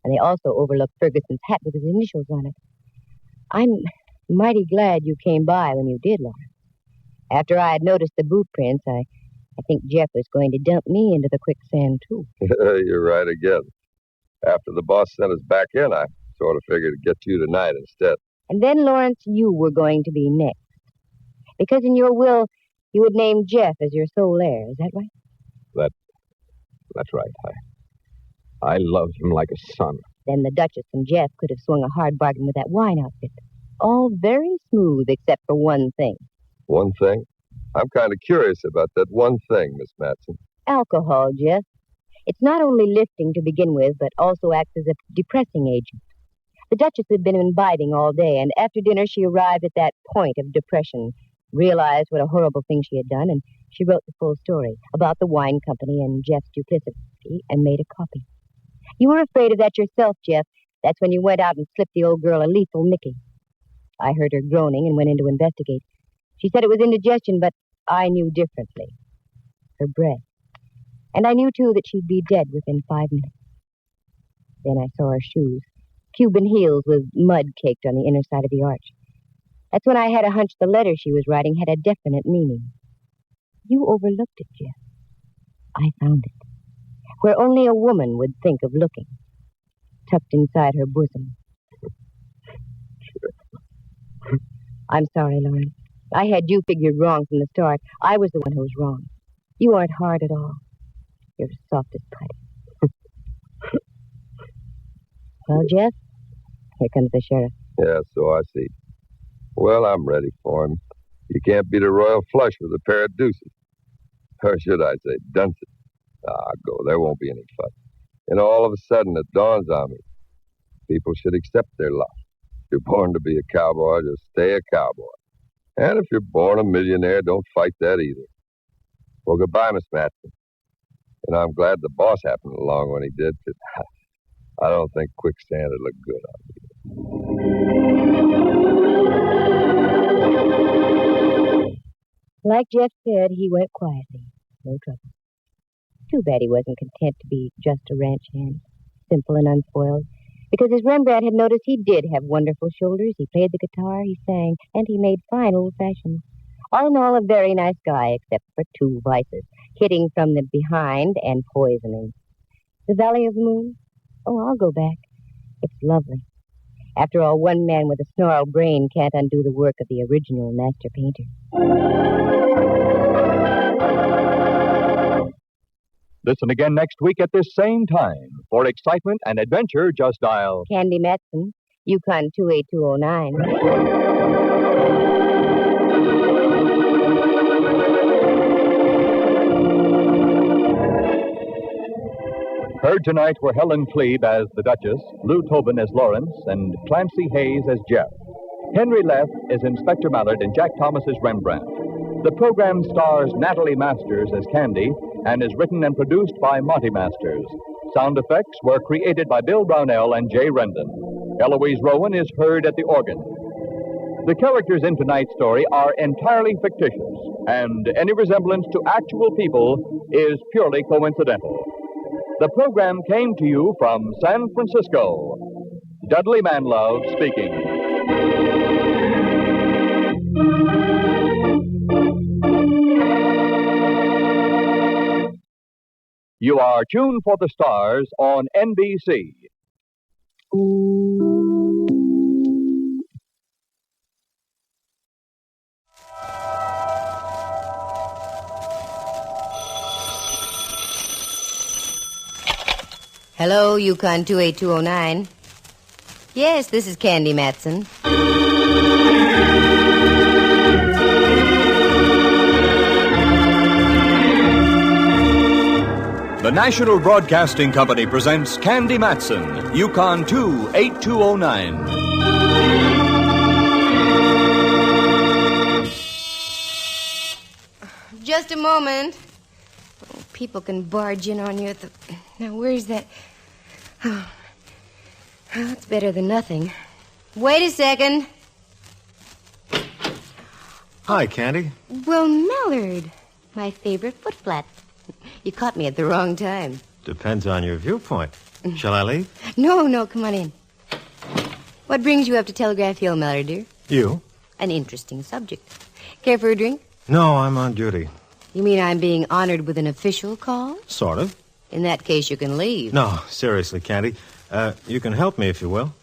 And they also overlooked Ferguson's hat with his initials on it. I'm mighty glad you came by when you did, Laura. After I had noticed the boot prints, I think Jeff was going to dump me into the quicksand, too. You're right again. After the boss sent us back in, I sort of figured to get you tonight instead. And then, Lawrence, you were going to be next. Because in your will, you would name Jeff as your sole heir. Is that right? That's right. I loved him like a son. Then the Duchess and Jeff could have swung a hard bargain with that wine outfit. All very smooth except for one thing. One thing? I'm kind of curious about that one thing, Miss Matson. Alcohol, Jeff. It's not only lifting to begin with, but also acts as a depressing agent. The Duchess had been imbibing all day, and after dinner she arrived at that point of depression, realized what a horrible thing she had done, and she wrote the full story about the wine company and Jeff's duplicity and made a copy. You were afraid of that yourself, Jeff. That's when you went out and slipped the old girl a lethal Mickey. I heard her groaning and went in to investigate. She said it was indigestion, but I knew differently. Her breath. And I knew, too, that she'd be dead within 5 minutes. Then I saw her shoes, Cuban heels with mud caked on the inner side of the arch. That's when I had a hunch the letter she was writing had a definite meaning. You overlooked it, Jeff. I found it. Where only a woman would think of looking. Tucked inside her bosom. I'm sorry, Lawrence. I had you figured wrong from the start. I was the one who was wrong. You aren't hard at all. You're soft as putty. Well, Jeff, here comes the sheriff. Yeah, so I see. Well, I'm ready for him. You can't beat a royal flush with a pair of deuces. Or should I say dunces? Go. There won't be any fuss. And all of a sudden it dawns on me. People should accept their lot. If you're born to be a cowboy, just stay a cowboy. And if you're born a millionaire, don't fight that either. Well, goodbye, Miss Matson. And I'm glad the boss happened along when he did, because I don't think quicksand would look good on me. Like Jeff said, he went quietly. No trouble. Too bad he wasn't content to be just a ranch hand, simple and unspoiled, because as Rembrandt had noticed, he did have wonderful shoulders. He played the guitar, he sang, and he made fine old-fashioned. All in all, a very nice guy, except for 2 vices, hitting from the behind and poisoning. The Valley of the Moon? Oh, I'll go back. It's lovely. After all, one man with a snarled brain can't undo the work of the original master painter. Listen again next week at this same time. For excitement and adventure, just dial Candy Matson, Yukon 28209. Heard tonight were Helen Cleve as the Duchess, Lou Tobin as Lawrence, and Clancy Hayes as Jeff. Henry Leff is Inspector Mallard and Jack Thomas as Rembrandt. The program stars Natalie Masters as Candy and is written and produced by Monty Masters. Sound effects were created by Bill Brownell and Jay Rendon. Eloise Rowan is heard at the organ. The characters in tonight's story are entirely fictitious, and any resemblance to actual people is purely coincidental. The program came to you from San Francisco. Dudley Manlove speaking. You are tuned for the stars on NBC. Hello, Yukon 28209. Yes, this is Candy Matson. The National Broadcasting Company presents Candy Matson, Yukon 28209. Just a moment. Oh, people can barge in on you at the... Now, where's that... Oh, it's better than nothing. Wait a second. Hi, Candy. Well, Mallard, my favorite footflat. You caught me at the wrong time. Depends on your viewpoint. Shall I leave? No, come on in. What brings you up to Telegraph Hill, Mallard, dear? You? An interesting subject. Care for a drink? No, I'm on duty. You mean I'm being honored with an official call? Sort of. In that case, you can leave. No, seriously, Candy. You can help me if you will.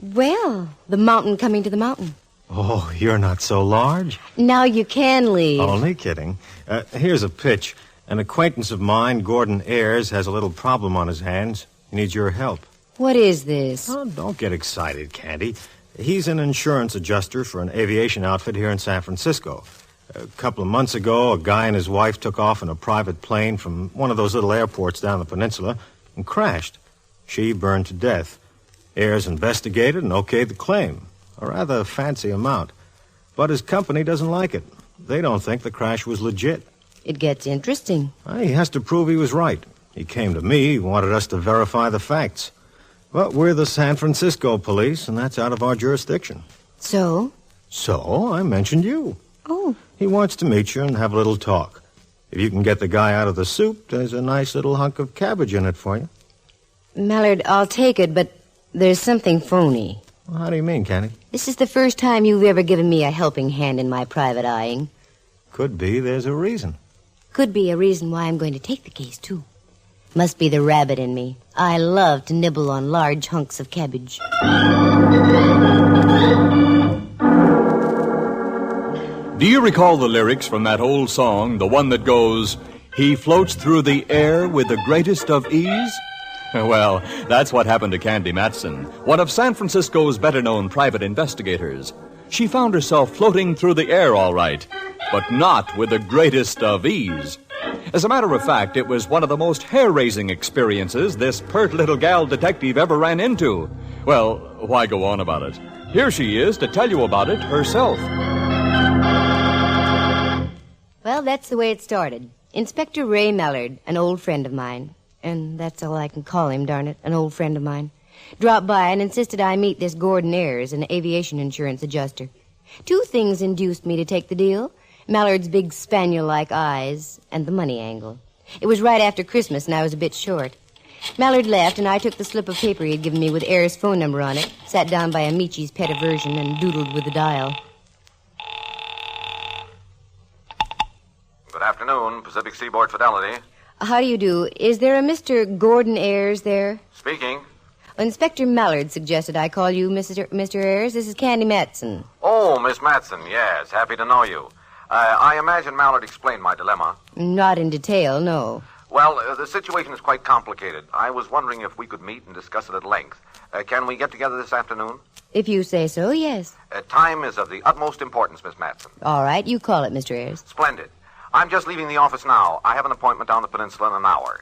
Well, the mountain coming to the mountain. Oh, you're not so large. Now you can leave. Only kidding. Here's a pitch. An acquaintance of mine, Gordon Ayers, has a little problem on his hands. He needs your help. What is this? Oh, don't get excited, Candy. He's an insurance adjuster for an aviation outfit here in San Francisco. A couple of months ago, a guy and his wife took off in a private plane from one of those little airports down the peninsula and crashed. She burned to death. Ayers investigated and okayed the claim, a rather fancy amount. But his company doesn't like it. They don't think the crash was legit. It gets interesting. He has to prove he was right. He came to me. He wanted us to verify the facts. But we're the San Francisco police, and that's out of our jurisdiction. So? So, I mentioned you. Oh. He wants to meet you and have a little talk. If you can get the guy out of the soup, there's a nice little hunk of cabbage in it for you. Mallard, I'll take it, but there's something phony. Well, how do you mean, Candy? This is the first time you've ever given me a helping hand in my private eyeing. Could be there's a reason. Could be a reason why I'm going to take the case, too. Must be the rabbit in me. I love to nibble on large hunks of cabbage. Do you recall the lyrics from that old song, the one that goes, "He floats through the air with the greatest of ease"? Well, that's what happened to Candy Matson, one of San Francisco's better-known private investigators. She found herself floating through the air all right, but not with the greatest of ease. As a matter of fact, it was one of the most hair-raising experiences this pert little gal detective ever ran into. Well, why go on about it? Here she is to tell you about it herself. Well, that's the way it started. Inspector Ray Mallard, an old friend of mine, and that's all I can call him, darn it, an old friend of mine, dropped by and insisted I meet this Gordon Ayers, an aviation insurance adjuster. Two things induced me to take the deal: Mallard's big spaniel-like eyes and the money angle. It was right after Christmas, and I was a bit short. Mallard left, and I took the slip of paper he had given me with Ayers' phone number on it, sat down by Amici's pet aversion, and doodled with the dial. Good afternoon, Pacific Seaboard Fidelity. How do you do? Is there a Mr. Gordon Ayers there? Speaking. Inspector Mallard suggested I call you Mr. Ayers. This is Candy Matson. Oh, Miss Matson, yes. Happy to know you. I imagine Mallard explained my dilemma. Not in detail, no. Well, the situation is quite complicated. I was wondering if we could meet and discuss it at length. Can we get together this afternoon? If you say so, yes. Time is of the utmost importance, Miss Matson. All right, you call it, Mr. Ayers. Splendid. I'm just leaving the office now. I have an appointment down the peninsula in an hour.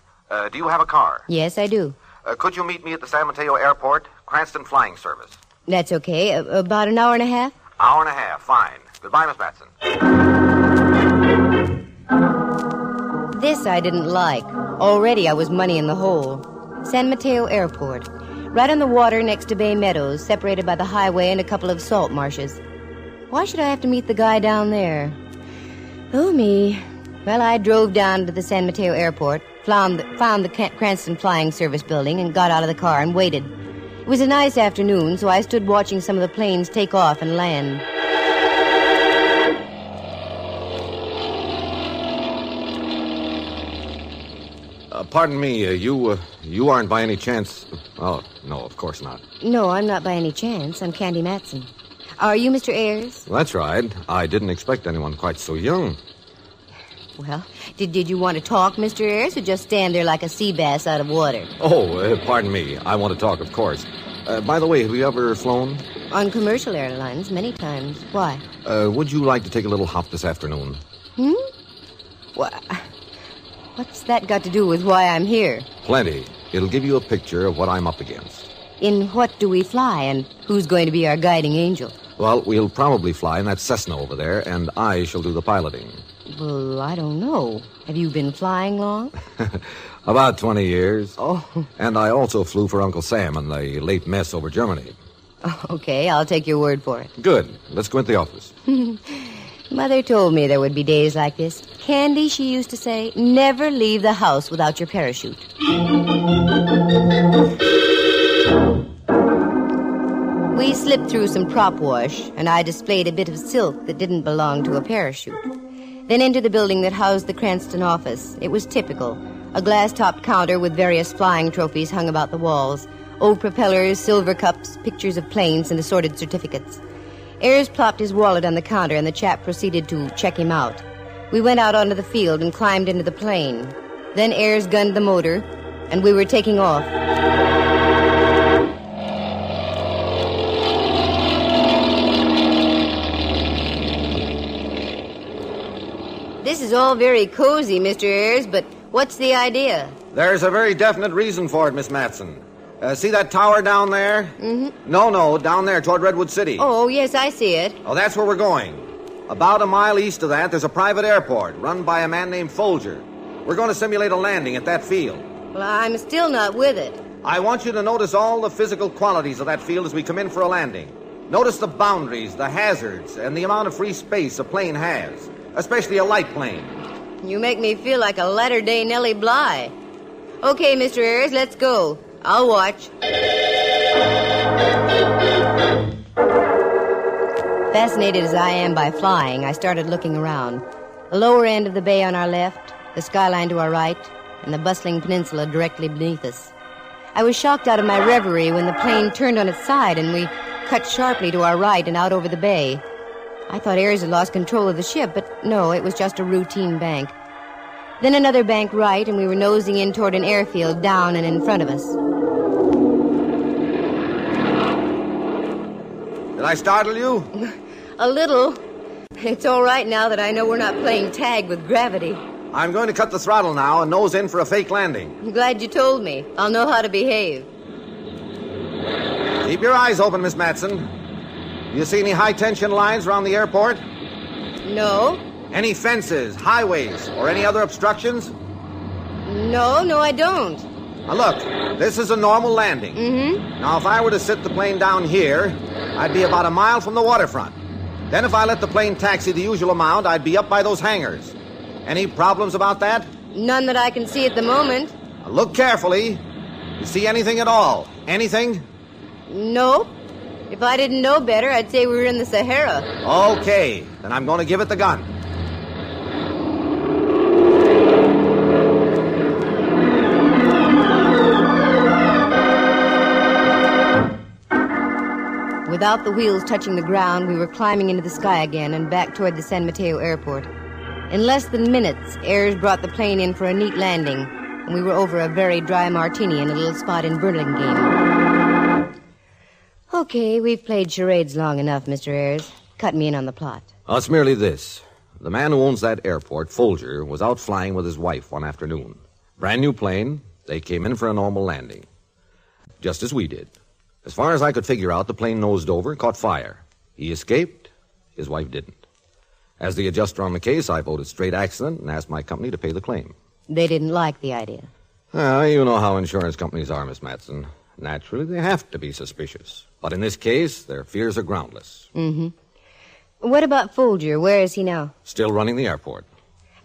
Do you have a car? Yes, I do. Could you meet me at the San Mateo Airport? Cranston Flying Service. That's okay. About an hour and a half? Hour and a half. Fine. Goodbye, Miss Matson. This I didn't like. Already I was money in the hole. San Mateo Airport. Right on the water next to Bay Meadows, separated by the highway and a couple of salt marshes. Why should I have to meet the guy down there? Oh, me. Well, I drove down to the San Mateo Airport, found the Cranston Flying Service building, and got out of the car and waited. It was a nice afternoon, so I stood watching some of the planes take off and land. Pardon me, you aren't by any chance... Oh, no, of course not. No, I'm not by any chance. I'm Candy Matson. Are you Mr. Ayers? That's right. I didn't expect anyone quite so young. Well, did you want to talk, Mr. Ayers, or just stand there like a sea bass out of water? Oh, pardon me. I want to talk, of course. By the way, have you ever flown? On commercial airlines, many times. Why? Would you like to take a little hop this afternoon? What's that got to do with why I'm here? Plenty. It'll give you a picture of what I'm up against. In what do we fly, and who's going to be our guiding angel? Well, we'll probably fly in that Cessna over there, and I shall do the piloting. Well, I don't know. Have you been flying long? About 20 years. Oh. And I also flew for Uncle Sam in the late mess over Germany. Okay, I'll take your word for it. Good. Let's go into the office. Mother told me there would be days like this. Candy, she used to say, never leave the house without your parachute. We slipped through some prop wash, and I displayed a bit of silk that didn't belong to a parachute. Then into the building that housed the Cranston office. It was typical. A glass-topped counter with various flying trophies hung about the walls. Old propellers, silver cups, pictures of planes, and assorted certificates. Ayers plopped his wallet on the counter, and the chap proceeded to check him out. We went out onto the field and climbed into the plane. Then Ayers gunned the motor, and we were taking off. This is all very cozy, Mr. Ayers, but what's the idea? There's a very definite reason for it, Miss Matson. See that tower down there? Mm-hmm. No, down there toward Redwood City. Oh, yes, I see it. Oh, that's where we're going. About a mile east of that, there's a private airport run by a man named Folger. We're going to simulate a landing at that field. Well, I'm still not with it. I want you to notice all the physical qualities of that field as we come in for a landing. Notice the boundaries, the hazards, and the amount of free space a plane has, especially a light plane. You make me feel like a latter-day Nellie Bly. Okay, Mr. Ayers, let's go. I'll watch. Fascinated as I am by flying, I started looking around. The lower end of the bay on our left, the skyline to our right, and the bustling peninsula directly beneath us. I was shocked out of my reverie when the plane turned on its side and we cut sharply to our right and out over the bay. I thought Ayers had lost control of the ship, but no, it was just a routine bank. Then another bank right, and we were nosing in toward an airfield down and in front of us. Did I startle you? A little. It's all right now that I know we're not playing tag with gravity. I'm going to cut the throttle now and nose in for a fake landing. I'm glad you told me. I'll know how to behave. Keep your eyes open, Miss Matson. You see any high-tension lines around the airport? No. Any fences, highways, or any other obstructions? No, I don't. Now, look, this is a normal landing. Mm-hmm. Now, if I were to sit the plane down here, I'd be about a mile from the waterfront. Then if I let the plane taxi the usual amount, I'd be up by those hangars. Any problems about that? None that I can see at the moment. Now, look carefully. You see anything at all? Anything? Nope. If I didn't know better, I'd say we were in the Sahara. Okay, then I'm going to give it the gun. Without the wheels touching the ground, we were climbing into the sky again and back toward the San Mateo airport. In less than minutes, Ayers brought the plane in for a neat landing, and we were over a very dry martini in a little spot in Burlingame. Okay, we've played charades long enough, Mr. Ayers. Cut me in on the plot. Oh, it's merely this. The man who owns that airport, Folger, was out flying with his wife one afternoon. Brand new plane. They came in for a normal landing. Just as we did. As far as I could figure out, the plane nosed over, caught fire. He escaped. His wife didn't. As the adjuster on the case, I voted straight accident and asked my company to pay the claim. They didn't like the idea. Well, you know how insurance companies are, Miss Matson. Naturally, they have to be suspicious. But in this case, their fears are groundless. Mm-hmm. What about Folger? Where is he now? Still running the airport.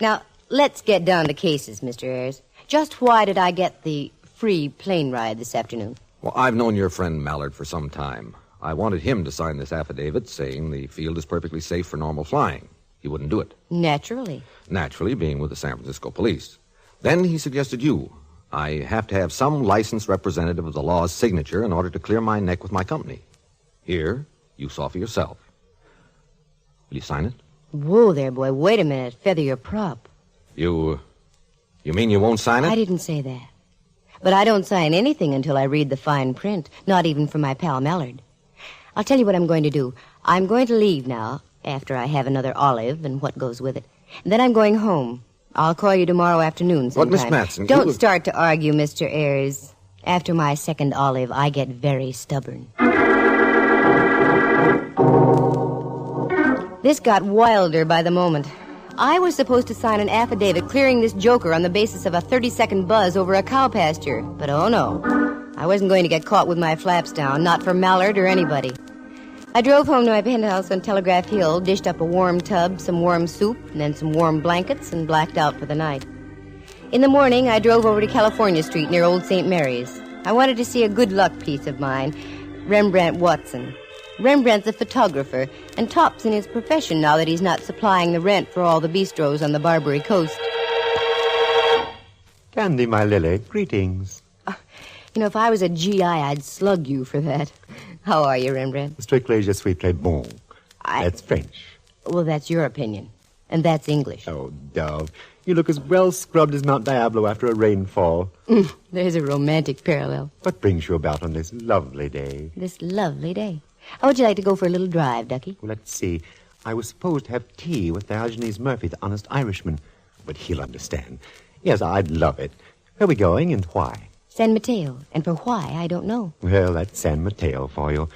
Now, let's get down to cases, Mr. Ayres. Just why did I get the free plane ride this afternoon? Well, I've known your friend Mallard for some time. I wanted him to sign this affidavit saying the field is perfectly safe for normal flying. He wouldn't do it. Naturally. Naturally, being with the San Francisco police. Then he suggested you. I have to have some licensed representative of the law's signature in order to clear my neck with my company. Here, you saw for yourself. Will you sign it? Whoa there, boy. Wait a minute. Feather your prop. You mean you won't sign it? I didn't say that. But I don't sign anything until I read the fine print, not even for my pal Mallard. I'll tell you what I'm going to do. I'm going to leave now, after I have another olive and what goes with it. And then I'm going home. I'll call you tomorrow afternoon sometime. But, Miss Matson... Don't start to argue, Mr. Ayres. After my second olive, I get very stubborn. This got wilder by the moment. I was supposed to sign an affidavit clearing this joker on the basis of a 30-second buzz over a cow pasture. But oh no, I wasn't going to get caught with my flaps down, not for Mallard or anybody. I drove home to my penthouse on Telegraph Hill, dished up a warm tub, some warm soup, and then some warm blankets, and blacked out for the night. In the morning, I drove over to California Street near Old St. Mary's. I wanted to see a good luck piece of mine, Rembrandt Watson. Rembrandt's a photographer and tops in his profession now that he's not supplying the rent for all the bistros on the Barbary Coast. Candy, my lily, greetings. If I was a GI, I'd slug you for that. How are you, Rembrandt? Strictly je suis très bon. That's French. Well, that's your opinion. And that's English. Oh, Dove, you look as well scrubbed as Mount Diablo after a rainfall. There's a romantic parallel. What brings you about on this lovely day? This lovely day. How would you like to go for a little drive, Ducky? Well, let's see. I was supposed to have tea with Diogenes Murphy, the honest Irishman. But he'll understand. Yes, I'd love it. Where are we going and why? San Mateo. And for why, I don't know. Well, that's San Mateo for you.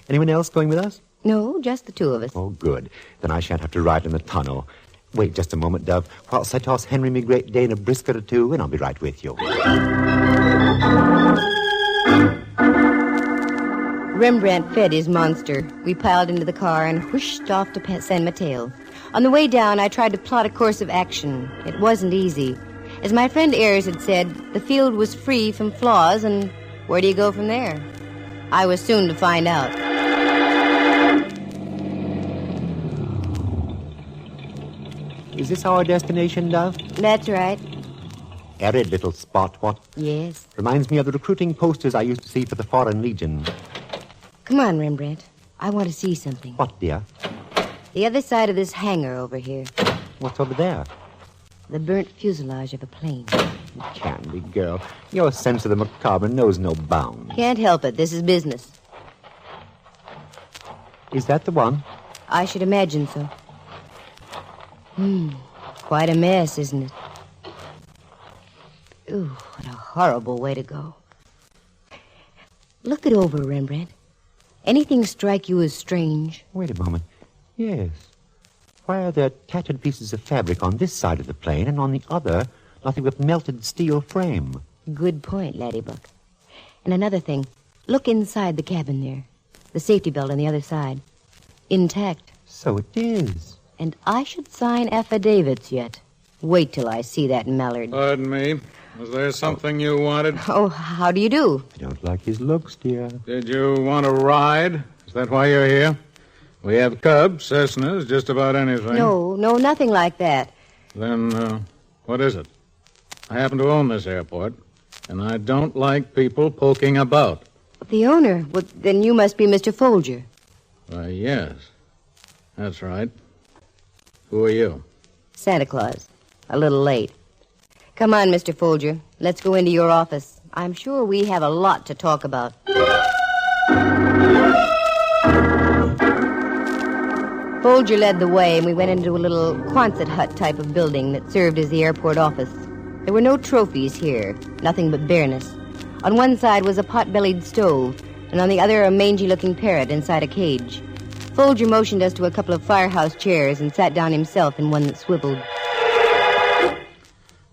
Anyone else going with us? No, just the two of us. Oh, good. Then I shan't have to ride in the tunnel. Wait just a moment, Dove, whilst I toss Henry me Great Dane a brisket or two, and I'll be right with you. Rembrandt fed his monster. We piled into the car and whooshed off to San Mateo. On the way down, I tried to plot a course of action. It wasn't easy. As my friend Ayres had said, the field was free from flaws, and where do you go from there? I was soon to find out. Is this our destination, Dove? That's right. Arid little spot, what? Yes. Reminds me of the recruiting posters I used to see for the Foreign Legion. Come on, Rembrandt. I want to see something. What, dear? The other side of this hangar over here. What's over there? The burnt fuselage of a plane. Candy girl, your sense of the macabre knows no bounds. Can't help it. This is business. Is that the one? I should imagine so. Quite a mess, isn't it? Ooh, what a horrible way to go. Look it over, Rembrandt. Anything strike you as strange? Wait a moment. Yes. Why are there tattered pieces of fabric on this side of the plane, and on the other, nothing but melted steel frame? Good point, Laddybuck. And another thing. Look inside the cabin there. The safety belt on the other side. Intact. So it is. And I should sign affidavits yet. Wait till I see that Mallard. Pardon me. Was there something you wanted? Oh, how do you do? I don't like his looks, dear. Did you want to ride? Is that why you're here? We have Cubs, Cessnas, just about anything. No, nothing like that. Then, what is it? I happen to own this airport, and I don't like people poking about. The owner? Well, then you must be Mr. Folger. Why, yes. That's right. Who are you? Santa Claus. A little late. Come on, Mr. Folger. Let's go into your office. I'm sure we have a lot to talk about. Folger led the way, and we went into a little Quonset hut type of building that served as the airport office. There were no trophies here, nothing but bareness. On one side was a pot-bellied stove, and on the other a mangy-looking parrot inside a cage. Folger motioned us to a couple of firehouse chairs and sat down himself in one that swiveled.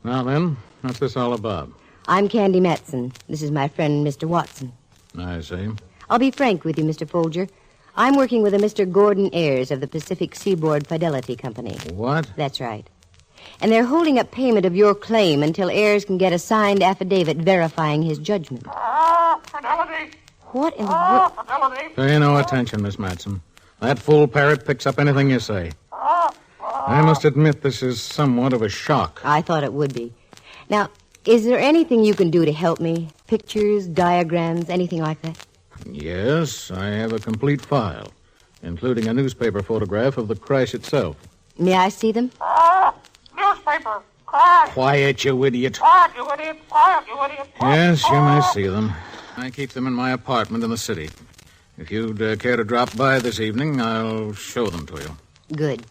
Now then, what's this all about? I'm Candy Matson. This is my friend, Mr. Watson. I see. I'll be frank with you, Mr. Folger. I'm working with a Mr. Gordon Ayers of the Pacific Seaboard Fidelity Company. What? That's right. And they're holding up payment of your claim until Ayers can get a signed affidavit verifying his judgment. Fidelity. What in the world? Fidelity. Pay no attention, Miss Matson. That fool parrot picks up anything you say. I must admit this is somewhat of a shock. I thought it would be. Now, is there anything you can do to help me? Pictures, diagrams, anything like that? Yes, I have a complete file, including a newspaper photograph of the crash itself. May I see them? Newspaper. Quiet. Quiet, you idiot. Quiet, you idiot. Quiet, you idiot. Yes, you may see them. I keep them in my apartment in the city. If you'd care to drop by this evening, I'll show them to you. Good.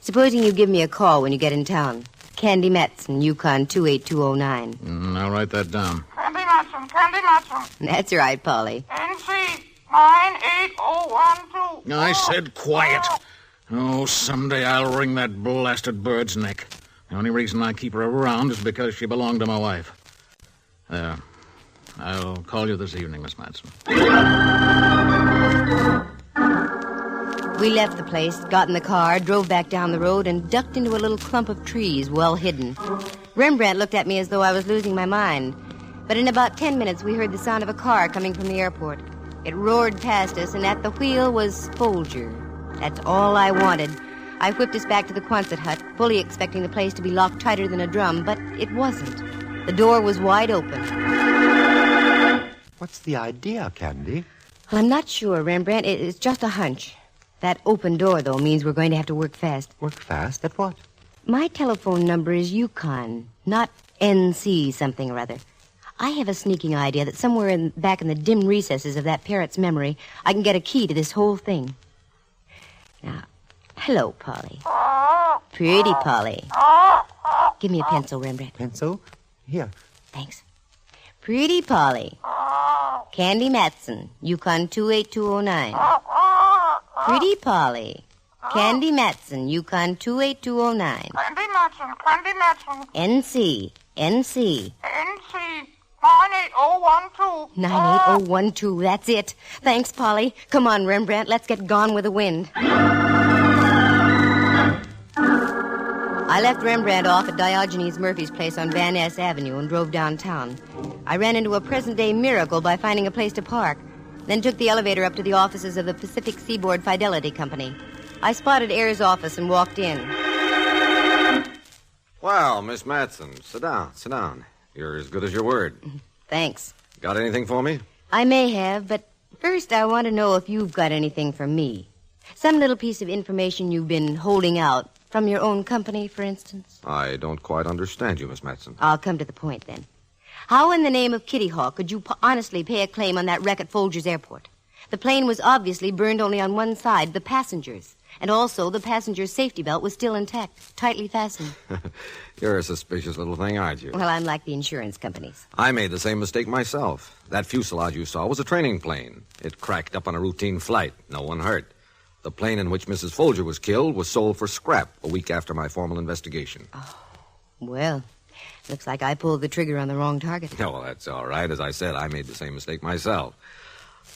Supposing you give me a call when you get in town. Candy Matson, Yukon 28209. I'll write that down. Candy Matson. Candy Matson. That's right, Polly. NC 98012. I said quiet. Oh, someday I'll wring that blasted bird's neck. The only reason I keep her around is because she belonged to my wife. There. I'll call you this evening, Miss Matson. We left the place, got in the car, drove back down the road, and ducked into a little clump of trees well hidden. Rembrandt looked at me as though I was losing my mind. But in about 10 minutes, we heard the sound of a car coming from the airport. It roared past us, and at the wheel was Folger. That's all I wanted. I whipped us back to the Quonset hut, fully expecting the place to be locked tighter than a drum, but it wasn't. The door was wide open. What's the idea, Candy? Well, I'm not sure, Rembrandt. It's just a hunch. That open door, though, means we're going to have to work fast. Work fast? At what? My telephone number is Yukon, not NC something or other. I have a sneaking idea that somewhere back in the dim recesses of that parrot's memory, I can get a key to this whole thing. Now, hello, Polly. Pretty Polly. Give me a pencil, Rembrandt. Pencil? Here. Thanks. Pretty Polly. Candy Matson, Yukon 28209. Pretty Polly. Candy Matson, Yukon 28209. Candy Matson. Candy Matson. NC. NC 98012. 98012, that's it. Thanks, Polly. Come on, Rembrandt, let's get gone with the wind. I left Rembrandt off at Diogenes Murphy's place on Van Ness Avenue and drove downtown. I ran into a present-day miracle by finding a place to park, then took the elevator up to the offices of the Pacific Seaboard Fidelity Company. I spotted Ayers' office and walked in. Well, Miss Matson, sit down, sit down. You're as good as your word. Thanks. Got anything for me? I may have, but first I want to know if you've got anything for me. Some little piece of information you've been holding out. From your own company, for instance? I don't quite understand you, Miss Matson. I'll come to the point, then. How in the name of Kitty Hawk could you honestly pay a claim on that wreck at Folger's Airport? The plane was obviously burned only on one side, the passengers. And also, the passenger's safety belt was still intact, tightly fastened. You're a suspicious little thing, aren't you? Well, I'm like the insurance companies. I made the same mistake myself. That fuselage you saw was a training plane. It cracked up on a routine flight. No one hurt. The plane in which Mrs. Folger was killed was sold for scrap a week after my formal investigation. Oh, well, looks like I pulled the trigger on the wrong target. Oh, well, that's all right. As I said, I made the same mistake myself.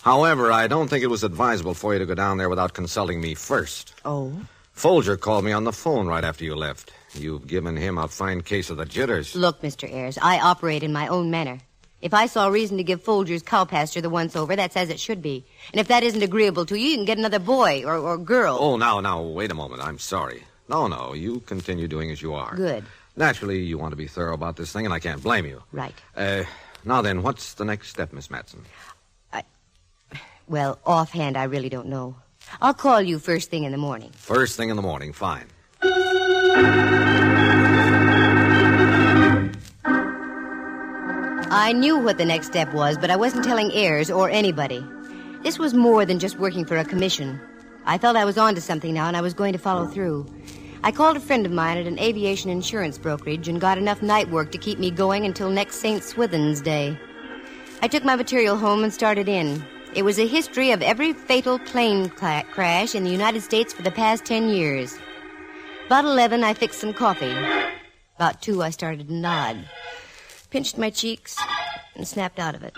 However, I don't think it was advisable for you to go down there without consulting me first. Oh? Folger called me on the phone right after you left. You've given him a fine case of the jitters. Look, Mr. Ayers, I operate in my own manner. If I saw reason to give Folger's cow pasture the once-over, that's as it should be. And if that isn't agreeable to you, you can get another boy or girl. Oh, now, wait a moment. I'm sorry. No, you continue doing as you are. Good. Naturally, you want to be thorough about this thing, and I can't blame you. Right. Now then, what's the next step, Miss Matson? Well, offhand, I really don't know. I'll call you first thing in the morning. First thing in the morning, fine. I knew what the next step was, but I wasn't telling Ayers or anybody. This was more than just working for a commission. I felt I was on to something now, and I was going to follow through. I called a friend of mine at an aviation insurance brokerage and got enough night work to keep me going until next St. Swithin's Day. I took my material home and started in. It was a history of every fatal plane crash in the United States for the past 10 years. About 11, I fixed some coffee. About 2, I started to nod. Pinched my cheeks and snapped out of it.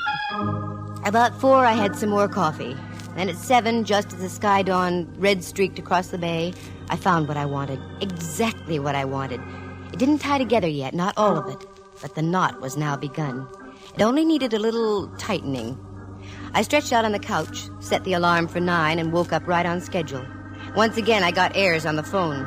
About 4, I had some more coffee. Then at 7, just as the sky dawn red-streaked across the bay, I found what I wanted. Exactly what I wanted. It didn't tie together yet, not all of it. But the knot was now begun. It only needed a little tightening. I stretched out on the couch, set the alarm for 9, and woke up right on schedule. Once again, I got Ayers on the phone.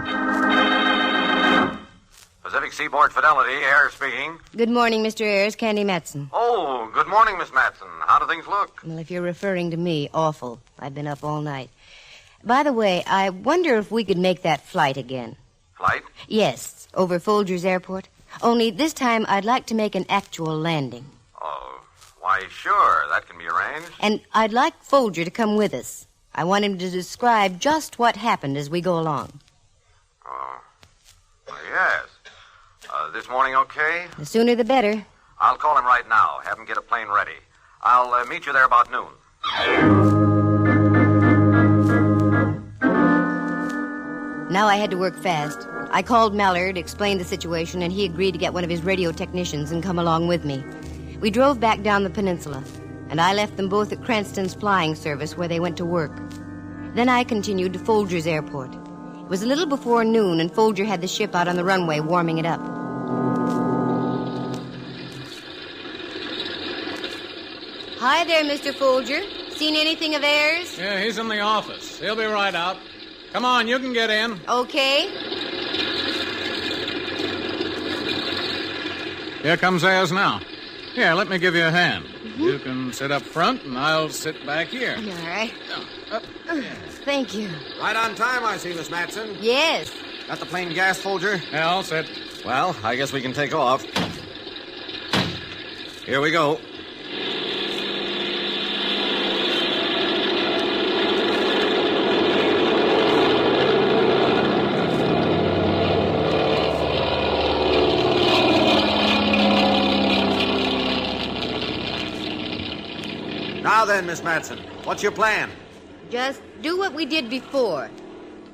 Pacific Seaboard Fidelity, Air speaking. Good morning, Mr. Ayers. Candy Matson. Oh, good morning, Miss Matson. How do things look? Well, if you're referring to me, awful. I've been up all night. By the way, I wonder if we could make that flight again. Flight? Yes, over Folger's Airport. Only this time I'd like to make an actual landing. Oh, why, sure. That can be arranged. And I'd like Folger to come with us. I want him to describe just what happened as we go along. Oh, well, yes. This morning okay? The sooner the better. I'll call him right now. Have him get a plane ready. I'll meet you there about noon. Now I had to work fast. I called Mallard, explained the situation, and he agreed to get one of his radio technicians and come along with me. We drove back down the peninsula, and I left them both at Cranston's flying service where they went to work. Then I continued to Folger's Airport. It was a little before noon, and Folger had the ship out on the runway warming it up. Hi there, Mr. Folger. Seen anything of Ayers? Yeah, he's in the office. He'll be right out. Come on, you can get in. Okay. Here comes Ayers now. Here, let me give you a hand. You can sit up front, and I'll sit back here. All right. Thank you. Right on time, I see, Miss Matson. Yes. Got the plane gas, Folger? Yeah, all set. Well, I guess we can take off. Here we go. Now then, Miss Matson, what's your plan? Just do what we did before.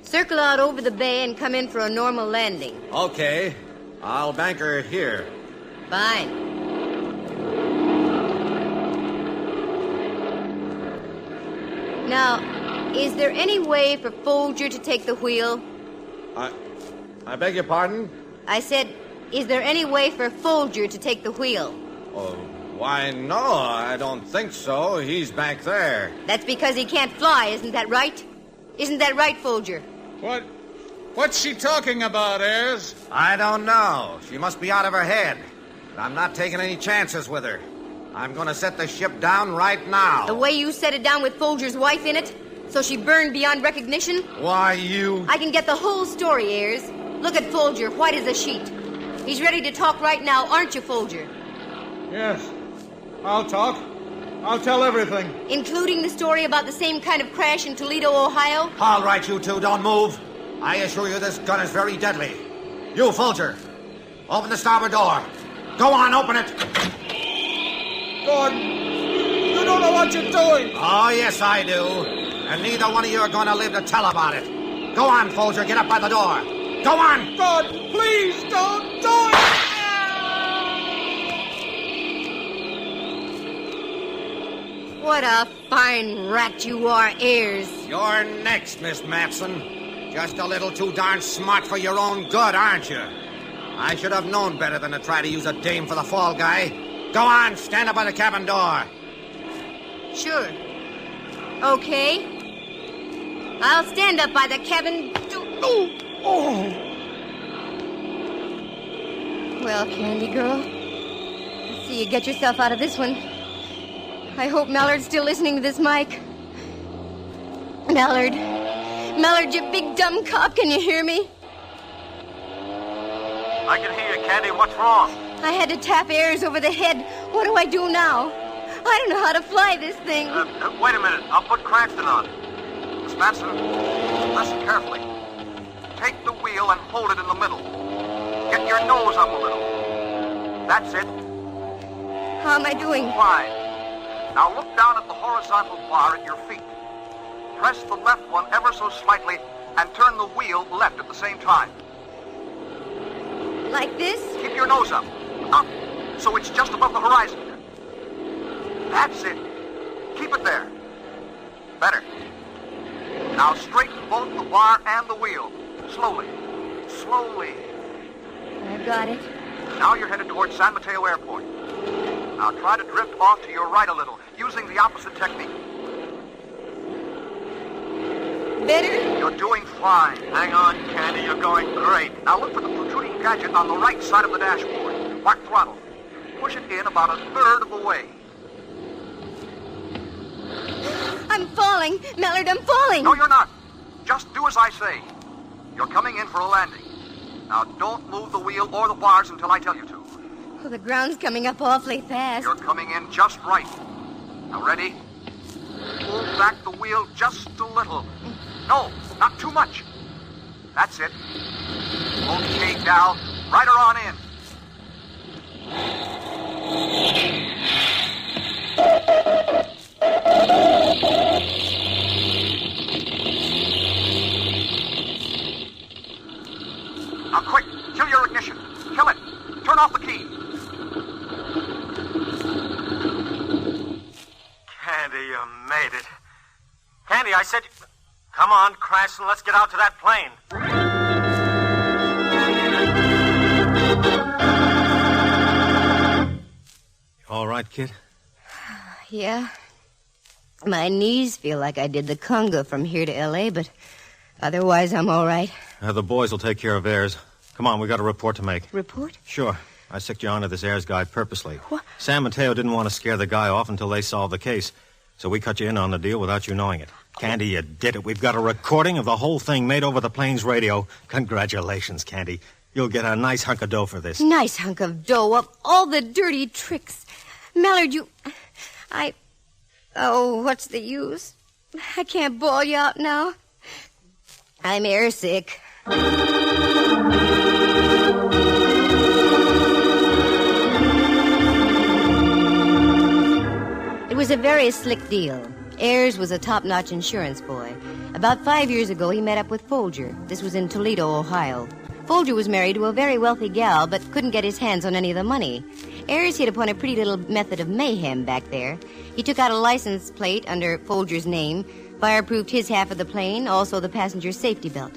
Circle out over the bay and come in for a normal landing. Okay. I'll bank her here. Fine. Now, is there any way for Folger to take the wheel? I beg your pardon? I said, is there any way for Folger to take the wheel? Oh, why, no, I don't think so. He's back there. That's because he can't fly, isn't that right? Isn't that right, Folger? What's she talking about, Ayers? I don't know. She must be out of her head. But I'm not taking any chances with her. I'm going to set the ship down right now. The way you set it down with Folger's wife in it? So she burned beyond recognition? Why, you... I can get the whole story, Ayers. Look at Folger, white as a sheet. He's ready to talk right now, aren't you, Folger? Yes. I'll talk. I'll tell everything. Including the story about the same kind of crash in Toledo, Ohio? All right, you two, don't move. I assure you this gun is very deadly. You, Folger, open the starboard door. Go on, open it. God, you don't know what you're doing. Oh, yes, I do. And neither one of you are going to live to tell about it. Go on, Folger, get up by the door. Go on. God, please don't do it. What a fine rat you are, Ayers. You're next, Miss Matson. Just a little too darn smart for your own good, aren't you? I should have known better than to try to use a dame for the fall guy. Go on, stand up by the cabin door. Sure. Okay. I'll stand up by the cabin. Well, Candy Girl, let's see you get yourself out of this one. I hope Mallard's still listening to this mic. Mallard, you big dumb cop, can you hear me? I can hear you, Candy. What's wrong? I had to tap Ayers over the head. What do I do now? I don't know how to fly this thing. Wait a minute. I'll put Cranston on. Miss Matson, listen carefully. Take the wheel and hold it in the middle. Get your nose up a little. That's it. How am I doing? Fine. Now look down at the horizontal bar at your feet. Press the left one ever so slightly and turn the wheel left at the same time. Like this? Keep your nose up. Up, so it's just above the horizon. That's it. Keep it there. Better. Now straighten both the bar and the wheel. Slowly. Slowly. I've got it. Now you're headed towards San Mateo Airport. Now try to drift off to your right a little, using the opposite technique. Better? You're doing fine. Hang on, Candy. You're going great. Now look for the protruding gadget on the right side of the dashboard. Mark throttle. Push it in about a third of the way. I'm falling. Mallard, I'm falling. No, you're not. Just do as I say. You're coming in for a landing. Now don't move the wheel or the bars until I tell you to. Oh, the ground's coming up awfully fast. You're coming in just right. Now ready? Pull back the wheel just a little. No, not too much. That's it. Okay, gal. Ride her on in. Now quick, kill your ignition. Kill it. Turn off the key. Candy, you made it. Candy, I said... Come on, Cranston, let's get out to that plane. All right, kid? Yeah. My knees feel like I did the conga from here to L.A., but otherwise I'm all right. The boys will take care of Ayers. Come on, we got a report to make. Report? Sure. I sicked you onto this Ayers guy purposely. What? San Mateo didn't want to scare the guy off until they solved the case. So we cut you in on the deal without you knowing it. Candy, you did it. We've got a recording of the whole thing made over the plane's radio. Congratulations, Candy. You'll get a nice hunk of dough for this. Nice hunk of dough of all the dirty tricks. Mallard, Oh, what's the use? I can't bawl you out now. I'm airsick. It was a very slick deal. Ayers was a top-notch insurance boy. About 5 years ago, he met up with Folger. This was in Toledo, Ohio. Folger was married to a very wealthy gal, but couldn't get his hands on any of the money. Ayers hit upon a pretty little method of mayhem back there. He took out a license plate under Folger's name, fireproofed his half of the plane, also the passenger's safety belt.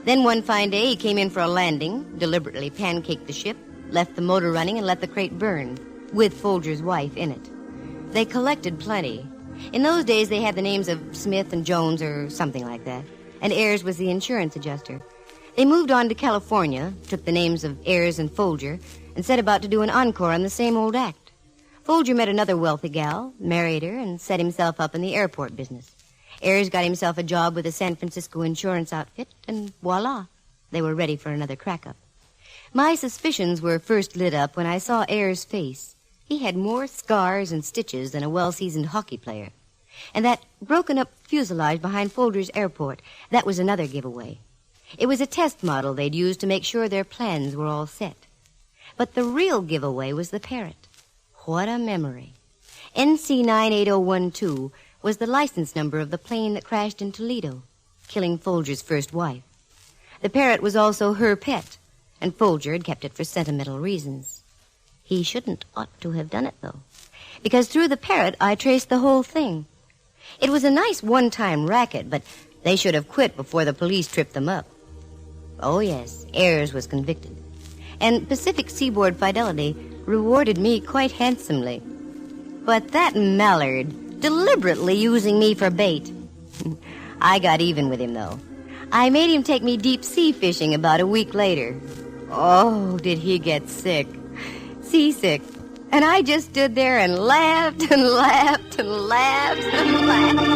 Then one fine day, he came in for a landing, deliberately pancaked the ship, left the motor running, and let the crate burn, with Folger's wife in it. They collected plenty. In those days, they had the names of Smith and Jones or something like that, and Ayers was the insurance adjuster. They moved on to California, took the names of Ayers and Folger, and set about to do an encore on the same old act. Folger met another wealthy gal, married her, and set himself up in the airport business. Ayers got himself a job with a San Francisco insurance outfit, and voila, they were ready for another crack-up. My suspicions were first lit up when I saw Ayers' face. He had more scars and stitches than a well-seasoned hockey player. And that broken-up fuselage behind Folger's airport, that was another giveaway. It was a test model they'd used to make sure their plans were all set. But the real giveaway was the parrot. What a memory. NC 98012 was the license number of the plane that crashed in Toledo, killing Folger's first wife. The parrot was also her pet, and Folger had kept it for sentimental reasons. He shouldn't ought to have done it, though, because through the parrot I traced the whole thing. It was a nice one-time racket, but they should have quit before the police tripped them up. Oh, yes, Ayers was convicted. And Pacific Seaboard Fidelity rewarded me quite handsomely. But that Mallard, deliberately using me for bait. I got even with him, though. I made him take me deep-sea fishing about a week later. Oh, did he get sick. Seasick. And I just stood there and laughed and laughed and laughed and laughed.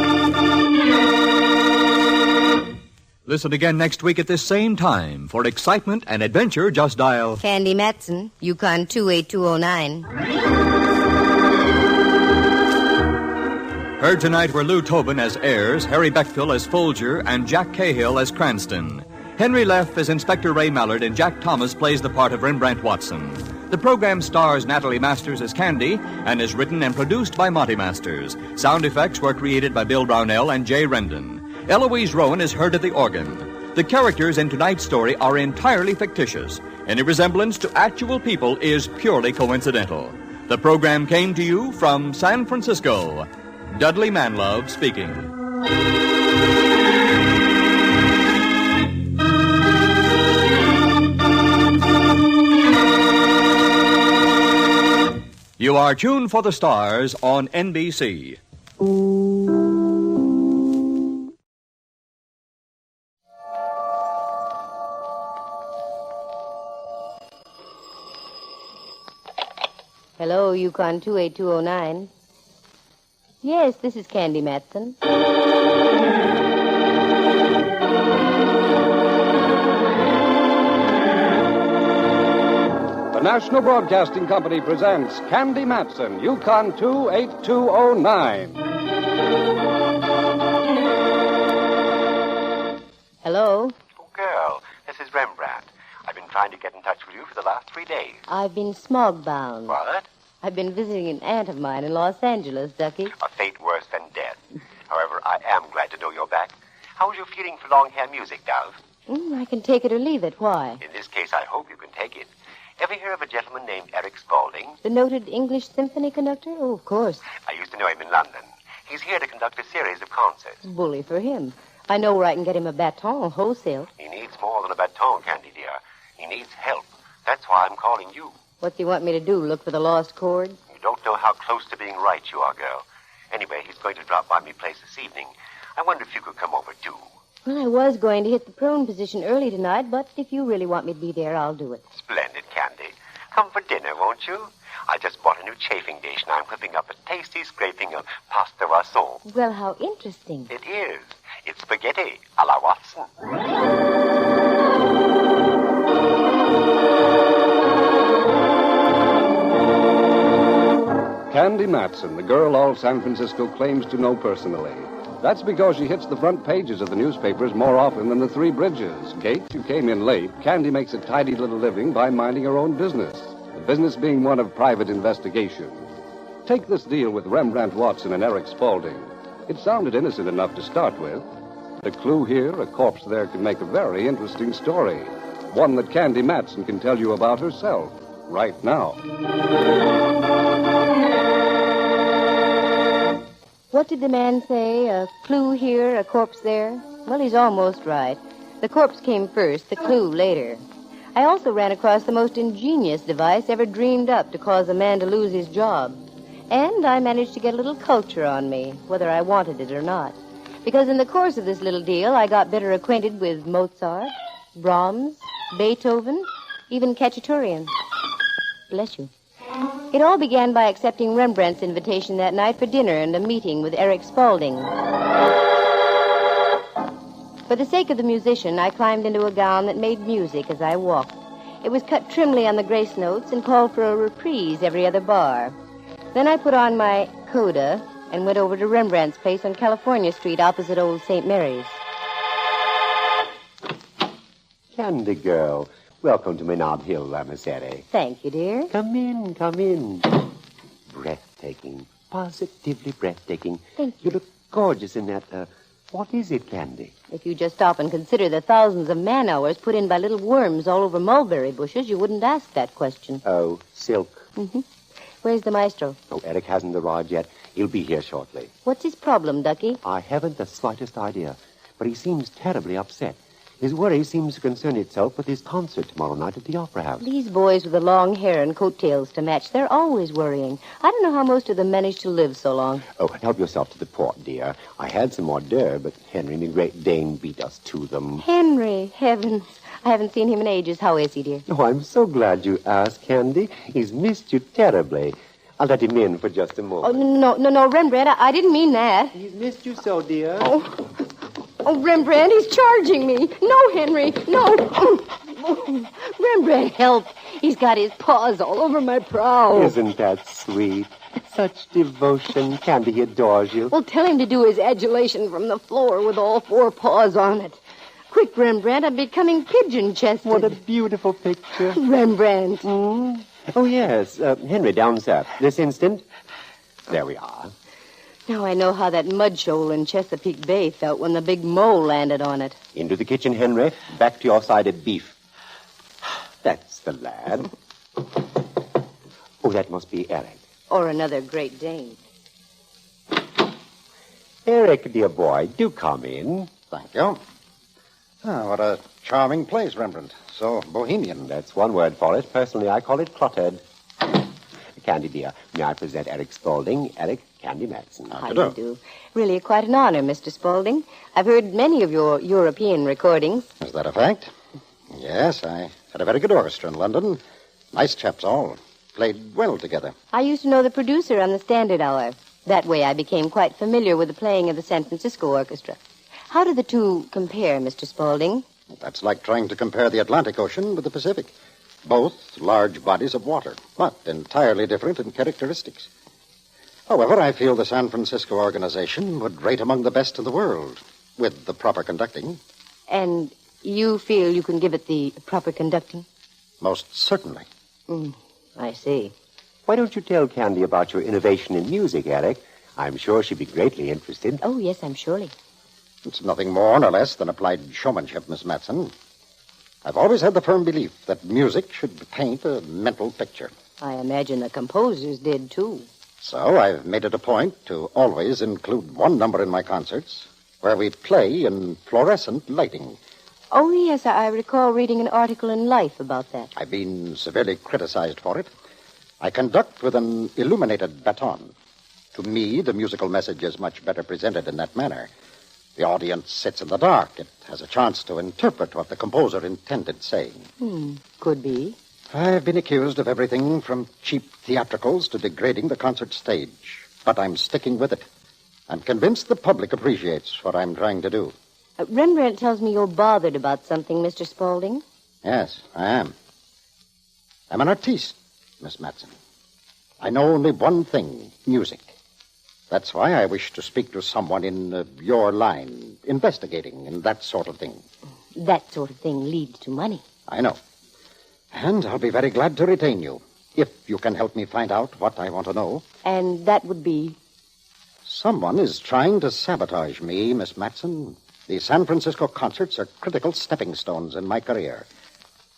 Listen again next week at this same time. For excitement and adventure, just dial... Candy Matson, Yukon 28209. Heard tonight were Lou Tobin as Ayers, Harry Beckville as Folger, and Jack Cahill as Cranston. Henry Leff as Inspector Ray Mallard, and Jack Thomas plays the part of Rembrandt Watson. The program stars Natalie Masters as Candy and is written and produced by Monty Masters. Sound effects were created by Bill Brownell and Jay Rendon. Eloise Rowan is heard at the organ. The characters in tonight's story are entirely fictitious. Any resemblance to actual people is purely coincidental. The program came to you from San Francisco. Dudley Manlove speaking. You are tuned for the stars on NBC. Hello, Yukon 28209. Yes, this is Candy Matson. The National Broadcasting Company presents Candy Matson, Yukon 28209. Hello? Oh, girl, this is Rembrandt. I've been trying to get in touch with you for the last 3 days. I've been smog-bound. What? I've been visiting an aunt of mine in Los Angeles, Ducky. A fate worse than death. However, I am glad to know you're back. How's your feeling for long-hair music, Dove? I can take it or leave it. Why? In this case, I hope you can take it. Ever hear of a gentleman named Eric Spaulding? The noted English symphony conductor? Oh, of course. I used to know him in London. He's here to conduct a series of concerts. Bully for him. I know where I can get him a baton wholesale. He needs more than a baton, Candy, dear. He needs help. That's why I'm calling you. What's he want me to do, look for the lost chord? You don't know how close to being right you are, girl. Anyway, he's going to drop by my place this evening. I wonder if you could come over, too. Well, I was going to hit the prone position early tonight, but if you really want me to be there, I'll do it. Splendid, Candy. Come for dinner, won't you? I just bought a new chafing dish, and I'm whipping up a tasty scraping of pasta rasson. Well, how interesting. It is. It's spaghetti a la Watson. Candy Matson, the girl all San Francisco claims to know personally. That's because she hits the front pages of the newspapers more often than the Three Bridges. Kate, you came in late. Candy makes a tidy little living by minding her own business. The business being one of private investigation. Take this deal with Rembrandt Watson and Eric Spaulding. It sounded innocent enough to start with. A clue here, a corpse there could make a very interesting story. One that Candy Matson can tell you about herself right now. What did the man say? A clue here, a corpse there? Well, he's almost right. The corpse came first, the clue later. I also ran across the most ingenious device ever dreamed up to cause a man to lose his job. And I managed to get a little culture on me, whether I wanted it or not. Because in the course of this little deal, I got better acquainted with Mozart, Brahms, Beethoven, even Khachaturian. Bless you. It all began by accepting Rembrandt's invitation that night for dinner and a meeting with Eric Spaulding. For the sake of the musician, I climbed into a gown that made music as I walked. It was cut trimly on the grace notes and called for a reprise every other bar. Then I put on my coda and went over to Rembrandt's place on California Street opposite Old St. Mary's. Candy girl, welcome to Menard Hill, Ramasere. Thank you, dear. Come in, come in. Breathtaking, positively breathtaking. Thank you. You look gorgeous in that, what is it, Candy? If you just stop and consider the thousands of man-hours put in by little worms all over mulberry bushes, you wouldn't ask that question. Oh, silk. Mm-hmm. Where's the maestro? Oh, Eric hasn't arrived yet. He'll be here shortly. What's his problem, Ducky? I haven't the slightest idea, but he seems terribly upset. His worry seems to concern itself with his concert tomorrow night at the Opera House. These boys with the long hair and coattails to match, they're always worrying. I don't know how most of them manage to live so long. Oh, help yourself to the port, dear. I had some hors d'oeuvres, but Henry, the Great Dane, beat us to them. Henry, heavens. I haven't seen him in ages. How is he, dear? Oh, I'm so glad you asked, Candy. He's missed you terribly. I'll let him in for just a moment. Oh, no, Rembrandt, I didn't mean that. He's missed you so, dear. Oh, Rembrandt, he's charging me. No, Henry, no. Rembrandt, help. He's got his paws all over my brow. Isn't that sweet? Such devotion. Candy adores you. Well, tell him to do his adulation from the floor with all four paws on it. Quick, Rembrandt, I'm becoming pigeon-chested. What a beautiful picture. Rembrandt. Oh, yes. Henry, down, sir. This instant. There we are. Now I know how that mud shoal in Chesapeake Bay felt when the big mole landed on it. Into the kitchen, Henry. Back to your side of beef. That's the lad. Oh, that must be Eric. Or another Great Dane. Eric, dear boy, do come in. Thank you. Ah, what a charming place, Rembrandt. So bohemian. That's one word for it. Personally, I call it cluttered. Candy, dear, may I present Eric Spaulding, Eric Candy Matson. How do you do? Really quite an honor, Mr. Spaulding. I've heard many of your European recordings. Is that a fact? Yes, I had a very good orchestra in London. Nice chaps all. Played well together. I used to know the producer on the Standard Hour. That way I became quite familiar with the playing of the San Francisco Orchestra. How do the two compare, Mr. Spaulding? That's like trying to compare the Atlantic Ocean with the Pacific. Both large bodies of water, but entirely different in characteristics. However, I feel the San Francisco organization would rate among the best in the world, with the proper conducting. And you feel you can give it the proper conducting? Most certainly. I see. Why don't you tell Candy about your innovation in music, Eric? I'm sure she'd be greatly interested. Oh, yes, I'm surely. It's nothing more nor less than applied showmanship, Miss Matson. I've always had the firm belief that music should paint a mental picture. I imagine the composers did, too. So I've made it a point to always include one number in my concerts where we play in fluorescent lighting. Oh, yes, I recall reading an article in Life about that. I've been severely criticized for it. I conduct with an illuminated baton. To me, the musical message is much better presented in that manner. The audience sits in the dark. It has a chance to interpret what the composer intended saying. Could be. I've been accused of everything from cheap theatricals to degrading the concert stage. But I'm sticking with it. I'm convinced the public appreciates what I'm trying to do. Rembrandt tells me you're bothered about something, Mr. Spaulding. Yes, I am. I'm an artiste, Miss Matson. I know only one thing, music. That's why I wish to speak to someone in your line, investigating and that sort of thing. That sort of thing leads to money. I know. And I'll be very glad to retain you, if you can help me find out what I want to know. And that would be? Someone is trying to sabotage me, Miss Matson. The San Francisco concerts are critical stepping stones in my career.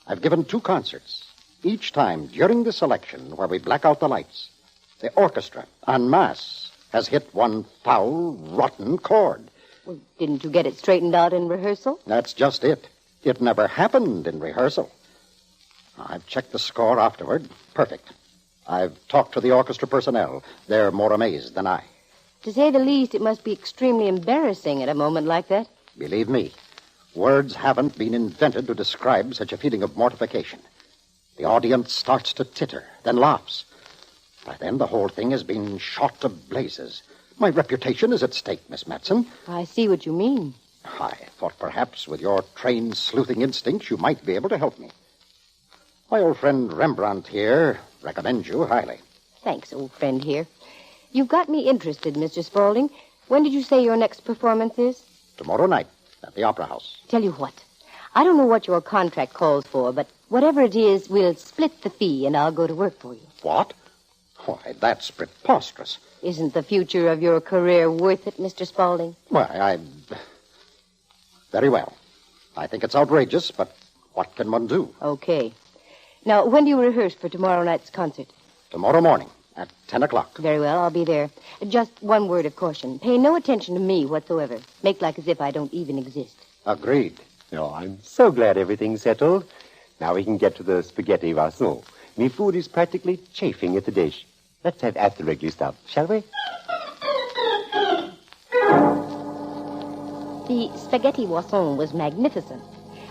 I've given 2 concerts. Each time during the selection where we black out the lights, the orchestra, en masse, has hit one foul, rotten chord. Well, didn't you get it straightened out in rehearsal? That's just it. It never happened in rehearsal. I've checked the score afterward. Perfect. I've talked to the orchestra personnel. They're more amazed than I. To say the least, it must be extremely embarrassing at a moment like that. Believe me, words haven't been invented to describe such a feeling of mortification. The audience starts to titter, then laughs. By then, the whole thing has been shot to blazes. My reputation is at stake, Miss Matson. I see what you mean. I thought perhaps with your trained sleuthing instincts you might be able to help me. My old friend Rembrandt here recommends you highly. Thanks, old friend here. You've got me interested, Mr. Spaulding. When did you say your next performance is? Tomorrow night at the Opera House. Tell you what. I don't know what your contract calls for, but whatever it is, we'll split the fee and I'll go to work for you. What? Why, that's preposterous. Isn't the future of your career worth it, Mr. Spaulding? Why, Very well. I think it's outrageous, but what can one do? Okay. Now, when do you rehearse for tomorrow night's concert? Tomorrow morning at 10 o'clock. Very well, I'll be there. Just one word of caution. Pay no attention to me whatsoever. Make like as if I don't even exist. Agreed. Oh, I'm so glad everything's settled. Now we can get to the spaghetti Vasson. Me food is practically chafing at the dish. Let's have at the Wrigley stuff, shall we? The spaghetti Wasson was magnificent.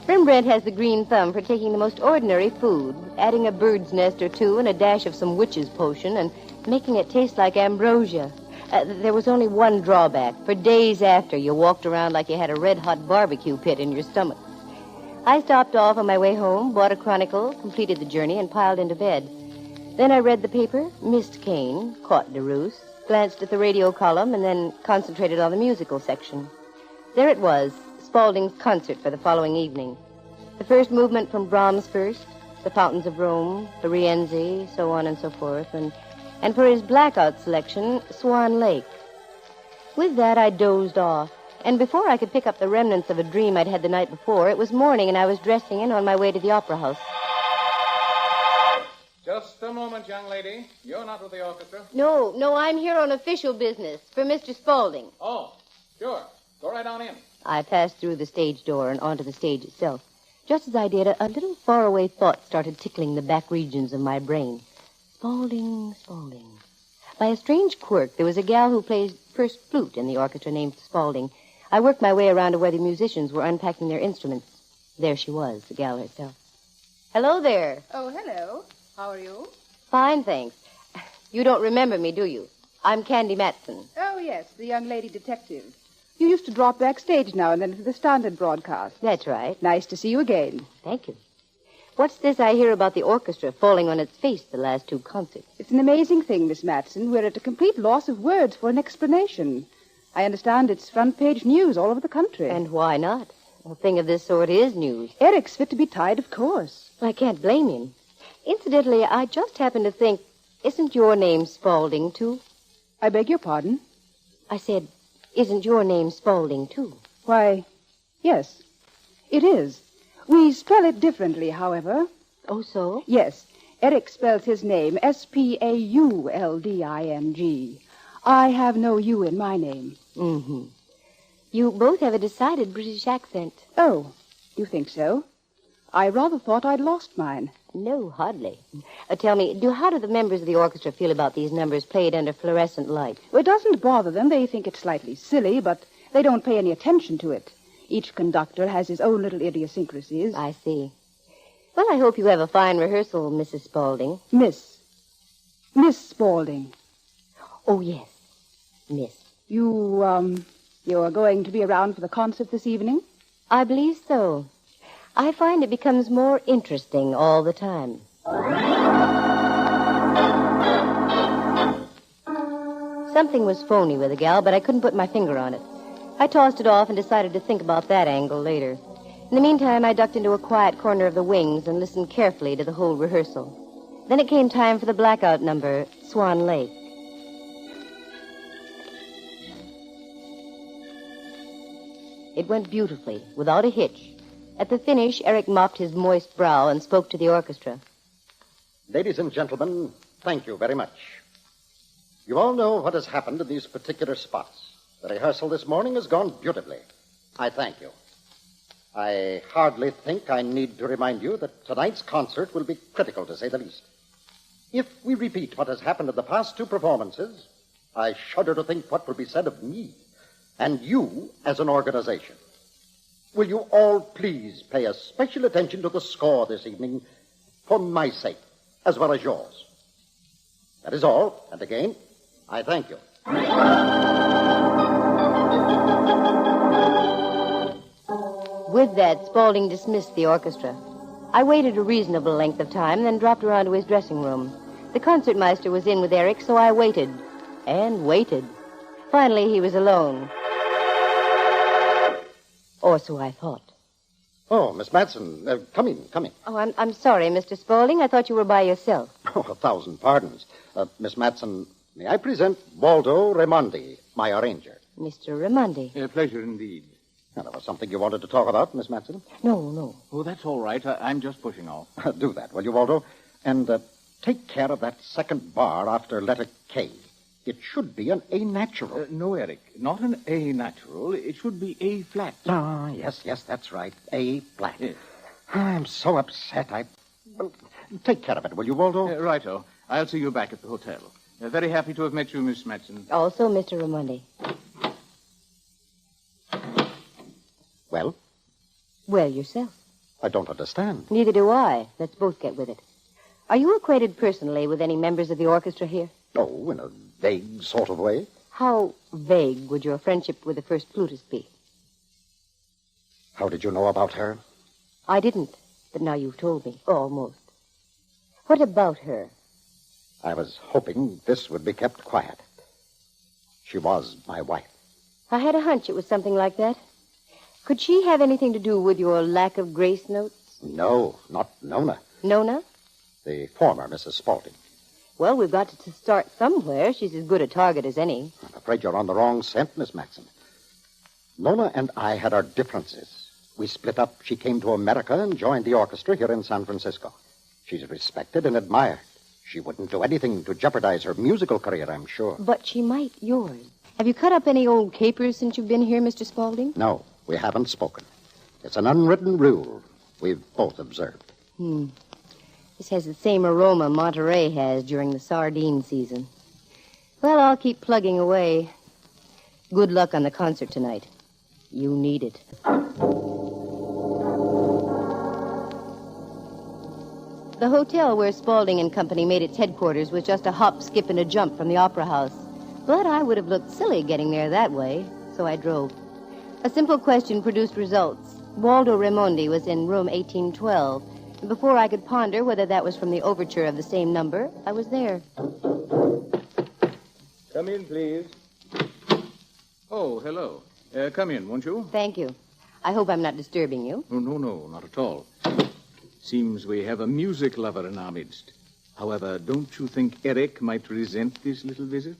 Rembrandt has the green thumb for taking the most ordinary food, adding a bird's nest or two and a dash of some witch's potion, and making it taste like ambrosia. There was only one drawback. For days after, you walked around like you had a red-hot barbecue pit in your stomach. I stopped off on my way home, bought a Chronicle, completed the journey, and piled into bed. Then I read the paper, missed Kane, caught DeRoos, glanced at the radio column, and then concentrated on the musical section. There it was, Spaulding's concert for the following evening. The first movement from Brahms first, the Fountains of Rome, the Rienzi, so on and so forth, and for his blackout selection, Swan Lake. With that, I dozed off, and before I could pick up the remnants of a dream I'd had the night before, it was morning and I was dressing and on my way to the Opera House. Just a moment, young lady. You're not with the orchestra? No, I'm here on official business for Mr. Spaulding. Oh, sure. Go right on in. I passed through the stage door and onto the stage itself. Just as I did, a little faraway thought started tickling the back regions of my brain. Spaulding. By a strange quirk, there was a gal who plays first flute in the orchestra named Spaulding. I worked my way around to where the musicians were unpacking their instruments. There she was, the gal herself. Hello there. Oh, hello. How are you? Fine, thanks. You don't remember me, do you? I'm Candy Matson. Oh, yes, the young lady detective. You used to drop backstage now and then for the standard broadcast. That's right. Nice to see you again. Thank you. What's this I hear about the orchestra falling on its face the last two concerts? It's an amazing thing, Miss Matson. We're at a complete loss of words for an explanation. I understand it's front-page news all over the country. And why not? A thing of this sort is news. Eric's fit to be tied, of course. I can't blame him. Incidentally, I just happened to think, isn't your name Spaulding, too? I beg your pardon? I said, isn't your name Spaulding, too? Why, yes, it is. We spell it differently, however. Oh, so? Yes. Eric spells his name Spaulding. I have no U in my name. Mm-hmm. You both have a decided British accent. Oh, you think so? I rather thought I'd lost mine. No, hardly. Tell me, how do the members of the orchestra feel about these numbers played under fluorescent light? Well, it doesn't bother them. They think it's slightly silly, but they don't pay any attention to it. Each conductor has his own little idiosyncrasies. I see. Well, I hope you have a fine rehearsal, Mrs. Spaulding. Miss Spaulding. Oh, yes, Miss. You are going to be around for the concert this evening? I believe so. I find it becomes more interesting all the time. Something was phony with the gal, but I couldn't put my finger on it. I tossed it off and decided to think about that angle later. In the meantime, I ducked into a quiet corner of the wings and listened carefully to the whole rehearsal. Then it came time for the blackout number, Swan Lake. It went beautifully, without a hitch. At the finish, Eric mopped his moist brow and spoke to the orchestra. Ladies and gentlemen, thank you very much. You all know what has happened in these particular spots. The rehearsal this morning has gone beautifully. I thank you. I hardly think I need to remind you that tonight's concert will be critical, to say the least. If we repeat what has happened in the past two performances, I shudder to think what will be said of me and you as an organization. Will you all please pay a special attention to the score this evening for my sake, as well as yours? That is all, and again, I thank you. With that, Spaulding dismissed the orchestra. I waited a reasonable length of time, then dropped around to his dressing room. The concertmeister was in with Eric, so I waited. And waited. Finally, he was alone. Or so I thought. Oh, Miss Matson, come in. Oh, I'm sorry, Mr. Spaulding. I thought you were by yourself. Oh, 1,000 pardons. Miss Matson, may I present Waldo Raimondi, my arranger? Mr. Raimondi. Pleasure indeed. Now, there was something you wanted to talk about, Miss Matson? No. Oh, that's all right. I'm just pushing off. Do that, will you, Waldo? And take care of that second bar after letter K. It should be an A natural. No, Eric, not an A natural. It should be A flat. Ah, yes, that's right. A flat. Yes. I'm so upset. Well, take care of it, will you, Waldo? Righto. I'll see you back at the hotel. Very happy to have met you, Miss Matson. Also, Mr. Raimondi. Well? Well, yourself. I don't understand. Neither do I. Let's both get with it. Are you acquainted personally with any members of the orchestra here? Oh, in a vague sort of way. How vague would your friendship with the first flutist be? How did you know about her? I didn't, but now you've told me. Almost. What about her? I was hoping this would be kept quiet. She was my wife. I had a hunch it was something like that. Could she have anything to do with your lack of grace notes? No, not Nona. Nona? The former Mrs. Spaulding. Well, we've got to start somewhere. She's as good a target as any. I'm afraid you're on the wrong scent, Miss Matson. Nona and I had our differences. We split up. She came to America and joined the orchestra here in San Francisco. She's respected and admired. She wouldn't do anything to jeopardize her musical career, I'm sure. But she might yours. Have you cut up any old capers since you've been here, Mr. Spaulding? No, we haven't spoken. It's an unwritten rule we've both observed. This has the same aroma Monterey has during the sardine season. Well, I'll keep plugging away. Good luck on the concert tonight. You need it. The hotel where Spaulding and Company made its headquarters was just a hop, skip, and a jump from the Opera House. But I would have looked silly getting there that way, so I drove. A simple question produced results. Waldo Raimondi was in room 1812. And before I could ponder whether that was from the overture of the same number, I was there. Come in, please. Oh, hello. Come in, won't you? Thank you. I hope I'm not disturbing you. Oh, no, not at all. Seems we have a music lover in our midst. However, don't you think Eric might resent this little visit?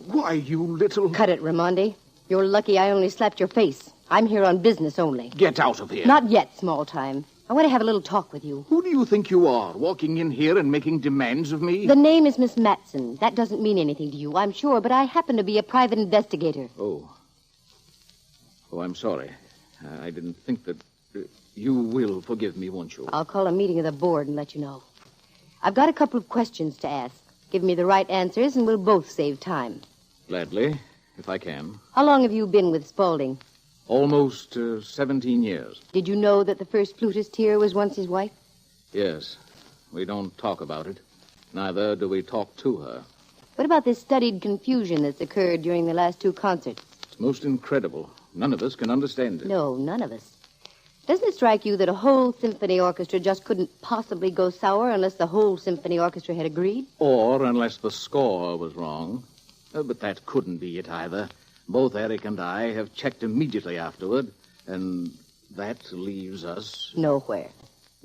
Why, you little... Cut it, Raimondi. You're lucky I only slapped your face. I'm here on business only. Get out of here. Not yet, small time. I want to have a little talk with you. Who do you think you are, walking in here and making demands of me? The name is Miss Matson. That doesn't mean anything to you, I'm sure, but I happen to be a private investigator. Oh, I'm sorry. I didn't think that... you will forgive me, won't you? I'll call a meeting of the board and let you know. I've got a couple of questions to ask. Give me the right answers and we'll both save time. Gladly, if I can. How long have you been with Spaulding? Almost 17 years. Did you know that the first flutist here was once his wife? Yes. We don't talk about it. Neither do we talk to her. What about this studied confusion that's occurred during the last two concerts? It's most incredible. None of us can understand it. No, none of us. Doesn't it strike you that a whole symphony orchestra just couldn't possibly go sour unless the whole symphony orchestra had agreed? Or unless the score was wrong. But that couldn't be it either. Both Eric and I have checked immediately afterward, and that leaves us... nowhere.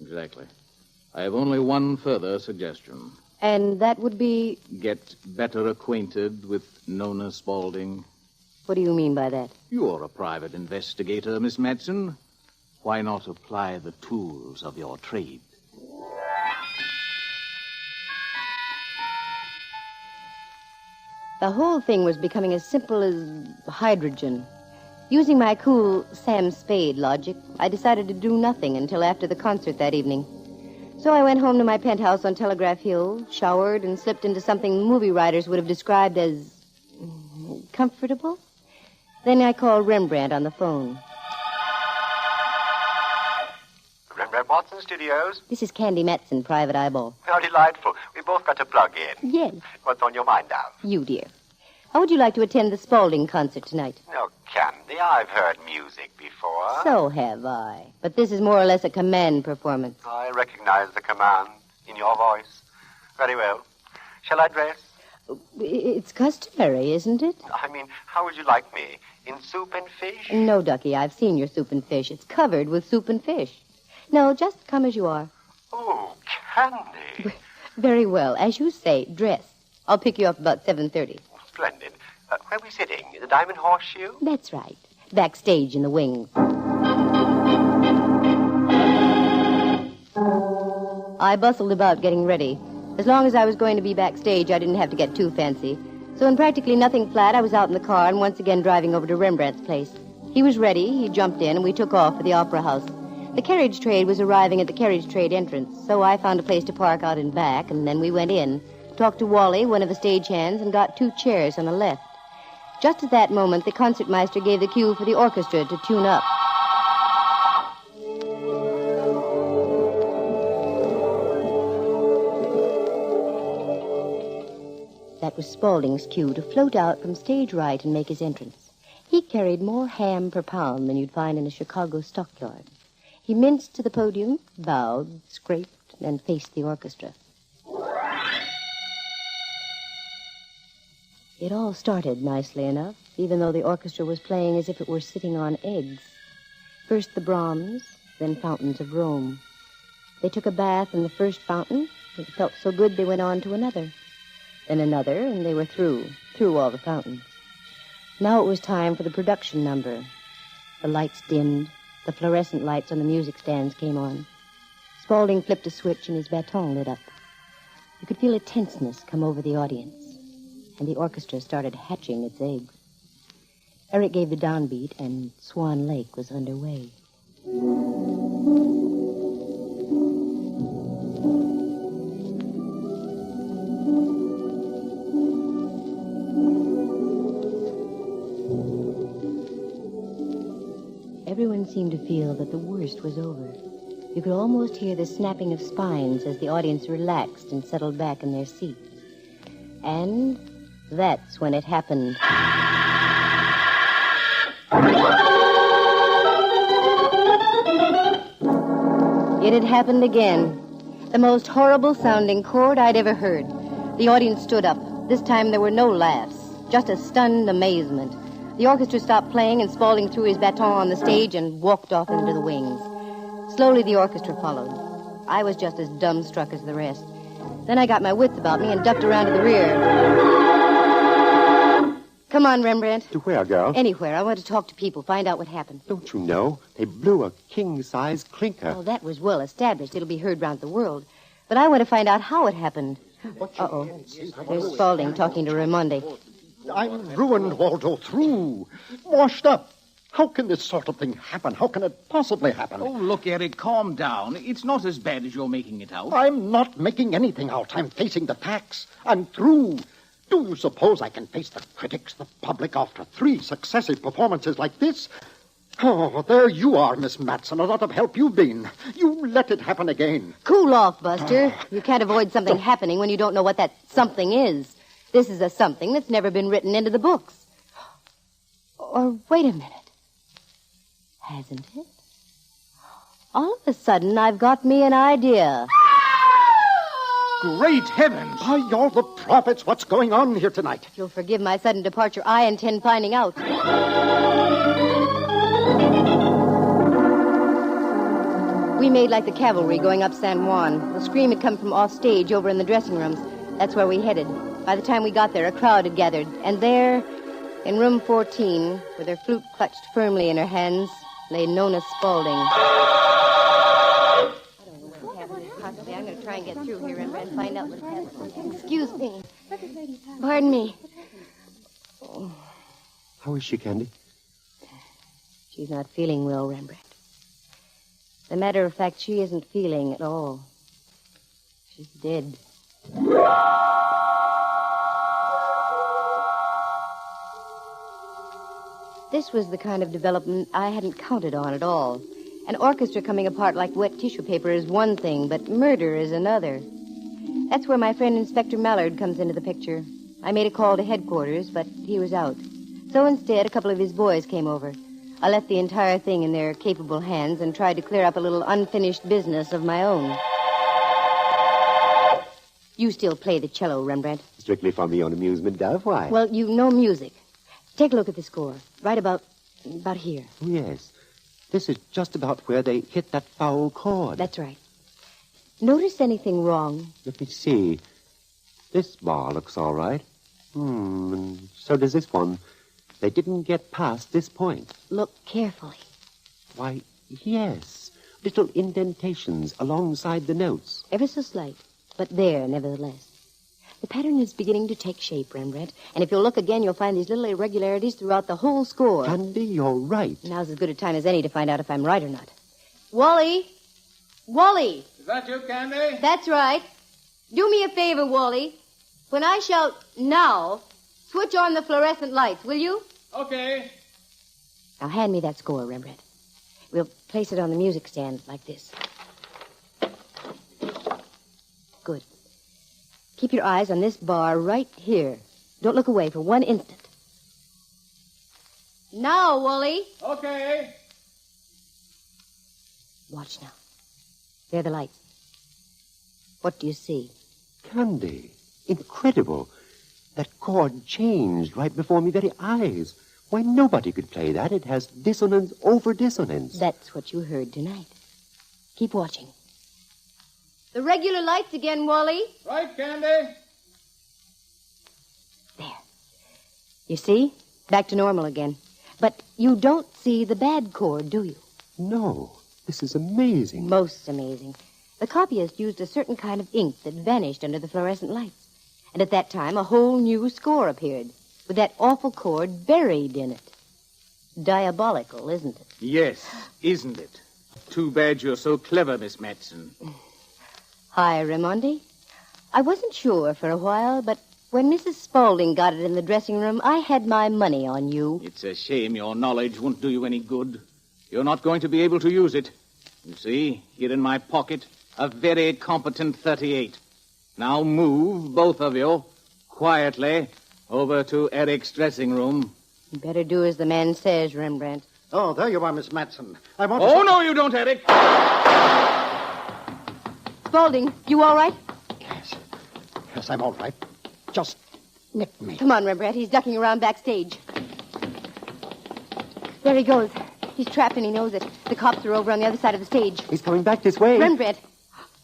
Exactly. I have only one further suggestion. And that would be... Get better acquainted with Nona Spaulding. What do you mean by that? You're a private investigator, Miss Matson. Why not apply the tools of your trade? The whole thing was becoming as simple as hydrogen. Using my cool Sam Spade logic, I decided to do nothing until after the concert that evening. So I went home to my penthouse on Telegraph Hill, showered, and slipped into something movie writers would have described as... comfortable. Then I called Rembrandt on the phone. Rembrandt Watson Studios. This is Candy Matson, Private Eyeball. How delightful. We both got to plug in. Yes. What's on your mind now? You, dear. How would you like to attend the Spaulding concert tonight? Oh, Candy, I've heard music before. So have I. But this is more or less a command performance. I recognize the command in your voice. Very well. Shall I dress? It's customary, isn't it? I mean, how would you like me? In soup and fish? No, Ducky, I've seen your soup and fish. It's covered with soup and fish. No, just come as you are. Oh, Candy. Very well. As you say, dress. I'll pick you up about 7:30. Splendid. Where are we sitting? The Diamond Horseshoe? That's right. Backstage in the wings. I bustled about getting ready. As long as I was going to be backstage, I didn't have to get too fancy. So in practically nothing flat, I was out in the car and once again driving over to Rembrandt's place. He was ready, he jumped in, and we took off for the Opera House. The carriage trade was arriving at the carriage trade entrance, so I found a place to park out in back, and then we went in, talked to Wally, one of the stagehands, and got 2 chairs on the left. Just at that moment, the concertmeister gave the cue for the orchestra to tune up. That was Spaulding's cue to float out from stage right and make his entrance. He carried more ham per pound than you'd find in a Chicago stockyard. He minced to the podium, bowed, scraped, and faced the orchestra. It all started nicely enough, even though the orchestra was playing as if it were sitting on eggs. First the Brahms, then Fountains of Rome. They took a bath in the first fountain. It felt so good they went on to another. Then another, and they were through all the fountains. Now it was time for the production number. The lights dimmed. The fluorescent lights on the music stands came on. Spaulding flipped a switch and his baton lit up. You could feel a tenseness come over the audience, and the orchestra started hatching its eggs. Eric gave the downbeat, and Swan Lake was underway. Everyone seemed to feel that the worst was over. You could almost hear the snapping of spines as the audience relaxed and settled back in their seats. And that's when it happened. It had happened again. The most horrible-sounding chord I'd ever heard. The audience stood up. This time there were no laughs, just a stunned amazement. The orchestra stopped playing, and Spaulding threw his baton on the stage and walked off into the wings. Slowly, the orchestra followed. I was just as dumbstruck as the rest. Then I got my wits about me and ducked around to the rear. Come on, Rembrandt. To where, girl? Anywhere. I want to talk to people, find out what happened. Don't you know? They blew a king-size clinker. Oh, that was well established. It'll be heard round the world. But I want to find out how it happened. Uh-oh. There's Spaulding talking to Raimondi. I'm ruined, Waldo, through. Washed up. How can this sort of thing happen? How can it possibly happen? Oh, look, Eric, calm down. It's not as bad as you're making it out. I'm not making anything out. I'm facing the facts. I'm through. Do you suppose I can face the critics, the public, after 3 successive performances like this? Oh, there you are, Miss Matson. A lot of help you've been. You let it happen again. Cool off, Buster. You can't avoid something happening when you don't know what that something is. This is a something that's never been written into the books. Or wait a minute. Hasn't it? All of a sudden, I've got me an idea. Great heavens! By all the prophets, what's going on here tonight? If you'll forgive my sudden departure, I intend finding out. We made like the cavalry going up San Juan. The scream had come from off stage over in the dressing rooms. That's where we headed. By the time we got there, a crowd had gathered. And there, in room 14, with her flute clutched firmly in her hands, lay Nona Spaulding. I don't know what's happening. Possibly I'm going to try and get through here and find out what's happening. Excuse me. Pardon me. Oh. How is she, Candy? She's not feeling well, Rembrandt. As a matter of fact, she isn't feeling at all. She's dead. This was the kind of development I hadn't counted on at all. An orchestra coming apart like wet tissue paper is one thing, but murder is another. That's where my friend Inspector Mallard comes into the picture. I made a call to headquarters, but he was out. So instead, a couple of his boys came over. I left the entire thing in their capable hands and tried to clear up a little unfinished business of my own. You still play the cello, Rembrandt? Strictly for my own amusement, Dove. Why? Well, you know music. Take a look at the score. Right about here. Oh, yes. This is just about where they hit that foul chord. That's right. Notice anything wrong? Let me see. This bar looks all right. And so does this one. They didn't get past this point. Look carefully. Why, yes. Little indentations alongside the notes. Ever so slight, but there, nevertheless. The pattern is beginning to take shape, Rembrandt. And if you'll look again, you'll find these little irregularities throughout the whole score. Candy, you're right. Now's as good a time as any to find out if I'm right or not. Wally! Wally! Is that you, Candy? That's right. Do me a favor, Wally. When I shout now, switch on the fluorescent lights, will you? Okay. Now hand me that score, Rembrandt. We'll place it on the music stand like this. Good. Keep your eyes on this bar right here. Don't look away for 1 instant. Now, Wally. Okay. Watch now. There are the lights. What do you see? Candy. Incredible. That chord changed right before me very eyes. Why, nobody could play that. It has dissonance over dissonance. That's what you heard tonight. Keep watching. The regular lights again, Wally. Right, Candy. There. You see? Back to normal again. But you don't see the bad chord, do you? No. This is amazing. Most amazing. The copyist used a certain kind of ink that vanished under the fluorescent lights. And at that time, a whole new score appeared, with that awful chord buried in it. Diabolical, isn't it? Yes, isn't it? Too bad you're so clever, Miss Matson. Hi, Raimondi. I wasn't sure for a while, but when Mrs. Spaulding got it in the dressing room, I had my money on you. It's a shame your knowledge won't do you any good. You're not going to be able to use it. You see, here in my pocket, a very competent 38. Now move, both of you, quietly, over to Eric's dressing room. You better do as the man says, Rembrandt. Oh, there you are, Miss Matson. I want Oh, no, you don't, Eric. Spaulding, you all right? Yes, I'm all right. Just nick me. Come on, Rembrandt. He's ducking around backstage. There he goes. He's trapped and he knows it. The cops are over on the other side of the stage. He's coming back this way. Rembrandt,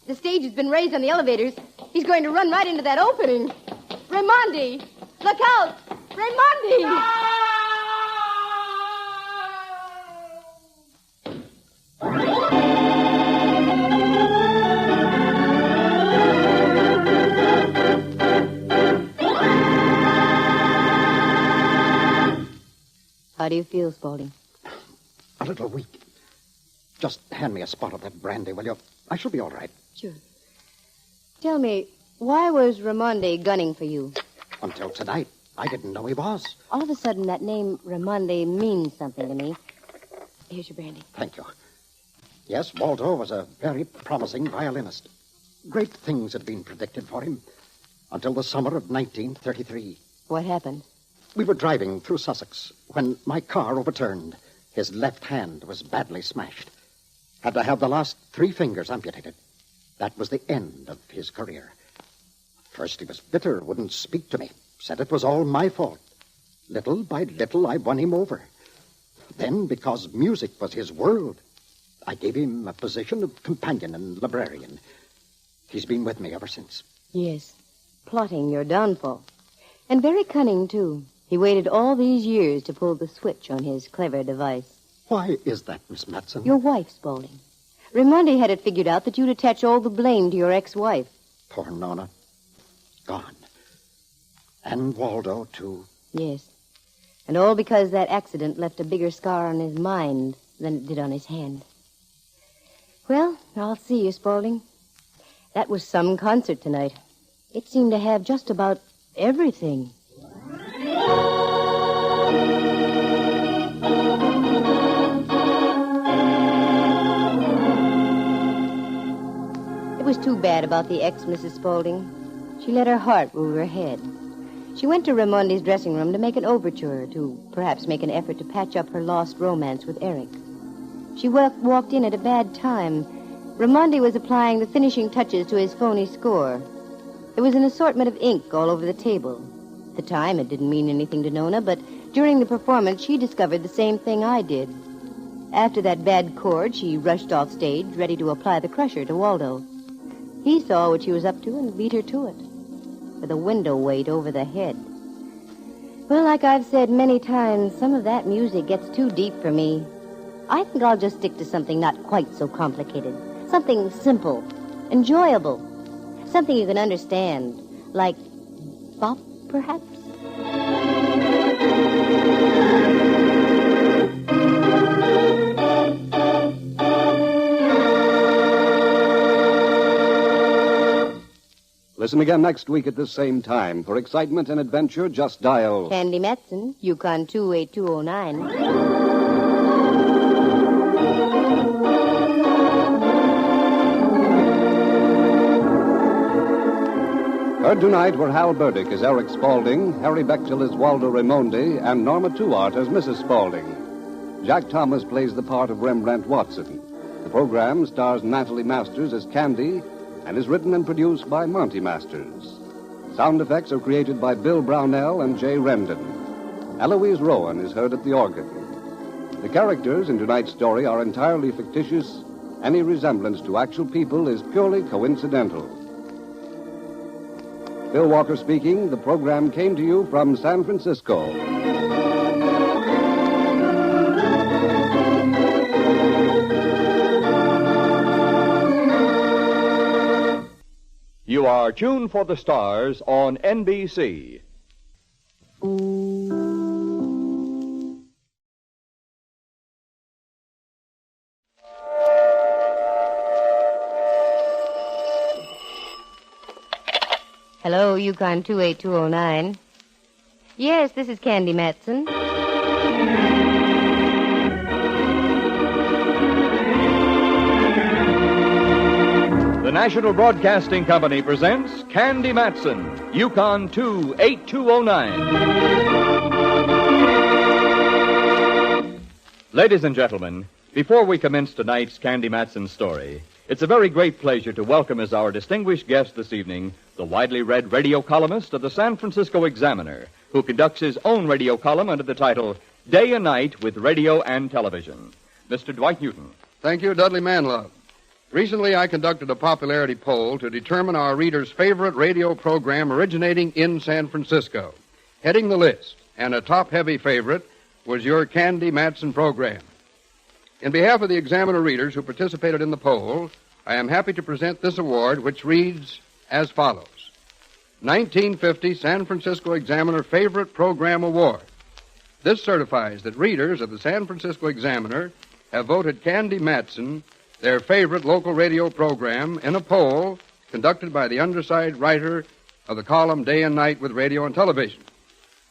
the stage has been raised on the elevators. He's going to run right into that opening. Raimondi! Look out! Raimondi! How do you feel, Spaulding? A little weak. Just hand me a spot of that brandy, will you? I shall be all right. Sure. Tell me, why was Raimondi gunning for you? Until tonight, I didn't know he was. All of a sudden, that name, Raimondi, means something to me. Here's your brandy. Thank you. Yes, Waldo was a very promising violinist. Great things had been predicted for him until the summer of 1933. What happened? We were driving through Sussex when my car overturned. His left hand was badly smashed. Had to have the last 3 fingers amputated. That was the end of his career. First he was bitter, wouldn't speak to me. Said it was all my fault. Little by little, I won him over. Then, because music was his world, I gave him a position of companion and librarian. He's been with me ever since. Yes, plotting your downfall. And very cunning, too. He waited all these years to pull the switch on his clever device. Why is that, Miss Matson? Your wife, Spaulding. Raimondi had it figured out that you'd attach all the blame to your ex-wife. Poor Nona. Gone. And Waldo, too. Yes. And all because that accident left a bigger scar on his mind than it did on his hand. Well, I'll see you, Spaulding. That was some concert tonight. It seemed to have just about everything. It was too bad about the ex-Mrs. Spaulding. She let her heart rule her head. She went to Raimondi's dressing room to make an overture, to perhaps make an effort to patch up her lost romance with Eric. She walked in at a bad time. Raimondi was applying the finishing touches to his phony score. There was an assortment of ink all over the table. At the time, it didn't mean anything to Nona, but during the performance, she discovered the same thing I did. After that bad chord, she rushed off stage, ready to apply the crusher to Waldo. He saw what she was up to and beat her to it, with a window weight over the head. Well, like I've said many times, some of that music gets too deep for me. I think I'll just stick to something not quite so complicated. Something simple, enjoyable. Something you can understand. Like bop, perhaps? Listen again next week at this same time. For excitement and adventure, just dial... Candy Matson, Yukon 28209. Heard tonight were Hal Burdick as Eric Spaulding, Harry Bechtel as Waldo Raimondi, and Norma Tuart as Mrs. Spaulding. Jack Thomas plays the part of Rembrandt Watson. The program stars Natalie Masters as Candy and is written and produced by Monty Masters. Sound effects are created by Bill Brownell and Jay Rendon. Eloise Rowan is heard at the organ. The characters in tonight's story are entirely fictitious. Any resemblance to actual people is purely coincidental. Bill Walker speaking. The program came to you from San Francisco. You are tuned for the stars on NBC. Hello, Yukon 28209. Yes, this is Candy Matson. The National Broadcasting Company presents Candy Matson, Yukon 28209. Ladies and gentlemen, before we commence tonight's Candy Matson story, it's a very great pleasure to welcome as our distinguished guest this evening the widely read radio columnist of the San Francisco Examiner, who conducts his own radio column under the title Day and Night with Radio and Television. Mr. Dwight Newton. Thank you, Dudley Manlove. Recently, I conducted a popularity poll to determine our readers' favorite radio program originating in San Francisco. Heading the list, and a top-heavy favorite, was your Candy Matson program. In behalf of the Examiner readers who participated in the poll, I am happy to present this award, which reads as follows. 1950 San Francisco Examiner Favorite Program Award. This certifies that readers of the San Francisco Examiner have voted Candy Matson their favorite local radio program in a poll conducted by the undersigned writer of the column Day and Night with Radio and Television.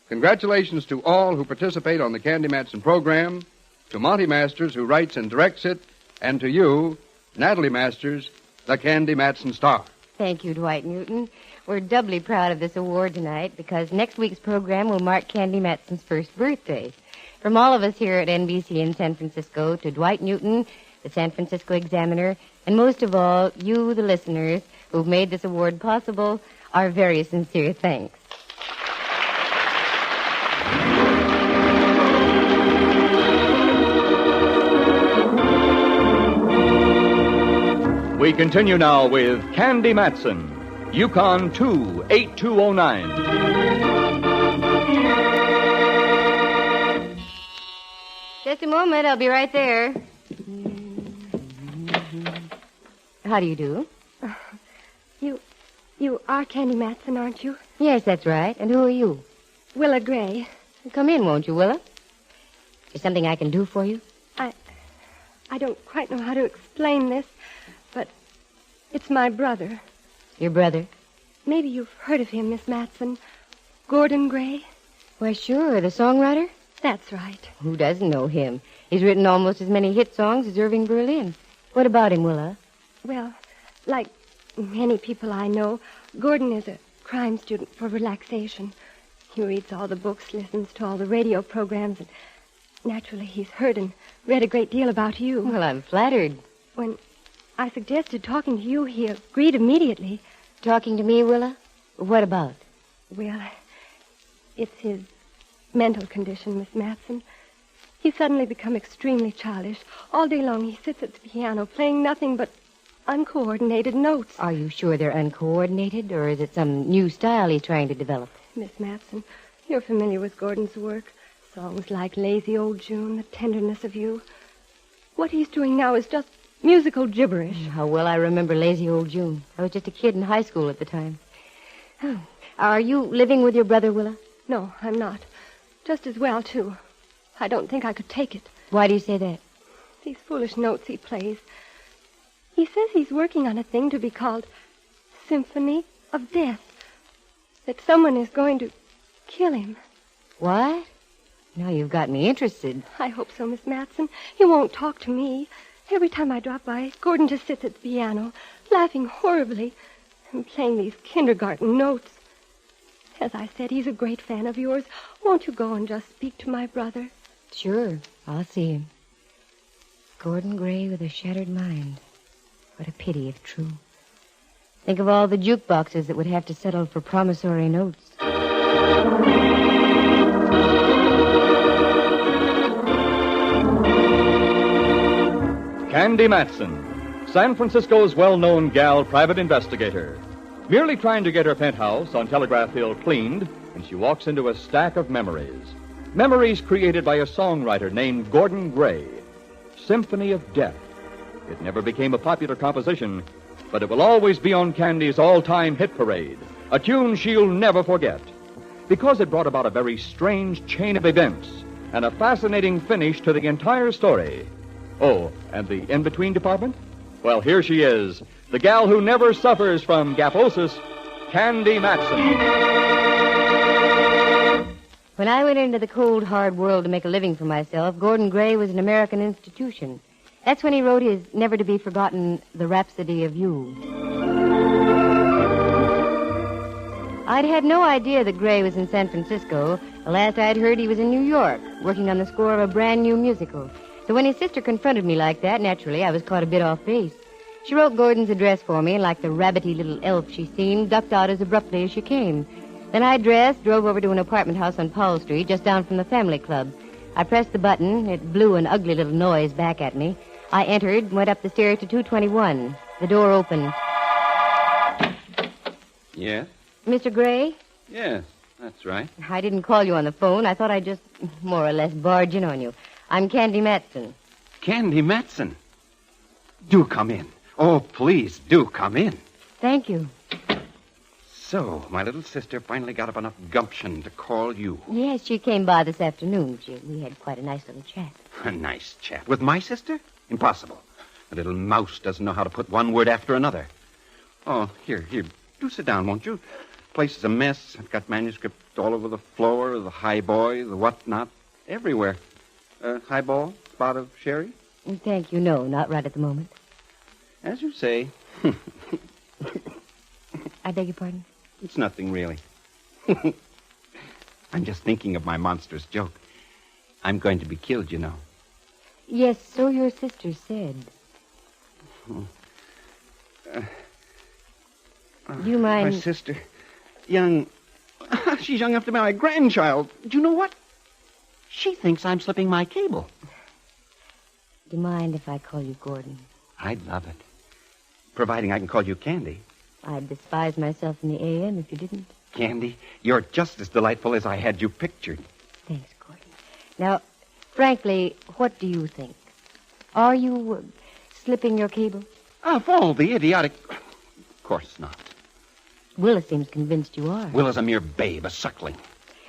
Congratulations to all who participate on the Candy Matson program, to Monty Masters, who writes and directs it, and to you, Natalie Masters, the Candy Matson star. Thank you, Dwight Newton. We're doubly proud of this award tonight because next week's program will mark Candy Matson's first birthday. From all of us here at NBC in San Francisco, to Dwight Newton, the San Francisco Examiner, and most of all, you, the listeners, who've made this award possible, our very sincere thanks. We continue now with Candy Matson, Yukon 28209. Just a moment, I'll be right there. How do you do? You are Candy Matson, aren't you? Yes, that's right. And who are you? Willa Gray. Come in, won't you, Willa? Is something I can do for you? I don't quite know how to explain this, but it's my brother. Your brother? Maybe you've heard of him, Miss Matson. Gordon Gray. Why, sure, the songwriter? That's right. Who doesn't know him? He's written almost as many hit songs as Irving Berlin. What about him, Willa? Well, like many people I know, Gordon is a crime student for relaxation. He reads all the books, listens to all the radio programs, and naturally he's heard and read a great deal about you. Well, I'm flattered. When I suggested talking to you, he agreed immediately. Talking to me, Willa? What about? Well, it's his mental condition, Miss Matson. He's suddenly become extremely childish. All day long he sits at the piano playing nothing but uncoordinated notes. Are you sure they're uncoordinated, or is it some new style he's trying to develop? Miss Matson, you're familiar with Gordon's work. Songs like Lazy Old June, The Tenderness of You. What he's doing now is just musical gibberish. How well I remember Lazy Old June. I was just a kid in high school at the time. Oh. Are you living with your brother, Willa? No, I'm not. Just as well, too. I don't think I could take it. Why do you say that? These foolish notes he plays. He says he's working on a thing to be called Symphony of Death. That someone is going to kill him. What? Now you've got me interested. I hope so, Miss Matson. He won't talk to me. Every time I drop by, Gordon just sits at the piano, laughing horribly, and playing these kindergarten notes. As I said, he's a great fan of yours. Won't you go and just speak to my brother? Sure, I'll see him. Gordon Gray with a shattered mind. What a pity if true. Think of all the jukeboxes that would have to settle for promissory notes. Candy Matson, San Francisco's well-known gal private investigator. Merely trying to get her penthouse on Telegraph Hill cleaned, and she walks into a stack of memories. Memories created by a songwriter named Gordon Gray. Symphony of Death. It never became a popular composition, but it will always be on Candy's all-time hit parade, a tune she'll never forget, because it brought about a very strange chain of events and a fascinating finish to the entire story. Oh, and the in-between department? Well, here she is, the gal who never suffers from gaposis, Candy Matson. When I went into the cold, hard world to make a living for myself, Gordon Gray was an American institution. That's when he wrote his never-to-be-forgotten The Rhapsody of You. I'd had no idea that Gray was in San Francisco. The last I'd heard, he was in New York, working on the score of a brand-new musical. So when his sister confronted me like that, naturally, I was caught a bit off base. She wrote Gordon's address for me, and like the rabbity little elf she seemed, ducked out as abruptly as she came. Then I dressed, drove over to an apartment house on Powell Street, just down from the family club. I pressed the button. It blew an ugly little noise back at me. I entered, went up the stairs to 221. The door opened. Yes? Mr. Gray? Yes, that's right. I didn't call you on the phone. I thought I'd just more or less barge in on you. I'm Candy Matson. Candy Matson. Do come in. Oh, please, do come in. Thank you. So, my little sister finally got up enough gumption to call you. Yes, she came by this afternoon. We had quite a nice little chat. A nice chat. With my sister? Impossible. The little mouse doesn't know how to put one word after another. Oh, here. Do sit down, won't you? Place is a mess. I've got manuscript all over the floor, the highboy, the whatnot, everywhere. Highball? Spot of sherry? Thank you. No, not right at the moment. As you say. I beg your pardon? It's nothing, really. I'm just thinking of my monstrous joke. I'm going to be killed, you know. Yes, so your sister said. Do you mind? My sister. Young. She's young enough to marry a grandchild. Do you know what? She thinks I'm slipping my cable. Do you mind if I call you Gordon? I'd love it. Providing I can call you Candy. I'd despise myself in the AM if you didn't. Candy, you're just as delightful as I had you pictured. Thanks, Gordon. Now, frankly, what do you think? Are you slipping your cable? Of all the idiotic... Of course not. Willis seems convinced you are. Will is a mere babe, a suckling.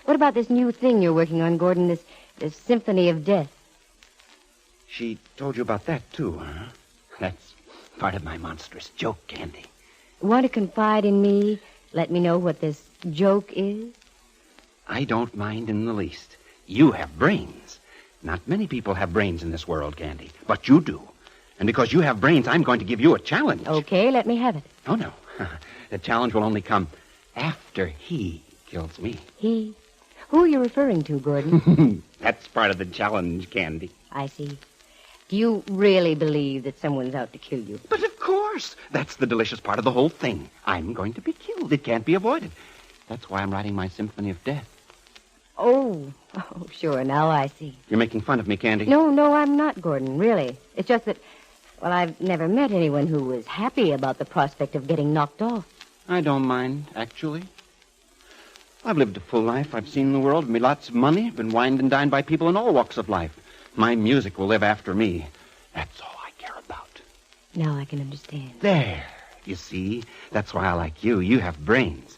What about this new thing you're working on, Gordon, this Symphony of Death? She told you about that, too, huh? That's part of my monstrous joke, Candy. Want to confide in me? Let me know what this joke is? I don't mind in the least. You have brains. Not many people have brains in this world, Candy, but you do. And because you have brains, I'm going to give you a challenge. Okay, let me have it. Oh, no. The challenge will only come after he kills me. He? Who are you referring to, Gordon? That's part of the challenge, Candy. I see. Do you really believe that someone's out to kill you? But of course. That's the delicious part of the whole thing. I'm going to be killed. It can't be avoided. That's why I'm writing my Symphony of Death. Oh, sure. Now I see. You're making fun of me, Candy. No, I'm not, Gordon, really. It's just that, well, I've never met anyone who was happy about the prospect of getting knocked off. I don't mind, actually. I've lived a full life. I've seen the world, made lots of money, been wined and dined by people in all walks of life. My music will live after me. That's all I care about. Now I can understand. There. You see? That's why I like you. You have brains.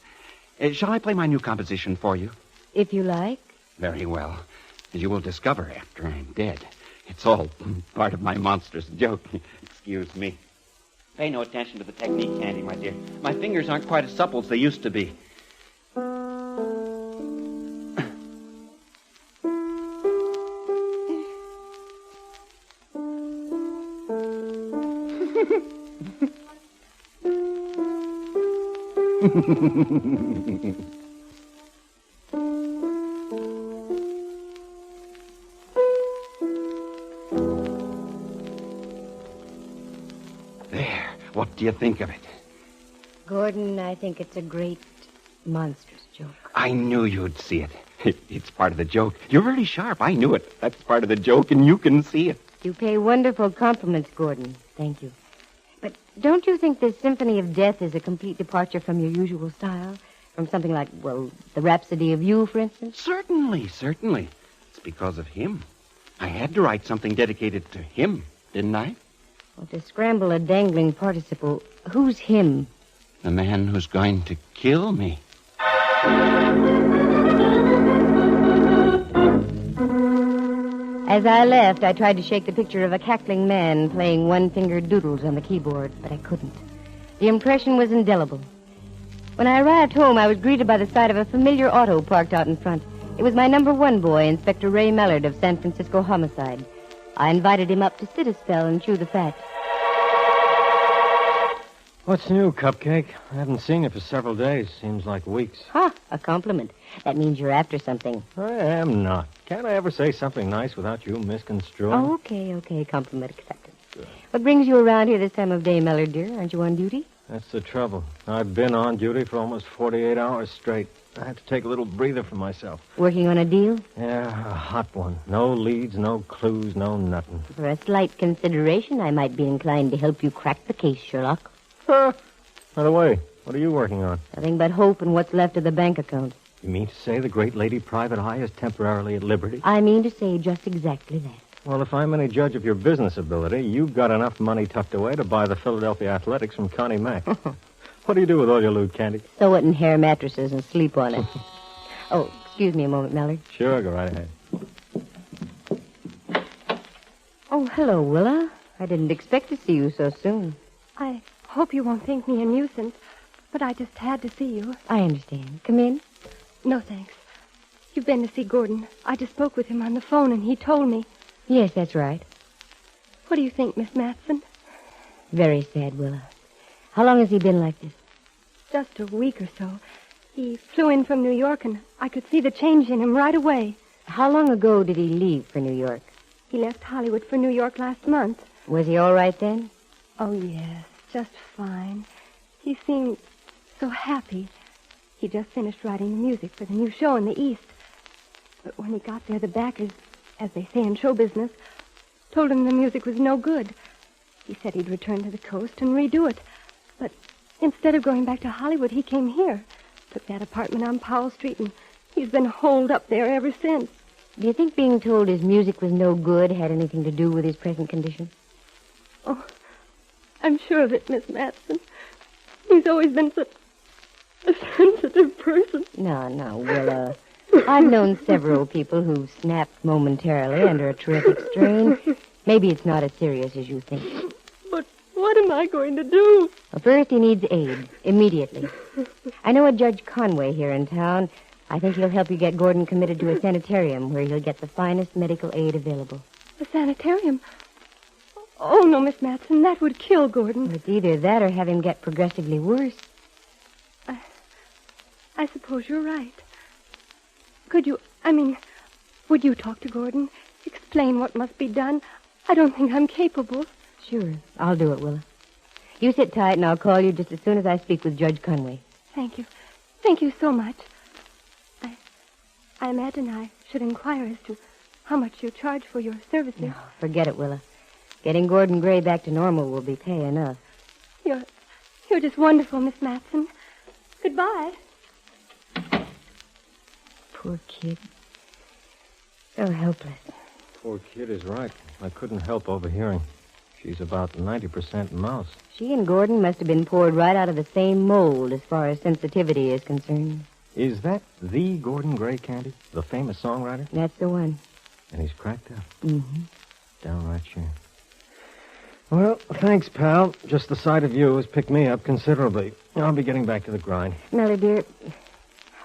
Shall I play my new composition for you? If you like. Very well. As you will discover after I'm dead. It's all part of my monstrous joke. Excuse me. Pay no attention to the technique, Candy, my dear. My fingers aren't quite as supple as they used to be. There. What do you think of it? Gordon, I think it's a great, monstrous joke. I knew you'd see it. It's part of the joke. You're very sharp. I knew it. That's part of the joke, and you can see it. You pay wonderful compliments, Gordon. Thank you. But don't you think this Symphony of Death is a complete departure from your usual style? From something like, well, the Rhapsody of You, for instance? Certainly. It's because of him. I had to write something dedicated to him, didn't I? Well, to scramble a dangling participle, who's him? The man who's going to kill me. As I left, I tried to shake the picture of a cackling man playing one-fingered doodles on the keyboard, but I couldn't. The impression was indelible. When I arrived home, I was greeted by the sight of a familiar auto parked out in front. It was my number one boy, Inspector Ray Mallard of San Francisco Homicide. I invited him up to sit a spell and chew the fat. What's new, Cupcake? I haven't seen you for several days. Seems like weeks. Ha! A compliment. That means you're after something. I am not. Can't I ever say something nice without you misconstruing? Oh, okay. Compliment accepted. Good. What brings you around here this time of day, Mallard, dear? Aren't you on duty? That's the trouble. I've been on duty for almost 48 hours straight. I had to take a little breather for myself. Working on a deal? Yeah, a hot one. No leads, no clues, no nothing. For a slight consideration, I might be inclined to help you crack the case, Sherlock. By the way, what are you working on? Nothing but hope and what's left of the bank account. You mean to say the great lady Private Eye is temporarily at liberty? I mean to say just exactly that. Well, if I'm any judge of your business ability, you've got enough money tucked away to buy the Philadelphia Athletics from Connie Mack. What do you do with all your loot, Candy? Sew it in hair mattresses and sleep on it. Oh, excuse me a moment, Mallard. Sure, go right ahead. Oh, hello, Willa. I didn't expect to see you so soon. I hope you won't think me a nuisance, but I just had to see you. I understand. Come in. No, thanks. You've been to see Gordon. I just spoke with him on the phone, and he told me. Yes, that's right. What do you think, Miss Matson? Very sad, Willa. How long has he been like this? Just a week or so. He flew in from New York, and I could see the change in him right away. How long ago did he leave for New York? He left Hollywood for New York last month. Was he all right then? Oh, yes, just fine. He seemed so happy. He just finished writing the music for the new show in the East. But when he got there, the backers, as they say in show business, told him the music was no good. He said he'd return to the coast and redo it. But instead of going back to Hollywood, he came here, took that apartment on Powell Street, and he's been holed up there ever since. Do you think being told his music was no good had anything to do with his present condition? Oh, I'm sure of it, Miss Matson. He's always been such a sensitive person. No, Willa. I've known several people who snapped momentarily under a terrific strain. Maybe it's not as serious as you think. But what am I going to do? Well, first, he needs aid, immediately. I know a Judge Conway here in town. I think he'll help you get Gordon committed to a sanitarium where he'll get the finest medical aid available. A sanitarium? Oh, no, Miss Matson, that would kill Gordon. Well, it's either that or have him get progressively worse. I suppose you're right. Would you talk to Gordon? Explain what must be done? I don't think I'm capable. Sure, I'll do it, Willa. You sit tight, and I'll call you just as soon as I speak with Judge Conway. Thank you. Thank you so much. I imagine I should inquire as to how much you charge for your services. No, forget it, Willa. Getting Gordon Gray back to normal will be pay enough. You're just wonderful, Miss Matson. Goodbye. Poor kid. So helpless. Poor kid is right. I couldn't help overhearing. She's about 90% mouse. She and Gordon must have been poured right out of the same mold as far as sensitivity is concerned. Is that the Gordon Gray, Candy? The famous songwriter? That's the one. And he's cracked up? Mm-hmm. Downright sure. Well, thanks, pal. Just the sight of you has picked me up considerably. I'll be getting back to the grind. Melly, dear,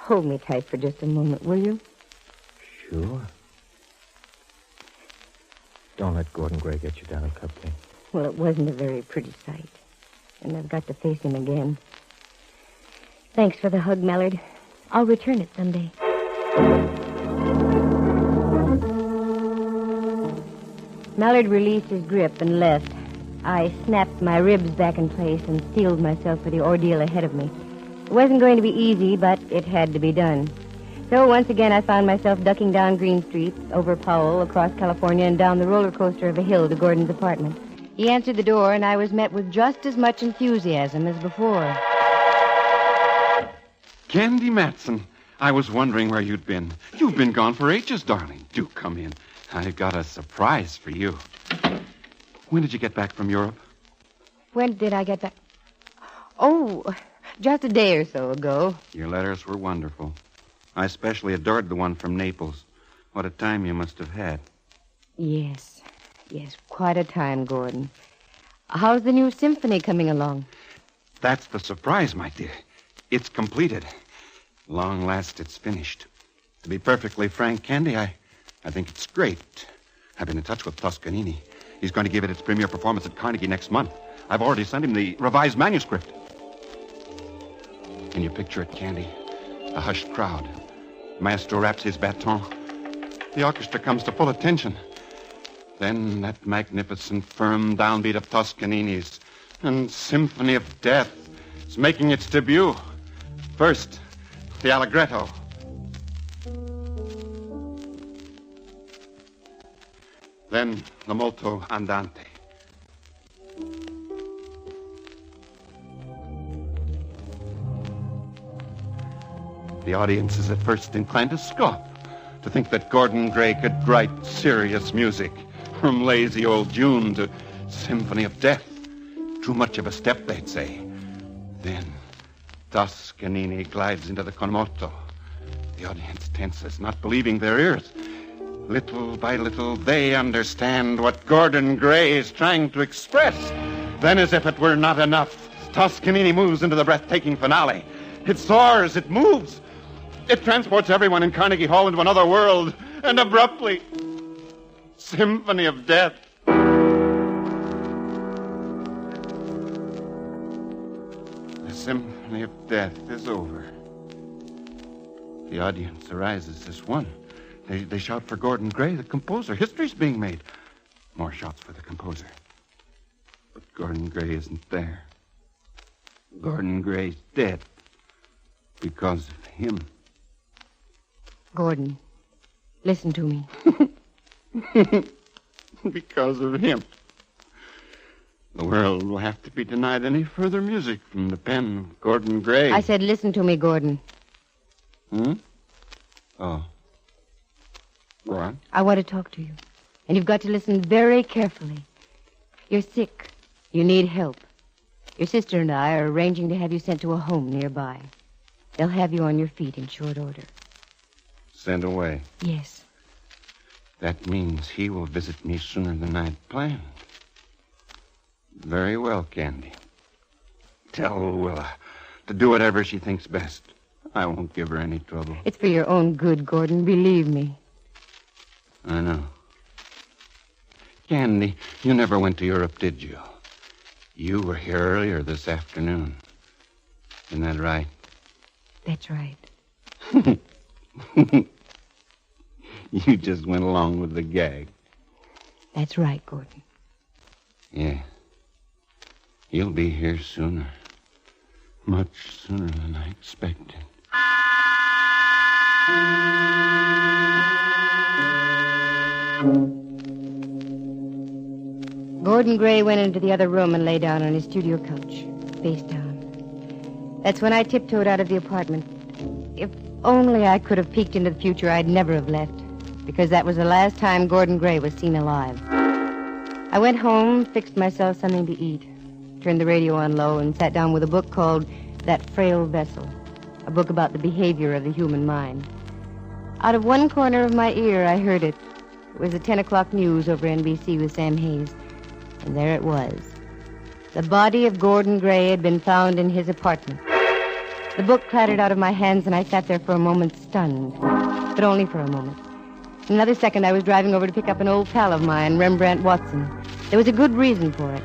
hold me tight for just a moment, will you? Sure. Don't let Gordon Gray get you down, Cupcake. Well, it wasn't a very pretty sight. And I've got to face him again. Thanks for the hug, Mallard. I'll return it someday. Mallard released his grip and left. I snapped my ribs back in place and steeled myself for the ordeal ahead of me. It wasn't going to be easy, but it had to be done. So once again, I found myself ducking down Green Street, over Powell, across California, and down the roller coaster of a hill to Gordon's apartment. He answered the door, and I was met with just as much enthusiasm as before. Candy Matson, I was wondering where you'd been. You've been gone for ages, darling. Do come in. I've got a surprise for you. When did you get back from Europe? When did I get back? Oh, just a day or so ago. Your letters were wonderful. I especially adored the one from Naples. What a time you must have had. Yes, quite a time, Gordon. How's the new symphony coming along? That's the surprise, my dear. It's completed. Long last, it's finished. To be perfectly frank, Candy, I think it's great. I've been in touch with Toscanini. He's going to give it its premiere performance at Carnegie next month. I've already sent him the revised manuscript. Can you picture it, Candy? A hushed crowd. Maestro raps his baton. The orchestra comes to full attention. Then that magnificent, firm downbeat of Toscanini's and Symphony of Death is making its debut. First, the Allegretto. Then the Molto Andante. The audience is at first inclined to scoff, to think that Gordon Gray could write serious music, from Lazy Old June to Symphony of Death. Too much of a step, they'd say. Then Toscanini glides into the con moto. The audience tenses, not believing their ears. Little by little, they understand what Gordon Gray is trying to express. Then, as if it were not enough, Toscanini moves into the breathtaking finale. It soars, it moves. It transports everyone in Carnegie Hall into another world. And abruptly, Symphony of Death. The Symphony of Death is over. The audience arises as one. They shout for Gordon Gray, the composer. History's being made. More shouts for the composer. But Gordon Gray isn't there. Gordon Gray's dead. Because of him. Gordon, listen to me. Because of him. The world will have to be denied any further music from the pen of Gordon Gray. I said listen to me, Gordon. Oh. Go on. I want to talk to you. And you've got to listen very carefully. You're sick. You need help. Your sister and I are arranging to have you sent to a home nearby. They'll have you on your feet in short order. Sent away? Yes. That means he will visit me sooner than I'd planned. Very well, Candy. Tell Willa to do whatever she thinks best. I won't give her any trouble. It's for your own good, Gordon. Believe me. I know. Candy, you never went to Europe, did you? You were here earlier this afternoon. Isn't that right? That's right. You just went along with the gag. That's right, Gordon. Yeah. You'll be here sooner. Much sooner than I expected. Gordon Gray went into the other room and lay down on his studio couch, face down. That's when I tiptoed out of the apartment. If only I could have peeked into the future, I'd never have left, because that was the last time Gordon Gray was seen alive. I went home, fixed myself something to eat, turned the radio on low, and sat down with a book called That Frail Vessel, a book about the behavior of the human mind. Out of one corner of my ear, I heard it. It was the 10 o'clock news over NBC with Sam Hayes. And there it was. The body of Gordon Gray had been found in his apartment. The book clattered out of my hands, and I sat there for a moment stunned. But only for a moment. In another second, I was driving over to pick up an old pal of mine, Rembrandt Watson. There was a good reason for it.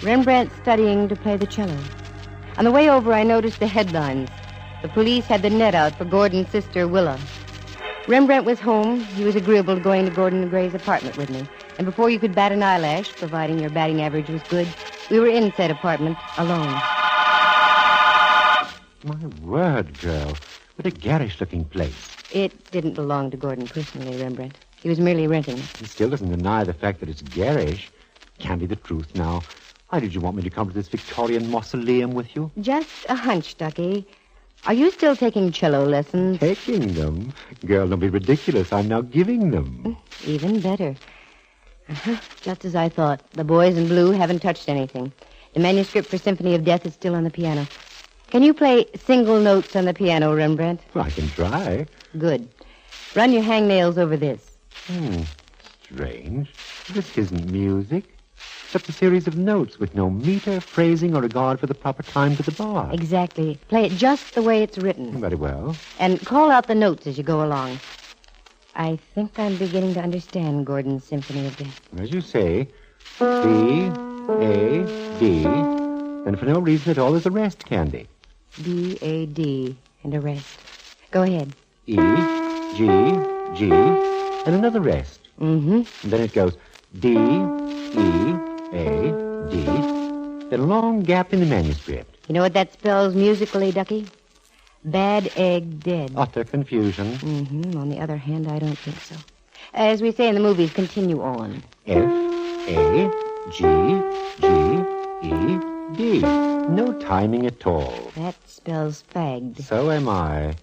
Rembrandt's studying to play the cello. On the way over, I noticed the headlines. The police had the net out for Gordon's sister, Willa. Rembrandt was home. He was agreeable to going to Gordon Gray's apartment with me. And before you could bat an eyelash, providing your batting average was good, we were in said apartment alone. My word, girl. What a garish-looking place. It didn't belong to Gordon personally, Rembrandt. He was merely renting it. It still doesn't deny the fact that it's garish. Can't be the truth now. Why did you want me to come to this Victorian mausoleum with you? Just a hunch, Ducky. Are you still taking cello lessons? Taking them? Girl, don't be ridiculous. I'm now giving them. Even better. Just as I thought. The boys in blue haven't touched anything. The manuscript for Symphony of Death is still on the piano. Can you play single notes on the piano, Rembrandt? Well, I can try. Good. Run your hangnails over this. Strange. This isn't music. Just a series of notes with no meter, phrasing, or regard for the proper time to the bar. Exactly. Play it just the way it's written. Very well. And call out the notes as you go along. I think I'm beginning to understand Gordon's Symphony of Death. As you say, B, A, D, and for no reason at all there's a rest, Candy. B, A, D, and a rest. Go ahead. E, G, G, and another rest. Mm-hmm. And then it goes D, E, A, D, then a long gap in the manuscript. You know what that spells musically, Ducky? Bad egg dead. Utter confusion. Mm-hmm. On the other hand, I don't think so. As we say in the movies, continue on. F, A, G, G, E, D. No timing at all. That spells fagged. So am I.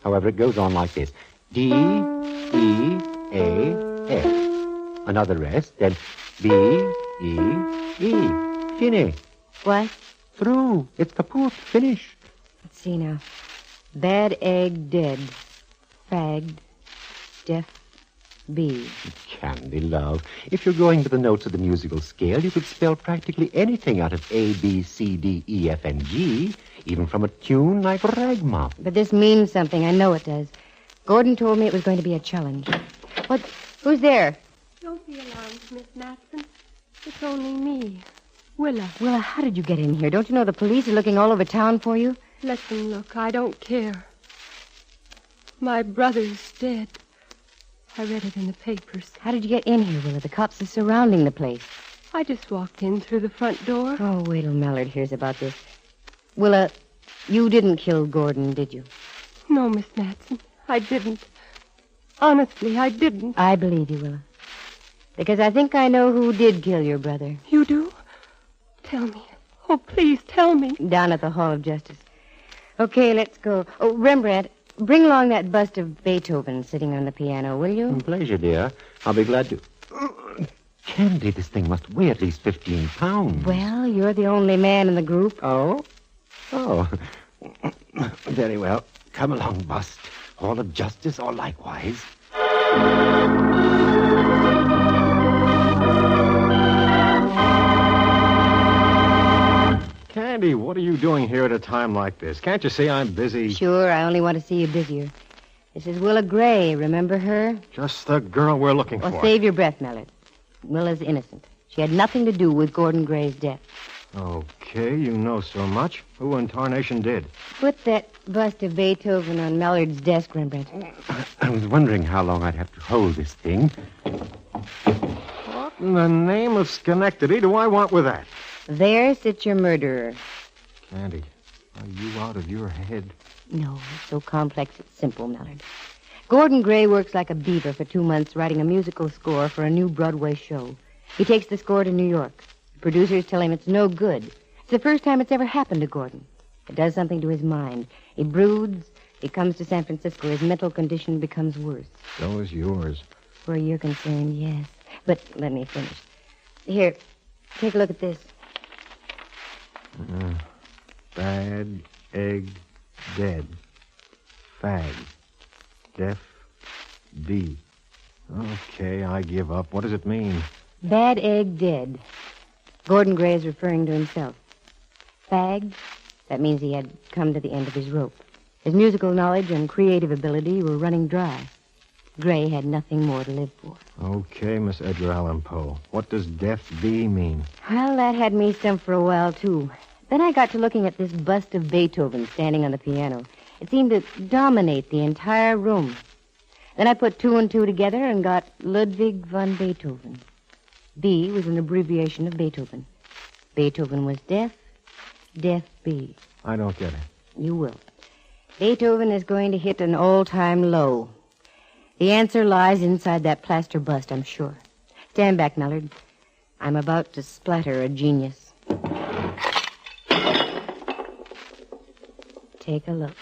However, it goes on like this. D, E, A, F. Another rest, then B, E, E. Fini. What? Through. It's kaput. Finish. Let's see now. Bad egg dead. Fagged. Deaf. B. Candy, love. If you're going by the notes of the musical scale, you could spell practically anything out of A, B, C, D, E, F, and G, even from a tune like Ragmuff. But this means something. I know it does. Gordon told me it was going to be a challenge. What? Who's there? Don't be alarmed, Miss Matson. It's only me, Willa. Willa, how did you get in here? Don't you know the police are looking all over town for you? Let them look. I don't care. My brother's dead. I read it in the papers. How did you get in here, Willa? The cops are surrounding the place. I just walked in through the front door. Oh, wait till Mallard hears about this. Willa, you didn't kill Gordon, did you? No, Miss Matson, I didn't. Honestly, I didn't. I believe you, Willa. Because I think I know who did kill your brother. You do? Tell me. Oh, please, tell me. Down at the Hall of Justice. Okay, let's go. Oh, Rembrandt, bring along that bust of Beethoven sitting on the piano, will you? Pleasure, dear. I'll be glad to. Candy, this thing must weigh at least 15 pounds. Well, you're the only man in the group. Oh? Oh. Very well. Come along, bust. Hall of Justice or likewise. Candy, what are you doing here at a time like this? Can't you see I'm busy? Sure, I only want to see you busier. This is Willa Gray. Remember her? Just the girl we're looking Well, for. save your breath, Mallard. Willa's innocent. She had nothing to do with Gordon Gray's death. Okay, you know so much. Who in tarnation did? Put that bust of Beethoven on Mallard's desk, Rembrandt. I was wondering how long I'd have to hold this thing. What in the name of Schenectady do I want with that? There sits your murderer. Candy, are you out of your head? No, it's so complex it's simple, Mallard. Gordon Gray works like a beaver for 2 months writing a musical score for a new Broadway show. He takes the score to New York. The producers tell him it's no good. It's the first time it's ever happened to Gordon. It does something to his mind. He broods. He comes to San Francisco. His mental condition becomes worse. So is yours. Where you're concerned, yes. But let me finish. Here, take a look at this. Bad egg dead. Fag. Deaf. D. Okay, I give up. What does it mean? Bad egg dead. Gordon Gray is referring to himself. Fagged, that means he had come to the end of his rope. His musical knowledge and creative ability were running dry. Gray had nothing more to live for. Okay, Miss Edgar Allan Poe. What does deaf B mean? Well, that had me stumped for a while, too. Then I got to looking at this bust of Beethoven standing on the piano. It seemed to dominate the entire room. Then I put 2 and 2 together and got Ludwig von Beethoven. B was an abbreviation of Beethoven. Beethoven was deaf, deaf B. I don't get it. You will. Beethoven is going to hit an all-time low. The answer lies inside that plaster bust, I'm sure. Stand back, Mallard. I'm about to splatter a genius. Take a look.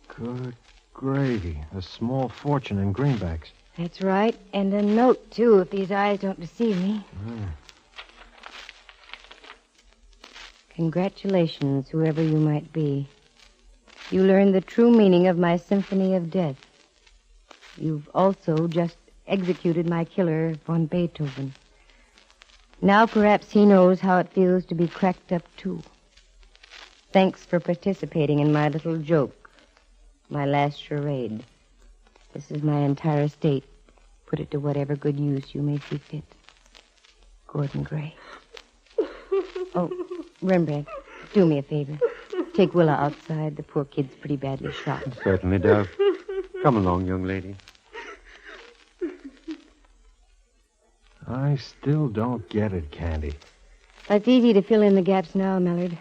Good gravy. A small fortune in greenbacks. That's right. And a note, too, if these eyes don't deceive me. Congratulations, whoever you might be. You learned the true meaning of my Symphony of Death. You've also just executed my killer, von Beethoven. Now perhaps he knows how it feels to be cracked up, too. Thanks for participating in my little joke, my last charade. This is my entire estate. Put it to whatever good use you may see fit. Gordon Gray. Oh, Rembrandt, do me a favor. Take Willa outside. The poor kid's pretty badly shot. Certainly, Dove. Come along, young lady. I still don't get it, Candy. It's easy to fill in the gaps now, Millard.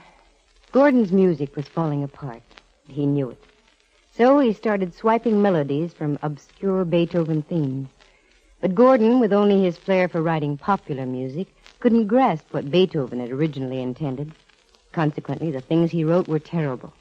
Gordon's music was falling apart. He knew it. So he started swiping melodies from obscure Beethoven themes. But Gordon, with only his flair for writing popular music, couldn't grasp what Beethoven had originally intended. Consequently, the things he wrote were terrible.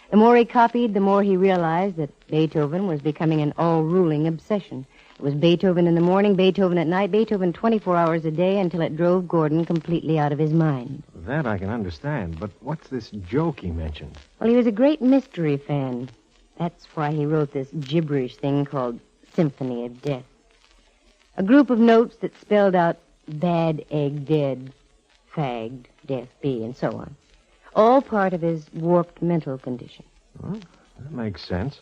The more he copied, the more he realized that Beethoven was becoming an all-ruling obsession. It was Beethoven in the morning, Beethoven at night, Beethoven 24 hours a day until it drove Gordon completely out of his mind. That I can understand, but what's this joke he mentioned? Well, he was a great mystery fan. That's why he wrote this gibberish thing called Symphony of Death. A group of notes that spelled out bad egg dead, fagged, death be, and so on. All part of his warped mental condition. Well, that makes sense.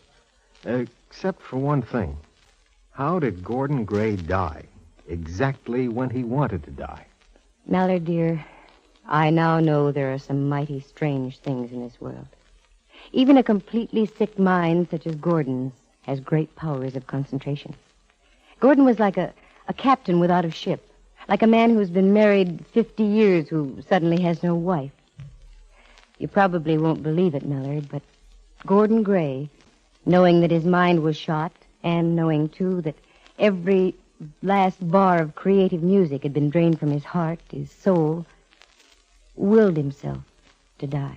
Except for one thing. How did Gordon Gray die? Exactly when he wanted to die. Mallard, dear, I now know there are some mighty strange things in this world. Even a completely sick mind such as Gordon's has great powers of concentration. Gordon was like a captain without a ship, like a man who's been married 50 years who suddenly has no wife. You probably won't believe it, Millard, but Gordon Gray, knowing that his mind was shot, and knowing, too, that every last bar of creative music had been drained from his heart, his soul, willed himself to die.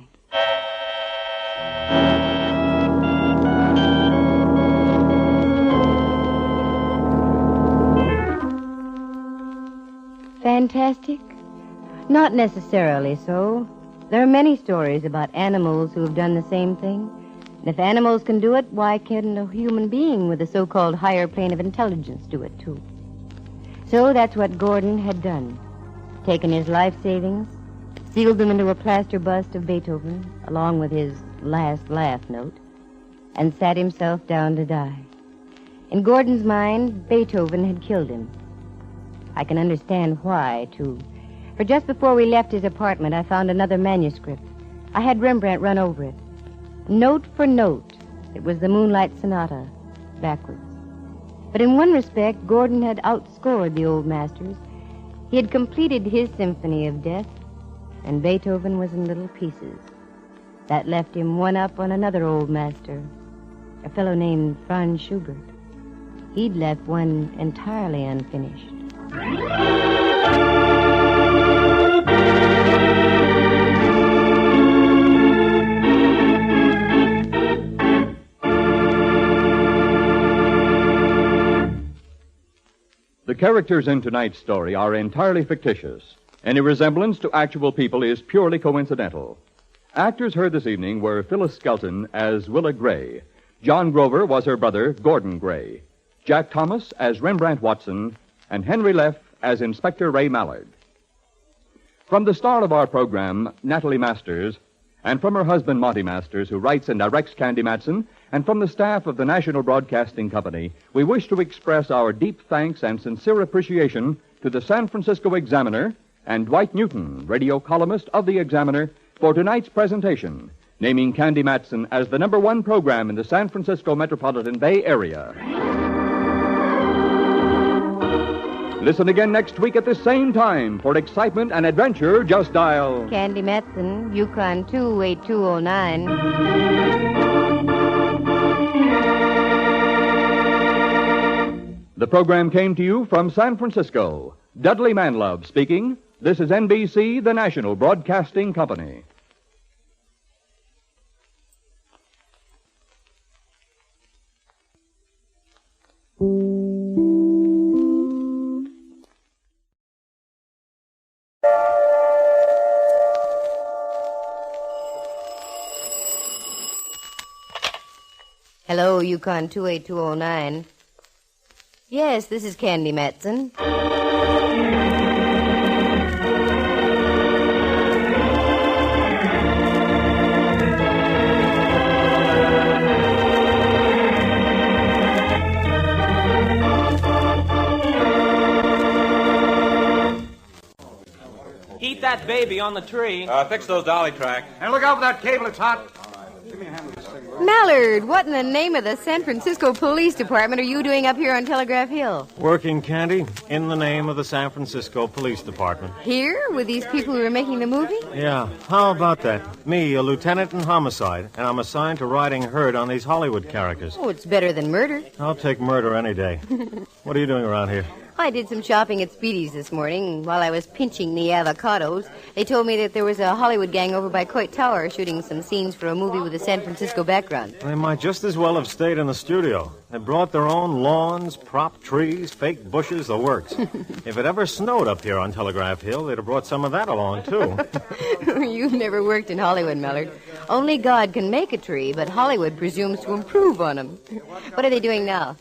Fantastic? Not necessarily so. There are many stories about animals who have done the same thing. And if animals can do it, why can't a human being with a so-called higher plane of intelligence do it, too? So that's what Gordon had done. Taken his life savings, sealed them into a plaster bust of Beethoven, along with his last laugh note, and sat himself down to die. In Gordon's mind, Beethoven had killed him. I can understand why, too. For just before we left his apartment, I found another manuscript. I had Rembrandt run over it. Note for note, it was the Moonlight Sonata, backwards. But in one respect, Gordon had outscored the old masters. He had completed his Symphony of Death, and Beethoven was in little pieces. That left him one up on another old master, a fellow named Franz Schubert. He'd left one entirely unfinished. The characters in tonight's story are entirely fictitious. Any resemblance to actual people is purely coincidental. Actors heard this evening were Phyllis Skelton as Willa Gray. John Grover was her brother, Gordon Gray. Jack Thomas as Rembrandt Watson, and Henry Leff as Inspector Ray Mallard. From the star of our program, Natalie Masters, and from her husband, Monty Masters, who writes and directs Candy Matson, and from the staff of the National Broadcasting Company, we wish to express our deep thanks and sincere appreciation to the San Francisco Examiner and Dwight Newton, radio columnist of the Examiner, for tonight's presentation, naming Candy Matson as the #1 program in the San Francisco metropolitan Bay Area. Listen again next week at the same time. For excitement and adventure, just dial Candy Matson, Yukon 28209. The program came to you from San Francisco. Dudley Manlove speaking. This is NBC, the National Broadcasting Company. Hello, Yukon 28209. Yes, this is Candy Matson. Heat that baby on the tree. Fix those dolly tracks. And look out for that cable, it's hot. Mallard, what in the name of the San Francisco Police Department are you doing up here on Telegraph Hill? Working, Candy, in the name of the San Francisco Police Department. Here, with these people who are making the movie? Yeah, how about that? Me, a lieutenant in homicide, and I'm assigned to riding herd on these Hollywood characters. Oh, it's better than murder. I'll take murder any day. What are you doing around here? I did some shopping at Speedy's this morning. While I was pinching the avocados, they told me that there was a Hollywood gang over by Coit Tower shooting some scenes for a movie with a San Francisco background. They might just as well have stayed in the studio. They brought their own lawns, prop trees, fake bushes, the works. If it ever snowed up here on Telegraph Hill, they'd have brought some of that along, too. You've never worked in Hollywood, Mallard. Only God can make a tree, but Hollywood presumes to improve on them. What are they doing now?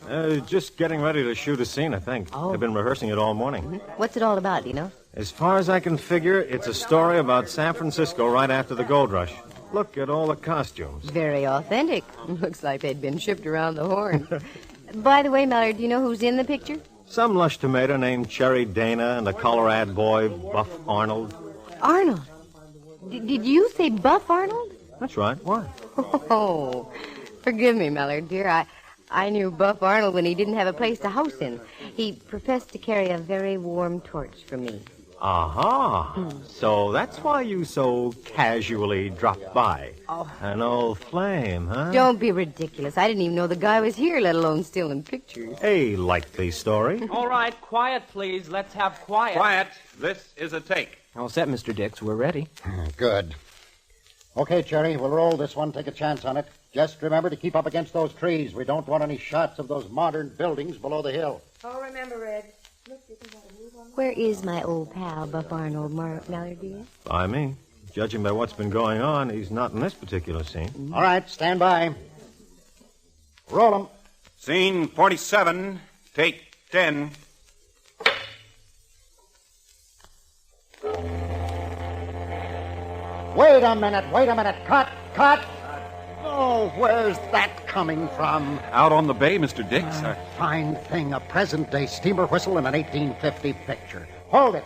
Just getting ready to shoot a scene, I think. Oh. They've been rehearsing it all morning. What's it all about, do you know? As far as I can figure, it's a story about San Francisco right after the gold rush. Look at all the costumes. Very authentic. Looks like they'd been shipped around the horn. By the way, Mallard, do you know who's in the picture? Some lush tomato named Cherry Dana and the Colorado boy, Buff Arnold. Arnold? Did you say Buff Arnold? That's right. Why? Oh, forgive me, Mallard, dear. I knew Buff Arnold when he didn't have a place to house in. He professed to carry a very warm torch for me. Aha. So that's why you so casually dropped by. Oh. An old flame, huh? Don't be ridiculous. I didn't even know the guy was here, let alone still in pictures. A likely story. All right, quiet, please. Let's have quiet. Quiet. This is a take. All set, Mr. Dix. We're ready. Good. Okay, Cherry, we'll roll this one, take a chance on it. Just remember to keep up against those trees. We don't want any shots of those modern buildings below the hill. Oh, remember, Red. Where is my old pal, Buff Arnold, Mallard, dear? By me. Judging by what's been going on, he's not in this particular scene. All right, stand by. Roll 'em. Scene 47, take 10. Wait a minute. Cut. Oh, where's that coming from? Out on the bay, Mr. Dix. Fine thing, a present-day steamer whistle in an 1850 picture. Hold it.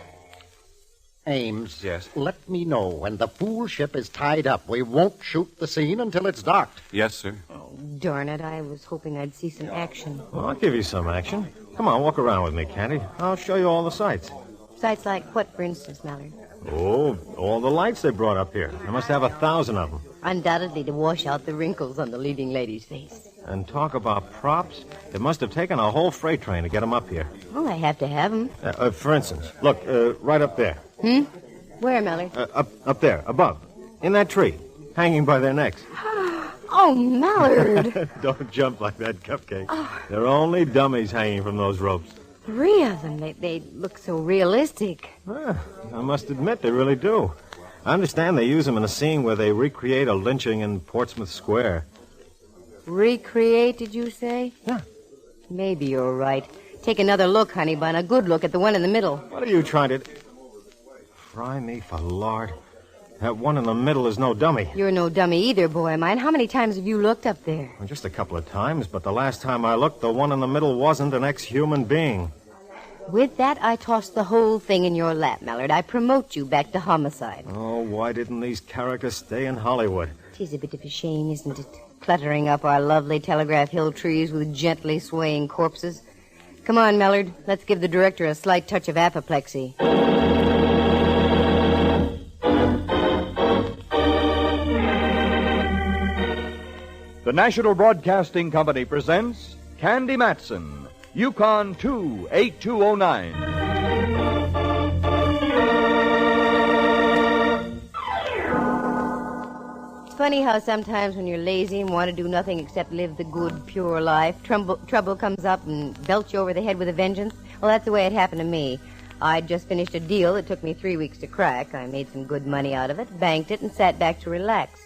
Ames. Yes? Let me know when the fool ship is tied up. We won't shoot the scene until it's docked. Yes, sir. Oh, darn it. I was hoping I'd see some action. Well, I'll give you some action. Come on, walk around with me, Candy. I'll show you all the sights. Sights like what, for instance, Mallard? Oh, all the lights they brought up here. They must have 1,000 of them. Undoubtedly to wash out the wrinkles on the leading lady's face. And talk about props. It must have taken a whole freight train to get them up here. Well, I have to have them. For instance, look, right up there. Where, Mallard? Up there, above. In that tree, hanging by their necks. Oh, Mallard! Don't jump like that, Cupcake. Oh. They're only dummies hanging from those ropes. 3 of them. They look so realistic. I must admit, they really do. I understand they use them in a scene where they recreate a lynching in Portsmouth Square. Recreate, did you say? Yeah. Maybe you're right. Take another look, honey bun. A good look at the one in the middle. What are you trying to... Fry me for lard. That one in the middle is no dummy. You're no dummy either, boy mine. How many times have you looked up there? Well, just a couple of times, but the last time I looked, the one in the middle wasn't an ex-human being. With that, I toss the whole thing in your lap, Mallard. I promote you back to homicide. Oh, why didn't these characters stay in Hollywood? 'Tis a bit of a shame, isn't it? Cluttering up our lovely Telegraph Hill trees with gently swaying corpses. Come on, Mallard. Let's give the director a slight touch of apoplexy. The National Broadcasting Company presents Candy Matson, Yukon 28209. It's funny how sometimes when you're lazy and want to do nothing except live the good, pure life, trouble comes up and belts you over the head with a vengeance. Well, that's the way it happened to me. I'd just finished a deal that took me 3 weeks to crack. I made some good money out of it, banked it, and sat back to relax.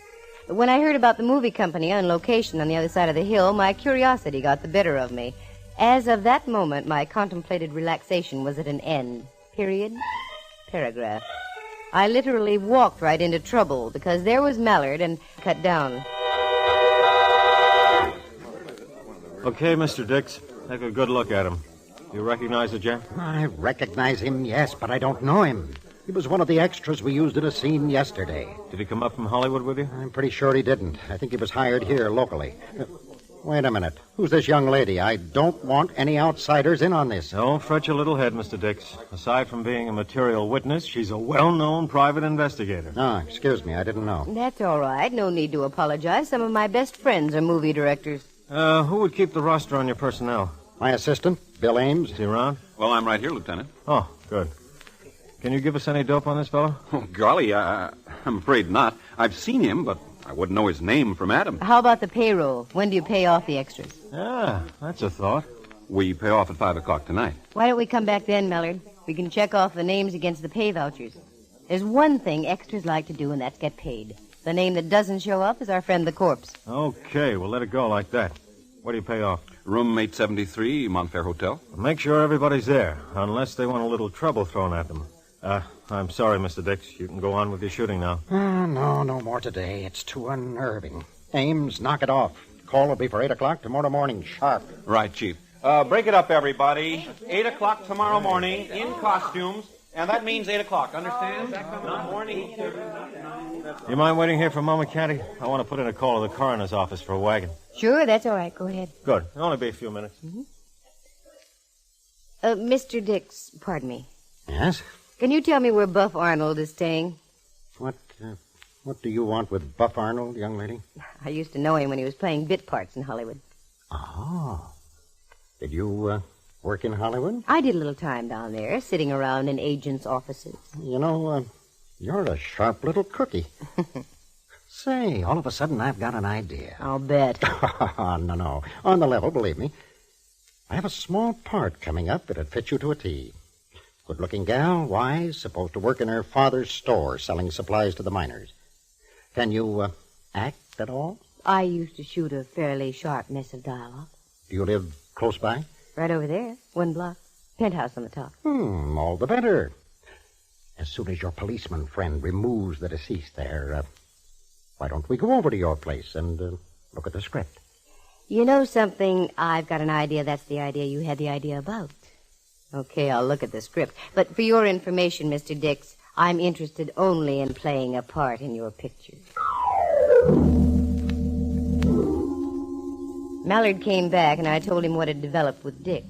When I heard about the movie company on location on the other side of the hill, my curiosity got the better of me. As of that moment, my contemplated relaxation was at an end. Period. Paragraph. I literally walked right into trouble because there was Mallard and cut down. Okay, Mr. Dix. Take a good look at him. You recognize the gent? I recognize him, yes, but I don't know him. He was one of the extras we used in a scene yesterday. Did he come up from Hollywood with you? I'm pretty sure he didn't. I think he was hired here locally. Wait a minute. Who's this young lady? I don't want any outsiders in on this. Don't fret your little head, Mr. Dix. Aside from being a material witness, she's a well-known private investigator. Oh, excuse me. I didn't know. That's all right. No need to apologize. Some of my best friends are movie directors. Who would keep the roster on your personnel? My assistant, Bill Ames. Is he around? Well, I'm right here, Lieutenant. Oh, good. Can you give us any dope on this fellow? Oh, golly, I'm afraid not. I've seen him, but I wouldn't know his name from Adam. How about the payroll? When do you pay off the extras? Ah, that's a thought. We pay off at 5 o'clock tonight. Why don't we come back then, Mallard? We can check off the names against the pay vouchers. There's one thing extras like to do, and that's get paid. The name that doesn't show up is our friend the corpse. Okay, we'll let it go like that. What do you pay off? Room 873, Montfair Hotel. Make sure everybody's there, unless they want a little trouble thrown at them. I'm sorry, Mr. Dix. You can go on with your shooting now. No more today. It's too unnerving. Ames, knock it off. Call will be for 8 o'clock tomorrow morning, sharp. Right, Chief. Break it up, everybody. 8 o'clock tomorrow morning in costumes, and that means 8 o'clock. Understand? Not morning. You mind waiting here for a moment, Candy? I want to put in a call to the coroner's office for a wagon. Sure, that's all right. Go ahead. Good. It'll only be a few minutes. Mr. Dix, pardon me. Yes? Can you tell me where Buff Arnold is staying? What do you want with Buff Arnold, young lady? I used to know him when he was playing bit parts in Hollywood. Oh. Did you work in Hollywood? I did a little time down there, sitting around in agents' offices. You know, you're a sharp little cookie. Say, all of a sudden I've got an idea. I'll bet. No. On the level, believe me. I have a small part coming up that'd fit you to a T. Good-looking gal, wise, supposed to work in her father's store selling supplies to the miners. Can you act at all? I used to shoot a fairly sharp mess of dialogue. Do you live close by? Right over there, 1 block. Penthouse on the top. All the better. As soon as your policeman friend removes the deceased there, why don't we go over to your place and look at the script? You know something? I've got an idea that's the idea you had the idea about. Okay, I'll look at the script. But for your information, Mr. Dix, I'm interested only in playing a part in your picture. Mallard came back, and I told him what had developed with Dix.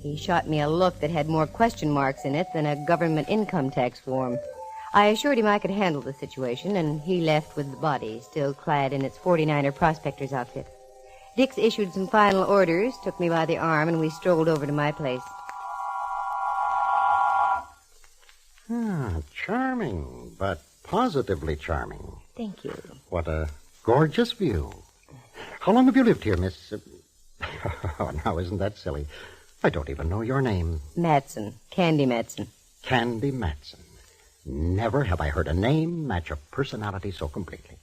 He shot me a look that had more question marks in it than a government income tax form. I assured him I could handle the situation, and he left with the body, still clad in its 49er prospector's outfit. Dix issued some final orders, took me by the arm, and we strolled over to my place. Charming, but positively charming. Thank you. What a gorgeous view. How long have you lived here, Miss... Oh, now, isn't that silly? I don't even know your name. Matson. Candy Matson. Candy Matson. Never have I heard a name match a personality so completely.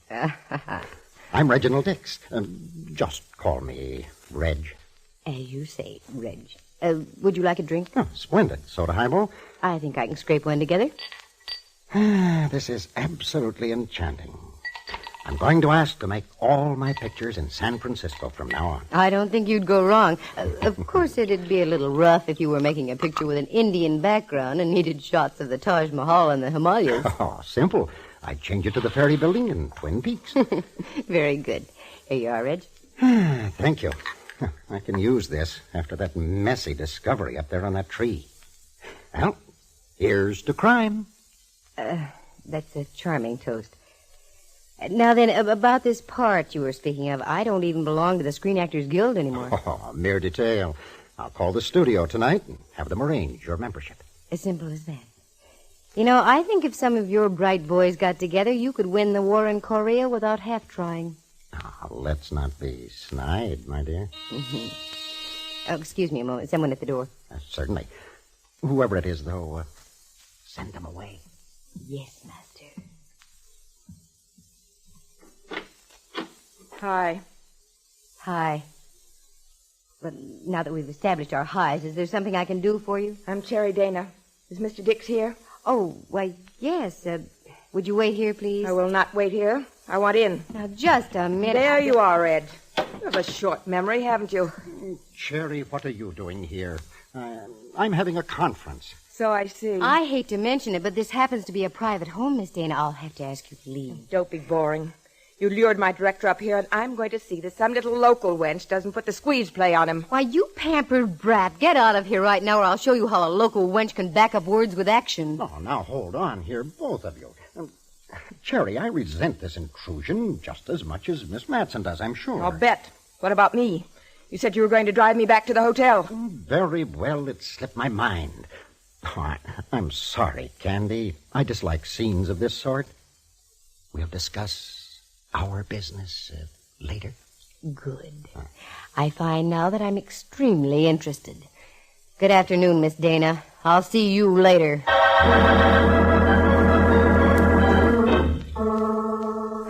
I'm Reginald Dix. Just call me Reg. As you say, Reg. Would you like a drink? Oh, splendid. Soda highball? I think I can scrape one together. This is absolutely enchanting. I'm going to ask to make all my pictures in San Francisco from now on. I don't think you'd go wrong. Of course, it'd be a little rough if you were making a picture with an Indian background and needed shots of the Taj Mahal and the Himalayas. Oh, simple. I'd change it to the Ferry Building in Twin Peaks. Very good. Here you are, Reg. Thank you. I can use this after that messy discovery up there on that tree. Well, here's to crime. That's a charming toast. Now then, about this part you were speaking of, I don't even belong to the Screen Actors Guild anymore. Oh, mere detail. I'll call the studio tonight and have them arrange your membership. As simple as that. You know, I think if some of your bright boys got together, you could win the war in Korea without half trying. Let's not be snide, my dear. Mm-hmm. Oh, excuse me a moment. Someone at the door. Certainly. Whoever it is, though, send them away. Yes, Master. Hi. Hi. But now that we've established our highs, is there something I can do for you? I'm Cherry Dana. Is Mr. Dix here? Oh, why, yes. Would you wait here, please? I will not wait here. I want in. Now, just a minute. There you are, Ed. You have a short memory, haven't you? Cherry, what are you doing here? I'm having a conference. So I see. I hate to mention it, but this happens to be a private home, Miss Dana. I'll have to ask you to leave. Don't be boring. You lured my director up here, and I'm going to see that some little local wench doesn't put the squeeze play on him. Why, you pampered brat. Get out of here right now, or I'll show you how a local wench can back up words with action. Oh, now hold on here, both of you. Cherry, I resent this intrusion just as much as Miss Matson does, I'm sure. I'll bet. What about me? You said you were going to drive me back to the hotel. Very well, it slipped my mind. Oh, I'm sorry, Candy. I dislike scenes of this sort. We'll discuss our business later. Good. I find now that I'm extremely interested. Good afternoon, Miss Dana. I'll see you later.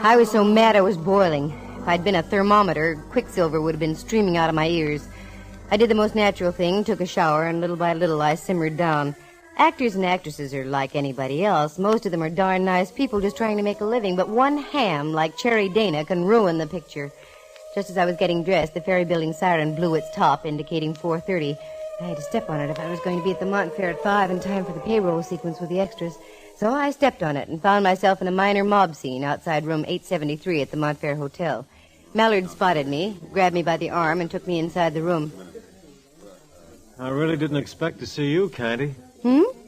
I was so mad I was boiling. If I'd been a thermometer, quicksilver would have been streaming out of my ears. I did the most natural thing, took a shower, and little by little I simmered down. Actors and actresses are like anybody else. Most of them are darn nice people just trying to make a living, but one ham like Cherry Dana can ruin the picture. Just as I was getting dressed, the ferry building siren blew its top, indicating 4:30. I had to step on it if I was going to be at the Mont Fair at 5 in time for the payroll sequence with the extras. So I stepped on it and found myself in a minor mob scene outside room 873 at the Mont Fair Hotel. Mallard spotted me, grabbed me by the arm, and took me inside the room. I really didn't expect to see you, Candy.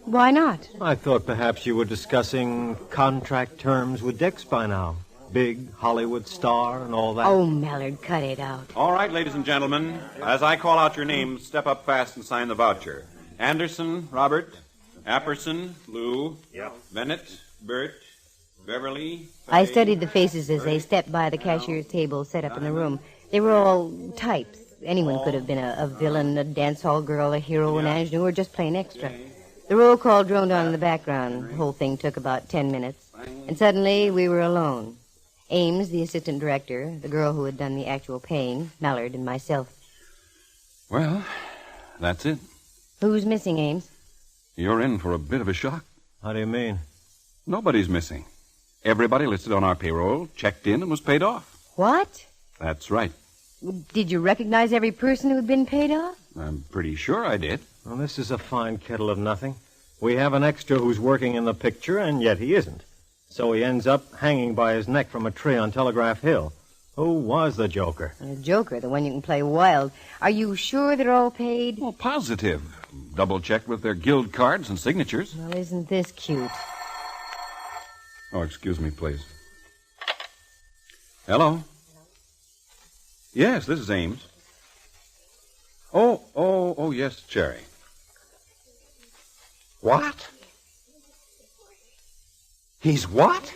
Why not? I thought perhaps you were discussing contract terms with Dix by now. Big Hollywood star and all that. Oh, Mallard, cut it out. All right, ladies and gentlemen, as I call out your names, step up fast and sign the voucher. Anderson, Robert, Apperson, Lou, Bennett, Bert, Beverly. I studied the faces as they stepped by the cashier's table set up in the room. They were all types. Anyone could have been a villain, a dance hall girl, a hero, an ingenue, or just plain extra. The roll call droned on in the background. The whole thing took about 10 minutes. And suddenly we were alone. Ames, the assistant director, the girl who had done the actual paying, Mallard, and myself. Well, that's it. Who's missing, Ames? You're in for a bit of a shock. How do you mean? Nobody's missing. Everybody listed on our payroll checked in and was paid off. What? That's right. Did you recognize every person who had been paid off? I'm pretty sure I did. Well, this is a fine kettle of nothing. We have an extra who's working in the picture, and yet he isn't. So he ends up hanging by his neck from a tree on Telegraph Hill. Who was the Joker? The Joker, the one you can play wild. Are you sure they're all paid? Well, positive. Double-checked with their guild cards and signatures. Well, isn't this cute? Oh, excuse me, please. Hello? Yes, this is Ames. Oh, yes, Cherry. What? He's what?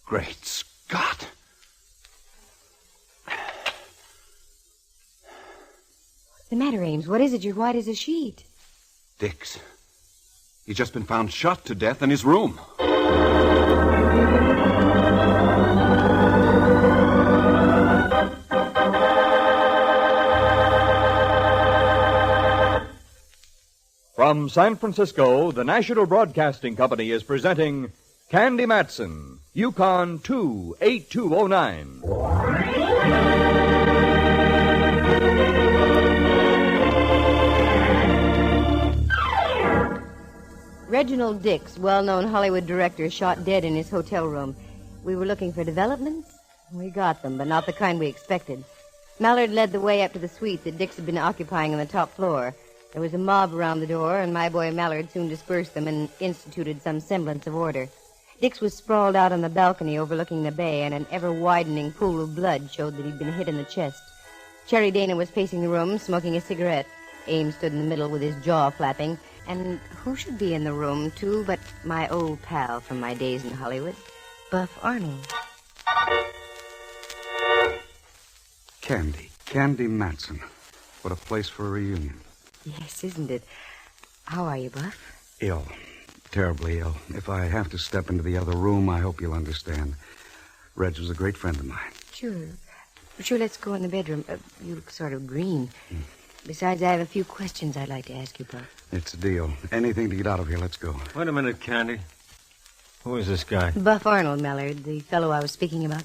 Great Scott. What's the matter, Ames? What is it? You're white as a sheet. Dix. He's just been found shot to death in his room. From San Francisco, the National Broadcasting Company is presenting Candy Matson, Yukon 28209. Reginald Dix, well-known Hollywood director, shot dead in his hotel room. We were looking for developments. We got them, but not the kind we expected. Mallard led the way up to the suite that Dix had been occupying on the top floor. There was a mob around the door, and my boy Mallard soon dispersed them and instituted some semblance of order. Dix was sprawled out on the balcony overlooking the bay, and an ever-widening pool of blood showed that he'd been hit in the chest. Cherry Dana was pacing the room, smoking a cigarette. Ames stood in the middle with his jaw flapping. And who should be in the room, too, but my old pal from my days in Hollywood, Buff Arnold. Candy Matson. What a place for a reunion. Yes, isn't it? How are you, Buff? Ill. Terribly ill. If I have to step into the other room, I hope you'll understand. Reg was a great friend of mine. Sure. Sure, let's go in the bedroom. You look sort of green. Besides, I have a few questions I'd like to ask you, Buck. It's a deal. Anything to get out of here, let's go. Wait a minute, Candy. Who is this guy? Buff Arnold, Mallard, the fellow I was speaking about.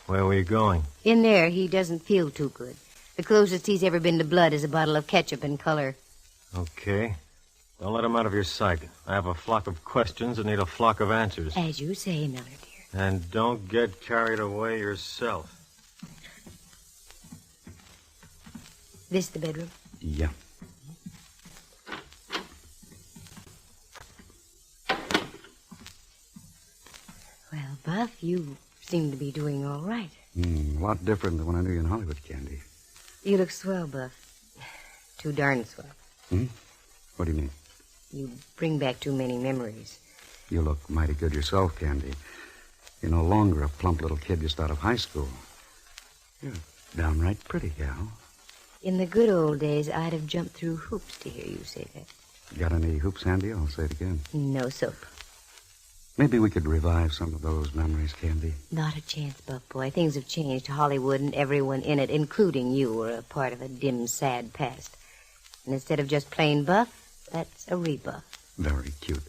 Where were you going? In there, he doesn't feel too good. The closest he's ever been to blood is a bottle of ketchup and color. Okay. Don't let him out of your sight. I have a flock of questions that need a flock of answers. As you say, Mallard, dear. And don't get carried away yourself. This the bedroom? Yeah. Well, Buff, you seem to be doing all right. A lot different than when I knew you in Hollywood, Candy. You look swell, Buff. Too darn swell. What do you mean? You bring back too many memories. You look mighty good yourself, Candy. You're no longer a plump little kid just out of high school. You're downright pretty, gal. In the good old days, I'd have jumped through hoops to hear you say that. Got any hoops handy? I'll say it again. No soap. Maybe we could revive some of those memories, Candy. Not a chance, Buff boy. Things have changed. Hollywood and everyone in it, including you, are a part of a dim, sad past. And instead of just plain Buff, that's a rebuff. Very cute.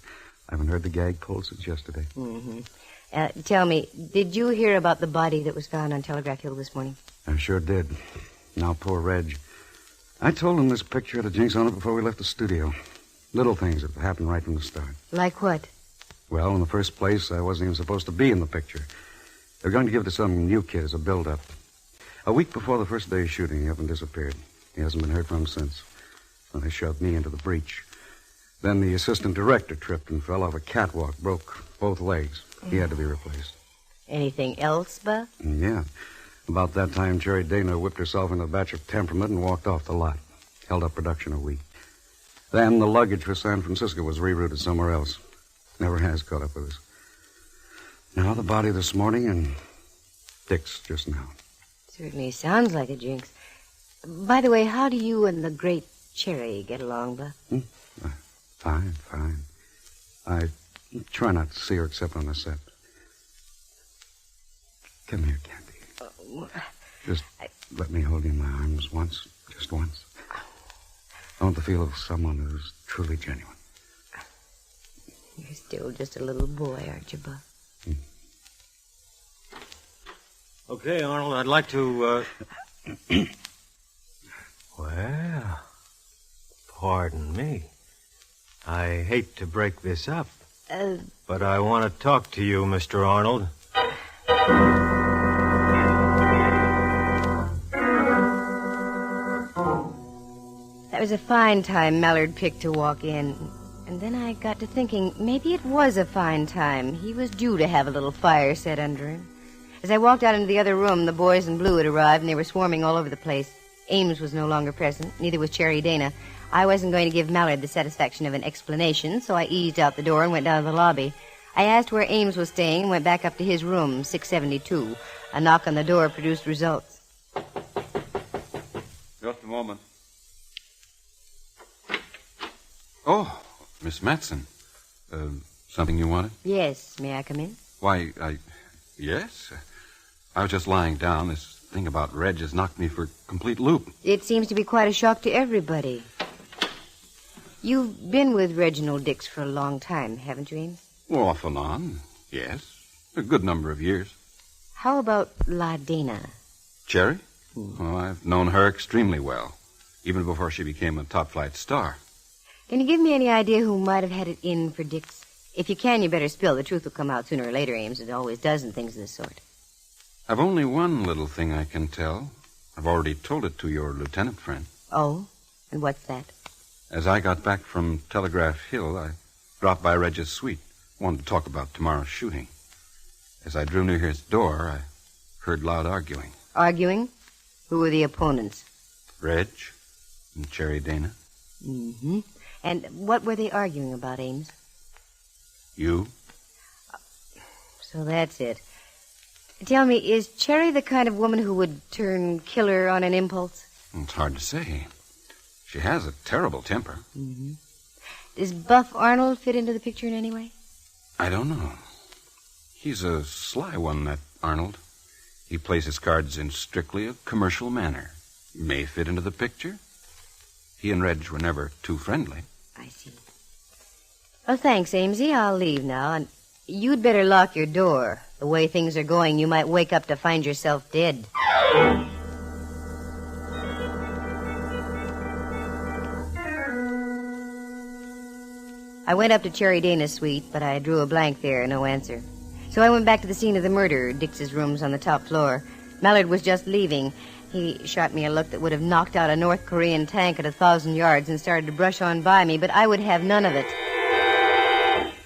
I haven't heard the gag pulled since yesterday. Tell me, did you hear about the body that was found on Telegraph Hill this morning? I sure did. Now, poor Reg. I told him this picture had a jinx on it before we left the studio. Little things that happened right from the start. Like what? Well, in the first place, I wasn't even supposed to be in the picture. They were going to give it to some new kid as a build-up. A week before the first day of shooting, he up and disappeared. He hasn't been heard from since. When they shoved me into the breach. Then the assistant director tripped and fell off a catwalk, broke both legs. He had to be replaced. Anything else, Buff? Yeah. About that time, Cherry Dana whipped herself into a batch of temperament and walked off the lot. Held up production a week. Then the luggage for San Francisco was rerouted somewhere else. Never has caught up with us. Now the body this morning and Dick's just now. Certainly sounds like a jinx. By the way, how do you and the great Cherry get along, Buff? Fine. I try not to see her except on the set. Come here, Candy. Just let me hold you in my arms once, just once. I want the feel of someone who's truly genuine. You're still just a little boy, aren't you, Buff? Okay, Arnold, I'd like to, Well, pardon me. I hate to break this up, but I want to talk to you, Mr. Arnold. That was a fine time Mallard picked to walk in. And then I got to thinking, maybe it was a fine time. He was due to have a little fire set under him. As I walked out into the other room, the boys in blue had arrived, and they were swarming all over the place. Ames was no longer present, neither was Cherry Dana. I wasn't going to give Mallard the satisfaction of an explanation, so I eased out the door and went down to the lobby. I asked where Ames was staying and went back up to his room, 672. A knock on the door produced results. Just a moment. Oh, Miss Matson. Something you wanted? Yes, may I come in? Why, yes. I was just lying down. This thing about Reg has knocked me for a complete loop. It seems to be quite a shock to everybody. You've been with Reginald Dix for a long time, haven't you, Ames? Well, off and on, yes. A good number of years. How about La Dana? Cherry? Well, I've known her extremely well, even before she became a top-flight star. Can you give me any idea who might have had it in for Dix? If you can, you better spill. The truth will come out sooner or later, Ames. It always does in things of this sort. I've only one little thing I can tell. I've already told it to your lieutenant friend. Oh? And what's that? As I got back from Telegraph Hill, I dropped by Reg's suite. Wanted to talk about tomorrow's shooting. As I drew near his door, I heard loud arguing. Arguing? Who were the opponents? Reg and Cherry Dana. Mm-hmm. And what were they arguing about, Ames? You? So that's it. Tell me, is Cherry the kind of woman who would turn killer on an impulse? It's hard to say. She has a terrible temper. Mm-hmm. Does Buff Arnold fit into the picture in any way? I don't know. He's a sly one, that Arnold. He plays his cards in strictly a commercial manner. May fit into the picture. He and Reg were never too friendly. I see. Oh, thanks, Amesy. I'll leave now, and you'd better lock your door. The way things are going, you might wake up to find yourself dead. I went up to Cherry Dana's suite, but I drew a blank there, no answer. So I went back to the scene of the murder, Dix's rooms on the top floor. Mallard was just leaving. He shot me a look that would have knocked out a North Korean tank at 1,000 yards and started to brush on by me, but I would have none of it.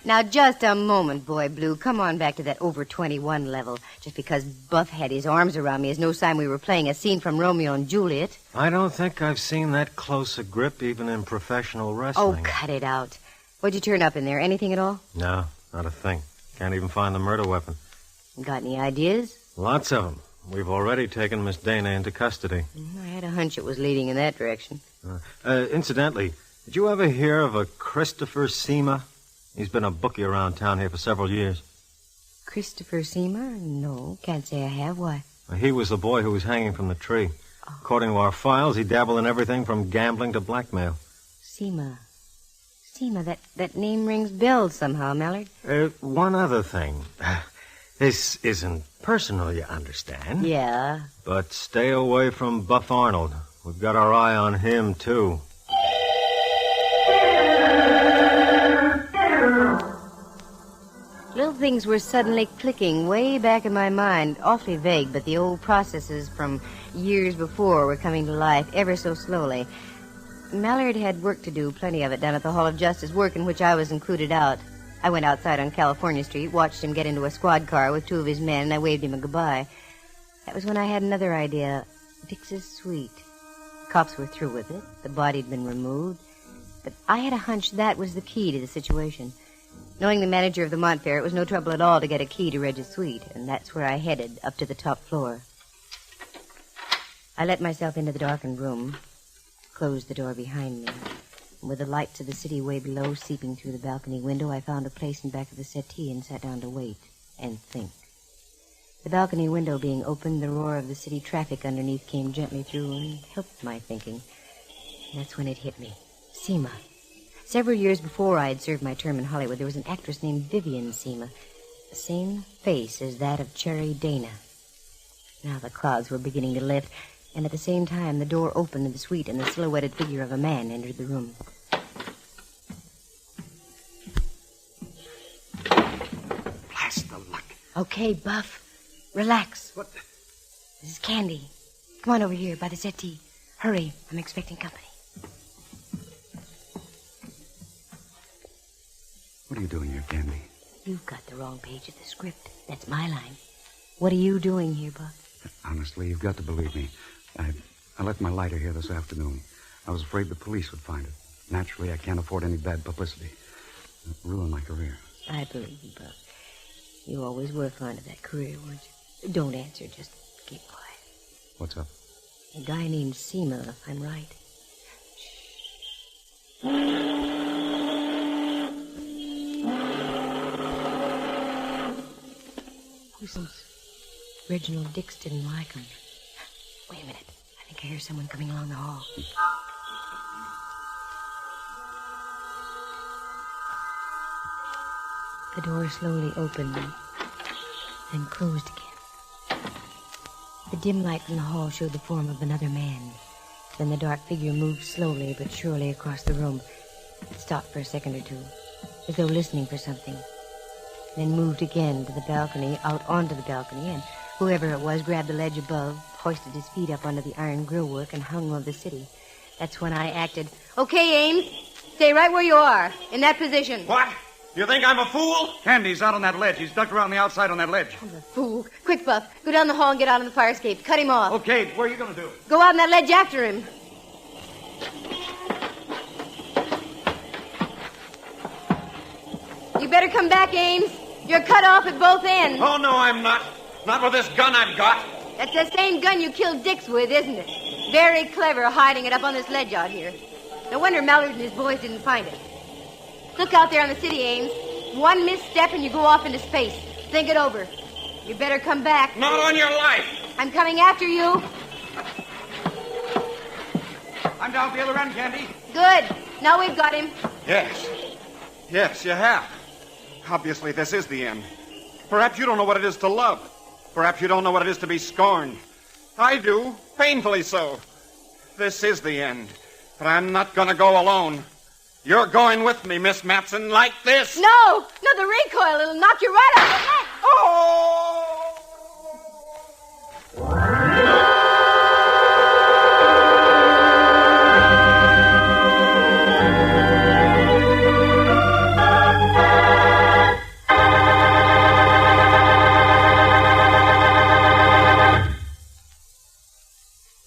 Now, just a moment, Boy Blue. Come on back to that over 21 level. Just because Buff had his arms around me is no sign we were playing a scene from Romeo and Juliet. I don't think I've seen that close a grip even in professional wrestling. Oh, cut it out. What'd you turn up in there? Anything at all? No, not a thing. Can't even find the murder weapon. Got any ideas? Lots of them. We've already taken Miss Dana into custody. I had a hunch it was leading in that direction. Incidentally, did you ever hear of a Christopher Seema? He's been a bookie around town here for several years. Christopher Seema? No, can't say I have. Why? He was the boy who was hanging from the tree. According to our files, he dabbled in everything from gambling to blackmail. Seema. Seema, that name rings bells somehow, Mallard. One other thing. This isn't personal, you understand? Yeah. But stay away from Buff Arnold. We've got our eye on him, too. Little things were suddenly clicking way back in my mind, awfully vague, but the old processes from years before were coming to life ever so slowly. Mallard had work to do, plenty of it, down at the Hall of Justice, work in which I was included out. I went outside on California Street, watched him get into a squad car with 2 of his men, and I waved him a goodbye. That was when I had another idea. Dix's suite. Cops were through with it. The body had been removed. But I had a hunch that was the key to the situation. Knowing the manager of the Montfair, it was no trouble at all to get a key to Reg's suite, and that's where I headed, up to the top floor. I let myself into the darkened room, closed the door behind me. With the lights of the city way below seeping through the balcony window, I found a place in back of the settee and sat down to wait and think. The balcony window being opened, the roar of the city traffic underneath came gently through and helped my thinking. And that's when it hit me. Seema. Several years before I had served my term in Hollywood, there was an actress named Vivian Seema. The same face as that of Cherry Dana. Now the clouds were beginning to lift, and at the same time the door opened in the suite and the silhouetted figure of a man entered the room. Blast the luck. Okay, Buff. Relax. What? This is Candy. Come on over here by the settee. Hurry. I'm expecting company. What are you doing here, Candy? You've got the wrong page of the script. That's my line. What are you doing here, Buff? Honestly, you've got to believe me. I left my lighter here this afternoon. I was afraid the police would find it. Naturally, I can't afford any bad publicity. It'll ruin my career. I believe you, Buff. You always were fond of that career, weren't you? Don't answer, just keep quiet. What's up? A guy named Seema, if I'm right. Nuisance. Reginald Dix didn't like him. Wait a minute. I think I hear someone coming along the hall. The door slowly opened and closed again. The dim light from the hall showed the form of another man. Then the dark figure moved slowly but surely across the room. It stopped for a second or two, as though listening for something. Then moved again to the balcony, out onto the balcony, and whoever it was grabbed the ledge above, hoisted his feet up onto the iron grillwork, and hung over the city. That's when I acted. Okay, Ames, stay right where you are, in that position. What? You think I'm a fool? Candy's out on that ledge. He's ducked around the outside on that ledge. I'm a fool. Quick, Buff, go down the hall and get out on the fire escape. Cut him off. Okay, what are you going to do? Go out on that ledge after him. You better come back, Ames. You're cut off at both ends. Oh, no, I'm not. Not with this gun I've got. That's the same gun you killed Dix with, isn't it? Very clever hiding it up on this ledge out here. No wonder Mallard and his boys didn't find it. Look out there on the city, Ames. One misstep and you go off into space. Think it over. You better come back. Not on your life. I'm coming after you. I'm down the other end, Candy. Good. Now we've got him. Yes. Yes, you have. Obviously, this is the end. Perhaps you don't know what it is to love. Perhaps you don't know what it is to be scorned. I do, painfully so. This is the end. But I'm not going to go alone. You're going with me, Miss Matson, like this. No, the recoil. It'll knock you right off the mat. Oh!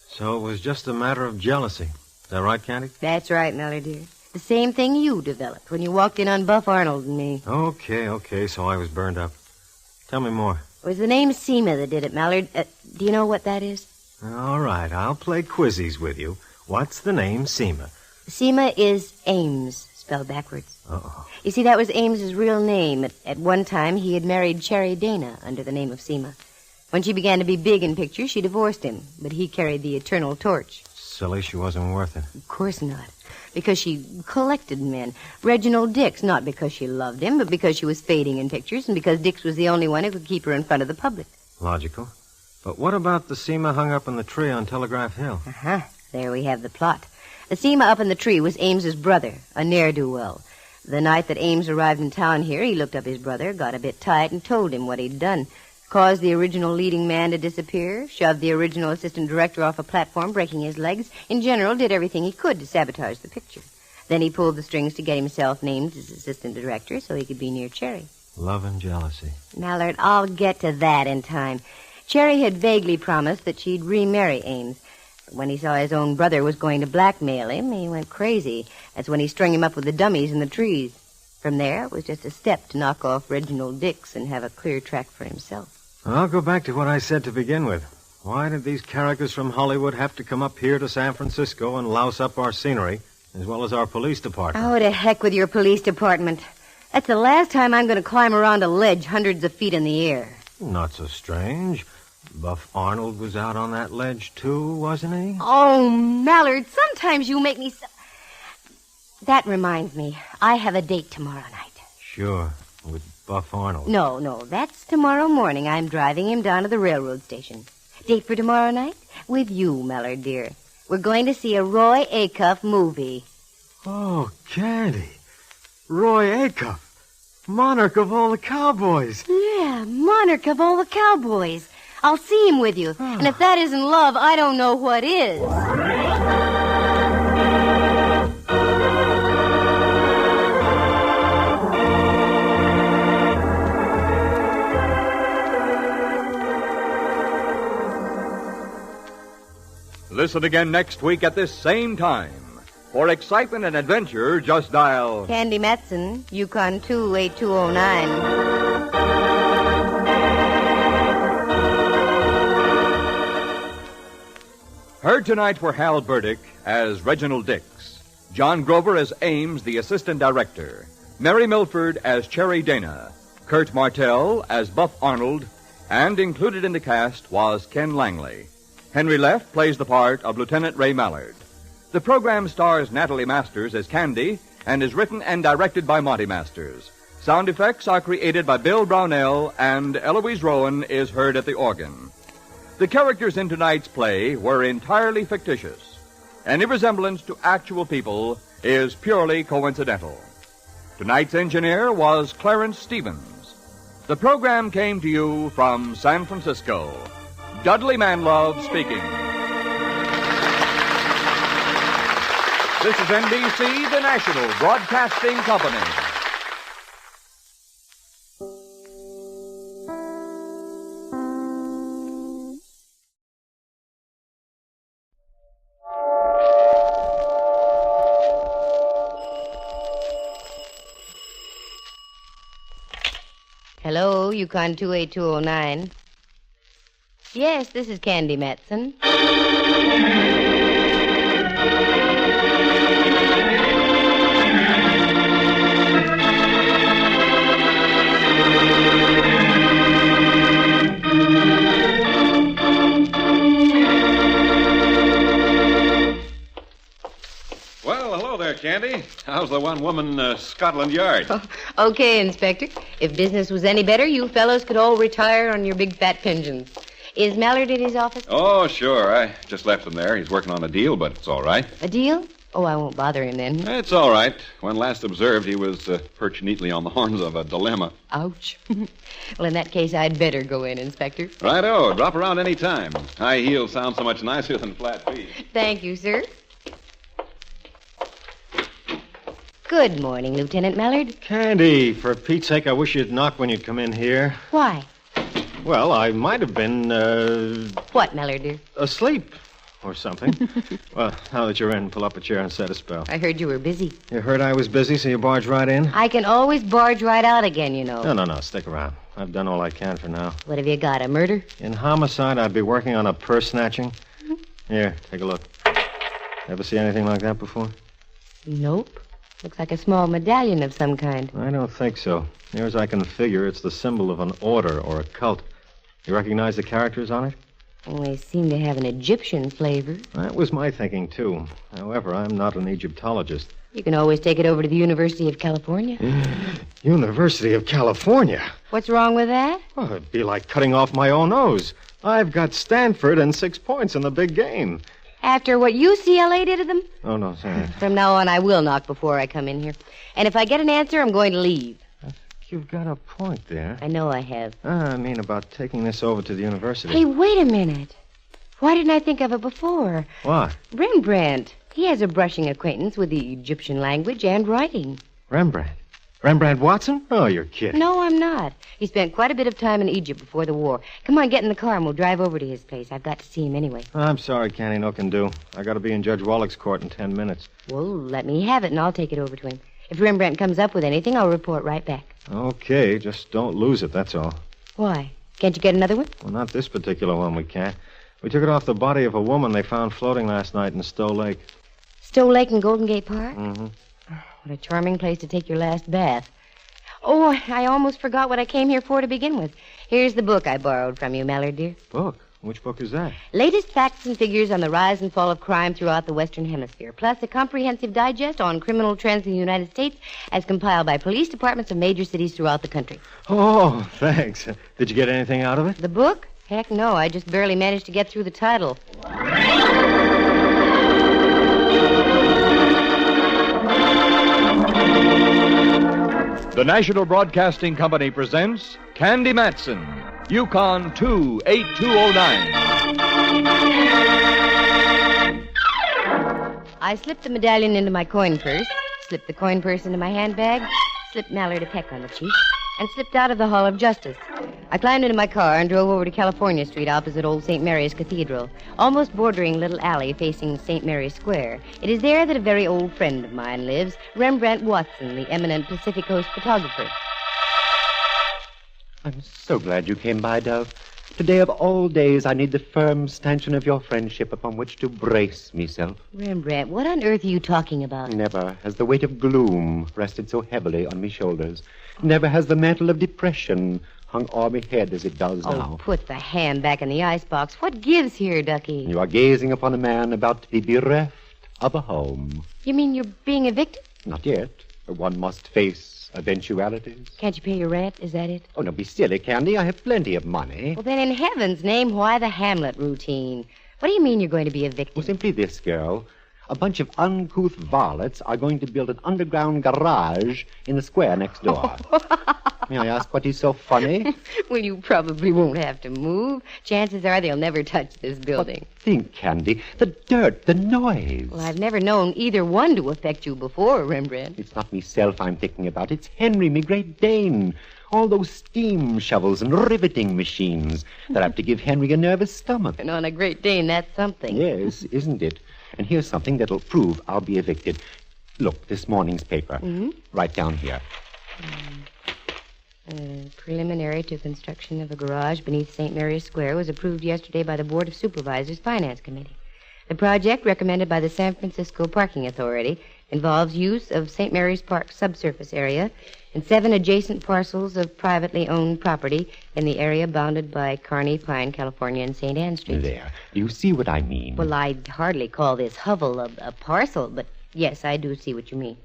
So it was just a matter of jealousy. Is that right, Candy? That's right, Mallard, dear. The same thing you developed when you walked in on Buff Arnold and me. Okay, so I was burned up. Tell me more. It was the name Seema that did it, Mallard. Do you know what that is? All right, I'll play quizzies with you. What's the name Seema? Seema is Ames, spelled backwards. Uh-oh. You see, that was Ames's real name. At one time, he had married Cherry Dana under the name of Seema. When she began to be big in pictures, she divorced him, but he carried the eternal torch. Silly, she wasn't worth it. Of course not. Because she collected men. Reginald Dix, not because she loved him, but because she was fading in pictures and because Dix was the only one who could keep her in front of the public. Logical. But what about the Seema hung up in the tree on Telegraph Hill? Uh-huh. There we have the plot. The Seema up in the tree was Ames's brother, a ne'er-do-well. The night that Ames arrived in town here, he looked up his brother, got a bit tight, and told him what he'd done. Caused the original leading man to disappear, shoved the original assistant director off a platform, breaking his legs. In general, did everything he could to sabotage the picture. Then he pulled the strings to get himself named as assistant director so he could be near Cherry. Love and jealousy. Mallard, I'll get to that in time. Cherry had vaguely promised that she'd remarry Ames. But when he saw his own brother was going to blackmail him, he went crazy. That's when he strung him up with the dummies in the trees. From there, it was just a step to knock off Reginald Dix and have a clear track for himself. I'll go back to what I said to begin with. Why did these characters from Hollywood have to come up here to San Francisco and louse up our scenery, as well as our police department? Oh, to heck with your police department. That's the last time I'm going to climb around a ledge hundreds of feet in the air. Not so strange. Buff Arnold was out on that ledge, too, wasn't he? Oh, Mallard, sometimes you make me so... That reminds me, I have a date tomorrow night. Sure, with Buff Arnold. No, that's tomorrow morning. I'm driving him down to the railroad station. Date for tomorrow night? With you, Mallard, dear. We're going to see a Roy Acuff movie. Oh, Candy. Roy Acuff. Monarch of all the cowboys. Yeah, monarch of all the cowboys. I'll see him with you. And if that isn't love, I don't know what is. Listen again next week at this same time. For excitement and adventure, just dial... Candy Matson, Yukon 28209. Heard tonight were Hal Burdick as Reginald Dix, John Grover as Ames, the assistant director, Mary Milford as Cherry Dana, Kurt Martell as Buff Arnold, and included in the cast was Ken Langley. Henry Leff plays the part of Lieutenant Ray Mallard. The program stars Natalie Masters as Candy and is written and directed by Monty Masters. Sound effects are created by Bill Brownell, and Eloise Rowan is heard at the organ. The characters in tonight's play were entirely fictitious. Any resemblance to actual people is purely coincidental. Tonight's engineer was Clarence Stevens. The program came to you from San Francisco. Dudley Manlove speaking. This is NBC, the National Broadcasting Company. Hello, Yukon 28209. Yes, this is Candy Matson. Candy. How's the one-woman Scotland Yard? Okay, Inspector. If business was any better, you fellows could all retire on your big fat pensions. Is Mallard in his office? Oh, sure. I just left him there. He's working on a deal, but it's all right. A deal? Oh, I won't bother him then. It's all right. When last observed, he was perched neatly on the horns of a dilemma. Ouch. Well, in that case, I'd better go in, Inspector. Righto. Drop around any time. High heels sound so much nicer than flat feet. Thank you, sir. Good morning, Lieutenant Mallard. Candy, for Pete's sake, I wish you'd knock when you'd come in here. Why? Well, I might have been, What, Mallard, dear? asleep or something. Well, now that you're in, pull up a chair and set a spell. I heard you were busy. You heard I was busy, so you barged right in? I can always barge right out again, you know. No, stick around. I've done all I can for now. What have you got, a murder? In homicide, I'd be working on a purse snatching. Here, take a look. Ever see anything like that before? Nope. Looks like a small medallion of some kind. I don't think so. Near as I can figure, it's the symbol of an order or a cult. You recognize the characters on it? Well, they seem to have an Egyptian flavor. That was my thinking, too. However, I'm not an Egyptologist. You can always take it over to the University of California. University of California? What's wrong with that? Well, it'd be like cutting off my own nose. I've got Stanford and 6 points in the big game. After what UCLA did to them? Oh, no, sorry. From now on, I will knock before I come in here. And if I get an answer, I'm going to leave. You've got a point there. I know I have. I mean about taking this over to the university. Hey, wait a minute. Why didn't I think of it before? What? Rembrandt. He has a brushing acquaintance with the Egyptian language and writing. Rembrandt? Rembrandt Watson? Oh, you're kidding. No, I'm not. He spent quite a bit of time in Egypt before the war. Come on, get in the car and we'll drive over to his place. I've got to see him anyway. I'm sorry, Candy, no can do. I got to be in Judge Wallach's court in 10 minutes. Well, let me have it and I'll take it over to him. If Rembrandt comes up with anything, I'll report right back. Okay, just don't lose it, that's all. Why? Can't you get another one? Well, not this particular one, we can't. We took it off the body of a woman they found floating last night in Stowe Lake. Stowe Lake in Golden Gate Park? Mm-hmm. What a charming place to take your last bath. Oh, I almost forgot what I came here for to begin with. Here's the book I borrowed from you, Mallard, dear. Book? Which book is that? Latest facts and figures on the rise and fall of crime throughout the Western Hemisphere, plus a comprehensive digest on criminal trends in the United States as compiled by police departments of major cities throughout the country. Oh, thanks. Did you get anything out of it? The book? Heck no, I just barely managed to get through the title. The National Broadcasting Company presents Candy Matson, Yukon 28209. I slipped the medallion into my coin purse, slipped the coin purse into my handbag, slipped Mallard a peck on the cheek, and slipped out of the Hall of Justice. I climbed into my car and drove over to California Street opposite Old St. Mary's Cathedral, almost bordering Little Alley facing St. Mary's Square. It is there that a very old friend of mine lives, Rembrandt Watson, the eminent Pacific Coast photographer. I'm so glad you came by, Dove. Today of all days, I need the firm stanchion of your friendship upon which to brace myself. Rembrandt, what on earth are you talking about? Never has the weight of gloom rested so heavily on me shoulders. Never has the mantle of depression hung o'er me head as it does now. Oh, put the ham back in the icebox. What gives here, Ducky? You are gazing upon a man about to be bereft of a home. You mean you're being evicted? Not yet. One must face eventualities. Can't you pay your rent? Is that it? Oh, don't be silly, Candy. I have plenty of money. Well, then in heaven's name, why the Hamlet routine? What do you mean you're going to be evicted? Well, simply this, girl. A bunch of uncouth varlets are going to build an underground garage in the square next door. May I ask what is so funny? Well, you probably won't have to move. Chances are they'll never touch this building. But think, Candy. The dirt, the noise. Well, I've never known either one to affect you before, Rembrandt. It's not myself I'm thinking about. It's Henry, me great Dane. All those steam shovels and riveting machines that have to give Henry a nervous stomach. And on a Great Dane, that's something. Yes, isn't it? And here's something that'll prove I'll be evicted. Look, this morning's paper. Mm-hmm. Right down here. Preliminary to construction of a garage beneath St. Mary's Square was approved yesterday by the Board of Supervisors Finance Committee. The project, recommended by the San Francisco Parking Authority, involves use of St. Mary's Park subsurface area and 7 adjacent parcels of privately owned property in the area bounded by Kearney, Pine, California, and St. Anne Streets. There. Do you see what I mean? Well, I'd hardly call this hovel a parcel, but Yes, I do see what you mean.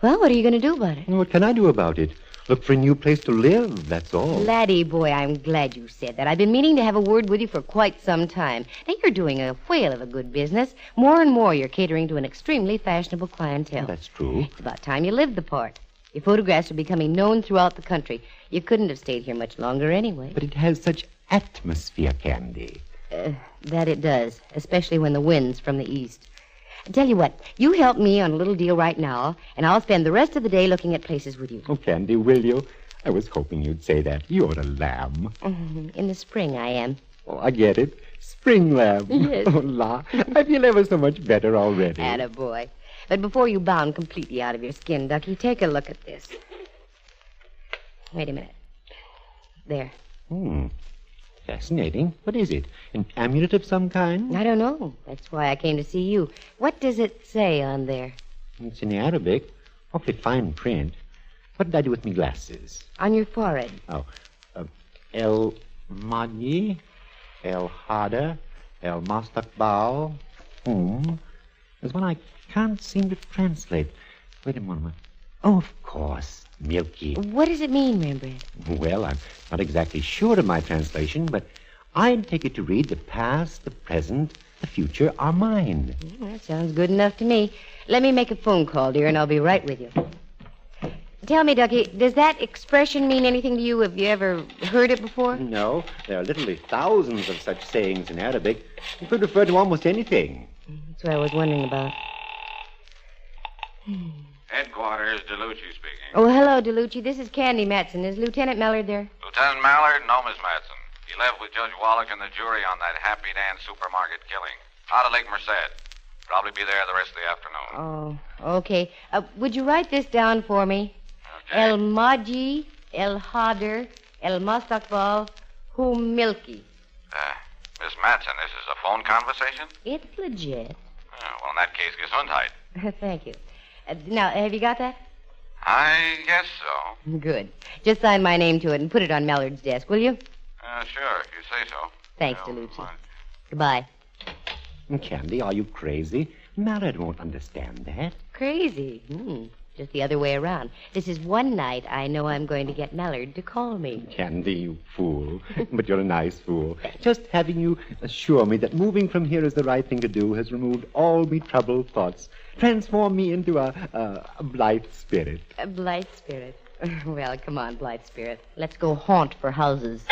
Well, what are you going to do about it? What can I do about it? Look for a new place to live, that's all. Laddie boy, I'm glad you said that. I've been meaning to have a word with you for quite some time. Now, you're doing a whale of a good business. More and more, you're catering to an extremely fashionable clientele. That's true. It's about time you lived the part. Your photographs are becoming known throughout the country. You couldn't have stayed here much longer anyway. But it has such atmosphere, Candy. That it does, especially when the wind's from the east. I tell you what, you help me on a little deal right now, and I'll spend the rest of the day looking at places with you. Oh, Candy, will you? I was hoping you'd say that. You're a lamb. In the spring, I am. Oh, I get it. Spring lamb. Yes. Oh, la. I feel ever so much better already. Attaboy. But before you bound completely out of your skin, Ducky, take a look at this. Wait a minute. There. Fascinating. What is it? An amulet of some kind? I don't know. That's why I came to see you. What does it say on there? It's in Arabic. Awfully fine print. What did I do with my glasses? On your forehead. El Madi, El Hada, El Mastaqbal, Whom. There's one I can't seem to translate. Wait a moment. Oh, of course. Milky. What does it mean, Rembrandt? Well, I'm not exactly sure of my translation, but I'd take it to read the past, the present, the future are mine. That sounds good enough to me. Let me make a phone call, dear, and I'll be right with you. Tell me, Ducky, does that expression mean anything to you? Have you ever heard it before? No, there are literally thousands of such sayings in Arabic. You could refer to almost anything. That's what I was wondering about. Headquarters, DeLucci speaking. Oh, hello, DeLucci. This is Candy Matson. Is Lieutenant Mallard there? Lieutenant Mallard? No, Miss Matson. He left with Judge Wallach and the jury on that Happy Dan supermarket killing. Out of Lake Merced. Probably be there the rest of the afternoon. Oh, okay. Would you write this down for me? Okay. El Maji, El Hader, El Mastaqbal, Hum Milky. Miss Matson, this is a phone conversation? It's legit. Well, in that case, Gesundheit. Thank you. Now, have you got that? I guess so. Good. Just sign my name to it and put it on Mallard's desk, will you? Sure, if you say so. Thanks, DeLucci. Goodbye. Candy, are you crazy? Mallard won't understand that. Crazy? Just the other way around. This is one night I know I'm going to get Mallard to call me. Candy, you fool. But you're a nice fool. Just having you assure me that moving from here is the right thing to do has removed all me troubled thoughts. Transform me into a blithe spirit. A blithe spirit? Well, come on, blithe spirit. Let's go haunt for houses.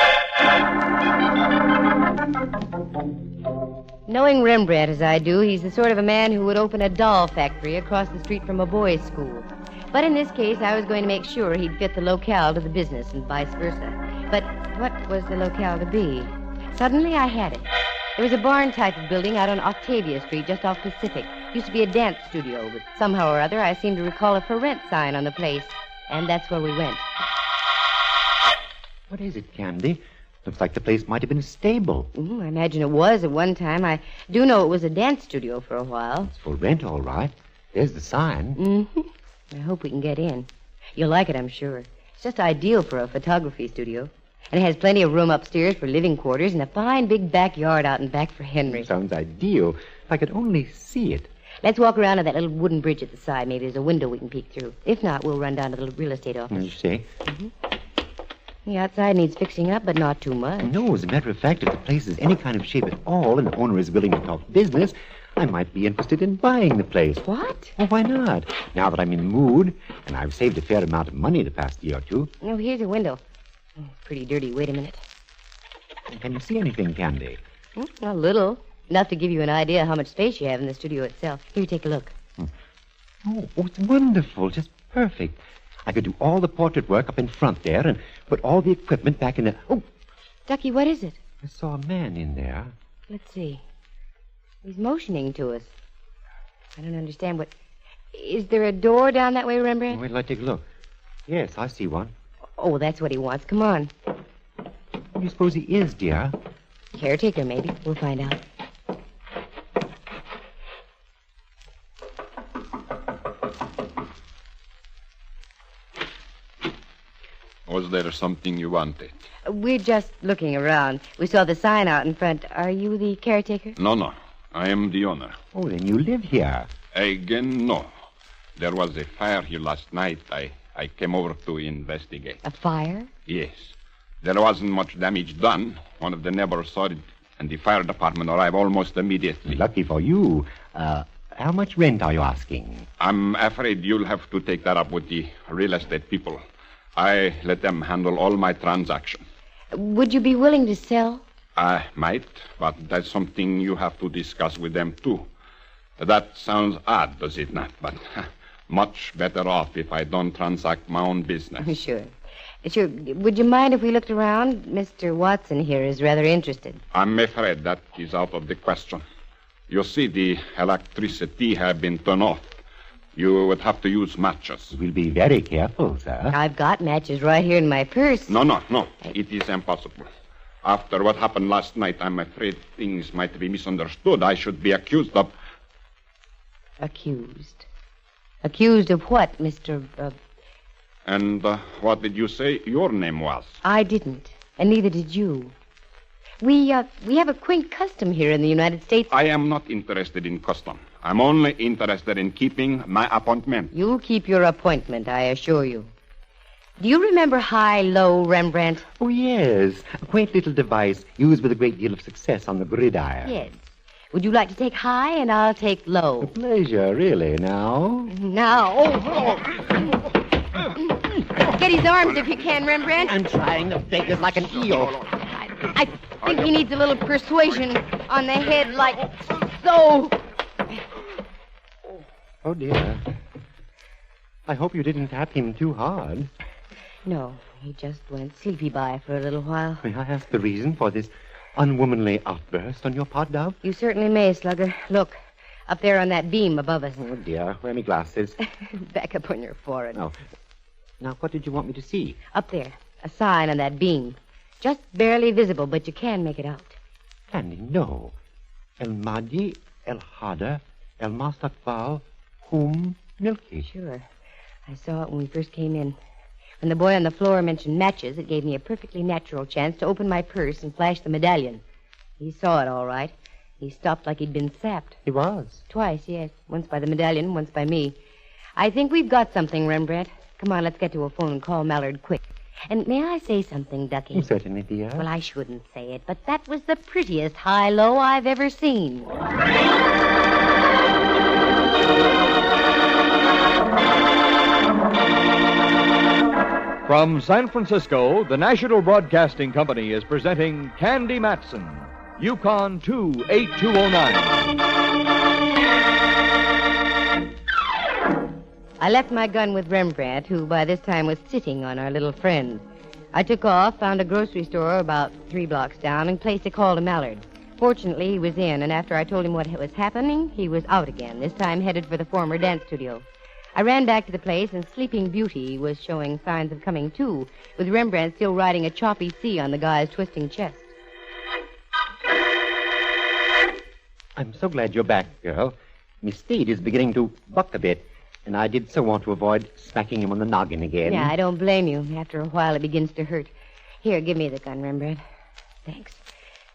Knowing Rembrandt as I do, he's the sort of a man who would open a doll factory across the street from a boys' school. But in this case, I was going to make sure he'd fit the locale to the business and vice versa. But what was the locale to be? Suddenly, I had it. There was a barn type of building out on Octavia Street, just off Pacific. Used to be a dance studio, but somehow or other, I seem to recall a for rent sign on the place. And that's where we went. What is it, Candy? Looks like the place might have been a stable. I imagine it was at one time. I do know it was a dance studio for a while. It's for rent, all right. There's the sign. I hope we can get in. You'll like it, I'm sure. It's just ideal for a photography studio. And it has plenty of room upstairs for living quarters and a fine big backyard out in back for Henry. Sounds ideal. If I could only see it. Let's walk around to that little wooden bridge at the side. Maybe there's a window we can peek through. If not, we'll run down to the real estate office. You see? The outside needs fixing up, but not too much. No, as a matter of fact, if the place is any kind of shape at all and the owner is willing to talk business, I might be interested in buying the place. What? Well, why not? Now that I'm in the mood, and I've saved a fair amount of money the past year or two. Oh, here's a window. Pretty dirty. Wait a minute. Can you see anything, Candy? A little. Enough to give you an idea how much space you have in the studio itself. Here, take a look. Oh, it's wonderful. Just perfect. I could do all the portrait work up in front there and put all the equipment back in the... Oh! Ducky, what is it? I saw a man in there. Let's see. He's motioning to us. I don't understand what... Is there a door down that way, Rembrandt? Wait till I take a look. Yes, I see one. Oh, that's what he wants. Come on. Who do you suppose he is, dear? Caretaker, maybe. We'll find out. Was there something you wanted? We're just looking around. We saw the sign out in front. Are you the caretaker? No. I am the owner. Oh, then you live here. Again, no. There was a fire here last night. I came over to investigate. A fire? Yes. There wasn't much damage done. One of the neighbors saw it, and the fire department arrived almost immediately. Lucky for you. How much rent are you asking? I'm afraid you'll have to take that up with the real estate people. I let them handle all my transactions. Would you be willing to sell? I might, but that's something you have to discuss with them, too. That sounds odd, does it not? But much better off if I don't transact my own business. Sure. Would you mind if we looked around? Mr. Watson here is rather interested. I'm afraid that is out of the question. You see, the electricity has been turned off. You would have to use matches. We'll be very careful, sir. I've got matches right here in my purse. No. It is impossible. After what happened last night, I'm afraid things might be misunderstood. I should be accused of... Accused? Accused of what, Mr. And what did you say your name was? I didn't, and neither did you. We have a quaint custom here in the United States. I am not interested in custom. I'm only interested in keeping my appointment. You'll keep your appointment, I assure you. Do you remember high-low Rembrandt? Oh, yes. A quaint little device used with a great deal of success on the gridiron. Yes. Would you like to take high, and I'll take low? A pleasure, really. Now? Get his arms if you can, Rembrandt. I'm trying to beg it like an eel. I think he needs a little persuasion on the head, like so. Oh, dear. I hope you didn't tap him too hard. No, he just went sleepy by for a little while. May I ask the reason for this unwomanly outburst on your part, Dove? You certainly may, Slugger. Look, up there on that beam above us. Oh, dear. Where are my glasses? Back up on your forehead. Oh. Now, what did you want me to see? Up there, a sign on that beam. Just barely visible, but you can make it out. Candy, no. El Mahdi, El Hada, El Mastafal, Hum, Milky. Sure. I saw it when we first came in. When the boy on the floor mentioned matches, it gave me a perfectly natural chance to open my purse and flash the medallion. He saw it all right. He stopped like he'd been sapped. He was? Twice, yes. Once by the medallion, once by me. I think we've got something, Rembrandt. Come on, let's get to a phone and call Mallard quick. And may I say something, Ducky? Certainly, dear. Well, I shouldn't say it, but that was the prettiest high-low I've ever seen. From San Francisco, the National Broadcasting Company is presenting Candy Matson, Yukon 28209. I left my gun with Rembrandt, who by this time was sitting on our little friend. I took off, found a grocery store about 3 blocks down, and placed a call to Mallard. Fortunately, he was in, and after I told him what was happening, he was out again, this time headed for the former dance studio. I ran back to the place, and Sleeping Beauty was showing signs of coming to, with Rembrandt still riding a choppy sea on the guy's twisting chest. I'm so glad you're back, girl. Miss Steed is beginning to buck a bit, and I did so want to avoid smacking him on the noggin again. Yeah, I don't blame you. After a while, it begins to hurt. Here, give me the gun, Rembrandt. Thanks.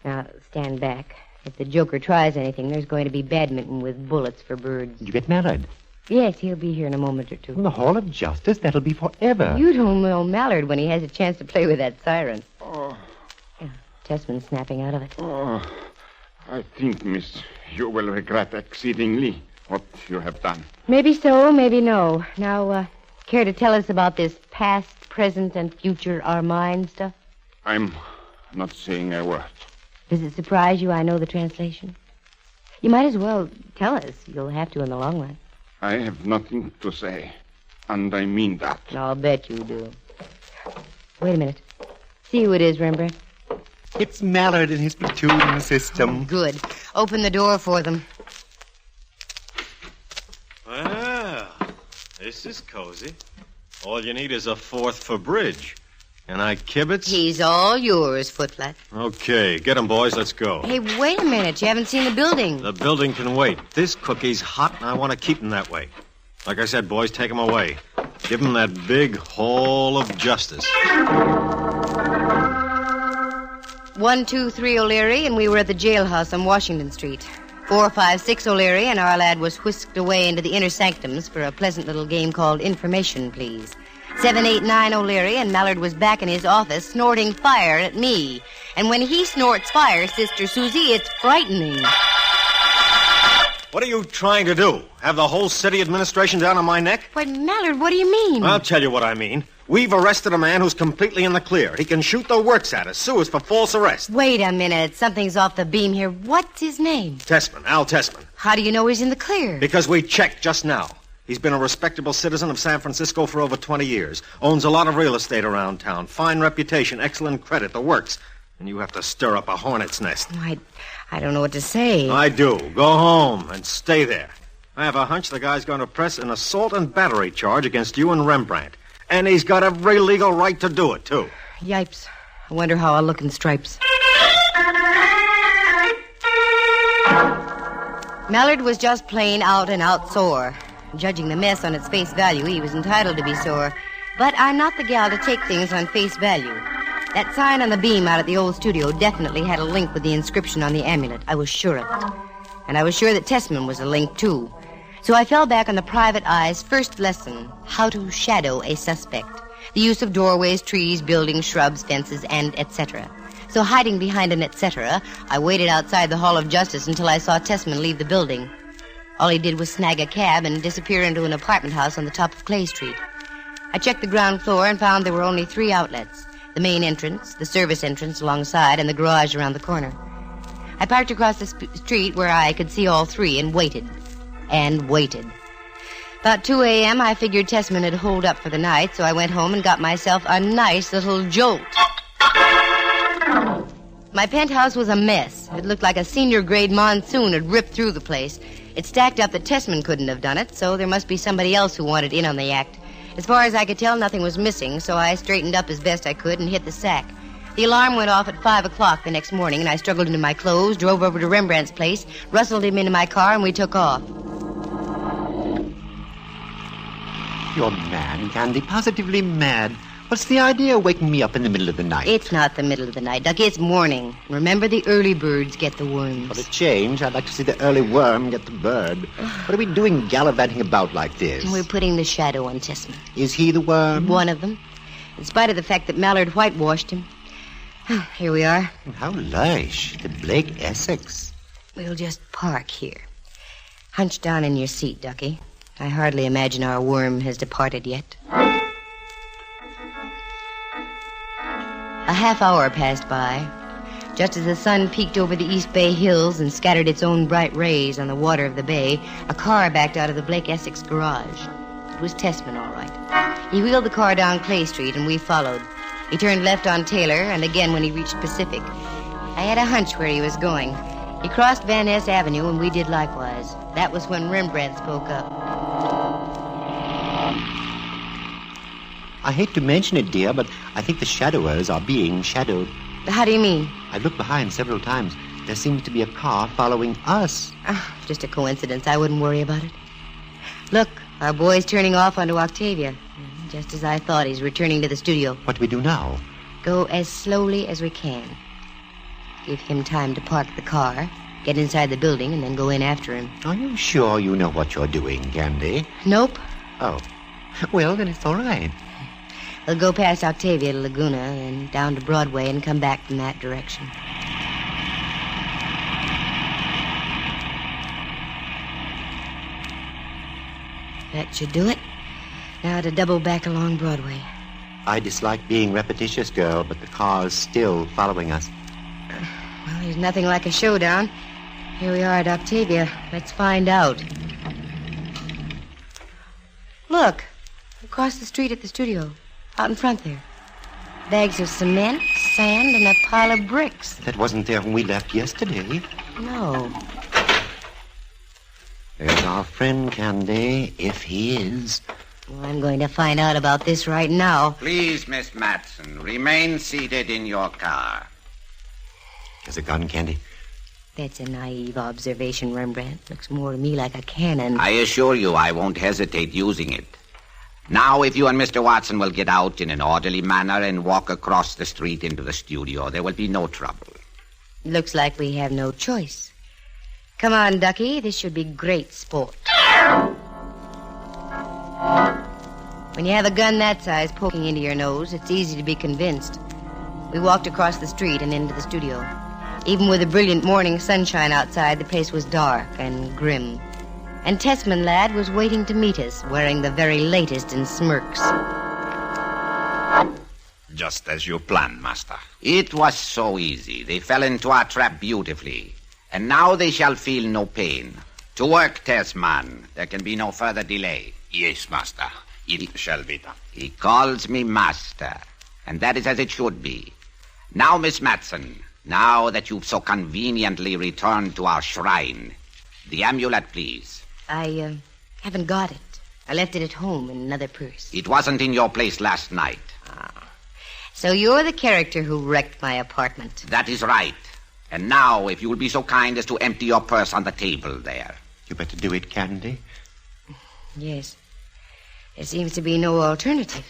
Now, stand back. If the Joker tries anything, there's going to be badminton with bullets for birds. Did you get Mallard? Yes, he'll be here in a moment or two. From the Hall of Justice? That'll be forever. You don't know Mallard when he has a chance to play with that siren. Oh. Yeah, Tessman's snapping out of it. Oh, I think, miss, you will regret exceedingly what you have done. Maybe so, maybe no. Now, care to tell us about this past, present, and future are mine stuff? I'm not saying a word. Does it surprise you I know the translation? You might as well tell us. You'll have to in the long run. I have nothing to say, and I mean that. I'll bet you do. Wait a minute. See who it is, Rembrandt. It's Mallard and his platoon system. Good. Open the door for them. Well, this is cozy. All you need is a 4th for bridge. And I kibitz? He's all yours, Footflat. Okay, get 'em, boys. Let's go. Hey, wait a minute. You haven't seen the building. The building can wait. This cookie's hot, and I want to keep 'em that way. Like I said, boys, take 'em away. Give 'em that big hall of justice. 123 O'Leary, and we were at the jailhouse on Washington Street. 456 O'Leary, and our lad was whisked away into the inner sanctums for a pleasant little game called Information, Please. 789 O'Leary, and Mallard was back in his office snorting fire at me. And when he snorts fire, Sister Susie, it's frightening. What are you trying to do? Have the whole city administration down on my neck? Why, Mallard, what do you mean? I'll tell you what I mean. We've arrested a man who's completely in the clear. He can shoot the works at us, sue us for false arrest. Wait a minute. Something's off the beam here. What's his name? Tessman, Al Tessman. How do you know he's in the clear? Because we checked just now. He's been a respectable citizen of San Francisco for over 20 years. Owns a lot of real estate around town. Fine reputation, excellent credit, the works. And you have to stir up a hornet's nest. I don't know what to say. I do. Go home and stay there. I have a hunch the guy's going to press an assault and battery charge against you and Rembrandt. And he's got every legal right to do it, too. Yipes. I wonder how I'll look in stripes. Mallard was just plain out and out sore. Judging the mess on its face value, he was entitled to be sore. But I'm not the gal to take things on face value. That sign on the beam out at the old studio definitely had a link with the inscription on the amulet. I was sure of it. And I was sure that Tessman was a link, too. So I fell back on the private eye's first lesson, how to shadow a suspect. The use of doorways, trees, buildings, shrubs, fences, and etc. So hiding behind an etc., I waited outside the Hall of Justice until I saw Tessman leave the building. All he did was snag a cab and disappear into an apartment house on the top of Clay Street. I checked the ground floor and found there were only 3 outlets. The main entrance, the service entrance alongside, and the garage around the corner. I parked across the street where I could see all 3 and waited. And waited. About 2 a.m., I figured Tessman had holed up for the night, so I went home and got myself a nice little jolt. My penthouse was a mess. It looked like a senior-grade monsoon had ripped through the place. It stacked up that Tessman couldn't have done it, so there must be somebody else who wanted in on the act. As far as I could tell, nothing was missing, so I straightened up as best I could and hit the sack. The alarm went off at 5 o'clock the next morning, and I struggled into my clothes, drove over to Rembrandt's place, rustled him into my car, and we took off. You're mad, Candy. Positively mad. What's the idea of waking me up in the middle of the night? It's not the middle of the night, Ducky. It's morning. Remember, the early birds get the worms. For a change, I'd like to see the early worm get the bird. What are we doing gallivanting about like this? We're putting the shadow on Tessman. Is he the worm? One of them. In spite of the fact that Mallard whitewashed him. Here we are. How lush. The Blake Essex. We'll just park here. Hunch down in your seat, Ducky. I hardly imagine our worm has departed yet. A half hour passed by. Just as the sun peeked over the East Bay hills and scattered its own bright rays on the water of the bay, a car backed out of the Blake Essex garage. It was Tessman, all right. He wheeled the car down Clay Street, and we followed. He turned left on Taylor, and again when he reached Pacific. I had a hunch where he was going. He crossed Van Ness Avenue, and we did likewise. That was when Rembrandt spoke up. I hate to mention it, dear, but I think the shadowers are being shadowed. How do you mean? I looked behind several times. There seems to be a car following us. Just a coincidence. I wouldn't worry about it. Look, our boy's turning off onto Octavia. Just as I thought, he's returning to the studio. What do we do now? Go as slowly as we can. Give him time to park the car, get inside the building, and then go in after him. Are you sure you know what you're doing, Candy? Nope. Oh. Well, then it's all right. We'll go past Octavia to Laguna and down to Broadway and come back from that direction. That should do it. Now to double back along Broadway. I dislike being repetitious, girl, but the car's still following us. Well, there's nothing like a showdown. Here we are at Octavia. Let's find out. Look, across the street at the studio. Out in front there. Bags of cement, sand, and a pile of bricks. That wasn't there when we left yesterday. No. There's our friend, Candy, if he is. Well, I'm going to find out about this right now. Please, Miss Matson, remain seated in your car. There's a gun, Candy. That's a naive observation, Rembrandt. Looks more to me like a cannon. I assure you I won't hesitate using it. Now, if you and Mr. Watson will get out in an orderly manner and walk across the street into the studio, there will be no trouble. Looks like we have no choice. Come on, Ducky. This should be great sport. When you have a gun that size poking into your nose, it's easy to be convinced. We walked across the street and into the studio. Even with the brilliant morning sunshine outside, the place was dark and grim. And Tessman lad was waiting to meet us, wearing the very latest in smirks. Just as you planned, Master. It was so easy. They fell into our trap beautifully. And now they shall feel no pain. To work, Tessman. There can be no further delay. Yes, Master. It shall be done. He calls me Master. And that is as it should be. Now, Miss Matson, now that you've so conveniently returned to our shrine, the amulet, please. I haven't got it. I left it at home in another purse. It wasn't in your place last night. So you're the character who wrecked my apartment. That is right. And now, if you will be so kind as to empty your purse on the table there. You better do it, Candy. Yes. There seems to be no alternative.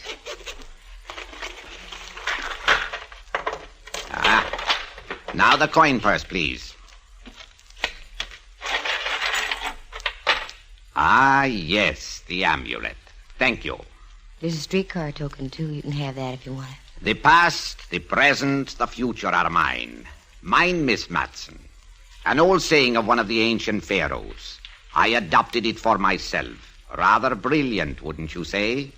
Now the coin purse, please. Yes, the amulet. Thank you. There's a streetcar token, too. You can have that if you want it. The past, the present, the future are mine. Mine, Miss Matson. An old saying of one of the ancient pharaohs. I adopted it for myself. Rather brilliant, wouldn't you say?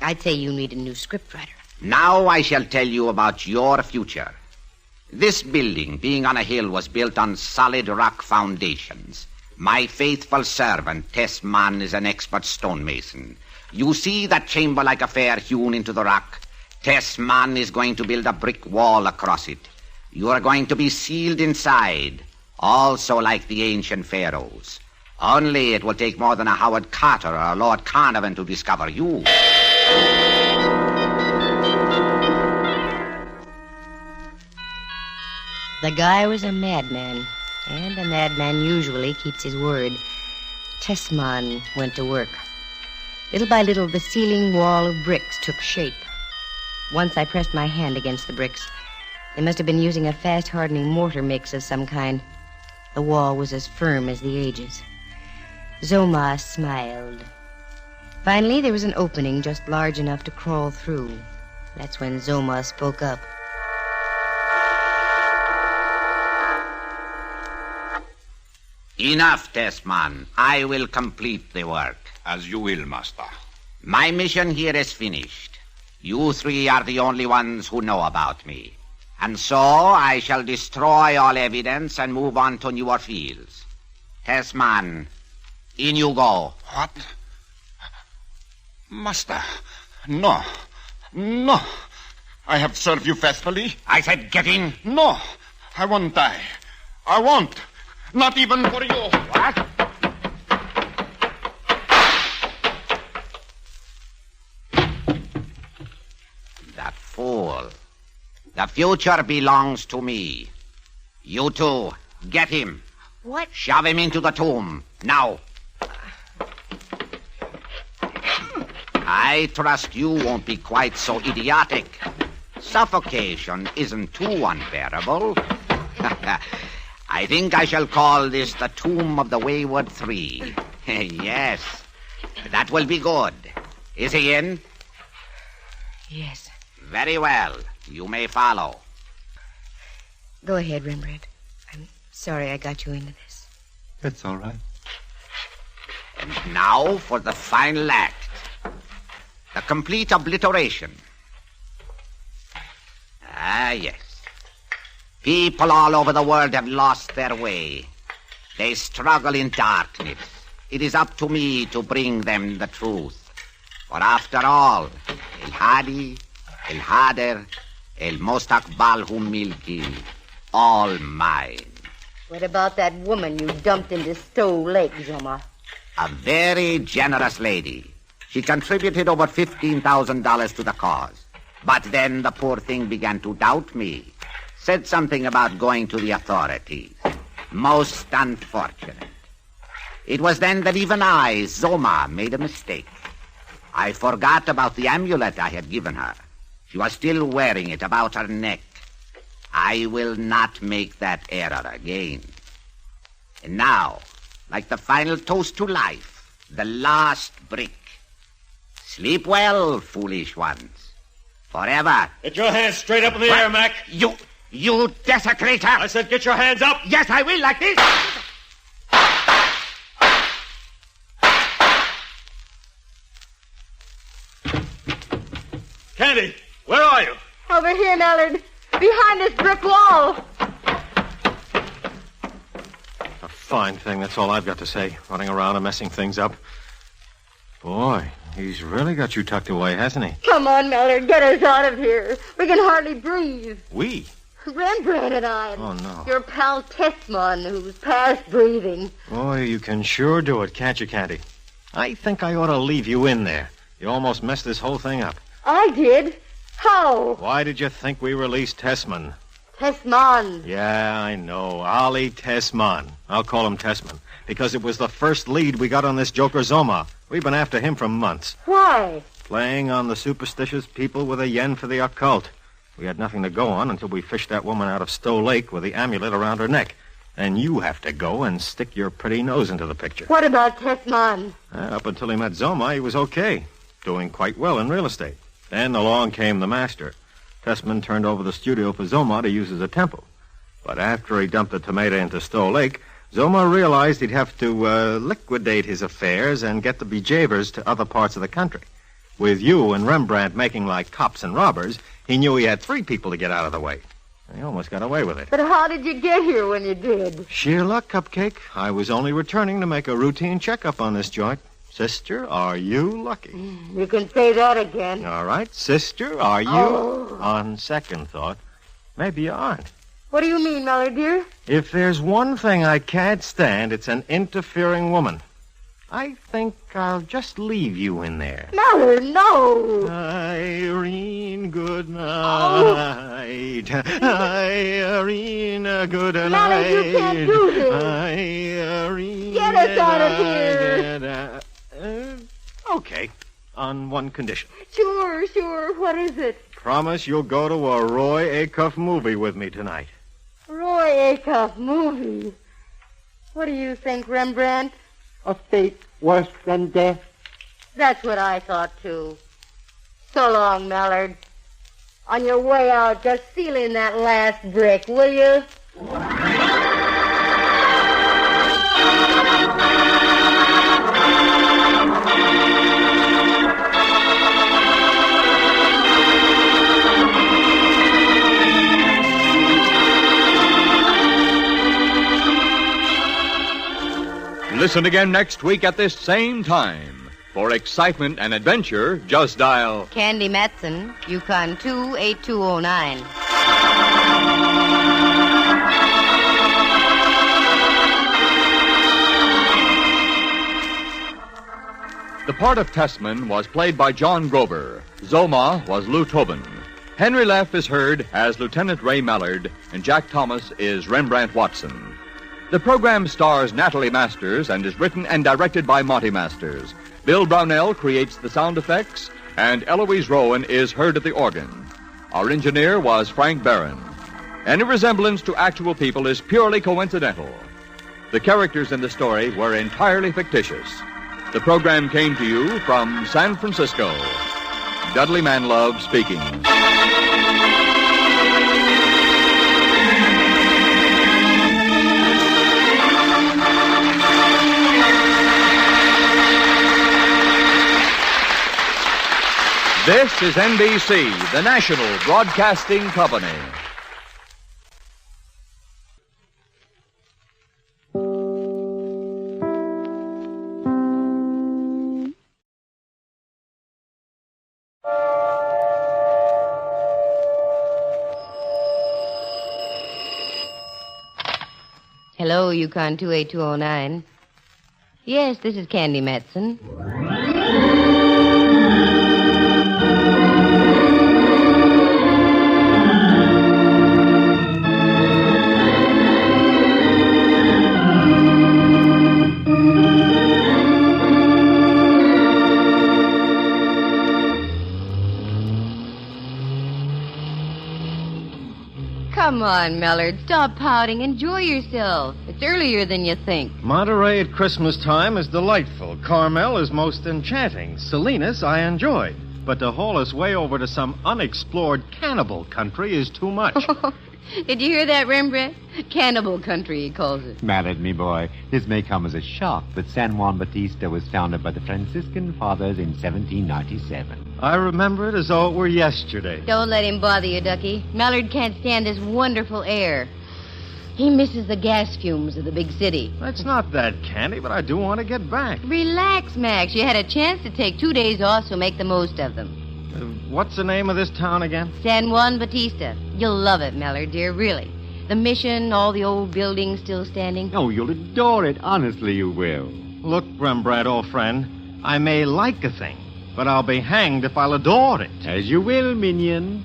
I'd say you need a new scriptwriter. Now I shall tell you about your future. This building, being on a hill, was built on solid rock foundations. My faithful servant, Tessman, is an expert stonemason. You see that chamber-like affair hewn into the rock? Tessman is going to build a brick wall across it. You are going to be sealed inside, also like the ancient pharaohs. Only it will take more than a Howard Carter or a Lord Carnarvon to discover you. The guy was a madman, and a madman usually keeps his word. Tessman went to work. Little by little, the ceiling wall of bricks took shape. Once I pressed my hand against the bricks. They must have been using a fast-hardening mortar mix of some kind. The wall was as firm as the ages. Zoma smiled. Finally, there was an opening just large enough to crawl through. That's when Zoma spoke up. Enough, Tessman. I will complete the work. As you will, Master. My mission here is finished. You three are the only ones who know about me. And so I shall destroy all evidence and move on to newer fields. Tessman, in you go. What? Master, no. No. I have served you faithfully. I said get in. No, I won't die. I won't. Not even for you. What? That fool. The future belongs to me. You two, get him. What? Shove him into the tomb. Now. I trust you won't be quite so idiotic. Suffocation isn't too unbearable. I think I shall call this the Tomb of the Wayward Three. Yes, that will be good. Is he in? Yes. Very well. You may follow. Go ahead, Rembrandt. I'm sorry I got you into this. That's all right. And now for the final act. The complete obliteration. Yes. People all over the world have lost their way. They struggle in darkness. It is up to me to bring them the truth. For after all, El Hadi, El Hader, El Mostakbal Humilki, all mine. What about that woman you dumped into Stowe Lake, Zoma? A very generous lady. She contributed over $15,000 to the cause. But then the poor thing began to doubt me. Said something about going to the authorities. Most unfortunate. It was then that even I, Zoma, made a mistake. I forgot about the amulet I had given her. She was still wearing it about her neck. I will not make that error again. And now, like the final toast to life, the last brick. Sleep well, foolish ones. Forever. Get your hands straight up in the air, Mac. You desecrator! I said get your hands up! Yes, I will, like this! Candy, where are you? Over here, Mallard. Behind this brick wall. A fine thing, that's all I've got to say. Running around and messing things up. Boy, he's really got you tucked away, hasn't he? Come on, Mallard. Get us out of here. We can hardly breathe. We? Rembrandt and I. Oh, no. Your pal Tessman, who's past breathing. Boy, you can sure do it, can't you, Candy? I think I ought to leave you in there. You almost messed this whole thing up. I did? How? Why did you think we released Tessman? Tessman. Yeah, I know. Ali Tessman. I'll call him Tessman. Because it was the first lead we got on this joker Zoma. We've been after him for months. Why? Playing on the superstitious people with a yen for the occult. We had nothing to go on until we fished that woman out of Stowe Lake with the amulet around her neck. And you have to go and stick your pretty nose into the picture. What about Tessman? Up until he met Zoma, he was okay. Doing quite well in real estate. Then along came the master. Tessman turned over the studio for Zoma to use as a temple. But after he dumped the tomato into Stowe Lake, Zoma realized he'd have to liquidate his affairs and get the bejavers to other parts of the country. With you and Rembrandt making like cops and robbers, he knew he had 3 people to get out of the way. He almost got away with it. But how did you get here when you did? Sheer luck, Cupcake. I was only returning to make a routine checkup on this joint. Sister, are you lucky? You can say that again. All right. Sister, are you? Oh. On second thought, maybe you aren't. What do you mean, Mallard, dear? If there's one thing I can't stand, it's an interfering woman. I think I'll just leave you in there. Mallard, no. Irene, good night. Irene, good night. Mallard, you can't do this. Irene, get us out of here. Okay, on one condition. Sure. What is it? Promise you'll go to a Roy Acuff movie with me tonight. Roy Acuff movie. What do you think, Rembrandt? A fate worse than death. That's what I thought, too. So long, Mallard. On your way out, just seal in that last brick, will you? Listen again next week at this same time. For excitement and adventure, just dial Candy Matson, Yukon 28209. The part of Tessman was played by John Grover. Zoma was Lou Tobin. Henry Leff is heard as Lieutenant Ray Mallard, and Jack Thomas is Rembrandt Watson. The program stars Natalie Masters and is written and directed by Monty Masters. Bill Brownell creates the sound effects, and Eloise Rowan is heard at the organ. Our engineer was Frank Barron. Any resemblance to actual people is purely coincidental. The characters in the story were entirely fictitious. The program came to you from San Francisco. Dudley Manlove speaking. This is NBC, the national broadcasting company. Hello, Yukon 28209. Yes, this is Candy Matson. Come on, on, Mellard. Stop pouting. Enjoy yourself. It's earlier than you think. Monterey at Christmas time is delightful. Carmel is most enchanting. Salinas I enjoyed. But to haul us way over to some unexplored cannibal country is too much. Did you hear that, Rembrandt? Cannibal country, he calls it. Mallard, me boy, this may come as a shock, but San Juan Bautista was founded by the Franciscan Fathers in 1797. I remember it as though it were yesterday. Don't let him bother you, Ducky. Mallard can't stand this wonderful air. He misses the gas fumes of the big city. It's not that, Candy, but I do want to get back. Relax, Max. You had a chance to take 2 days off, so make the most of them. What's the name of this town again? San Juan Bautista. You'll love it, Mellard, dear, really. The mission, all the old buildings still standing. Oh, you'll adore it. Honestly, you will. Look, Rembrandt, old friend, I may like a thing, but I'll be hanged if I'll adore it. As you will, minion.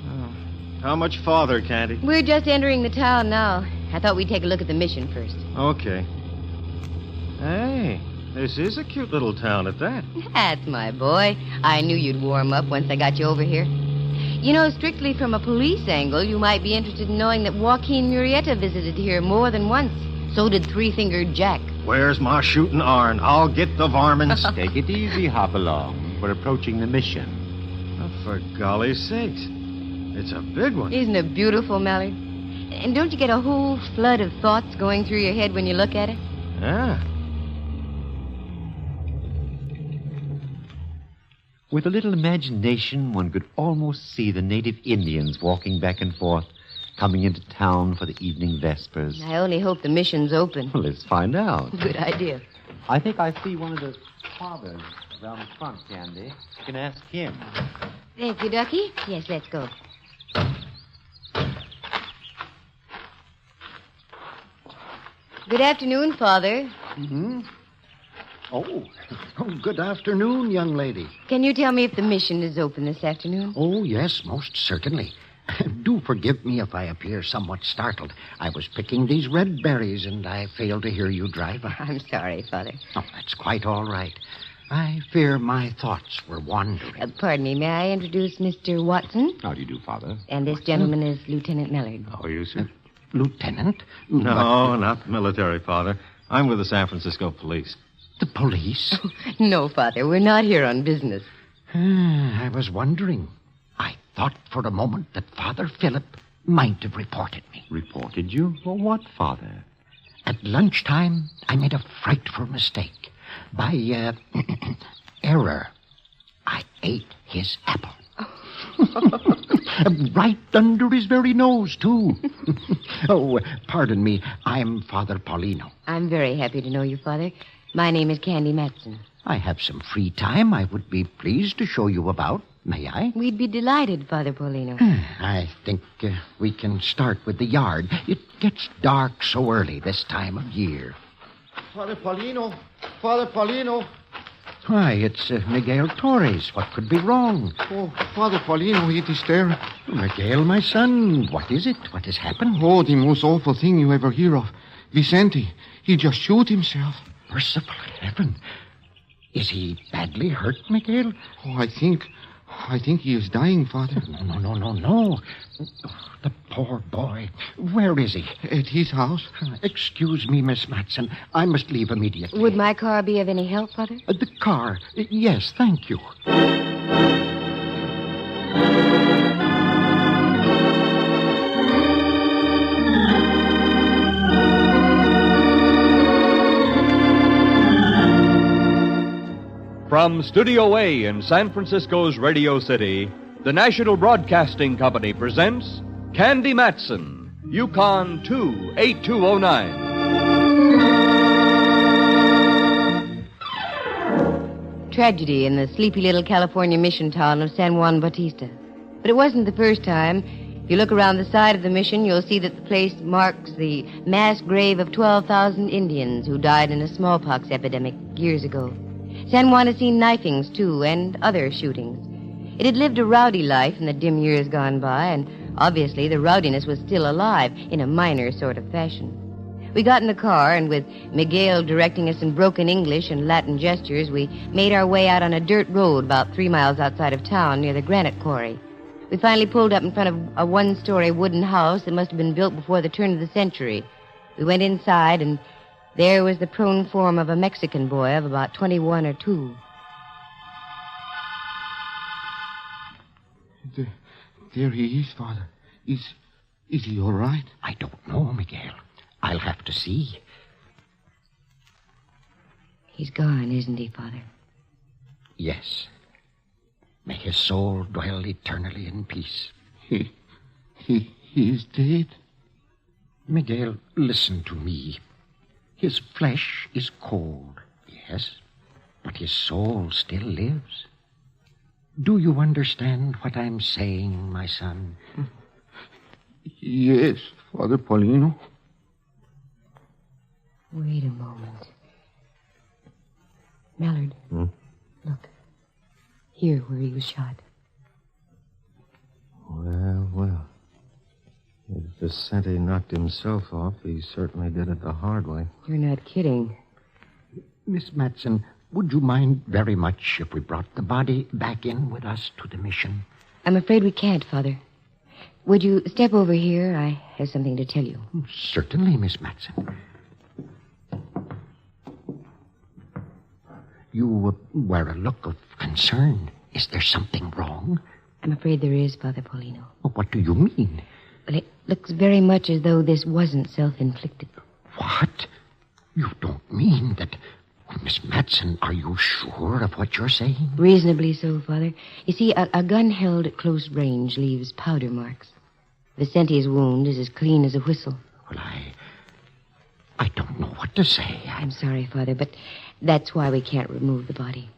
How much farther, Candy? We're just entering the town now. I thought we'd take a look at the mission first. Okay. Hey, this is a cute little town at that. That's my boy. I knew you'd warm up once I got you over here. You know, strictly from a police angle, you might be interested in knowing that Joaquin Murrieta visited here more than once. So did Three-Fingered Jack. Where's my shooting iron? I'll get the varmints. Take it easy, Hopalong. We're approaching the mission. Oh, for golly's sakes. It's a big one. Isn't it beautiful, Mallard? And don't you get a whole flood of thoughts going through your head when you look at it? Yeah. With a little imagination, one could almost see the native Indians walking back and forth, coming into town for the evening vespers. I only hope the mission's open. Well, let's find out. Good idea. I think I see one of the fathers down front, Candy. You can ask him. Thank you, Ducky. Yes, let's go. Good afternoon, Father. Mm-hmm. Oh, good afternoon, young lady. Can you tell me if the mission is open this afternoon? Oh, yes, most certainly. Do forgive me if I appear somewhat startled. I was picking these red berries, and I failed to hear you drive. I'm sorry, Father. Oh, that's quite all right. I fear my thoughts were wandering. Pardon me, may I introduce Mr. Watson? How do you do, Father? And this gentleman is Lieutenant Mellard. How are you, sir? Lieutenant? No, not the military, Father. I'm with the San Francisco police. The police? No, Father, we're not here on business. I was wondering. I thought for a moment that Father Philip might have reported me. Reported you? For what, Father? At lunchtime, I made a frightful mistake. By error, I ate his apple. Right under his very nose, too. Oh, pardon me. I'm Father Paulino. I'm very happy to know you, Father. My name is Candy Matson. I have some free time. I would be pleased to show you about. May I? We'd be delighted, Father Paulino. I think we can start with the yard. It gets dark so early this time of year. Father Paulino! Father Paulino! Why, it's Miguel Torres. What could be wrong? Oh, Father Paulino, it is there. Miguel, my son, what is it? What has happened? Oh, the most awful thing you ever hear of. Vicente, he just shoot himself. Merciful heaven. Is he badly hurt, Miguel? Oh, I think he is dying, Father. No. The poor boy. Where is he? At his house. Excuse me, Miss Matson. I must leave immediately. Would my car be of any help, Father? The car. Yes, thank you. From Studio A in San Francisco's Radio City, the National Broadcasting Company presents Candy Matson, Yukon 28209. Tragedy in the sleepy little California mission town of San Juan Bautista. But it wasn't the first time. If you look around the side of the mission, you'll see that the place marks the mass grave of 12,000 Indians who died in a smallpox epidemic years ago. San Juan has seen knifings, too, and other shootings. It had lived a rowdy life in the dim years gone by, and obviously the rowdiness was still alive in a minor sort of fashion. We got in the car, and with Miguel directing us in broken English and Latin gestures, we made our way out on a dirt road about 3 miles outside of town near the granite quarry. We finally pulled up in front of a one-story wooden house that must have been built before the turn of the century. We went inside, and there was the prone form of a Mexican boy of about 21 or 2. There he is, Father. Is he all right? I don't know, Miguel. I'll have to see. He's gone, isn't he, Father? Yes. May his soul dwell eternally in peace. He is dead? Miguel, listen to me. His flesh is cold, yes, but his soul still lives. Do you understand what I'm saying, my son? Yes, Father Paulino. Wait a moment. Mallard. Look. Here, where he was shot. Well. If Vicente knocked himself off, he certainly did it the hard way. You're not kidding. Miss Matson, would you mind very much if we brought the body back in with us to the mission? I'm afraid we can't, Father. Would you step over here? I have something to tell you. Certainly, Miss Matson. You wear a look of concern. Is there something wrong? I'm afraid there is, Father Paulino. What do you mean? Well, it looks very much as though this wasn't self-inflicted. What? You don't mean that... Miss Matson, are you sure of what you're saying? Reasonably so, Father. You see, a gun held at close range leaves powder marks. Vicente's wound is as clean as a whistle. Well, I don't know what to say. I'm sorry, Father, but that's why we can't remove the body.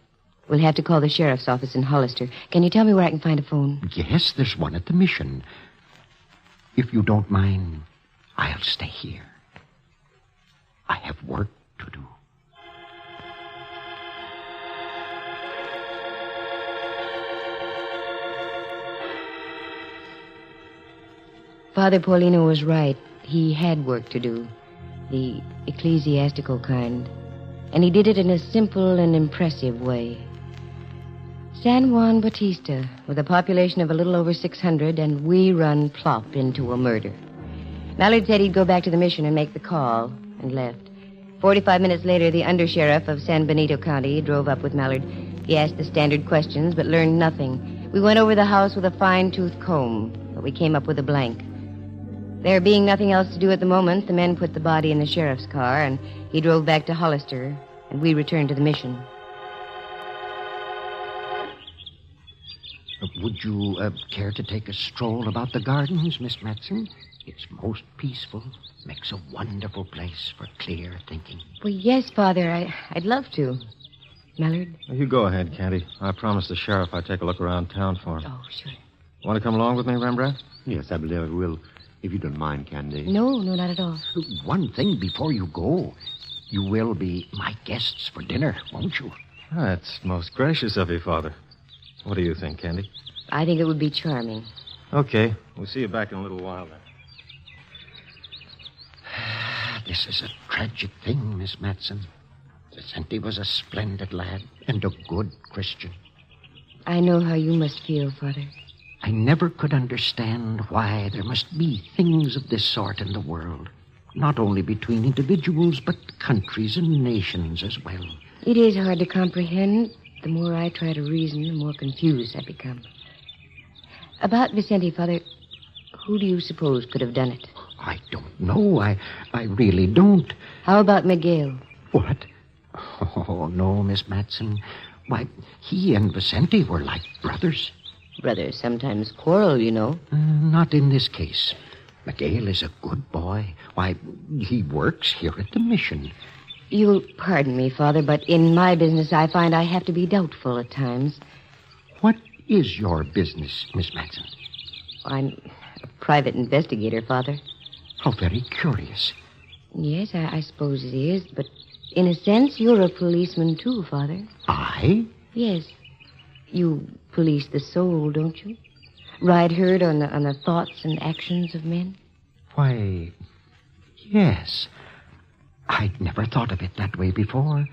We'll have to call the sheriff's office in Hollister. Can you tell me where I can find a phone? Yes, there's one at the mission. If you don't mind, I'll stay here. I have work to do. Father Paulino was right. He had work to do. The ecclesiastical kind. And he did it in a simple and impressive way. San Juan Bautista, with a population of a little over 600, and we run plop into a murder. Mallard said he'd go back to the mission and make the call, and left. 45 minutes later, the undersheriff of San Benito County drove up with Mallard. He asked the standard questions, but learned nothing. We went over the house with a fine-tooth comb, but we came up with a blank. There being nothing else to do at the moment, the men put the body in the sheriff's car, and he drove back to Hollister, and we returned to the mission. Would you care to take a stroll about the gardens, Miss Matson? It's most peaceful. Makes a wonderful place for clear thinking. Well, yes, Father, I'd love to. Mallard? You go ahead, Candy. I promised the sheriff I'd take a look around town for him. Oh, sure. Want to come along with me, Rembrandt? Yes, I believe I will. If you don't mind, Candy. No, not at all. One thing before you go. You will be my guests for dinner, won't you? That's most gracious of you, Father. What do you think, Candy? I think it would be charming. Okay. We'll see you back in a little while, then. This is a tragic thing, Miss Matson. Vicente was a splendid lad and a good Christian. I know how you must feel, Father. I never could understand why there must be things of this sort in the world. Not only between individuals, but countries and nations as well. It is hard to comprehend. The more I try to reason, the more confused I become. About Vicente, Father, who do you suppose could have done it? I don't know. I really don't. How about Miguel? What? Oh, no, Miss Matson. Why, he and Vicente were like brothers. Brothers sometimes quarrel, you know. Not in this case. Miguel is a good boy. Why, he works here at the mission. You'll pardon me, Father, but in my business I find I have to be doubtful at times. What is your business, Miss Matson? I'm a private investigator, Father. How very curious. Yes, I suppose it is, but in a sense, you're a policeman too, Father. I? Yes. You police the soul, don't you? Ride herd on the thoughts and actions of men? Why, yes. I'd never thought of it that way before.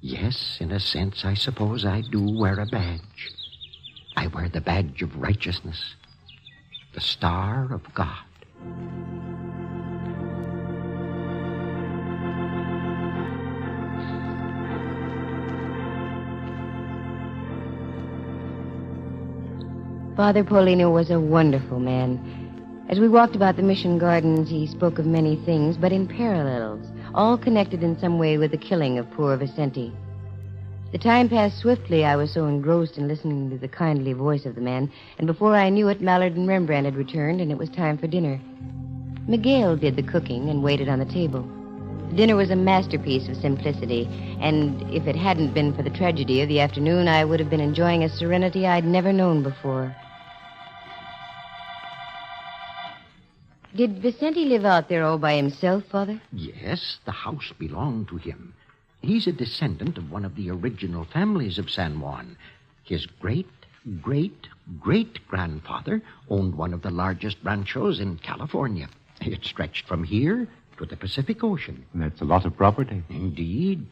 Yes, in a sense, I suppose I do wear a badge. I wear the badge of righteousness, the star of God. Father Paulino was a wonderful man. As we walked about the mission gardens, he spoke of many things, but in parallels, all connected in some way with the killing of poor Vicente. The time passed swiftly. I was so engrossed in listening to the kindly voice of the man, and before I knew it, Mallard and Rembrandt had returned, and it was time for dinner. Miguel did the cooking and waited on the table. The dinner was a masterpiece of simplicity, and if it hadn't been for the tragedy of the afternoon, I would have been enjoying a serenity I'd never known before. Did Vicente live out there all by himself, Father? Yes, the house belonged to him. He's a descendant of one of the original families of San Juan. His great-great-great-grandfather owned one of the largest ranchos in California. It stretched from here to the Pacific Ocean. That's a lot of property. Indeed.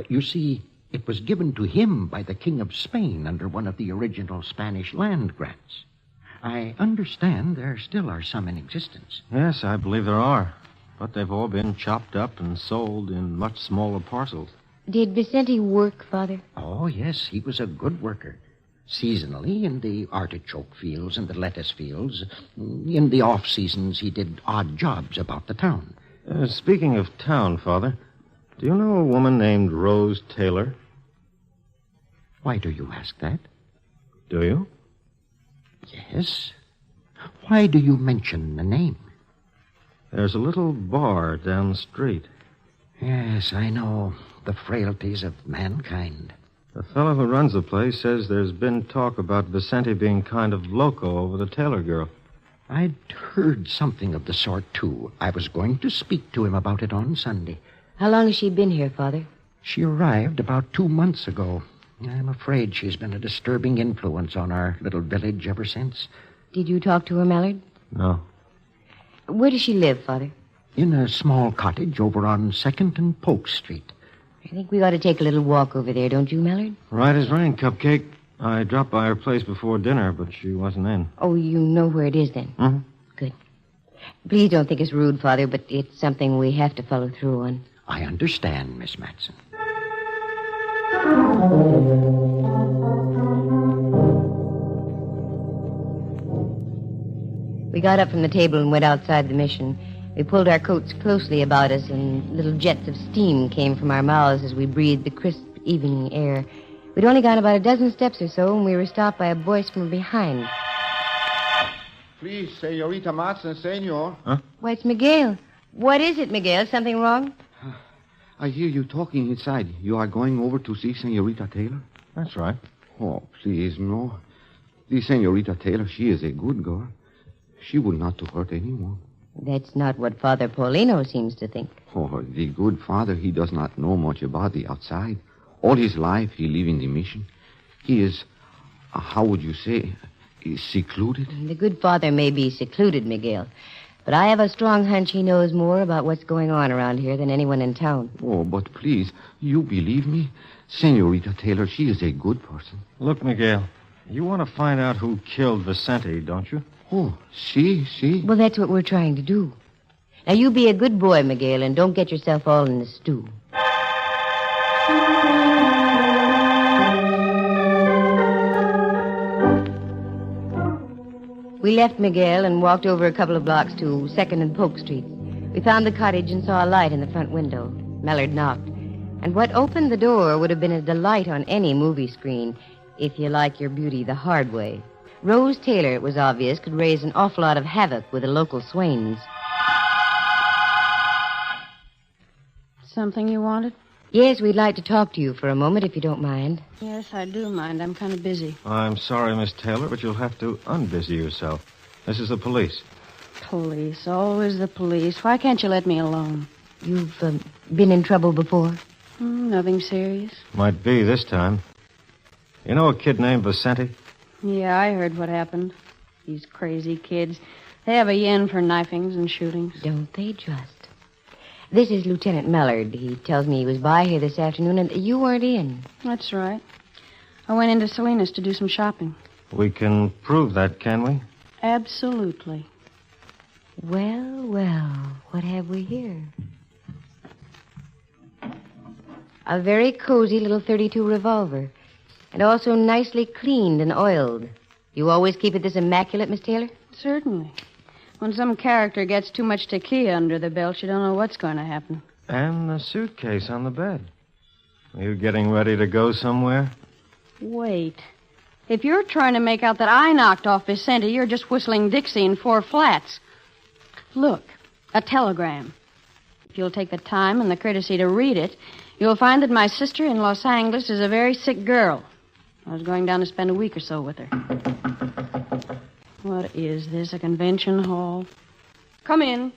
You see, it was given to him by the King of Spain under one of the original Spanish land grants. I understand there still are some in existence. Yes, I believe there are. But they've all been chopped up and sold in much smaller parcels. Did Vicente work, Father? Oh, yes, he was a good worker. Seasonally, in the artichoke fields and the lettuce fields. In the off-seasons, he did odd jobs about the town. Speaking of town, Father, do you know a woman named Rose Taylor? Why do you ask that? Do you? Yes. Why do you mention the name? There's a little bar down the street. Yes, I know. The frailties of mankind. The fellow who runs the place says there's been talk about Vicente being kind of loco over the Taylor girl. I'd heard something of the sort, too. I was going to speak to him about it on Sunday. How long has she been here, Father? She arrived about 2 months ago. I'm afraid she's been a disturbing influence on our little village ever since. Did you talk to her, Mallard? No. Where does she live, Father? In a small cottage over on 2nd and Polk Street. I think we ought to take a little walk over there, don't you, Mallard? Right as rain, Cupcake. I dropped by her place before dinner, but she wasn't in. Oh, you know where it is, then? Mm-hmm. Good. Please don't think it's rude, Father, but it's something we have to follow through on. I understand, Miss Matson. We got up from the table and went outside the mission. We pulled our coats closely about us, and little jets of steam came from our mouths as we breathed the crisp evening air. We'd only gone about a dozen steps or so when we were stopped by a voice from behind. Please, Senorita Matson, senor. Huh? Why, it's Miguel. What is it, Miguel? Something wrong? I hear you talking inside. You are going over to see Senorita Taylor? That's right. Oh, please, no. The Senorita Taylor, she is a good girl. She would not to hurt anyone. That's not what Father Paulino seems to think. Oh, the good father, he does not know much about the outside. All his life, he live in the mission. He is, how would you say, is secluded. The good father may be secluded, Miguel, but I have a strong hunch he knows more about what's going on around here than anyone in town. Oh, but please, you believe me? Senorita Taylor, she is a good person. Look, Miguel, you want to find out who killed Vicente, don't you? Oh, see? Well, that's what we're trying to do. Now, you be a good boy, Miguel, and don't get yourself all in the stew. We left Miguel and walked over a couple of blocks to 2nd and Polk Street. We found the cottage and saw a light in the front window. Mallard knocked. And what opened the door would have been a delight on any movie screen, if you like your beauty the hard way. Rose Taylor, it was obvious, could raise an awful lot of havoc with the local swains. Something you wanted? Yes, we'd like to talk to you for a moment, if you don't mind. Yes, I do mind. I'm kind of busy. I'm sorry, Miss Taylor, but you'll have to unbusy yourself. This is the police. Police. Always the police. Why can't you let me alone? You've been in trouble before? Nothing serious. Might be this time. You know a kid named Vicente? Yeah, I heard what happened. These crazy kids. They have a yen for knifings and shootings. Don't they just? This is Lieutenant Mallard. He tells me he was by here this afternoon, and you weren't in. That's right. I went into Salinas to do some shopping. We can prove that, can we? Absolutely. Well, well, what have we here? A very cozy little .32 revolver, and also nicely cleaned and oiled. You always keep it this immaculate, Miss Taylor? Certainly. When some character gets too much tequila under the belt, you don't know what's going to happen. And the suitcase on the bed. Are you getting ready to go somewhere? Wait. If you're trying to make out that I knocked off Vicente, you're just whistling Dixie in 4 flats. Look, a telegram. If you'll take the time and the courtesy to read it, you'll find that my sister in Los Angeles is a very sick girl. I was going down to spend a week or so with her. What is this, a convention hall? Come in.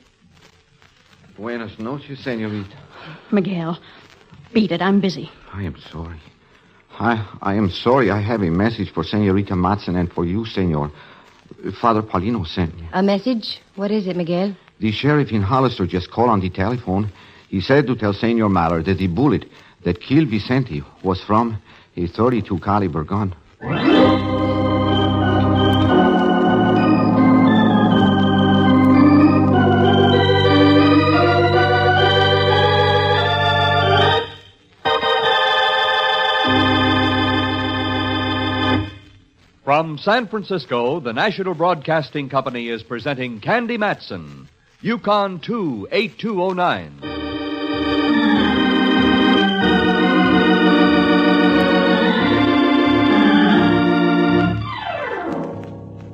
Buenas noches, senorita. Miguel, beat it. I'm busy. I am sorry. I am sorry. I have a message for Senorita Matson and for you, senor. Father Paulino sent me. A message? What is it, Miguel? The sheriff in Hollister just called on the telephone. He said to tell Senor Mallard that the bullet that killed Vicente was from a .32 caliber gun. From San Francisco, the National Broadcasting Company is presenting Candy Matson, Yukon 28209.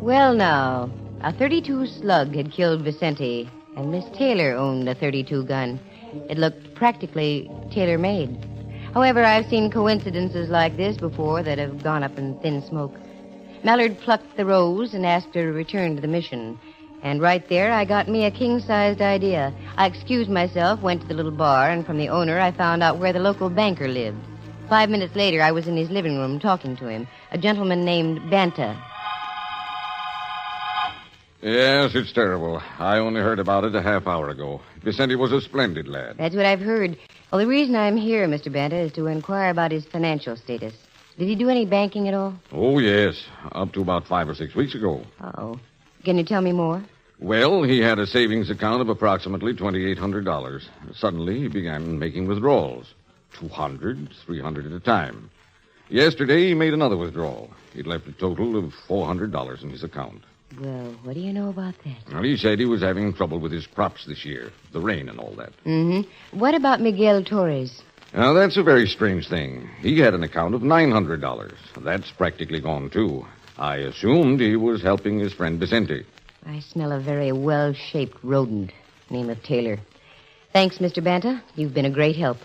Well, now, a .32 slug had killed Vicente, and Miss Taylor owned a .32 gun. It looked practically tailor-made. However, I've seen coincidences like this before that have gone up in thin smoke. Mallard plucked the rose and asked her to return to the mission. And right there, I got me a king-sized idea. I excused myself, went to the little bar, and from the owner, I found out where the local banker lived. 5 minutes later, I was in his living room talking to him, a gentleman named Banta. Yes, it's terrible. I only heard about it a half hour ago. Vicente was a splendid lad. That's what I've heard. Well, the reason I'm here, Mr. Banta, is to inquire about his financial status. Did he do any banking at all? Oh, yes. Up to about 5 or 6 weeks ago. Uh-oh. Can you tell me more? Well, he had a savings account of approximately $2,800. Suddenly, he began making withdrawals. 200, 300 at a time. Yesterday, he made another withdrawal. He'd left a total of $400 in his account. Well, what do you know about that? Well, he said he was having trouble with his crops this year. The rain and all that. Mm-hmm. What about Miguel Torres? Now, that's a very strange thing. He had an account of $900. That's practically gone, too. I assumed he was helping his friend Vicente. I smell a very well-shaped rodent. Name of Taylor. Thanks, Mr. Banta. You've been a great help.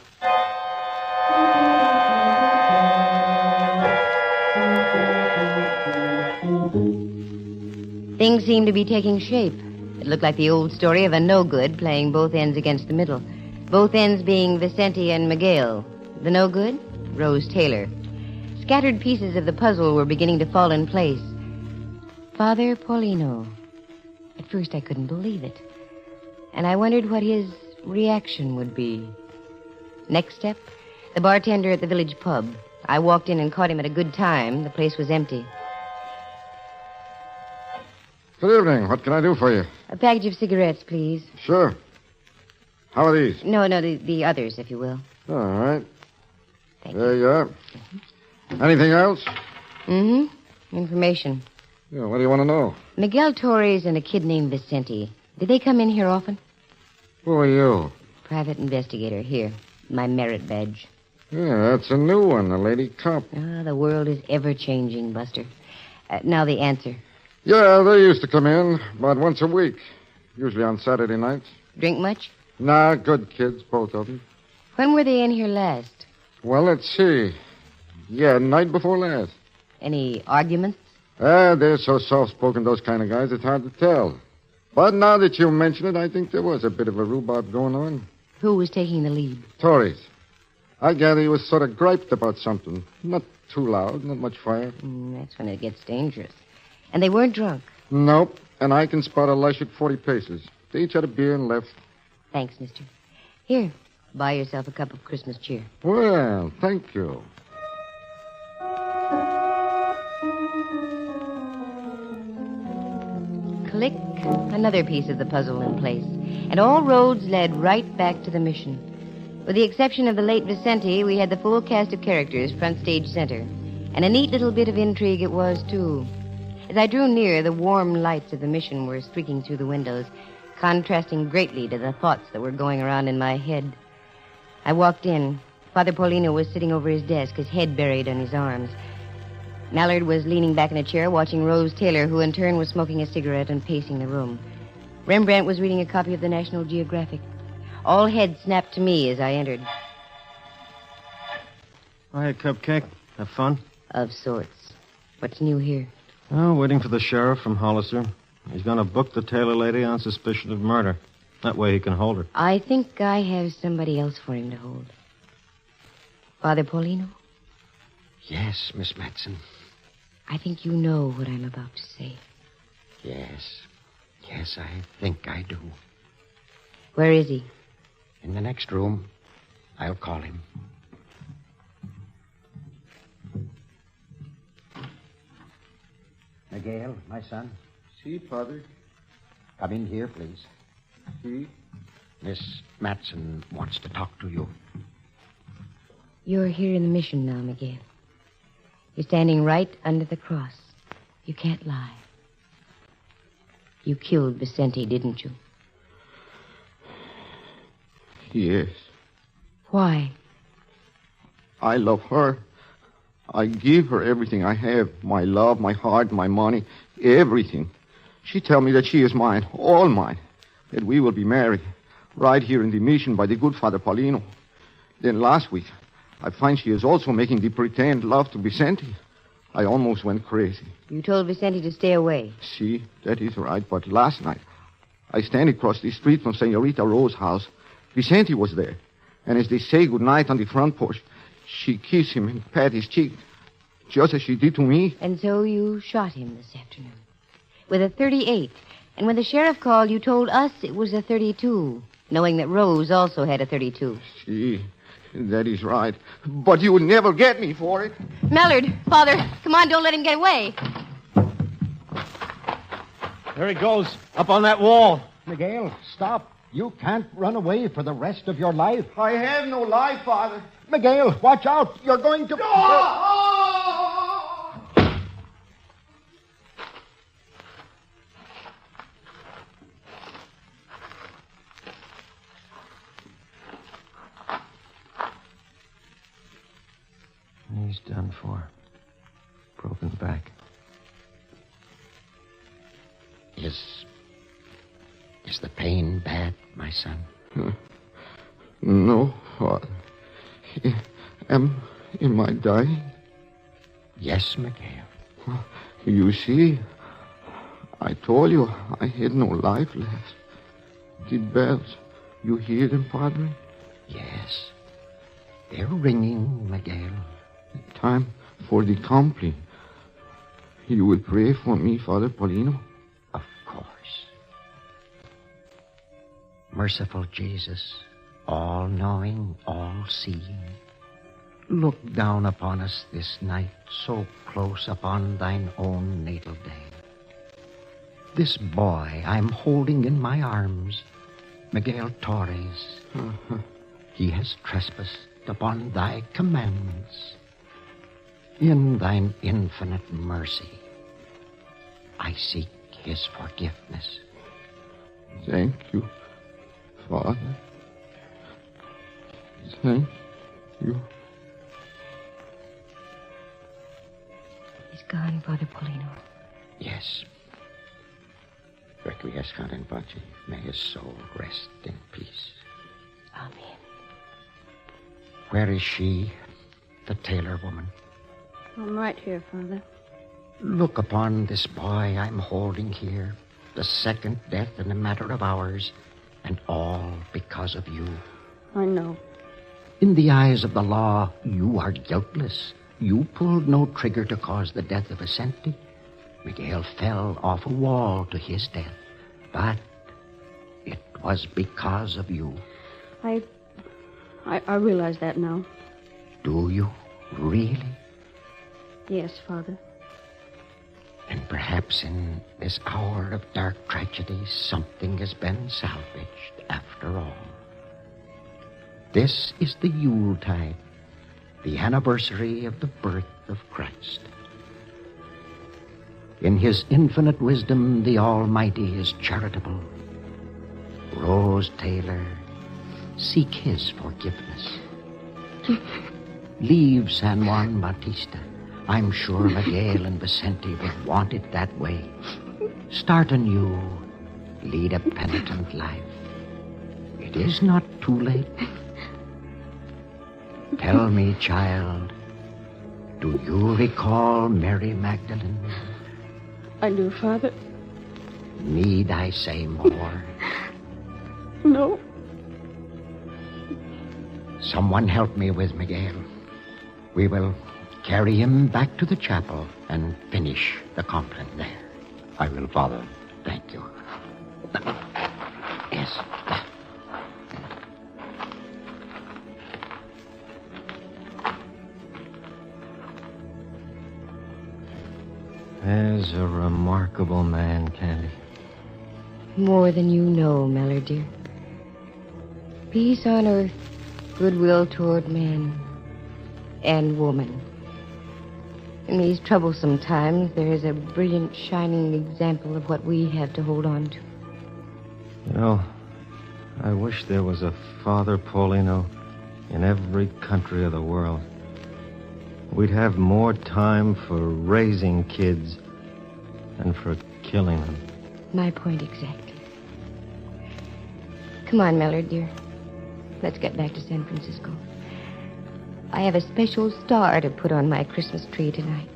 Things seem to be taking shape. It looked like the old story of a no-good playing both ends against the middle. Both ends being Vicente and Miguel. The no-good? Rose Taylor. Scattered pieces of the puzzle were beginning to fall in place. Father Paulino. At first I couldn't believe it. And I wondered what his reaction would be. Next step, the bartender at the village pub. I walked in and caught him at a good time. The place was empty. Good evening. What can I do for you? A package of cigarettes, please. Sure. How are these? No, the others, if you will. All right. There you are. Anything else? Mm-hmm. Information. Yeah, what do you want to know? Miguel Torres and a kid named Vicente. Did they come in here often? Who are you? Private investigator. Here. My merit badge. Yeah, that's a new one, a lady cop. Ah, the world is ever-changing, Buster. Now the answer. Yeah, they used to come in about once a week. Usually on Saturday nights. Drink much? Nah, good kids, both of them. When were they in here last? Well, let's see. Yeah, night before last. Any arguments? They're so soft-spoken, those kind of guys, it's hard to tell. But now that you mention it, I think there was a bit of a rhubarb going on. Who was taking the lead? Torres. I gather he was sort of griped about something. Not too loud, not much fire. That's when it gets dangerous. And they weren't drunk? Nope. And I can spot a lush at 40 paces. They each had a beer and left. Thanks, mister. Here, buy yourself a cup of Christmas cheer. Well, thank you. click, another piece of the puzzle in place. And all roads led right back to the mission. With the exception of the late Vicente, we had the full cast of characters front stage center. And a neat little bit of intrigue it was, too. As I drew near, the warm lights of the mission were streaking through the windows, contrasting greatly to the thoughts that were going around in my head. I walked in. Father Paulino was sitting over his desk, his head buried on his arms. Mallard was leaning back in a chair watching Rose Taylor, who in turn was smoking a cigarette and pacing the room. Rembrandt was reading a copy of the National Geographic. All heads snapped to me as I entered. Hi, Cupcake. Have fun? Of sorts. What's new here? Oh, waiting for the sheriff from Hollister. He's going to book the Taylor lady on suspicion of murder. That way he can hold her. I think I have somebody else for him to hold. Father Paulino? Yes, Miss Matson. I think you know what I'm about to say. Yes. Yes, I think I do. Where is he? In the next room. I'll call him. Miguel, my son. Si, Padre. Come in here, please. Si. Miss Matson wants to talk to you. You're here in the mission now, Miguel. You're standing right under the cross. You can't lie. You killed Vicente, didn't you? Yes. Why? I love her. I give her everything I have. My love, my heart, my money, everything. She tell me that she is mine, all mine. That we will be married right here in the mission by the good Father Paulino. Then last week, I find she is also making the pretend love to Vicente. I almost went crazy. You told Vicente to stay away. See, that is right. But last night, I stand across the street from Senorita Rose's house. Vicente was there. And as they say goodnight on the front porch, she kissed him and pat his cheek, just as she did to me. And so you shot him this afternoon. With a .38. And when the sheriff called, you told us it was a .32, knowing that Rose also had a .32. See, that is right. But you will never get me for it. Mallard, Father, come on, don't let him get away. There he goes, up on that wall. Miguel, stop. You can't run away for the rest of your life. I have no life, Father. Miguel, watch out. You're going to... He's done for. Broken back. Is the pain bad, my son? No, Father. Am I dying? Yes, Miguel. You see, I told you I had no life left. The bells, you hear them, Padre? Yes. They're ringing, Miguel. Time for the compline. You will pray for me, Father Paulino? Of course. Merciful Jesus, all-knowing, all-seeing, look down upon us this night, so close upon thine own natal day. This boy I'm holding in my arms, Miguel Torres, he has trespassed upon thy commandments. In thine infinite mercy, I seek his forgiveness. Thank you, Father. Thank you. He's gone, Father Paulino. Yes. Requiescat in pace. May his soul rest in peace. Amen. Where is she, the Taylor woman? I'm right here, Father. Look upon this boy I'm holding here, the second death in a matter of hours, and all because of you. I know. In the eyes of the law, you are guiltless. You pulled no trigger to cause the death of Vicente. Miguel fell off a wall to his death. But it was because of you. I realize that now. Do you? Really? Yes, Father. And perhaps in this hour of dark tragedy, something has been salvaged after all. This is the Yuletide, the anniversary of the birth of Christ. In his infinite wisdom, the Almighty is charitable. Rose Taylor, seek his forgiveness. Leave San Juan Bautista. I'm sure Miguel and Vicente would want it that way. Start anew. Lead a penitent life. It is not too late. Tell me, child, do you recall Mary Magdalene? I do, Father. Need I say more? No. Someone help me with Miguel. We will carry him back to the chapel and finish the compliment there. I will, Father. Thank you. Yes. There's a remarkable man, Candy. More than you know, Mellor, dear. Peace on earth, goodwill toward man and woman. In these troublesome times, there is a brilliant, shining example of what we have to hold on to. You know, I wish there was a Father Paulino in every country of the world. We'd have more time for raising kids than for killing them. My point exactly. Come on, Mellor, dear. Let's get back to San Francisco. I have a special star to put on my Christmas tree tonight.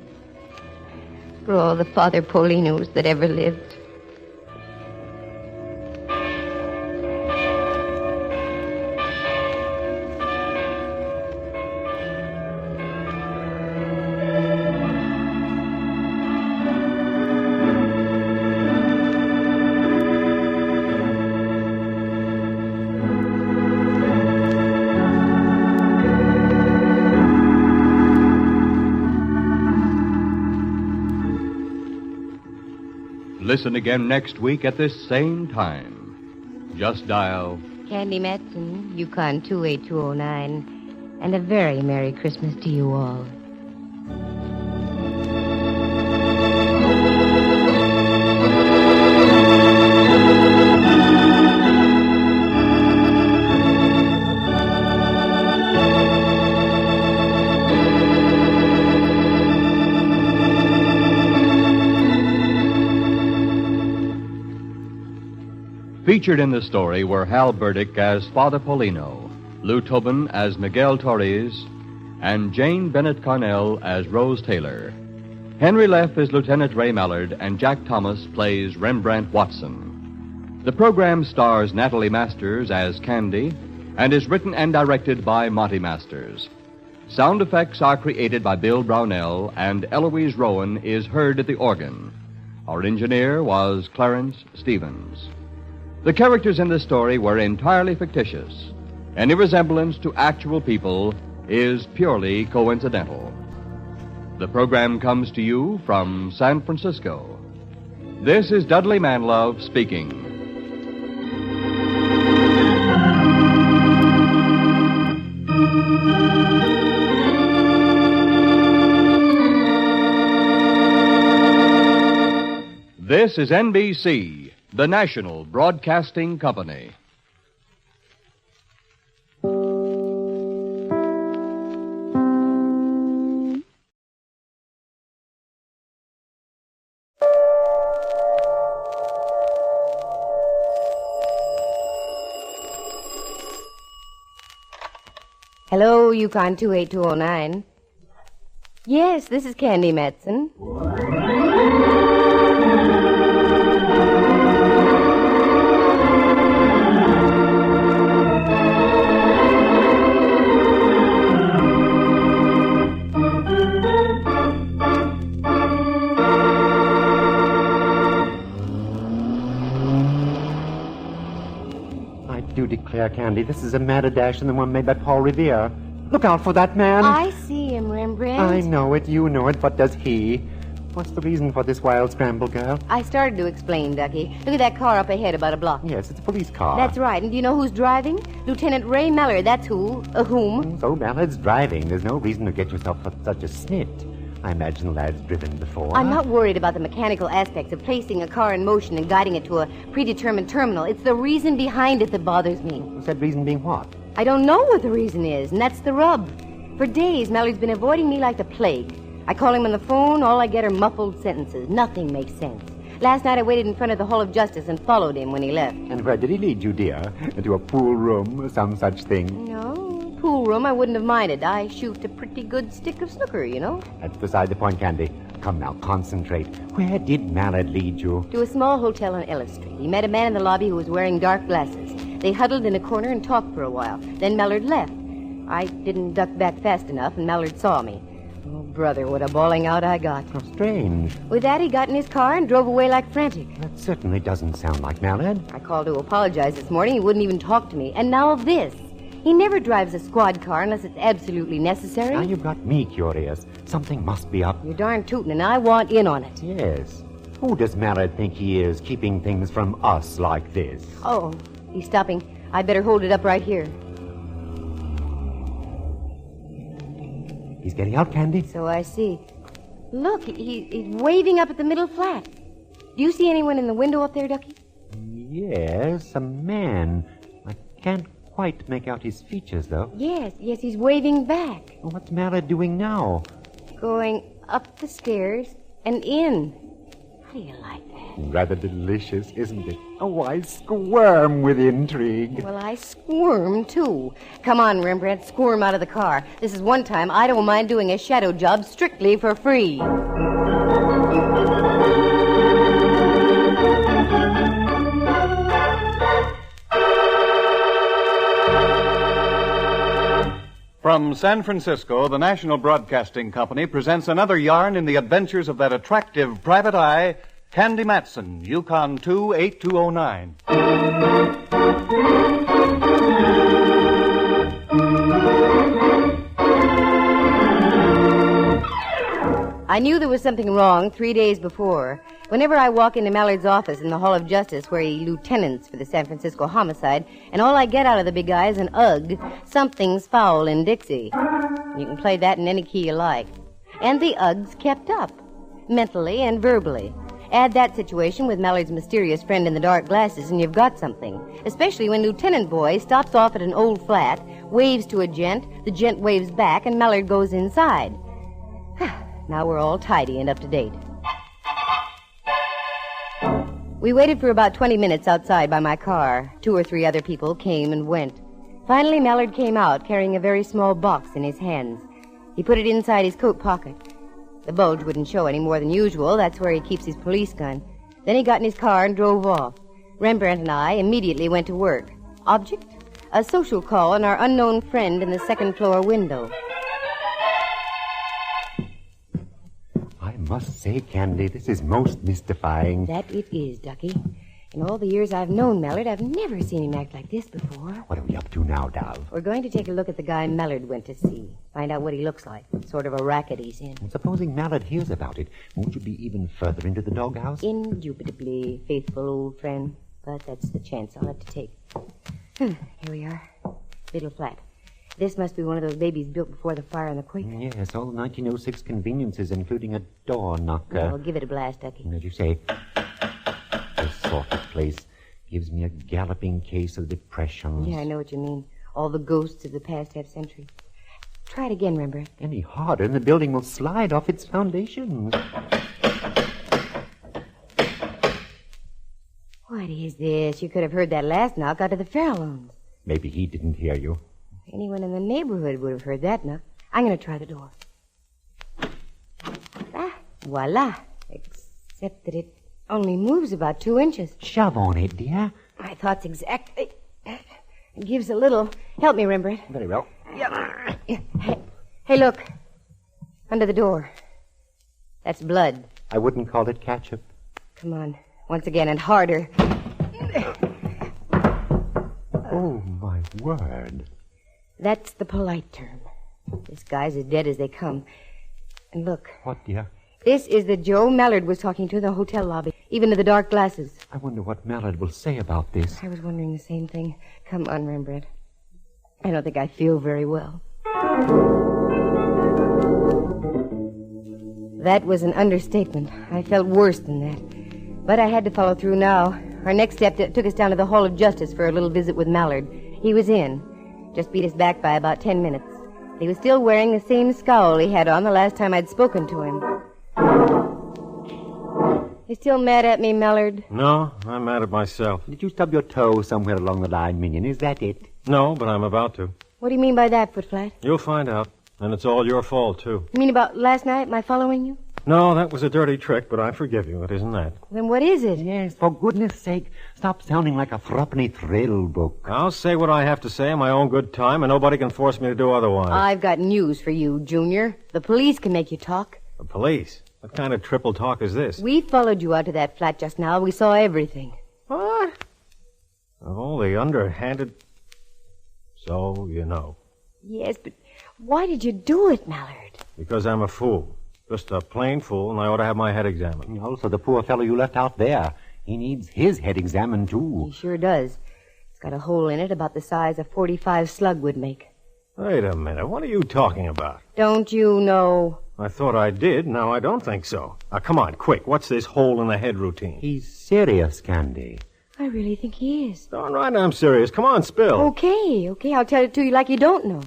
For all the Father Paulinos that ever lived. Listen again next week at this same time. Just dial Candy Matson, Yukon 28209, and a very Merry Christmas to you all. Featured in the story were Hal Burdick as Father Paulino, Lou Tobin as Miguel Torres, and Jane Bennett Carnell as Rose Taylor. Henry Leff is Lieutenant Ray Mallard, and Jack Thomas plays Rembrandt Watson. The program stars Natalie Masters as Candy and is written and directed by Monty Masters. Sound effects are created by Bill Brownell, and Eloise Rowan is heard at the organ. Our engineer was Clarence Stevens. The characters in the story were entirely fictitious. Any resemblance to actual people is purely coincidental. The program comes to you from San Francisco. This is Dudley Manlove speaking. This is NBC, the National Broadcasting Company. Hello, Yukon 28209. Yes, this is Candy Matson. I do declare, Candy, this is a madder dash than the one made by Paul Revere. Look out for that man. I see him, Rembrandt. I know it, you know it, but does he? What's the reason for this wild scramble, girl? I started to explain, Ducky. Look at that car up ahead about a block. Yes, it's a police car. That's right. And do you know who's driving? Lieutenant Ray Mallard, that's who. Whom? So Mallard's driving. There's no reason to get yourself such a snit. I imagine the lad's driven before. I'm not worried about the mechanical aspects of placing a car in motion and guiding it to a predetermined terminal. It's the reason behind it that bothers me. What's that reason being what? I don't know what the reason is, and that's the rub. For days, Mallard's been avoiding me like the plague. I call him on the phone, all I get are muffled sentences. Nothing makes sense. Last night I waited in front of the Hall of Justice and followed him when he left. And where did he lead you, dear? Into a pool room or some such thing? No, pool room I wouldn't have minded. I shoot a pretty good stick of snooker, you know. That's beside the point, Candy. Come now, concentrate. Where did Mallard lead you? To a small hotel on Ellis Street. He met a man in the lobby who was wearing dark glasses. They huddled in a corner and talked for a while. Then Mallard left. I didn't duck back fast enough, and Mallard saw me. Oh, brother, what a bawling out I got. How strange. With that, he got in his car and drove away like frantic. That certainly doesn't sound like Mallard. I called to apologize this morning. He wouldn't even talk to me. And now this. He never drives a squad car unless it's absolutely necessary. Now you've got me curious. Something must be up. You're darn tootin', and I want in on it. Yes. Who does Mallard think he is, keeping things from us like this? Oh, he's stopping. I better hold it up right here. He's getting out, Candy. So I see. Look, he's waving up at the middle flat. Do you see anyone in the window up there, Ducky? Yes, a man. I can't quite make out his features, though. Yes, he's waving back. What's Mallard doing now? Going up the stairs and in. How do you like that? Rather delicious, isn't it? Oh, I squirm with intrigue. Well, I squirm, too. Come on, Rembrandt, squirm out of the car. This is one time I don't mind doing a shadow job strictly for free. From San Francisco, the National Broadcasting Company presents another yarn in the adventures of that attractive private eye, Candy Matson, Yukon 28209. I knew there was something wrong 3 days before. Whenever I walk into Mallard's office in the Hall of Justice, where he lieutenants for the San Francisco homicide, and all I get out of the big guy is an ugh, something's foul in Dixie. You can play that in any key you like. And the ughs kept up, mentally and verbally. Add that situation with Mallard's mysterious friend in the dark glasses, and you've got something. Especially when Lieutenant Boy stops off at an old flat, waves to a gent, the gent waves back, and Mallard goes inside. Now we're all tidy and up to date. We waited for about 20 minutes outside by my car. 2 or 3 other people came and went. Finally, Mallard came out carrying a very small box in his hands. He put it inside his coat pocket. The bulge wouldn't show any more than usual. That's where he keeps his police gun. Then he got in his car and drove off. Rembrandt and I immediately went to work. Object? A social call on our unknown friend in the second-floor window. I must say, Candy, this is most mystifying. That it is, Ducky. In all the years I've known Mallard, I've never seen him act like this before. What are we up to now, Dove? We're going to take a look at the guy Mallard went to see. Find out what he looks like. Sort of a racket he's in. And supposing Mallard hears about it, won't you be even further into the doghouse? Indubitably, faithful old friend. But that's the chance I'll have to take. Here we are. Little flat. This must be one of those babies built before the fire and the quake. Yes, all 1906 conveniences, including a door knocker. Well, give it a blast, Ducky. As you say, this sort of place gives me a galloping case of depressions. Yeah, I know what you mean. All the ghosts of the past half-century. Try it again, Rembrandt. Any harder, and the building will slide off its foundations. What is this? You could have heard that last knock out of the Farallones. Maybe he didn't hear you. Anyone in the neighborhood would have heard that knock. I'm going to try the door. Voila. Except that it only moves about 2 inches. Shove on it, dear. My thoughts exactly. It gives a little. Help me, Rembrandt. Very well. Yeah. Hey, look. Under the door. That's blood. I wouldn't call it ketchup. Come on. Once again, and harder. Oh, my word. That's the polite term. This guy's as dead as they come. And look. What, dear? This is the Joe Mallard was talking to in the hotel lobby, even to the dark glasses. I wonder what Mallard will say about this. I was wondering the same thing. Come on, Rembrandt. I don't think I feel very well. That was an understatement. I felt worse than that. But I had to follow through now. Our next step took us down to the Hall of Justice for a little visit with Mallard. He was in. Just beat us back by about 10 minutes. He was still wearing the same scowl he had on the last time I'd spoken to him. You still mad at me, Mallard? No, I'm mad at myself. Did you stub your toe somewhere along the line, Minion? Is that it? No, but I'm about to. What do you mean by that, Footflat? You'll find out. And it's all your fault, too. You mean about last night, my following you? No, that was a dirty trick, but I forgive you. It isn't that. Then what is it? Yes, for goodness sake, stop sounding like a threepenny thrill book. I'll say what I have to say in my own good time, and nobody can force me to do otherwise. I've got news for you, Junior. The police can make you talk. The police? What kind of triple talk is this? We followed you out to that flat just now. We saw everything. What? Of all the underhanded... So, you know. Yes, but why did you do it, Mallard? Because I'm a fool. Just a plain fool, and I ought to have my head examined. Also, the poor fellow you left out there. He needs his head examined, too. He sure does. It's got a hole in it about the size a .45 slug would make. Wait a minute. What are you talking about? Don't you know? I thought I did. Now I don't think so. Now, come on, quick. What's this hole in the head routine? He's serious, Candy. I really think he is. All right, I'm serious. Come on, spill. Okay. I'll tell it to you like you don't know.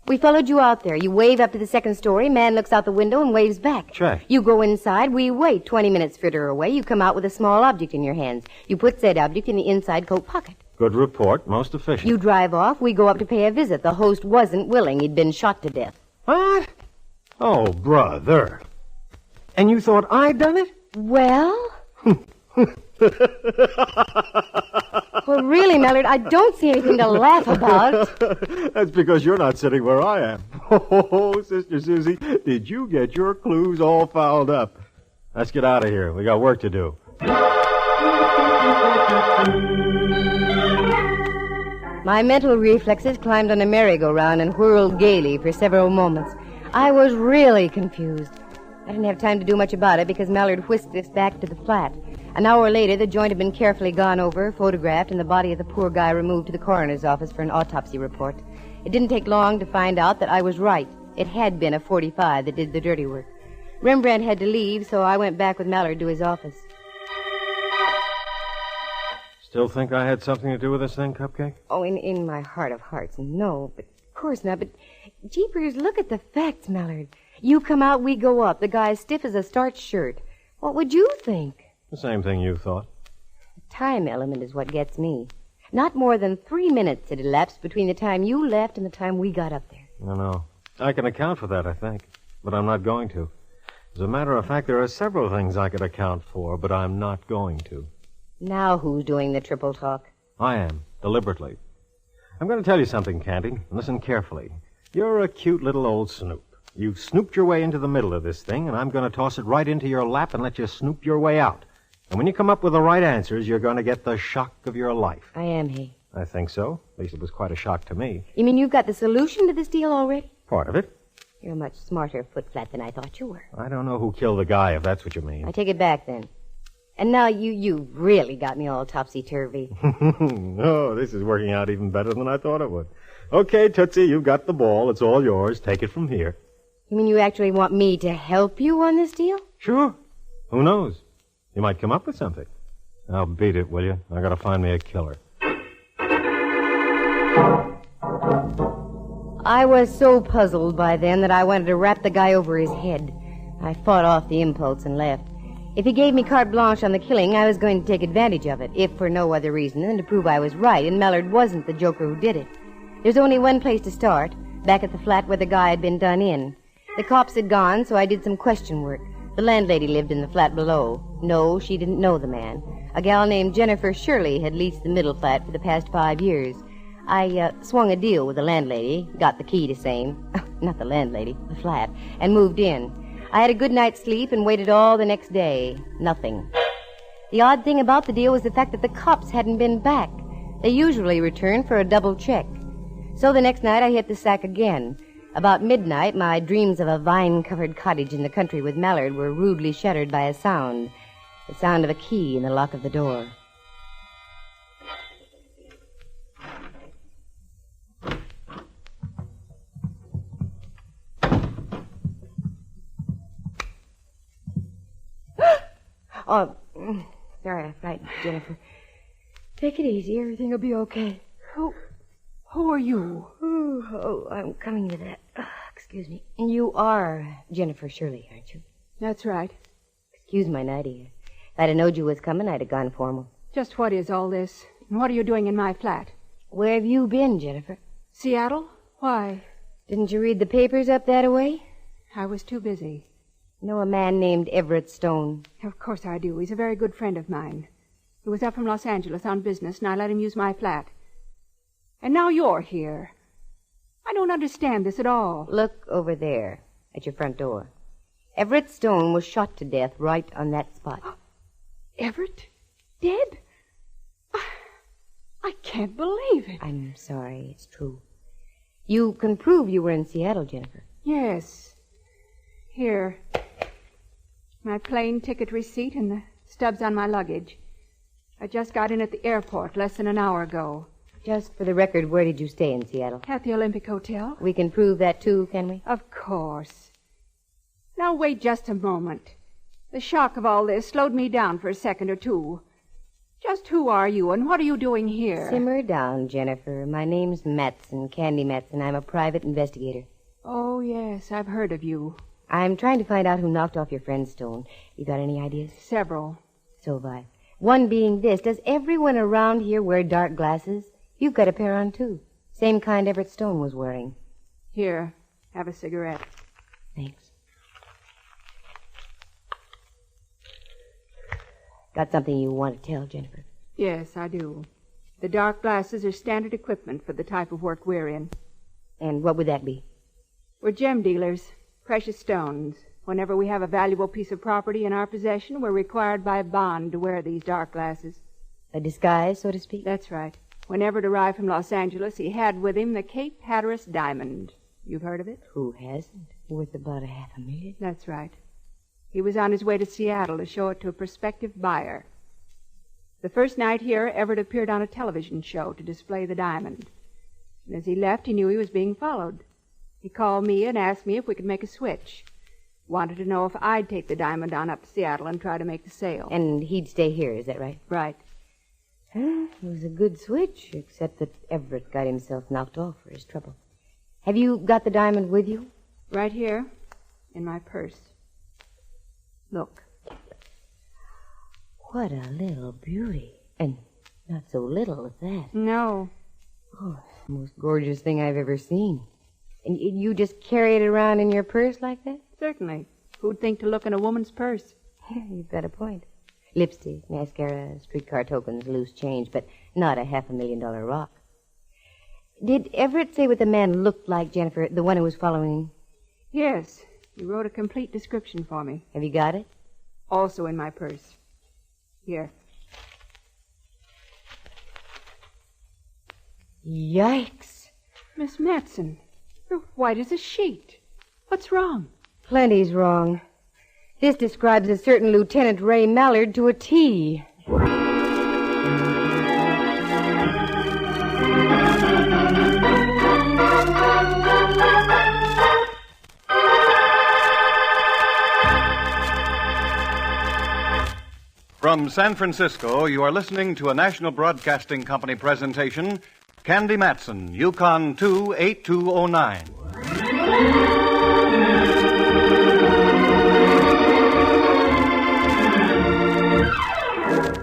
We followed you out there. You wave up to the second story. Man looks out the window and waves back. Check. You go inside. We wait 20 minutes further away. You come out with a small object in your hands. You put said object in the inside coat pocket. Good report. Most efficient. You drive off. We go up to pay a visit. The host wasn't willing. He'd been shot to death. What? Oh, brother. And you thought I'd done it? Well... Well, really, Mallard, I don't see anything to laugh about. That's because you're not sitting where I am. Oh, Sister Susie, did you get your clues all fouled up? Let's get out of here. We got work to do. My mental reflexes climbed on a merry-go-round and whirled gaily for several moments. I was really confused. I didn't have time to do much about it because Mallard whisked us back to the flat. An hour later, the joint had been carefully gone over, photographed, and the body of the poor guy removed to the coroner's office for an autopsy report. It didn't take long to find out that I was right. It had been a .45 that did the dirty work. Rembrandt had to leave, so I went back with Mallard to his office. Still think I had something to do with this thing, Cupcake? Oh, in my heart of hearts, no. But of course not. But, jeepers, look at the facts, Mallard. You come out, we go up. The guy's stiff as a starched shirt. What would you think? The same thing you thought. The time element is what gets me. Not more than 3 minutes had elapsed between the time you left and the time we got up there. I know. I can account for that, I think. But I'm not going to. As a matter of fact, there are several things I could account for, but I'm not going to. Now who's doing the triple talk? I am, deliberately. I'm going to tell you something, Candy. Listen carefully. You're a cute little old snoop. You've snooped your way into the middle of this thing, and I'm going to toss it right into your lap and let you snoop your way out. And when you come up with the right answers, you're going to get the shock of your life. I am he. I think so. At least it was quite a shock to me. You mean you've got the solution to this deal already? Part of it. You're a much smarter Footflat than I thought you were. I don't know who killed the guy, if that's what you mean. I take it back, then. And now you really got me all topsy-turvy. Oh, this is working out even better than I thought it would. Okay, Tootsie, you've got the ball. It's all yours. Take it from here. You mean you actually want me to help you on this deal? Sure. Who knows? You might come up with something. Now beat it, will you? I gotta find me a killer. I was so puzzled by then that I wanted to rap the guy over his head. I fought off the impulse and left. If he gave me carte blanche on the killing, I was going to take advantage of it, if for no other reason than to prove I was right and Mallard wasn't the joker who did it. There's only one place to start, back at the flat where the guy had been done in. The cops had gone, so I did some question work. The landlady lived in the flat below. No, she didn't know the man. A gal named Jennifer Shirley had leased the middle flat for the past 5 years. I swung a deal with the landlady, got the key to same, not the landlady, the flat, and moved in. I had a good night's sleep and waited all the next day. Nothing. The odd thing about the deal was the fact that the cops hadn't been back. They usually return for a double check. So the next night I hit the sack again. About midnight, my dreams of a vine-covered cottage in the country with Mallard were rudely shattered by a sound. The sound of a key in the lock of the door. Oh, sorry I frightened you, Jennifer. Take it easy. Everything will be okay. Who are you? Oh, I'm coming to that. Excuse me. You are Jennifer Shirley, aren't you? That's right. Excuse my nightie. If I'd have known you was coming, I'd have gone formal. Just what is all this? And what are you doing in my flat? Where have you been, Jennifer? Seattle? Why? Didn't you read the papers up that way? I was too busy. Know a man named Everett Stone? Of course I do. He's a very good friend of mine. He was up from Los Angeles on business, and I let him use my flat. And now you're here. I don't understand this at all. Look over there, at your front door. Everett Stone was shot to death right on that spot. Everett? Dead? I can't believe it. I'm sorry, it's true. You can prove you were in Seattle, Jennifer. Yes. Here. My plane ticket receipt and the stubs on my luggage. I just got in at the airport less than an hour ago. Just for the record, where did you stay in Seattle? At the Olympic Hotel. We can prove that, too, can we? Of course. Now, wait just a moment. The shock of all this slowed me down for a second or two. Just who are you, and what are you doing here? Simmer down, Jennifer. My name's Matson, Candy Matson. I'm a private investigator. Oh, yes, I've heard of you. I'm trying to find out who knocked off your friend Stone. You got any ideas? Several. So have I. One being this. Does everyone around here wear dark glasses? You've got a pair on, too. Same kind Everett Stone was wearing. Here, have a cigarette. Thanks. Got something you want to tell, Jennifer? Yes, I do. The dark glasses are standard equipment for the type of work we're in. And what would that be? We're gem dealers, precious stones. Whenever we have a valuable piece of property in our possession, we're required by bond to wear these dark glasses. A disguise, so to speak? That's right. When Everett arrived from Los Angeles, he had with him the Cape Hatteras diamond. You've heard of it? Who hasn't? Worth about $500,000. That's right. He was on his way to Seattle to show it to a prospective buyer. The first night here, Everett appeared on a television show to display the diamond. And as he left, he knew he was being followed. He called me and asked me if we could make a switch. Wanted to know if I'd take the diamond on up to Seattle and try to make the sale. And he'd stay here, is that right? Right. It was a good switch, except that Everett got himself knocked off for his trouble. Have you got the diamond with you? Right here, in my purse. Look. What a little beauty. And not so little at that. No. Oh, it's the most gorgeous thing I've ever seen. And you just carry it around in your purse like that? Certainly. Who'd think to look in a woman's purse? You've got a point. Lipstick, mascara, streetcar tokens, loose change, but not $500,000 rock. Did Everett say what the man looked like, Jennifer, the one who was following? Yes. He wrote a complete description for me. Have you got it? Also in my purse. Here. Yikes. Miss Matson, you're white as a sheet. What's wrong? Plenty's wrong. This describes a certain Lieutenant Ray Mallard to a T. From San Francisco, you are listening to a National Broadcasting Company presentation, Candy Matson, Yukon 28209.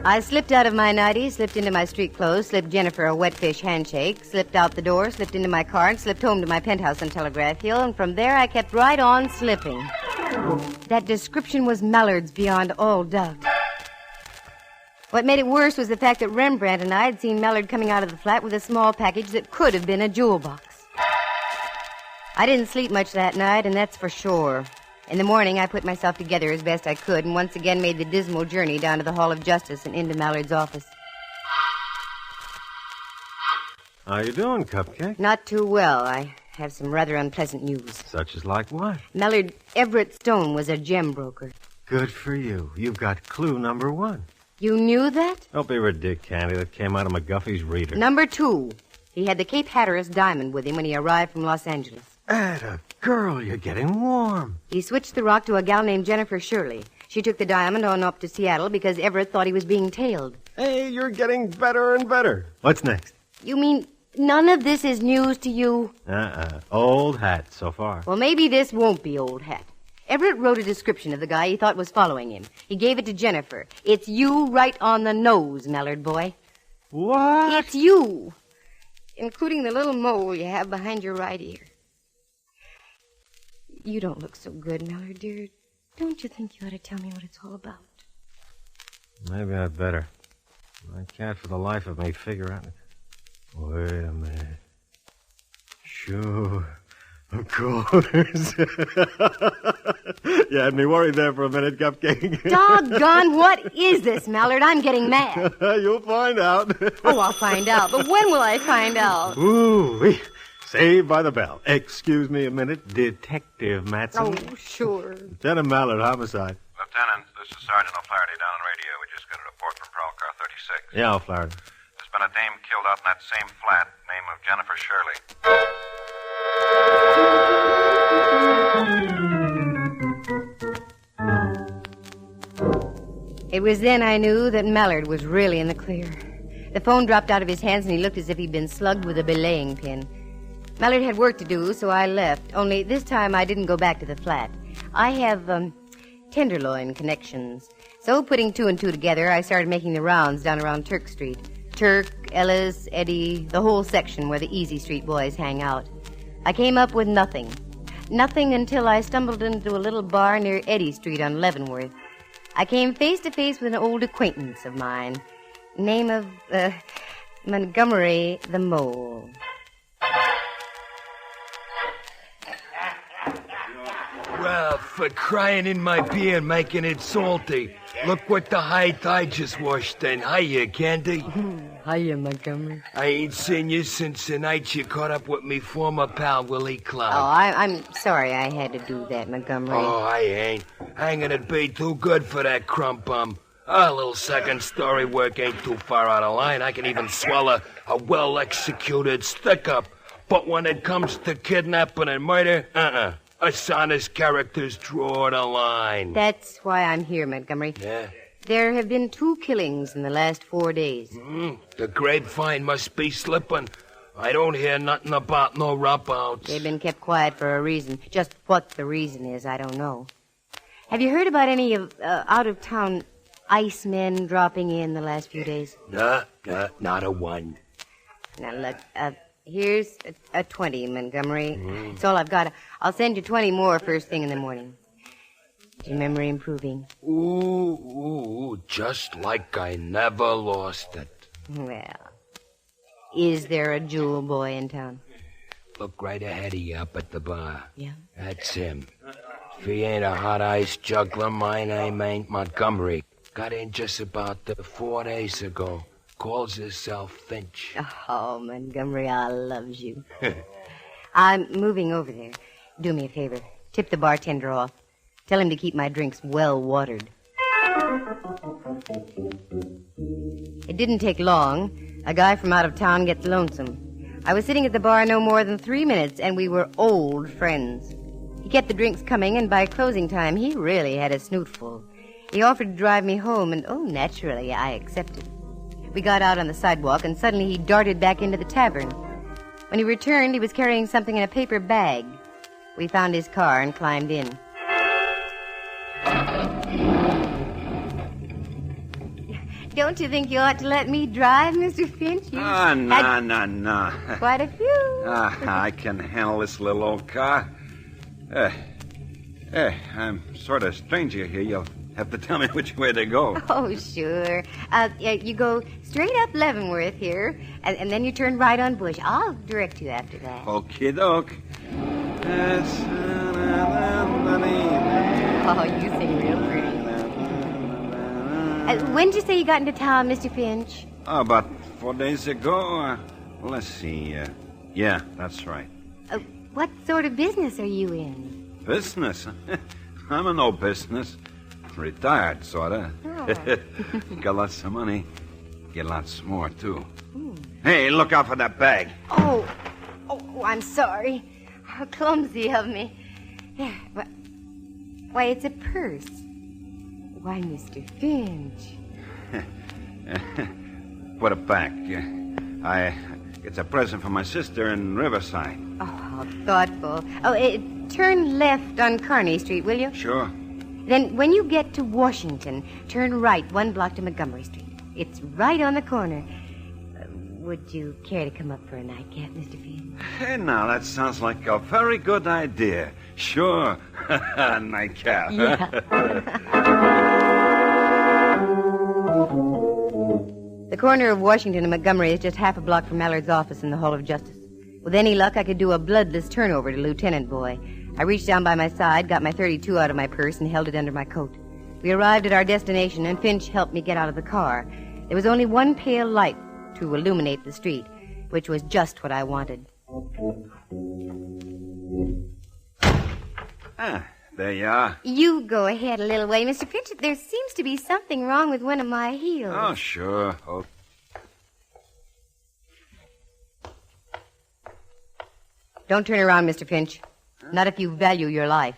I slipped out of my nightie, slipped into my street clothes, slipped Jennifer a wet fish handshake, slipped out the door, slipped into my car, and slipped home to my penthouse on Telegraph Hill, and from there I kept right on slipping. That description was Mallard's beyond all doubt. What made it worse was the fact that Rembrandt and I had seen Mallard coming out of the flat with a small package that could have been a jewel box. I didn't sleep much that night, and that's for sure. In the morning, I put myself together as best I could and once again made the dismal journey down to the Hall of Justice and into Mallard's office. How you doing, Cupcake? Not too well. I have some rather unpleasant news. Such as like what? Mallard Everett Stone was a gem broker. Good for you. You've got clue number 1. You knew that? Don't be ridiculous, Candy. That came out of McGuffey's reader. Number 2. He had the Cape Hatteras diamond with him when he arrived from Los Angeles. Atta girl, you're getting warm. He switched the rock to a gal named Jennifer Shirley. She took the diamond on up to Seattle because Everett thought he was being tailed. Hey, you're getting better and better. What's next? You mean none of this is news to you? Old hat so far. Well, maybe this won't be old hat. Everett wrote a description of the guy he thought was following him. He gave it to Jennifer. It's you right on the nose, Mallard boy. What? It's you, including the little mole you have behind your right ear. You don't look so good, Mallard, dear. Don't you think you ought to tell me what it's all about? Maybe I'd better. I can't for the life of me figure out. Wait a minute. Sure. Of course. You had me worried there for a minute, Cupcake. Doggone, what is this, Mallard? I'm getting mad. You'll find out. Oh, I'll find out. But when will I find out? Ooh, saved by the bell. Excuse me a minute, Detective Matson. Oh, sure. Lieutenant Mallard, homicide. Lieutenant, this is Sergeant O'Flaherty down on radio. We just got a report from Prowl Car 36. Yeah, O'Flaherty. There's been a dame killed out in that same flat, name of Jennifer Shirley. It was then I knew that Mallard was really in the clear. The phone dropped out of his hands and he looked as if he'd been slugged with a belaying pin. Mallard had work to do, so I left. Only this time I didn't go back to the flat. I have, tenderloin connections. So putting 2 and 2 together, I started making the rounds down around Turk Street. Turk, Ellis, Eddie, the whole section where the Easy Street boys hang out. I came up with nothing. Nothing until I stumbled into a little bar near Eddy Street on Leavenworth. I came face to face with an old acquaintance of mine. Name of, Montgomery the Mole. Well, for crying in my beer and making it salty. Look what the high tide just washed in. Hiya, Candy. Hiya, Montgomery. I ain't seen you since the night you caught up with me former pal, Willie Cloud. Oh, I'm sorry I had to do that, Montgomery. Oh, I ain't. Hanging it be too good for that crump bum. A little second story work ain't too far out of line. I can even swallow a well-executed stick-up. But when it comes to kidnapping and murder, us honest characters draw the line. That's why I'm here, Montgomery. Yeah? There have been 2 killings in the last 4 days. The grapevine must be slipping. I don't hear nothing about no rub-outs. They've been kept quiet for a reason. Just what the reason is, I don't know. Have you heard about any of out-of-town icemen dropping in the last few days? Nah, not a one. Now, look, here's a 20, Montgomery. That's all I've got. I'll send you 20 more first thing in the morning. Is your memory improving? Ooh, just like I never lost it. Well, is there a jewel boy in town? Look right ahead of you up at the bar. Yeah? That's him. If he ain't a hot ice juggler, my name ain't Montgomery. Got in just about 4 days ago. Calls himself Finch. Oh, Montgomery, I loves you. I'm moving over there. Do me a favor. Tip the bartender off. Tell him to keep my drinks well watered. It didn't take long. A guy from out of town gets lonesome. I was sitting at the bar no more than 3 minutes, and we were old friends. He kept the drinks coming, and by closing time, he really had a snoot full. He offered to drive me home, and, naturally, I accepted. We got out on the sidewalk, and suddenly he darted back into the tavern. When he returned, he was carrying something in a paper bag. We found his car and climbed in. Don't you think you ought to let me drive, Mr. Finch? No. Quite a few. I can handle this little old car. I'm sort of stranger here. You'll have to tell me which way to go. Oh, sure. You go straight up Leavenworth here, and then you turn right on Bush. I'll direct you after that. Okie doke. Oh, you sing real pretty. When did you say you got into town, Mr. Finch? About 4 days ago. Let's see. Yeah, that's right. What sort of business are you in? Business? I'm in no business. Retired, sorta. Oh. Got lots of money. Get lots more, too. Hey, look out for that bag. Oh, I'm sorry. How clumsy of me. Yeah, why, it's a purse. Why, Mr. Finch. Put it back. It's a present for my sister in Riverside. Oh, how thoughtful. Turn left on Kearney Street, will you? Sure. Then when you get to Washington, turn right 1 block to Montgomery Street. It's right on the corner. Would you care to come up for a nightcap, Mr. Finch? Hey, now, that sounds like a very good idea. Sure. Nightcap. Yeah. The corner of Washington and Montgomery is just half a block from Mallard's office in the Hall of Justice. With any luck, I could do a bloodless turnover to Lieutenant Boy. I reached down by my side, got my .32 out of my purse, and held it under my coat. We arrived at our destination, and Finch helped me get out of the car. There was only one pale light to illuminate the street, which was just what I wanted. There you are. You go ahead a little way, Mr. Finch. There seems to be something wrong with one of my heels. Oh, sure. Oh. Don't turn around, Mr. Finch. Not if you value your life.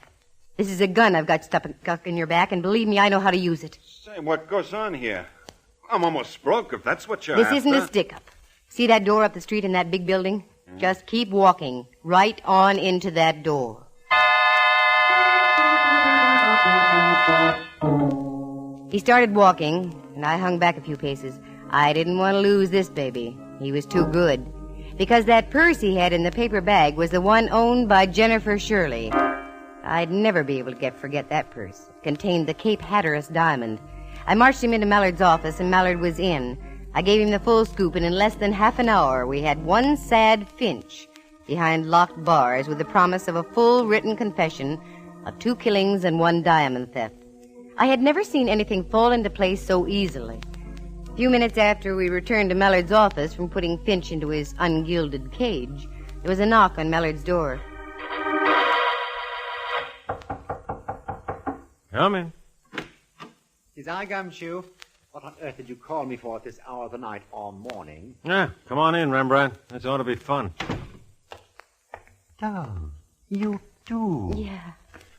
This is a gun I've got stuck in your back, and believe me, I know how to use it. Say, what goes on here? I'm almost broke, if that's what you're This after. isn't a stick-up. See that door up the street in that big building? Just keep walking right on into that door. He started walking, and I hung back a few paces. I didn't want to lose this baby. He was too good. Because that purse he had in the paper bag was the one owned by Jennifer Shirley. I'd never be able to forget that purse. It contained the Cape Hatteras diamond. I marched him into Mallard's office, and Mallard was in. I gave him the full scoop, and in less than half an hour, we had one sad Finch behind locked bars with the promise of a full written confession of 2 killings and 1 diamond theft. I had never seen anything fall into place so easily. A few minutes after we returned to Mallard's office from putting Finch into his ungilded cage, there was a knock on Mallard's door. Come in. Is I Gumshoe? What on earth did you call me for at this hour of the night or morning? Yeah, come on in, Rembrandt. This ought to be fun. Oh, you too? Yeah.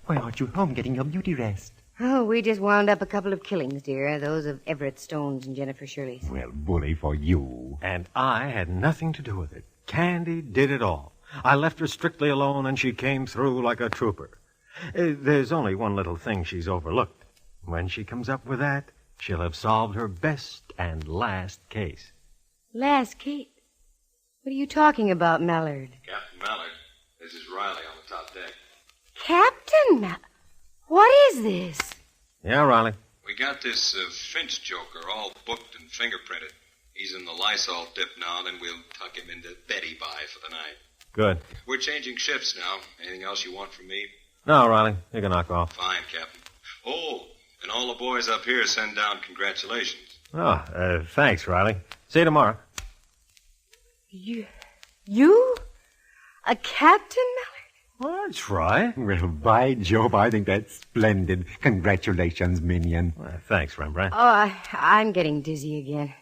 Why aren't you home getting your beauty rest? Oh, we just wound up a couple of killings, dear. Those of Everett Stone's and Jennifer Shirley's. Well, bully for you. And I had nothing to do with it. Candy did it all. I left her strictly alone, and she came through like a trooper. There's only one little thing she's overlooked. When she comes up with that, she'll have solved her best and last case. Last case? What are you talking about, Mallard? Captain Mallard, this is Riley on the top deck. Captain Mallard? What is this? Yeah, Riley. We got this Finch joker all booked and fingerprinted. He's in the Lysol dip now, then we'll tuck him into Betty Bye for the night. Good. We're changing shifts now. Anything else you want from me? No, Riley, you can knock off. Fine, Captain. Oh, and all the boys up here send down congratulations. Oh, thanks, Riley. See you tomorrow. You? A captain, Mallard? Well, that's right. Well, by Jove, I think that's splendid. Congratulations, minion. Thanks, Rembrandt. Oh, I'm getting dizzy again.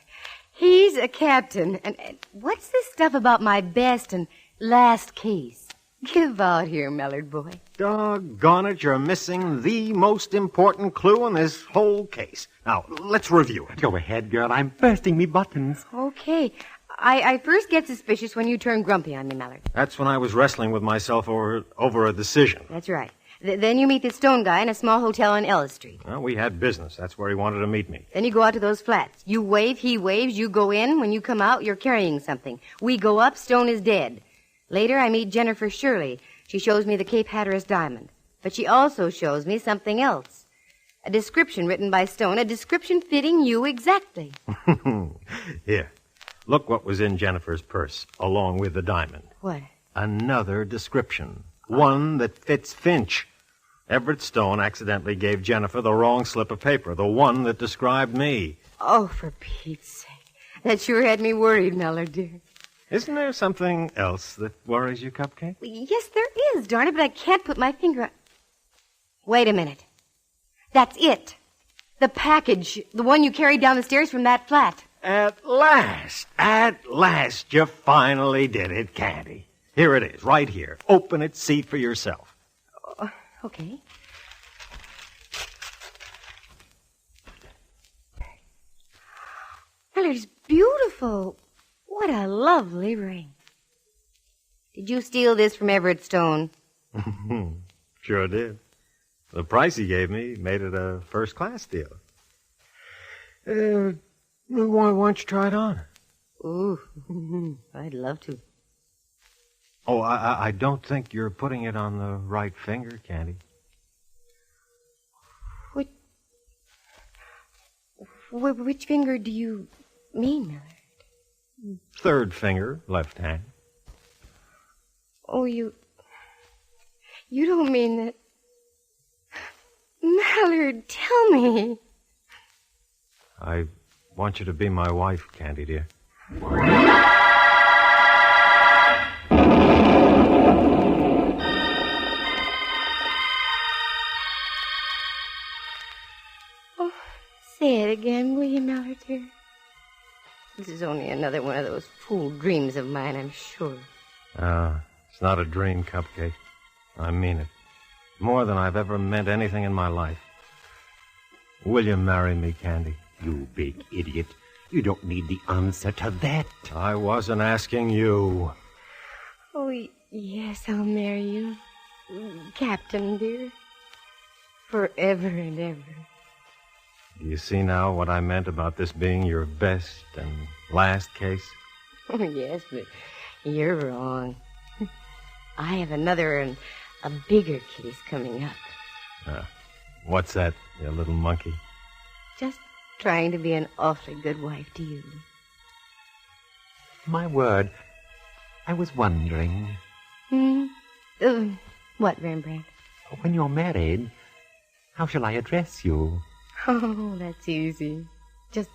He's a captain. And what's this stuff about my best and last case? Give out here, Mallard boy. Doggone it, you're missing the most important clue in this whole case. Now, let's review it. Go ahead, girl. I'm bursting me buttons. Okay. I first get suspicious when you turn grumpy on me, Mallard. That's when I was wrestling with myself over a decision. That's right. Then you meet this Stone guy in a small hotel on Ellis Street. Well, we had business. That's where he wanted to meet me. Then you go out to those flats. You wave, he waves, you go in. When you come out, you're carrying something. We go up, Stone is dead. Later, I meet Jennifer Shirley. She shows me the Cape Hatteras diamond. But she also shows me something else. A description written by Stone, a description fitting you exactly. Here. Look what was in Jennifer's purse, along with the diamond. What? Another description. One that fits Finch. Everett Stone accidentally gave Jennifer the wrong slip of paper, the one that described me. Oh, for Pete's sake. That sure had me worried, Mallard, dear. Isn't there something else that worries you, Cupcake? Yes, there is, darn it, but I can't put my finger on... Wait a minute. That's it. The package. The one you carried down the stairs from that flat. At last, you finally did it, Candy. Here it is, right here. Open it, see for yourself. Okay. Well, it's beautiful. What a lovely ring. Did you steal this from Everett Stone? Sure did. The price he gave me made it a first-class deal. Why don't you try it on? Ooh, I'd love to. Oh, I don't think you're putting it on the right finger, Candy. Which finger do you mean, Miller? Third finger, left hand. Oh, you don't mean that... Mallard, tell me. I want you to be my wife, Candy, dear. Oh, say it again, will you, Mallard, dear? This is only another one of those fool dreams of mine, I'm sure. It's not a dream, Cupcake. I mean it. More than I've ever meant anything in my life. Will you marry me, Candy? You big idiot. You don't need the answer to that. I wasn't asking you. Oh, yes, I'll marry you. Captain, dear. Forever and ever. Do you see now what I meant about this being your best and last case? Oh, yes, but you're wrong. I have another and a bigger case coming up. What's that, you little monkey? Just trying to be an awfully good wife to you. My word. I was wondering. What, Rembrandt? When you're married, how shall I address you? Oh, that's easy. Just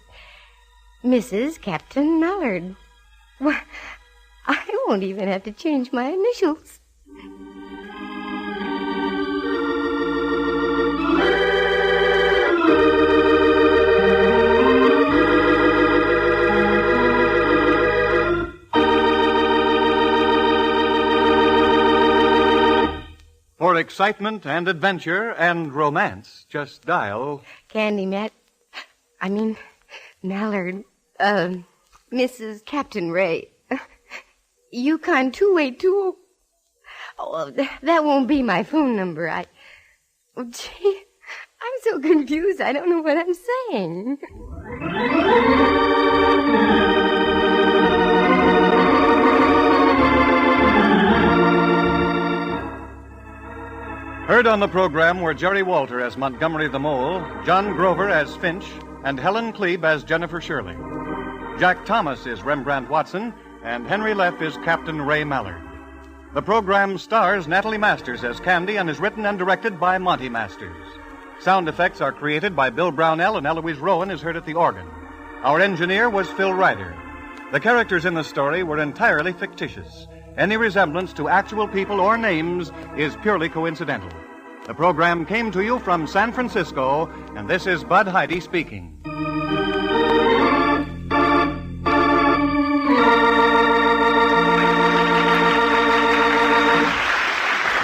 Mrs. Captain Mallard. Why, I won't even have to change my initials. For excitement and adventure and romance, just dial... Mallard. Mrs. Captain Ray. Yukon 282. Oh, that won't be my phone number. Gee, I'm so confused. I don't know what I'm saying. Heard on the program were Jerry Walter as Montgomery the Mole, John Grover as Finch, and Helen Klebe as Jennifer Shirley. Jack Thomas is Rembrandt Watson, and Henry Leff is Captain Ray Mallard. The program stars Natalie Masters as Candy and is written and directed by Monty Masters. Sound effects are created by Bill Brownell, and Eloise Rowan is heard at the organ. Our engineer was Phil Ryder. The characters in the story were entirely fictitious. Any resemblance to actual people or names is purely coincidental. The program came to you from San Francisco, and this is Bud Heide speaking.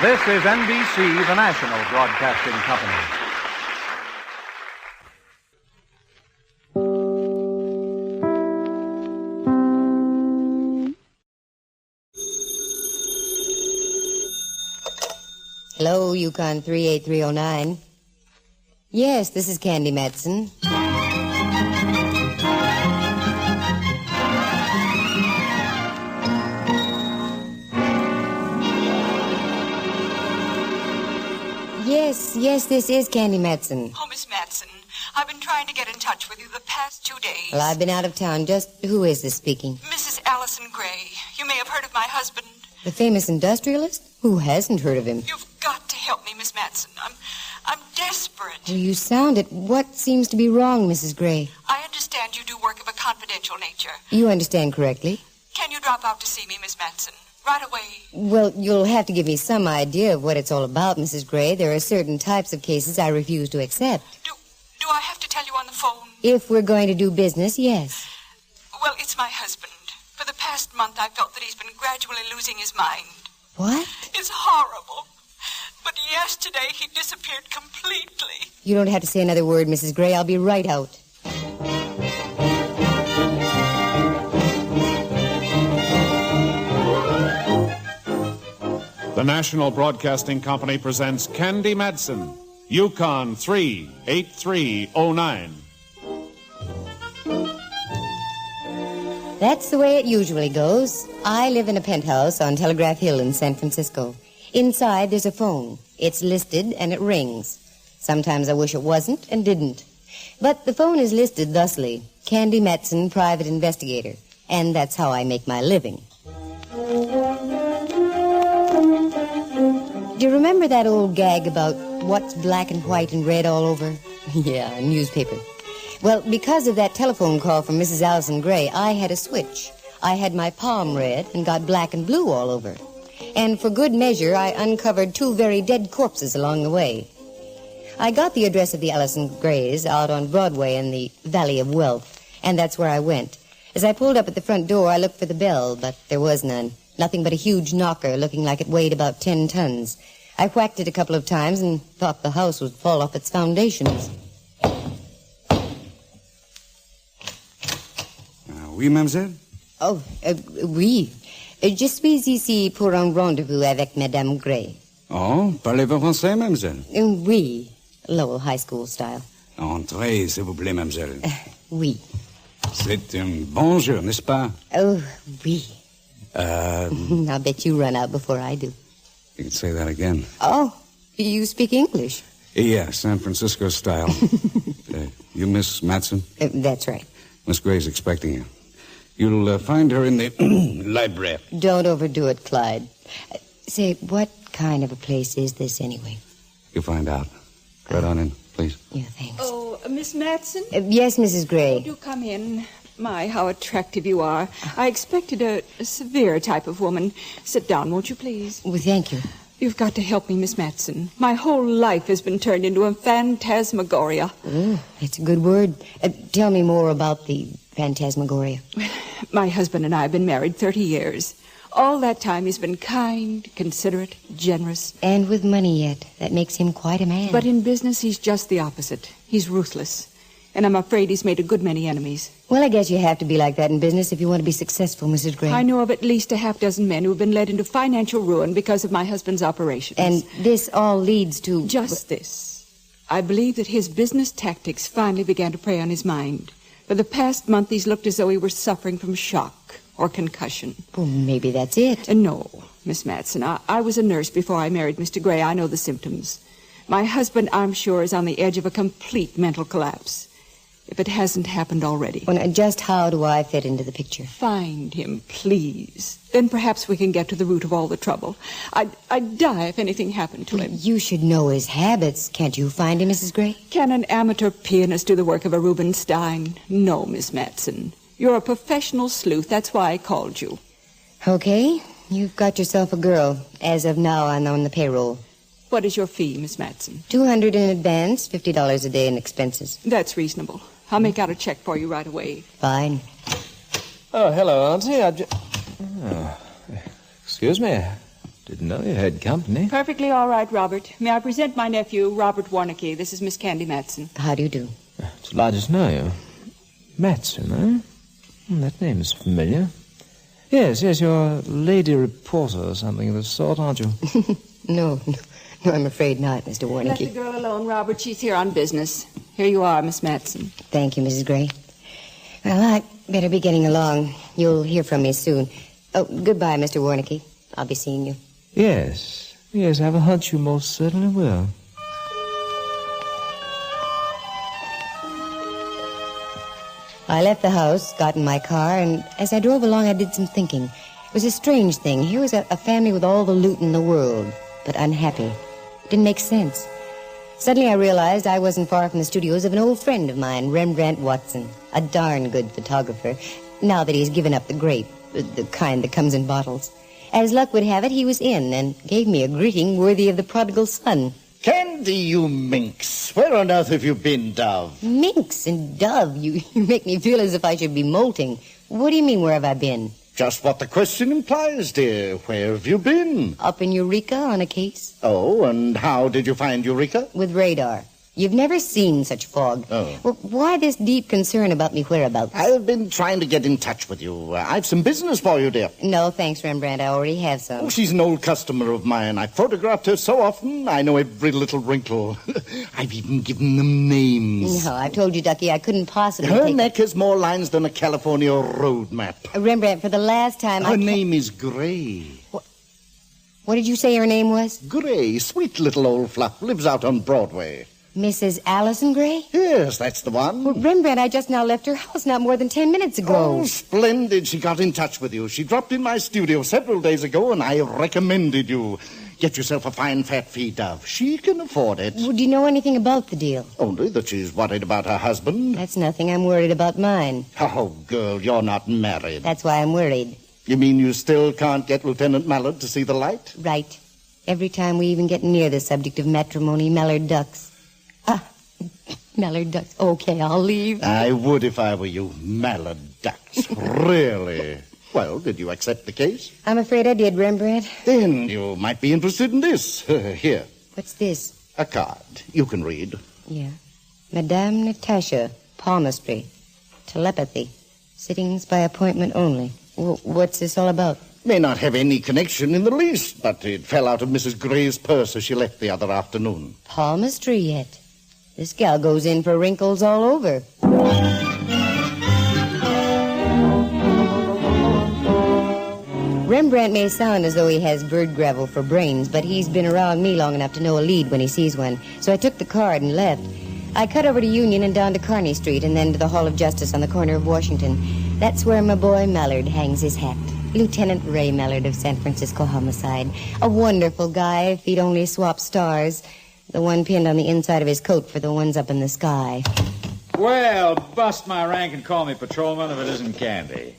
This is NBC, the national broadcasting company. Hello, Yukon 38309. Yes, this is Candy Matson. Yes, this is Candy Matson. Oh, Miss Matson, I've been trying to get in touch with you the past 2 days. Well, I've been out of town. Just who is this speaking? Mrs. Allison Gray. You may have heard of my husband. The famous industrialist? Who hasn't heard of him? You've got to help me, Miss Matson. I'm desperate. Well, you sound it. What seems to be wrong, Mrs. Gray? I understand you do work of a confidential nature. You understand correctly. Can you drop out to see me, Miss Matson? Right away. Well, you'll have to give me some idea of what it's all about, Mrs. Gray. There are certain types of cases I refuse to accept. Do I have to tell you on the phone? If we're going to do business, yes. Well, it's my husband. For the past month, I felt that he's been gradually losing his mind. What? It's horrible. But yesterday, he disappeared completely. You don't have to say another word, Mrs. Gray. I'll be right out. The National Broadcasting Company presents Candy Matson, Yukon 38309. That's the way it usually goes. I live in a penthouse on Telegraph Hill in San Francisco. Inside, there's a phone. It's listed, and it rings. Sometimes I wish it wasn't and didn't. But the phone is listed thusly, Candy Matson, private investigator. And that's how I make my living. Do you remember that old gag about what's black and white and red all over? Yeah, a newspaper. Well, because of that telephone call from Mrs. Allison Gray, I had a switch. I had my palm red and got black and blue all over. And for good measure, I uncovered 2 very dead corpses along the way. I got the address of the Allison Grays out on Broadway in the Valley of Wealth, and that's where I went. As I pulled up at the front door, I looked for the bell, but there was none. Nothing but a huge knocker looking like it weighed about 10 tons. I whacked it a couple of times and thought the house would fall off its foundations. Oui, mademoiselle? Oh, oui. Je suis ici pour un rendezvous avec Madame Gray. Oh, parlez-vous français, mademoiselle? Oui, Lowell High School style. Entrez, s'il vous plaît, mademoiselle. Oui. C'est un bon jeu, n'est-ce pas? Oh, oui. I'll bet you run out before I do. You can say that again. Oh, you speak English? Yeah, San Francisco style. You Miss Matson? That's right. Miss Gray's expecting you. You'll find her in the library. Don't overdo it, Clyde. Say, what kind of a place is this anyway? You'll find out. Right on in, please. Yeah, thanks. Oh, Miss Matson? Yes, Mrs. Gray. Oh, do come in. My, how attractive you are. I expected a severe type of woman. Sit down, won't you, please? Well, thank you. You've got to help me, Miss Matson. My whole life has been turned into a phantasmagoria. Oh, that's a good word. Tell me more about the phantasmagoria. My husband and I have been married 30 years. All that time he's been kind, considerate, generous. And with money yet. That makes him quite a man. But in business, he's just the opposite. He's ruthless. And I'm afraid he's made a good many enemies. Well, I guess you have to be like that in business if you want to be successful, Mrs. Gray. I know of at least a half-dozen men who have been led into financial ruin because of my husband's operations. And this all leads to... Just this. I believe that his business tactics finally began to prey on his mind. For the past month, he's looked as though he were suffering from shock or concussion. Well, maybe that's it. No, Miss Matson. I was a nurse before I married Mr. Gray. I know the symptoms. My husband, I'm sure, is on the edge of a complete mental collapse. If it hasn't happened already. Well, just how do I fit into the picture? Find him, please. Then perhaps we can get to the root of all the trouble. I'd die if anything happened to him. You should know his habits. Can't you find him, Mrs. Gray? Can an amateur pianist do the work of a Rubinstein? No, Miss Matson. You're a professional sleuth. That's why I called you. Okay. You've got yourself a girl. As of now, I'm on the payroll. What is your fee, Miss Matson? $200 in advance, $50 a day in expenses. That's reasonable. I'll make out a check for you right away. Fine. Oh, hello, Auntie. Excuse me. Didn't know you had company. Perfectly all right, Robert. May I present my nephew, Robert Warnicki. This is Miss Candy Matson. How do you do? It's delighted to know you. Matson, eh? That name is familiar. Yes, you're a lady reporter or something of the sort, aren't you? No, I'm afraid not, Mr. Warnicki. Let the girl alone, Robert. She's here on business. Here you are, Miss Matson. Thank you, Mrs. Gray. Well, I better be getting along. You'll hear from me soon. Oh, goodbye, Mr. Warnicki. I'll be seeing you. Yes, I have a hunch you most certainly will. I left the house, got in my car, and as I drove along, I did some thinking. It was a strange thing. Here was a family with all the loot in the world, but unhappy. It didn't make sense. Suddenly I realized I wasn't far from the studios of an old friend of mine, Rembrandt Watson, a darn good photographer, now that he's given up the grape. the kind that comes in bottles. As luck would have it, he was in and gave me a greeting worthy of the prodigal son. Candy, you minx. Where on earth have you been, Dove? Minx and Dove, you make me feel as if I should be molting. What do you mean, where have I been? Just what the question implies, dear. Where have you been? Up in Eureka on a case. Oh, and how did you find Eureka? With radar. You've never seen such fog. Oh. Well, why this deep concern about me whereabouts? I've been trying to get in touch with you. I've some business for you, dear. No, thanks, Rembrandt. I already have some. Oh, she's an old customer of mine. I've photographed her so often, I know every little wrinkle. I've even given them names. No, I've told you, Ducky, I couldn't possibly Her neck has more lines than a California road map. Rembrandt, for the last time, Her name is Gray. What did you say her name was? Gray, sweet little old fluff, lives out on Broadway. Mrs. Allison Gray? Yes, that's the one. Well, Rembrandt, I just now left her house not more than 10 minutes ago. Oh, splendid. She got in touch with you. She dropped in my studio several days ago, and I recommended you. Get yourself a fine fat feed, Dove. She can afford it. Well, do you know anything about the deal? Only that she's worried about her husband. That's nothing. I'm worried about mine. Oh, girl, you're not married. That's why I'm worried. You mean you still can't get Lieutenant Mallard to see the light? Right. Every time we even get near the subject of matrimony, Mallard ducks. Mallard ducks. Okay, I'll leave. I would if I were you. Mallard ducks. Really? Well, did you accept the case? I'm afraid I did, Rembrandt. Then you might be interested in this. Here. What's this? A card. You can read. Yeah. Madame Natasha, palmistry, telepathy, sittings by appointment only. What's this all about? May not have any connection in the least, but it fell out of Mrs. Gray's purse as she left the other afternoon. Palmistry yet? This gal goes in for wrinkles all over. Rembrandt may sound as though he has bird gravel for brains, but he's been around me long enough to know a lead when he sees one. So I took the card and left. I cut over to Union and down to Kearny Street and then to the Hall of Justice on the corner of Washington. That's where my boy Mallard hangs his hat. Lieutenant Ray Mallard of San Francisco Homicide. A wonderful guy if he'd only swap stars. The one pinned on the inside of his coat for the ones up in the sky. Well, bust my rank and call me patrolman if it isn't Candy.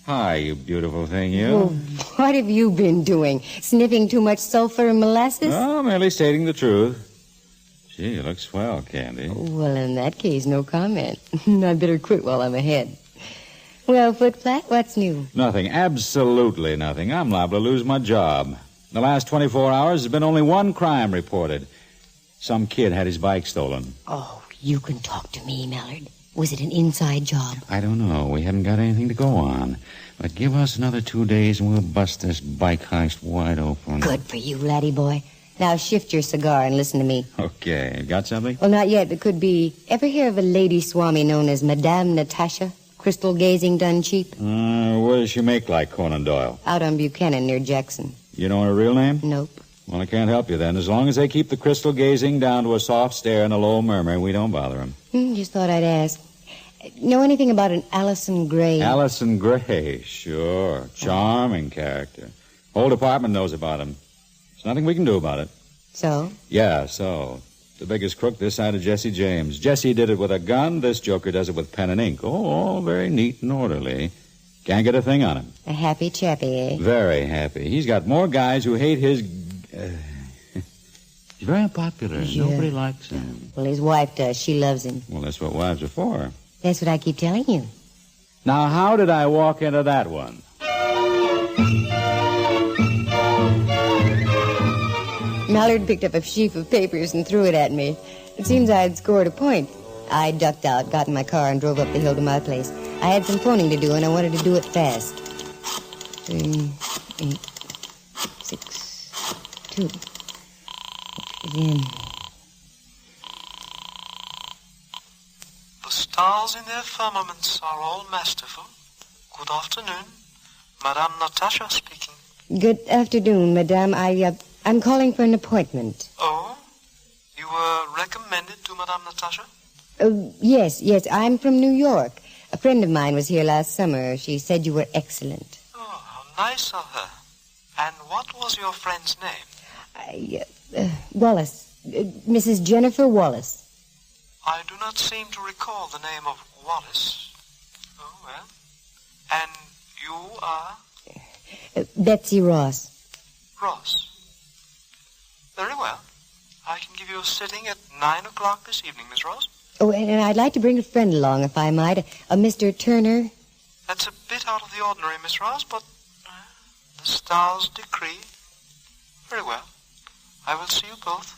Hi, you beautiful thing, you. Well, what have you been doing? Sniffing too much sulfur and molasses? Oh, merely stating the truth. Gee, you look swell, Candy. Well, in that case, no comment. I'd better quit while I'm ahead. Well, Footflat, what's new? Nothing, absolutely nothing. I'm liable to lose my job. The last 24 hours, there's been only one crime reported. Some kid had his bike stolen. Oh, you can talk to me, Mallard. Was it an inside job? I don't know. We haven't got anything to go on. But give us another 2 days and we'll bust this bike heist wide open. Good for you, laddie boy. Now shift your cigar and listen to me. Okay. Got something? Well, not yet, but could be. Ever hear of a lady swami known as Madame Natasha? Crystal gazing done cheap? What does she make like Conan Doyle? Out on Buchanan near Jackson. You know her real name? Nope. Well, I can't help you then. As long as they keep the crystal gazing down to a soft stare and a low murmur, we don't bother them. Just thought I'd ask. Know anything about an Allison Gray? Allison Gray, sure. Charming character. Whole department knows about him. There's nothing we can do about it. So? Yeah, so. The biggest crook this side of Jesse James. Jesse did it with a gun. This joker does it with pen and ink. Oh, all very neat and orderly. Can't get a thing on him. A happy chappy, eh? Very happy. He's got more guys who hate his... He's very unpopular. Yeah. Nobody likes him. Well, his wife does. She loves him. Well, that's what wives are for. That's what I keep telling you. Now, how did I walk into that one? Mallard picked up a sheaf of papers and threw it at me. It seems I had scored a point. I ducked out, got in my car, and drove up the hill to my place. I had some phoning to do, and I wanted to do it fast. 3, 8, 6, 2. Begin. The stars in their firmaments are all masterful. Good afternoon. Madame Natasha speaking. Good afternoon, Madame. I'm calling for an appointment. Oh? You were recommended to Madame Natasha? Yes. I'm from New York. A friend of mine was here last summer. She said you were excellent. Oh, how nice of her. And what was your friend's name? Wallace. Mrs. Jennifer Wallace. I do not seem to recall the name of Wallace. Oh, well. And You are? Betsy Ross. Ross. Very well. I can give you a sitting at 9 o'clock this evening, Miss Ross. Oh, and I'd like to bring a friend along, if I might. A Mr. Turner. That's a bit out of the ordinary, Miss Ross, but the stars decree. Very well. I will see you both.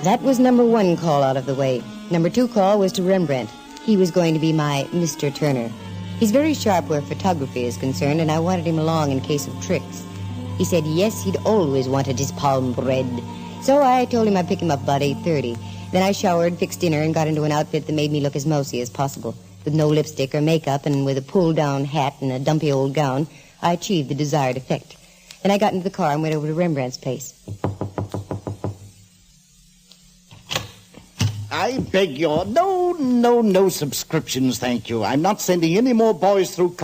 That was number 1 call out of the way. Number 2 call was to Rembrandt. He was going to be my Mr. Turner. He's very sharp where photography is concerned, and I wanted him along in case of tricks. He said yes, he'd always wanted his palm read. So I told him I'd pick him up about 8:30. Then I showered, fixed dinner, and got into an outfit that made me look as mousy as possible. With no lipstick or makeup, and with a pull-down hat and a dumpy old gown, I achieved the desired effect. Then I got into the car and went over to Rembrandt's place. I beg your... No subscriptions, thank you. I'm not sending any more boys through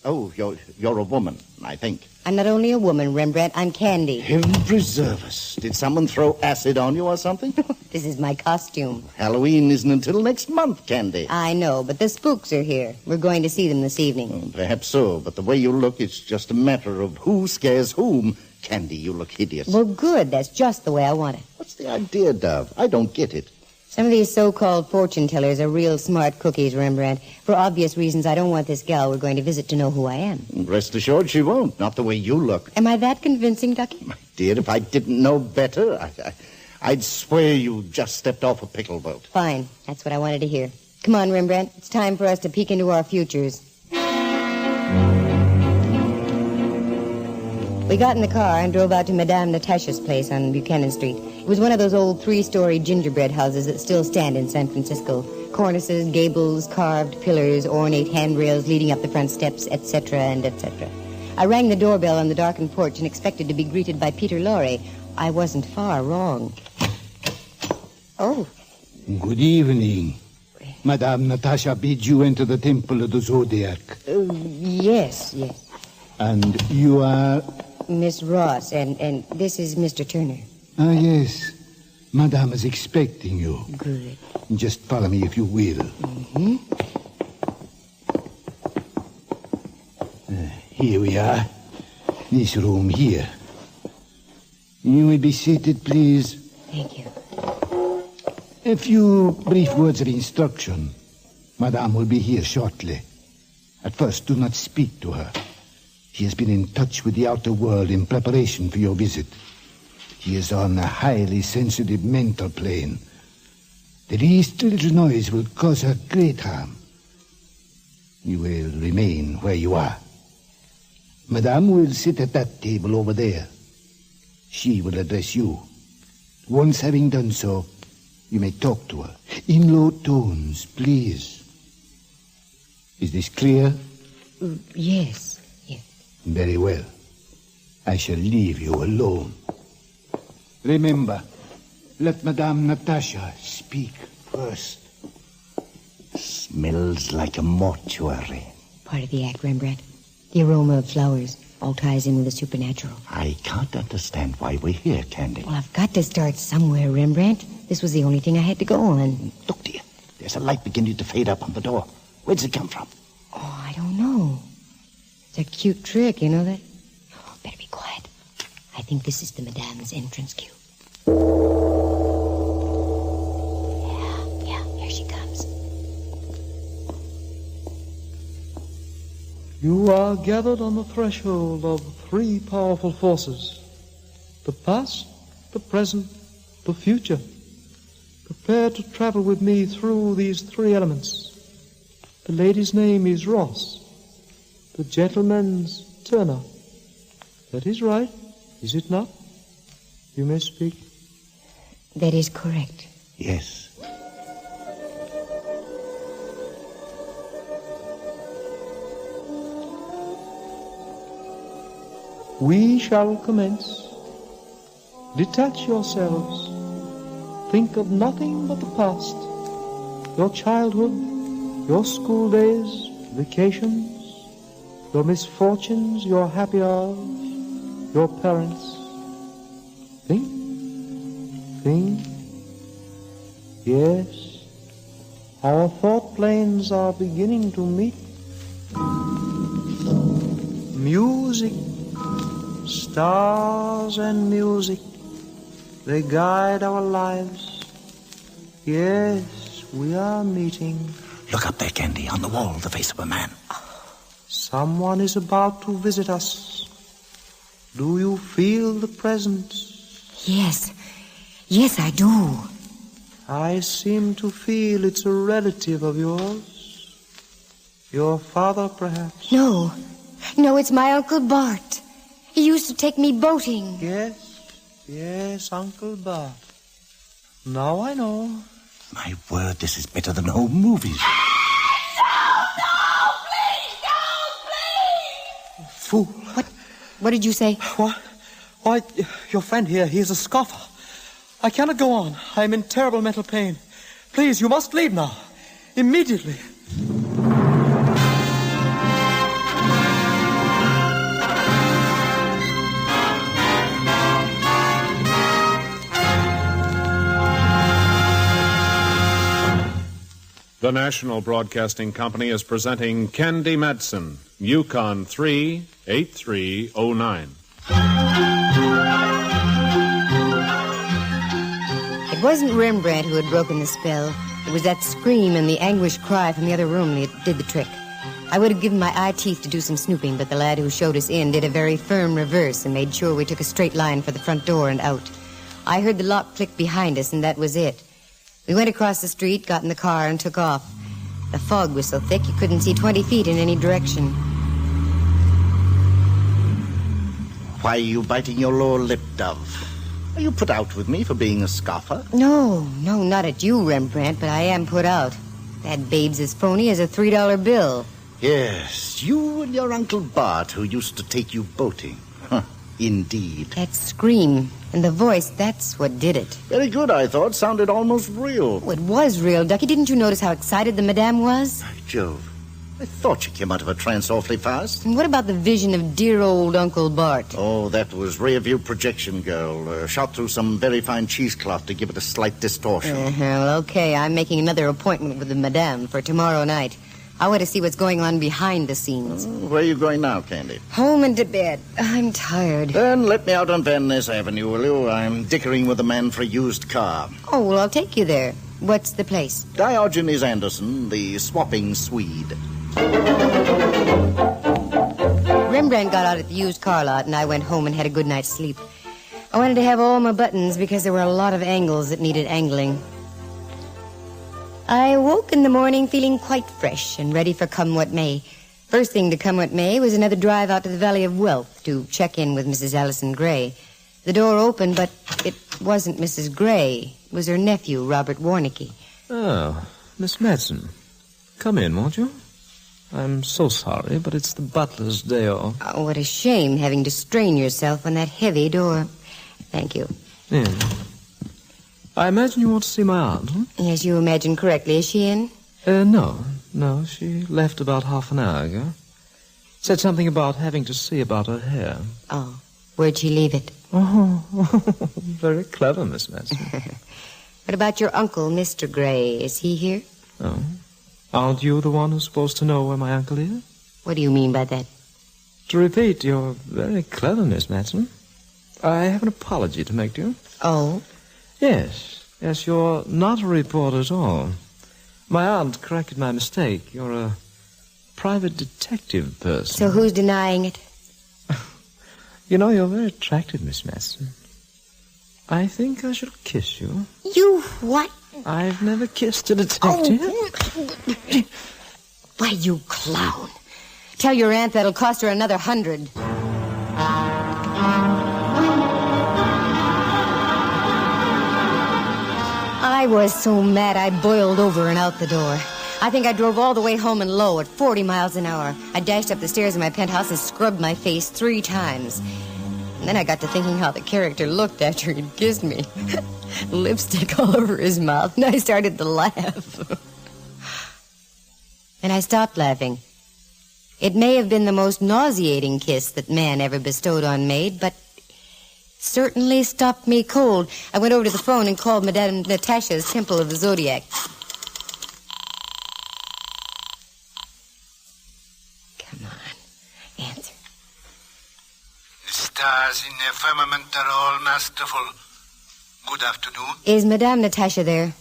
Oh, you're a woman, I think. I'm not only a woman, Rembrandt, I'm Candy. Heaven preserve us. Did someone throw acid on you or something? This is my costume. Halloween isn't until next month, Candy. I know, but the spooks are here. We're going to see them this evening. Perhaps so, but the way you look, it's just a matter of who scares whom. Candy, you look hideous. Well, good. That's just the way I want it. What's the idea, Dove? I don't get it. Some of these so-called fortune tellers are real smart cookies, Rembrandt. For obvious reasons, I don't want this gal we're going to visit to know who I am. Rest assured she won't. Not the way you look. Am I that convincing, Ducky? My dear, if I didn't know better, I'd swear you just stepped off a pickle boat. Fine. That's what I wanted to hear. Come on, Rembrandt. It's time for us to peek into our futures. We got in the car and drove out to Madame Natasha's place on Buchanan Street. It was one of those old 3-story gingerbread houses that still stand in San Francisco. Cornices, gables, carved pillars, ornate handrails leading up the front steps, etc. and etc. I rang the doorbell on the darkened porch and expected to be greeted by Peter Lorre. I wasn't far wrong. Oh. Good evening. Madame Natasha bids you enter the Temple of the Zodiac. Yes. And you are... Miss Ross, and this is Mr. Turner. Ah, yes. Madame is expecting you. Good. Just follow me, if you will. Mm-hmm. Here we are. This room here. You will be seated, please. Thank you. A few brief words of instruction. Madame will be here shortly. At first, do not speak to her. He has been in touch with the outer world in preparation for your visit. He is on a highly sensitive mental plane. The least little noise will cause her great harm. You will remain where you are. Madame will sit at that table over there. She will address you. Once having done so, you may talk to her. In low tones, please. Is this clear? Yes. Very well. I shall leave you alone. Remember, let Madame Natasha speak first. Smells like a mortuary. Part of the act, Rembrandt. The aroma of flowers all ties in with the supernatural. I can't understand why we're here, Candy. Well, I've got to start somewhere, Rembrandt. This was the only thing I had to go on. Look, dear. There's a light beginning to fade up on the door. Where does it come from? Oh, I don't know. It's a cute trick, you know that? Oh, better be quiet. I think this is the Madame's entrance cue. Yeah, here she comes. You are gathered on the threshold of 3 powerful forces. The past, the present, the future. Prepare to travel with me through these 3 elements. The lady's name is Ross. The gentleman's Turner. That is right, is it not? You may speak. That is correct. Yes. We shall commence. Detach yourselves. Think of nothing but the past. Your childhood, your school days, vacations, your misfortunes, your happy hours, your parents. Think. Yes. Our thought planes are beginning to meet. Music, stars and music, they guide our lives. Yes, we are meeting. Look up there, Candy, on the wall, the face of a man. Someone is about to visit us. Do you feel the presence? Yes. Yes, I do. I seem to feel it's a relative of yours. Your father, perhaps? No. No, it's my Uncle Bart. He used to take me boating. Yes, Uncle Bart. Now I know. My word, this is better than home movies. Fool. What did you say? What? Why, your friend here, he is a scoffer. I cannot go on. I am in terrible mental pain. Please, you must leave now. Immediately. The National Broadcasting Company is presenting Candy Matson, Yukon 38309. It wasn't Rembrandt who had broken the spell. It was that scream and the anguished cry from the other room that did the trick. I would have given my eye teeth to do some snooping, but the lad who showed us in did a very firm reverse and made sure we took a straight line for the front door and out. I heard the lock click behind us, and that was it. We went across the street, got in the car, and took off. The fog was so thick you couldn't see 20 feet in any direction. Why are you biting your lower lip, Dove? Are you put out with me for being a scoffer? No, not at you, Rembrandt, but I am put out. That babe's as phony as a $3 bill. Yes, you and your Uncle Bart, who used to take you boating. Huh, indeed. That scream and the voice, that's what did it. Very good, I thought. Sounded almost real. Oh, it was real, Ducky. Didn't you notice how excited the madame was? By Jove. I thought you came out of a trance awfully fast. And what about the vision of dear old Uncle Bart? Oh, that was rear-view projection, girl. Shot through some very fine cheesecloth to give it a slight distortion. Well, okay. I'm making another appointment with the madame for tomorrow night. I want to see what's going on behind the scenes. Where are you going now, Candy? Home and to bed. I'm tired. Then let me out on Van Ness Avenue, will you? I'm dickering with a man for a used car. Oh, well, I'll take you there. What's the place? Diogenes Anderson, the swapping Swede. Rembrandt got out at the used car lot, and I went home and had a good night's sleep. I wanted to have all my buttons because there were a lot of angles that needed angling. I awoke in the morning feeling quite fresh and ready for come what may. First thing to come what may was another drive out to the Valley of Wealth to check in with Mrs. Allison Gray. The door opened, but it wasn't Mrs. Gray. It was her nephew, Robert Warnicki. Oh, Miss Matson. Come in, won't you? I'm so sorry, but it's the butler's day off. Oh, what a shame having to strain yourself on that heavy door. Thank you. Yeah. I imagine you want to see my aunt, huh? Yes, you imagine correctly. Is she in? No. She left about half an hour ago. Said something about having to see about her hair. Oh, where'd she leave it? Oh, very clever, Miss Matson. What about your uncle, Mr. Gray? Is he here? Oh. Aren't you the one who's supposed to know where my uncle is? What do you mean by that? To repeat, you're very clever, Miss Matson. I have an apology to make to you. Oh? Yes, you're not a reporter at all. My aunt corrected my mistake. You're a private detective person. So who's denying it? You know, you're very attractive, Miss Matson. I think I should kiss you. You what? I've never kissed a detective. Oh. Why, you clown. Tell your aunt that'll cost her another $100. I was so mad I boiled over and out the door. I think I drove all the way home and low at 40 miles an hour. I dashed up the stairs in my penthouse and scrubbed my face 3 times. And then I got to thinking how the character looked after he'd kissed me. Lipstick all over his mouth, and I started to laugh. And I stopped laughing. It may have been the most nauseating kiss that man ever bestowed on maid, but certainly stopped me cold. I went over to the phone and called Madame Natasha's Temple of the Zodiac. stars in the firmament are all masterful. Good afternoon. Is Madame Natasha there?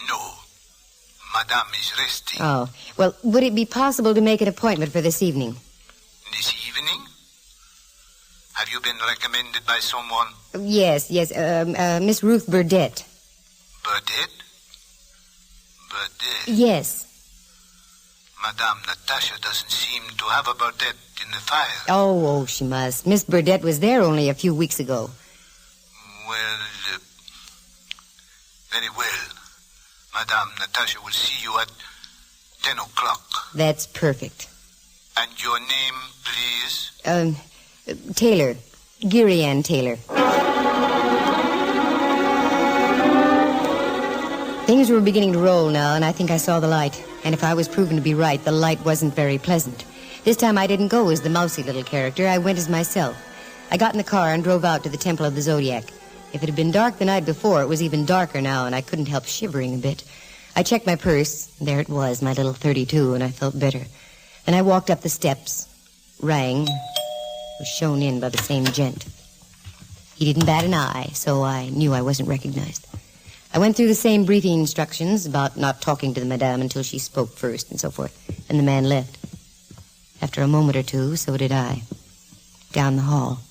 No. Madame is resting. Oh. Well, would it be possible to make an appointment for this evening? This evening? Have you been recommended by someone? Yes. Miss Ruth Burdett. Burdett? Yes. Madame Natasha doesn't seem to have a Burdett in the file. Oh, she must. Miss Burdett was there only a few weeks ago. Well, very well. Madame Natasha will see you at 10 o'clock. That's perfect. And your name, please? Taylor. Geary Ann Taylor. Things were beginning to roll now, and I think I saw the light. And if I was proven to be right, the light wasn't very pleasant. This time I didn't go as the mousy little character. I went as myself. I got in the car and drove out to the Temple of the Zodiac. If it had been dark the night before, it was even darker now, and I couldn't help shivering a bit. I checked my purse. There it was, my little .32, and I felt better. Then I walked up the steps, rang, was shown in by the same gent. He didn't bat an eye, so I knew I wasn't recognized. I went through the same briefing instructions about not talking to the madame until she spoke first and so forth, and the man left. After a moment or two, so did I. Down the hall.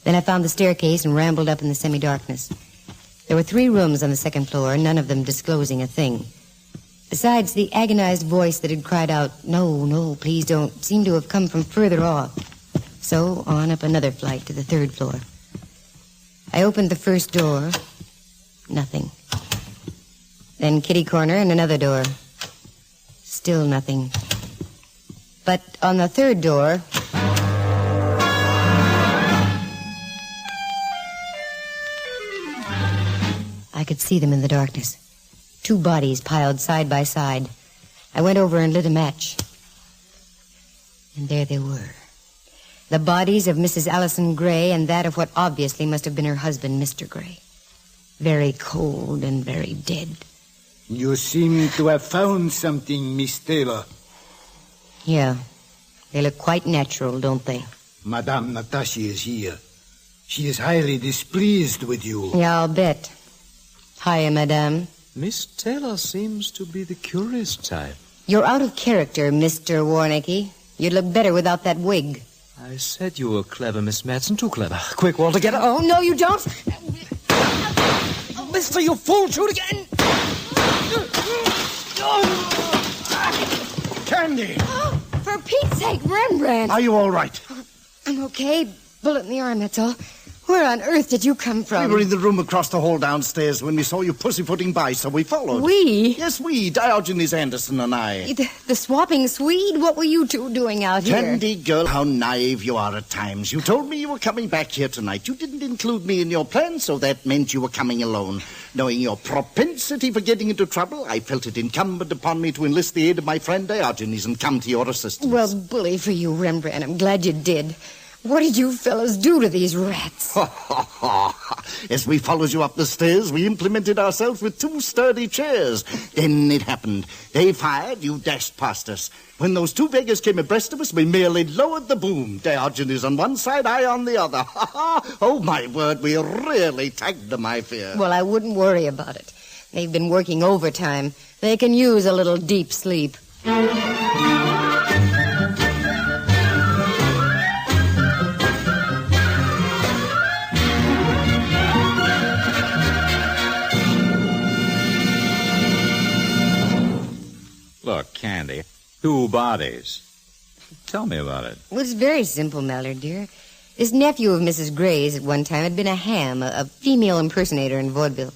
Then I found the staircase and rambled up in the semi-darkness. There were 3 rooms on the second floor, none of them disclosing a thing. Besides, the agonized voice that had cried out, "No, please don't," seemed to have come from further off. So on up another flight to the 3rd floor. I opened the first door. Nothing. Then kitty corner and another door. Still nothing. But on the 3rd door... I could see them in the darkness. 2 bodies piled side by side. I went over and lit a match. And there they were. The bodies of Mrs. Allison Gray and that of what obviously must have been her husband, Mr. Gray. Very cold and very dead. You seem to have found something, Miss Taylor. Yeah. They look quite natural, don't they? Madame Natasha is here. She is highly displeased with you. Yeah, I'll bet. Hiya, madame. Miss Taylor seems to be the curious type. You're out of character, Mr. Warnicki. You'd look better without that wig. I said you were clever, Miss Matson. Too clever. Quick, Walter, get her. Oh, no, you don't. Mister, you fool, shoot again. Candy! Oh, for Pete's sake, Rembrandt. Are you all right? I'm okay. Bullet in the arm, that's all. Where on earth did you come from? We were in the room across the hall downstairs when we saw you pussyfooting by, so we followed. We? Yes, we. Diogenes Anderson and I. The swapping Swede? What were you 2 doing out here? Candy girl, how naive you are at times. You told me you were coming back here tonight. You didn't include me in your plan, so that meant you were coming alone. Knowing your propensity for getting into trouble, I felt it incumbent upon me to enlist the aid of my friend Diogenes and come to your assistance. Well, bully for you, Rembrandt. I'm glad you did. What did you fellows do to these rats? As we followed you up the stairs, we implemented ourselves with 2 sturdy chairs. Then it happened. They fired, you dashed past us. When those 2 beggars came abreast of us, we merely lowered the boom. Diogenes on one side, I on the other. Oh, my word, we really tagged them, I fear. Well, I wouldn't worry about it. They've been working overtime. They can use a little deep sleep. Look, Candy, 2 bodies. Tell me about it. Well, it's very simple, Mallard, dear. This nephew of Mrs. Gray's at one time had been a ham, a female impersonator in vaudeville.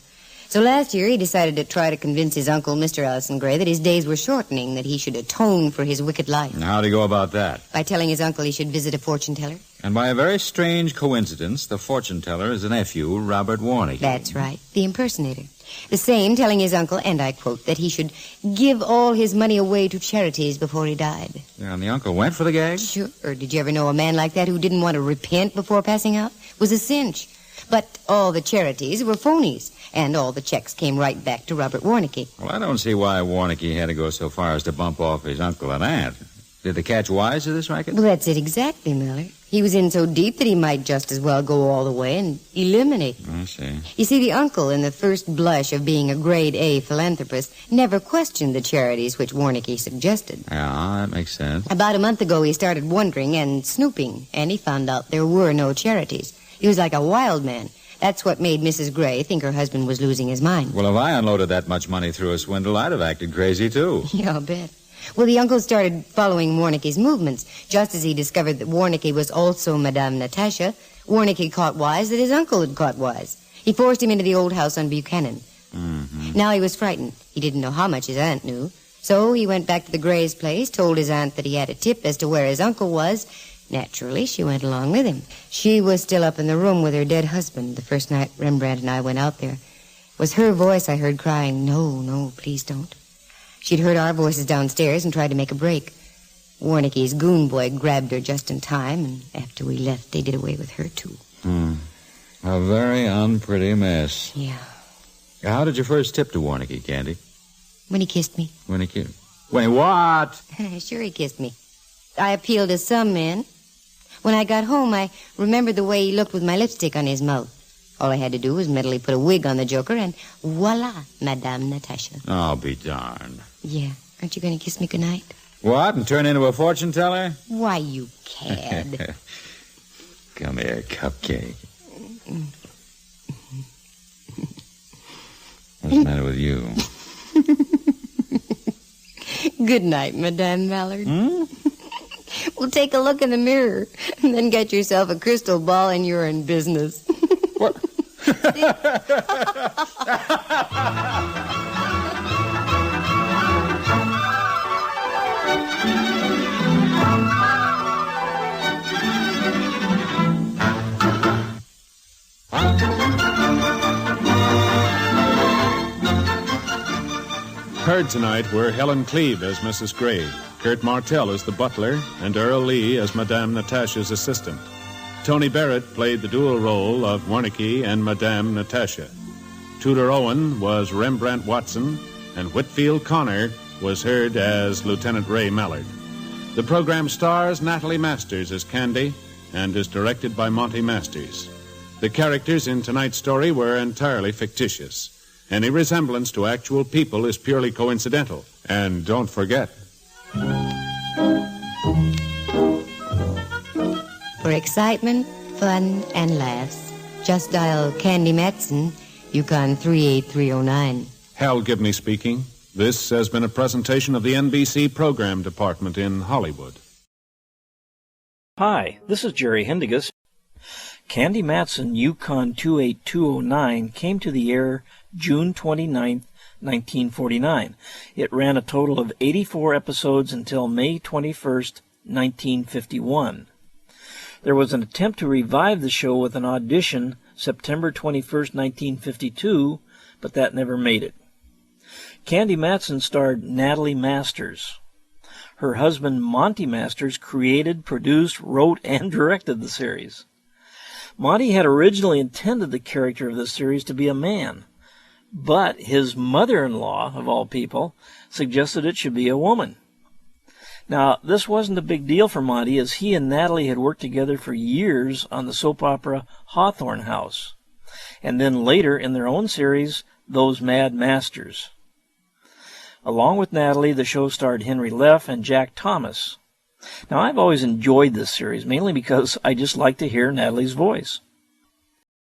So last year he decided to try to convince his uncle, Mr. Allison Gray, that his days were shortening, that he should atone for his wicked life. And how'd he go about that? By telling his uncle he should visit a fortune teller. And by a very strange coincidence, the fortune teller is a nephew, Robert Warnicki. That's right, the impersonator. The same telling his uncle, and I quote, that he should give all his money away to charities before he died. Yeah, and the uncle went for the gag? Sure. Did you ever know a man like that who didn't want to repent before passing out? It was a cinch. But all the charities were phonies, and all the checks came right back to Robert Warnicki. Well, I don't see why Warnicki had to go so far as to bump off his uncle and aunt. Did they catch wise to this racket? Well, that's it exactly, Miller. He was in so deep that he might just as well go all the way and eliminate them. I see. You see, the uncle, in the first blush of being a grade-A philanthropist, never questioned the charities which Warnicki suggested. Yeah, that makes sense. About a month ago, he started wondering and snooping, and he found out there were no charities. He was like a wild man. That's what made Mrs. Gray think her husband was losing his mind. Well, if I unloaded that much money through a swindle, I'd have acted crazy, too. Yeah, I'll bet. Well, the uncle started following Warnicki's movements. Just as he discovered that Warnicki was also Madame Natasha, Warnicki caught wise that his uncle had caught wise. He forced him into the old house on Buchanan. Mm-hmm. Now he was frightened. He didn't know how much his aunt knew. So he went back to the Grays' place, told his aunt that he had a tip as to where his uncle was. Naturally, she went along with him. She was still up in the room with her dead husband the first night Rembrandt and I went out there. It was her voice I heard crying, "No, no, please don't." She'd heard our voices downstairs and tried to make a break. Warnicki's goon boy grabbed her just in time, and after we left, they did away with her, too. A very unpretty mess. Yeah. How did you first tip to Warnicki, Candy? When he kissed me. When he kissed? When what? Sure he kissed me. I appealed to some men. When I got home, I remembered the way he looked with my lipstick on his mouth. All I had to do was mentally put a wig on the joker, and voila, Madame Natasha. I'll be darned. Yeah. Aren't you going to kiss me goodnight? What, and turn into a fortune teller? Why, you cad. Come here, cupcake. What's the matter with you? Good night, Madame Mallard. Well, take a look in the mirror, and then get yourself a crystal ball, and you're in business. What? Heard tonight were Helen Cleve as Mrs. Gray, Kurt Martell as the butler, and Earl Lee as Madame Natasha's assistant. Tony Barrett played the dual role of Warnicki and Madame Natasha. Tudor Owen was Rembrandt Watson, and Whitfield Connor was heard as Lieutenant Ray Mallard. The program stars Natalie Masters as Candy and is directed by Monty Masters. The characters in tonight's story were entirely fictitious. Any resemblance to actual people is purely coincidental. And don't forget... For excitement, fun, and laughs, just dial Candy Matson, Yukon 38309. Hal Gibney speaking. This has been a presentation of the NBC Program Department in Hollywood. Hi, this is Jerry Hendigas. Candy Matson, Yukon 28209, came to the air June 29, 1949. It ran a total of 84 episodes until May 21, 1951. There was an attempt to revive the show with an audition September 21, 1952, but that never made it. Candy Matson starred Natalie Masters. Her husband, Monty Masters, created, produced, wrote, and directed the series. Monty had originally intended the character of the series to be a man, but his mother-in-law, of all people, suggested it should be a woman. Now, this wasn't a big deal for Monty, as he and Natalie had worked together for years on the soap opera Hawthorne House, and then later in their own series, Those Mad Masters. Along with Natalie, the show starred Henry Leff and Jack Thomas. Now, I've always enjoyed this series, mainly because I just like to hear Natalie's voice.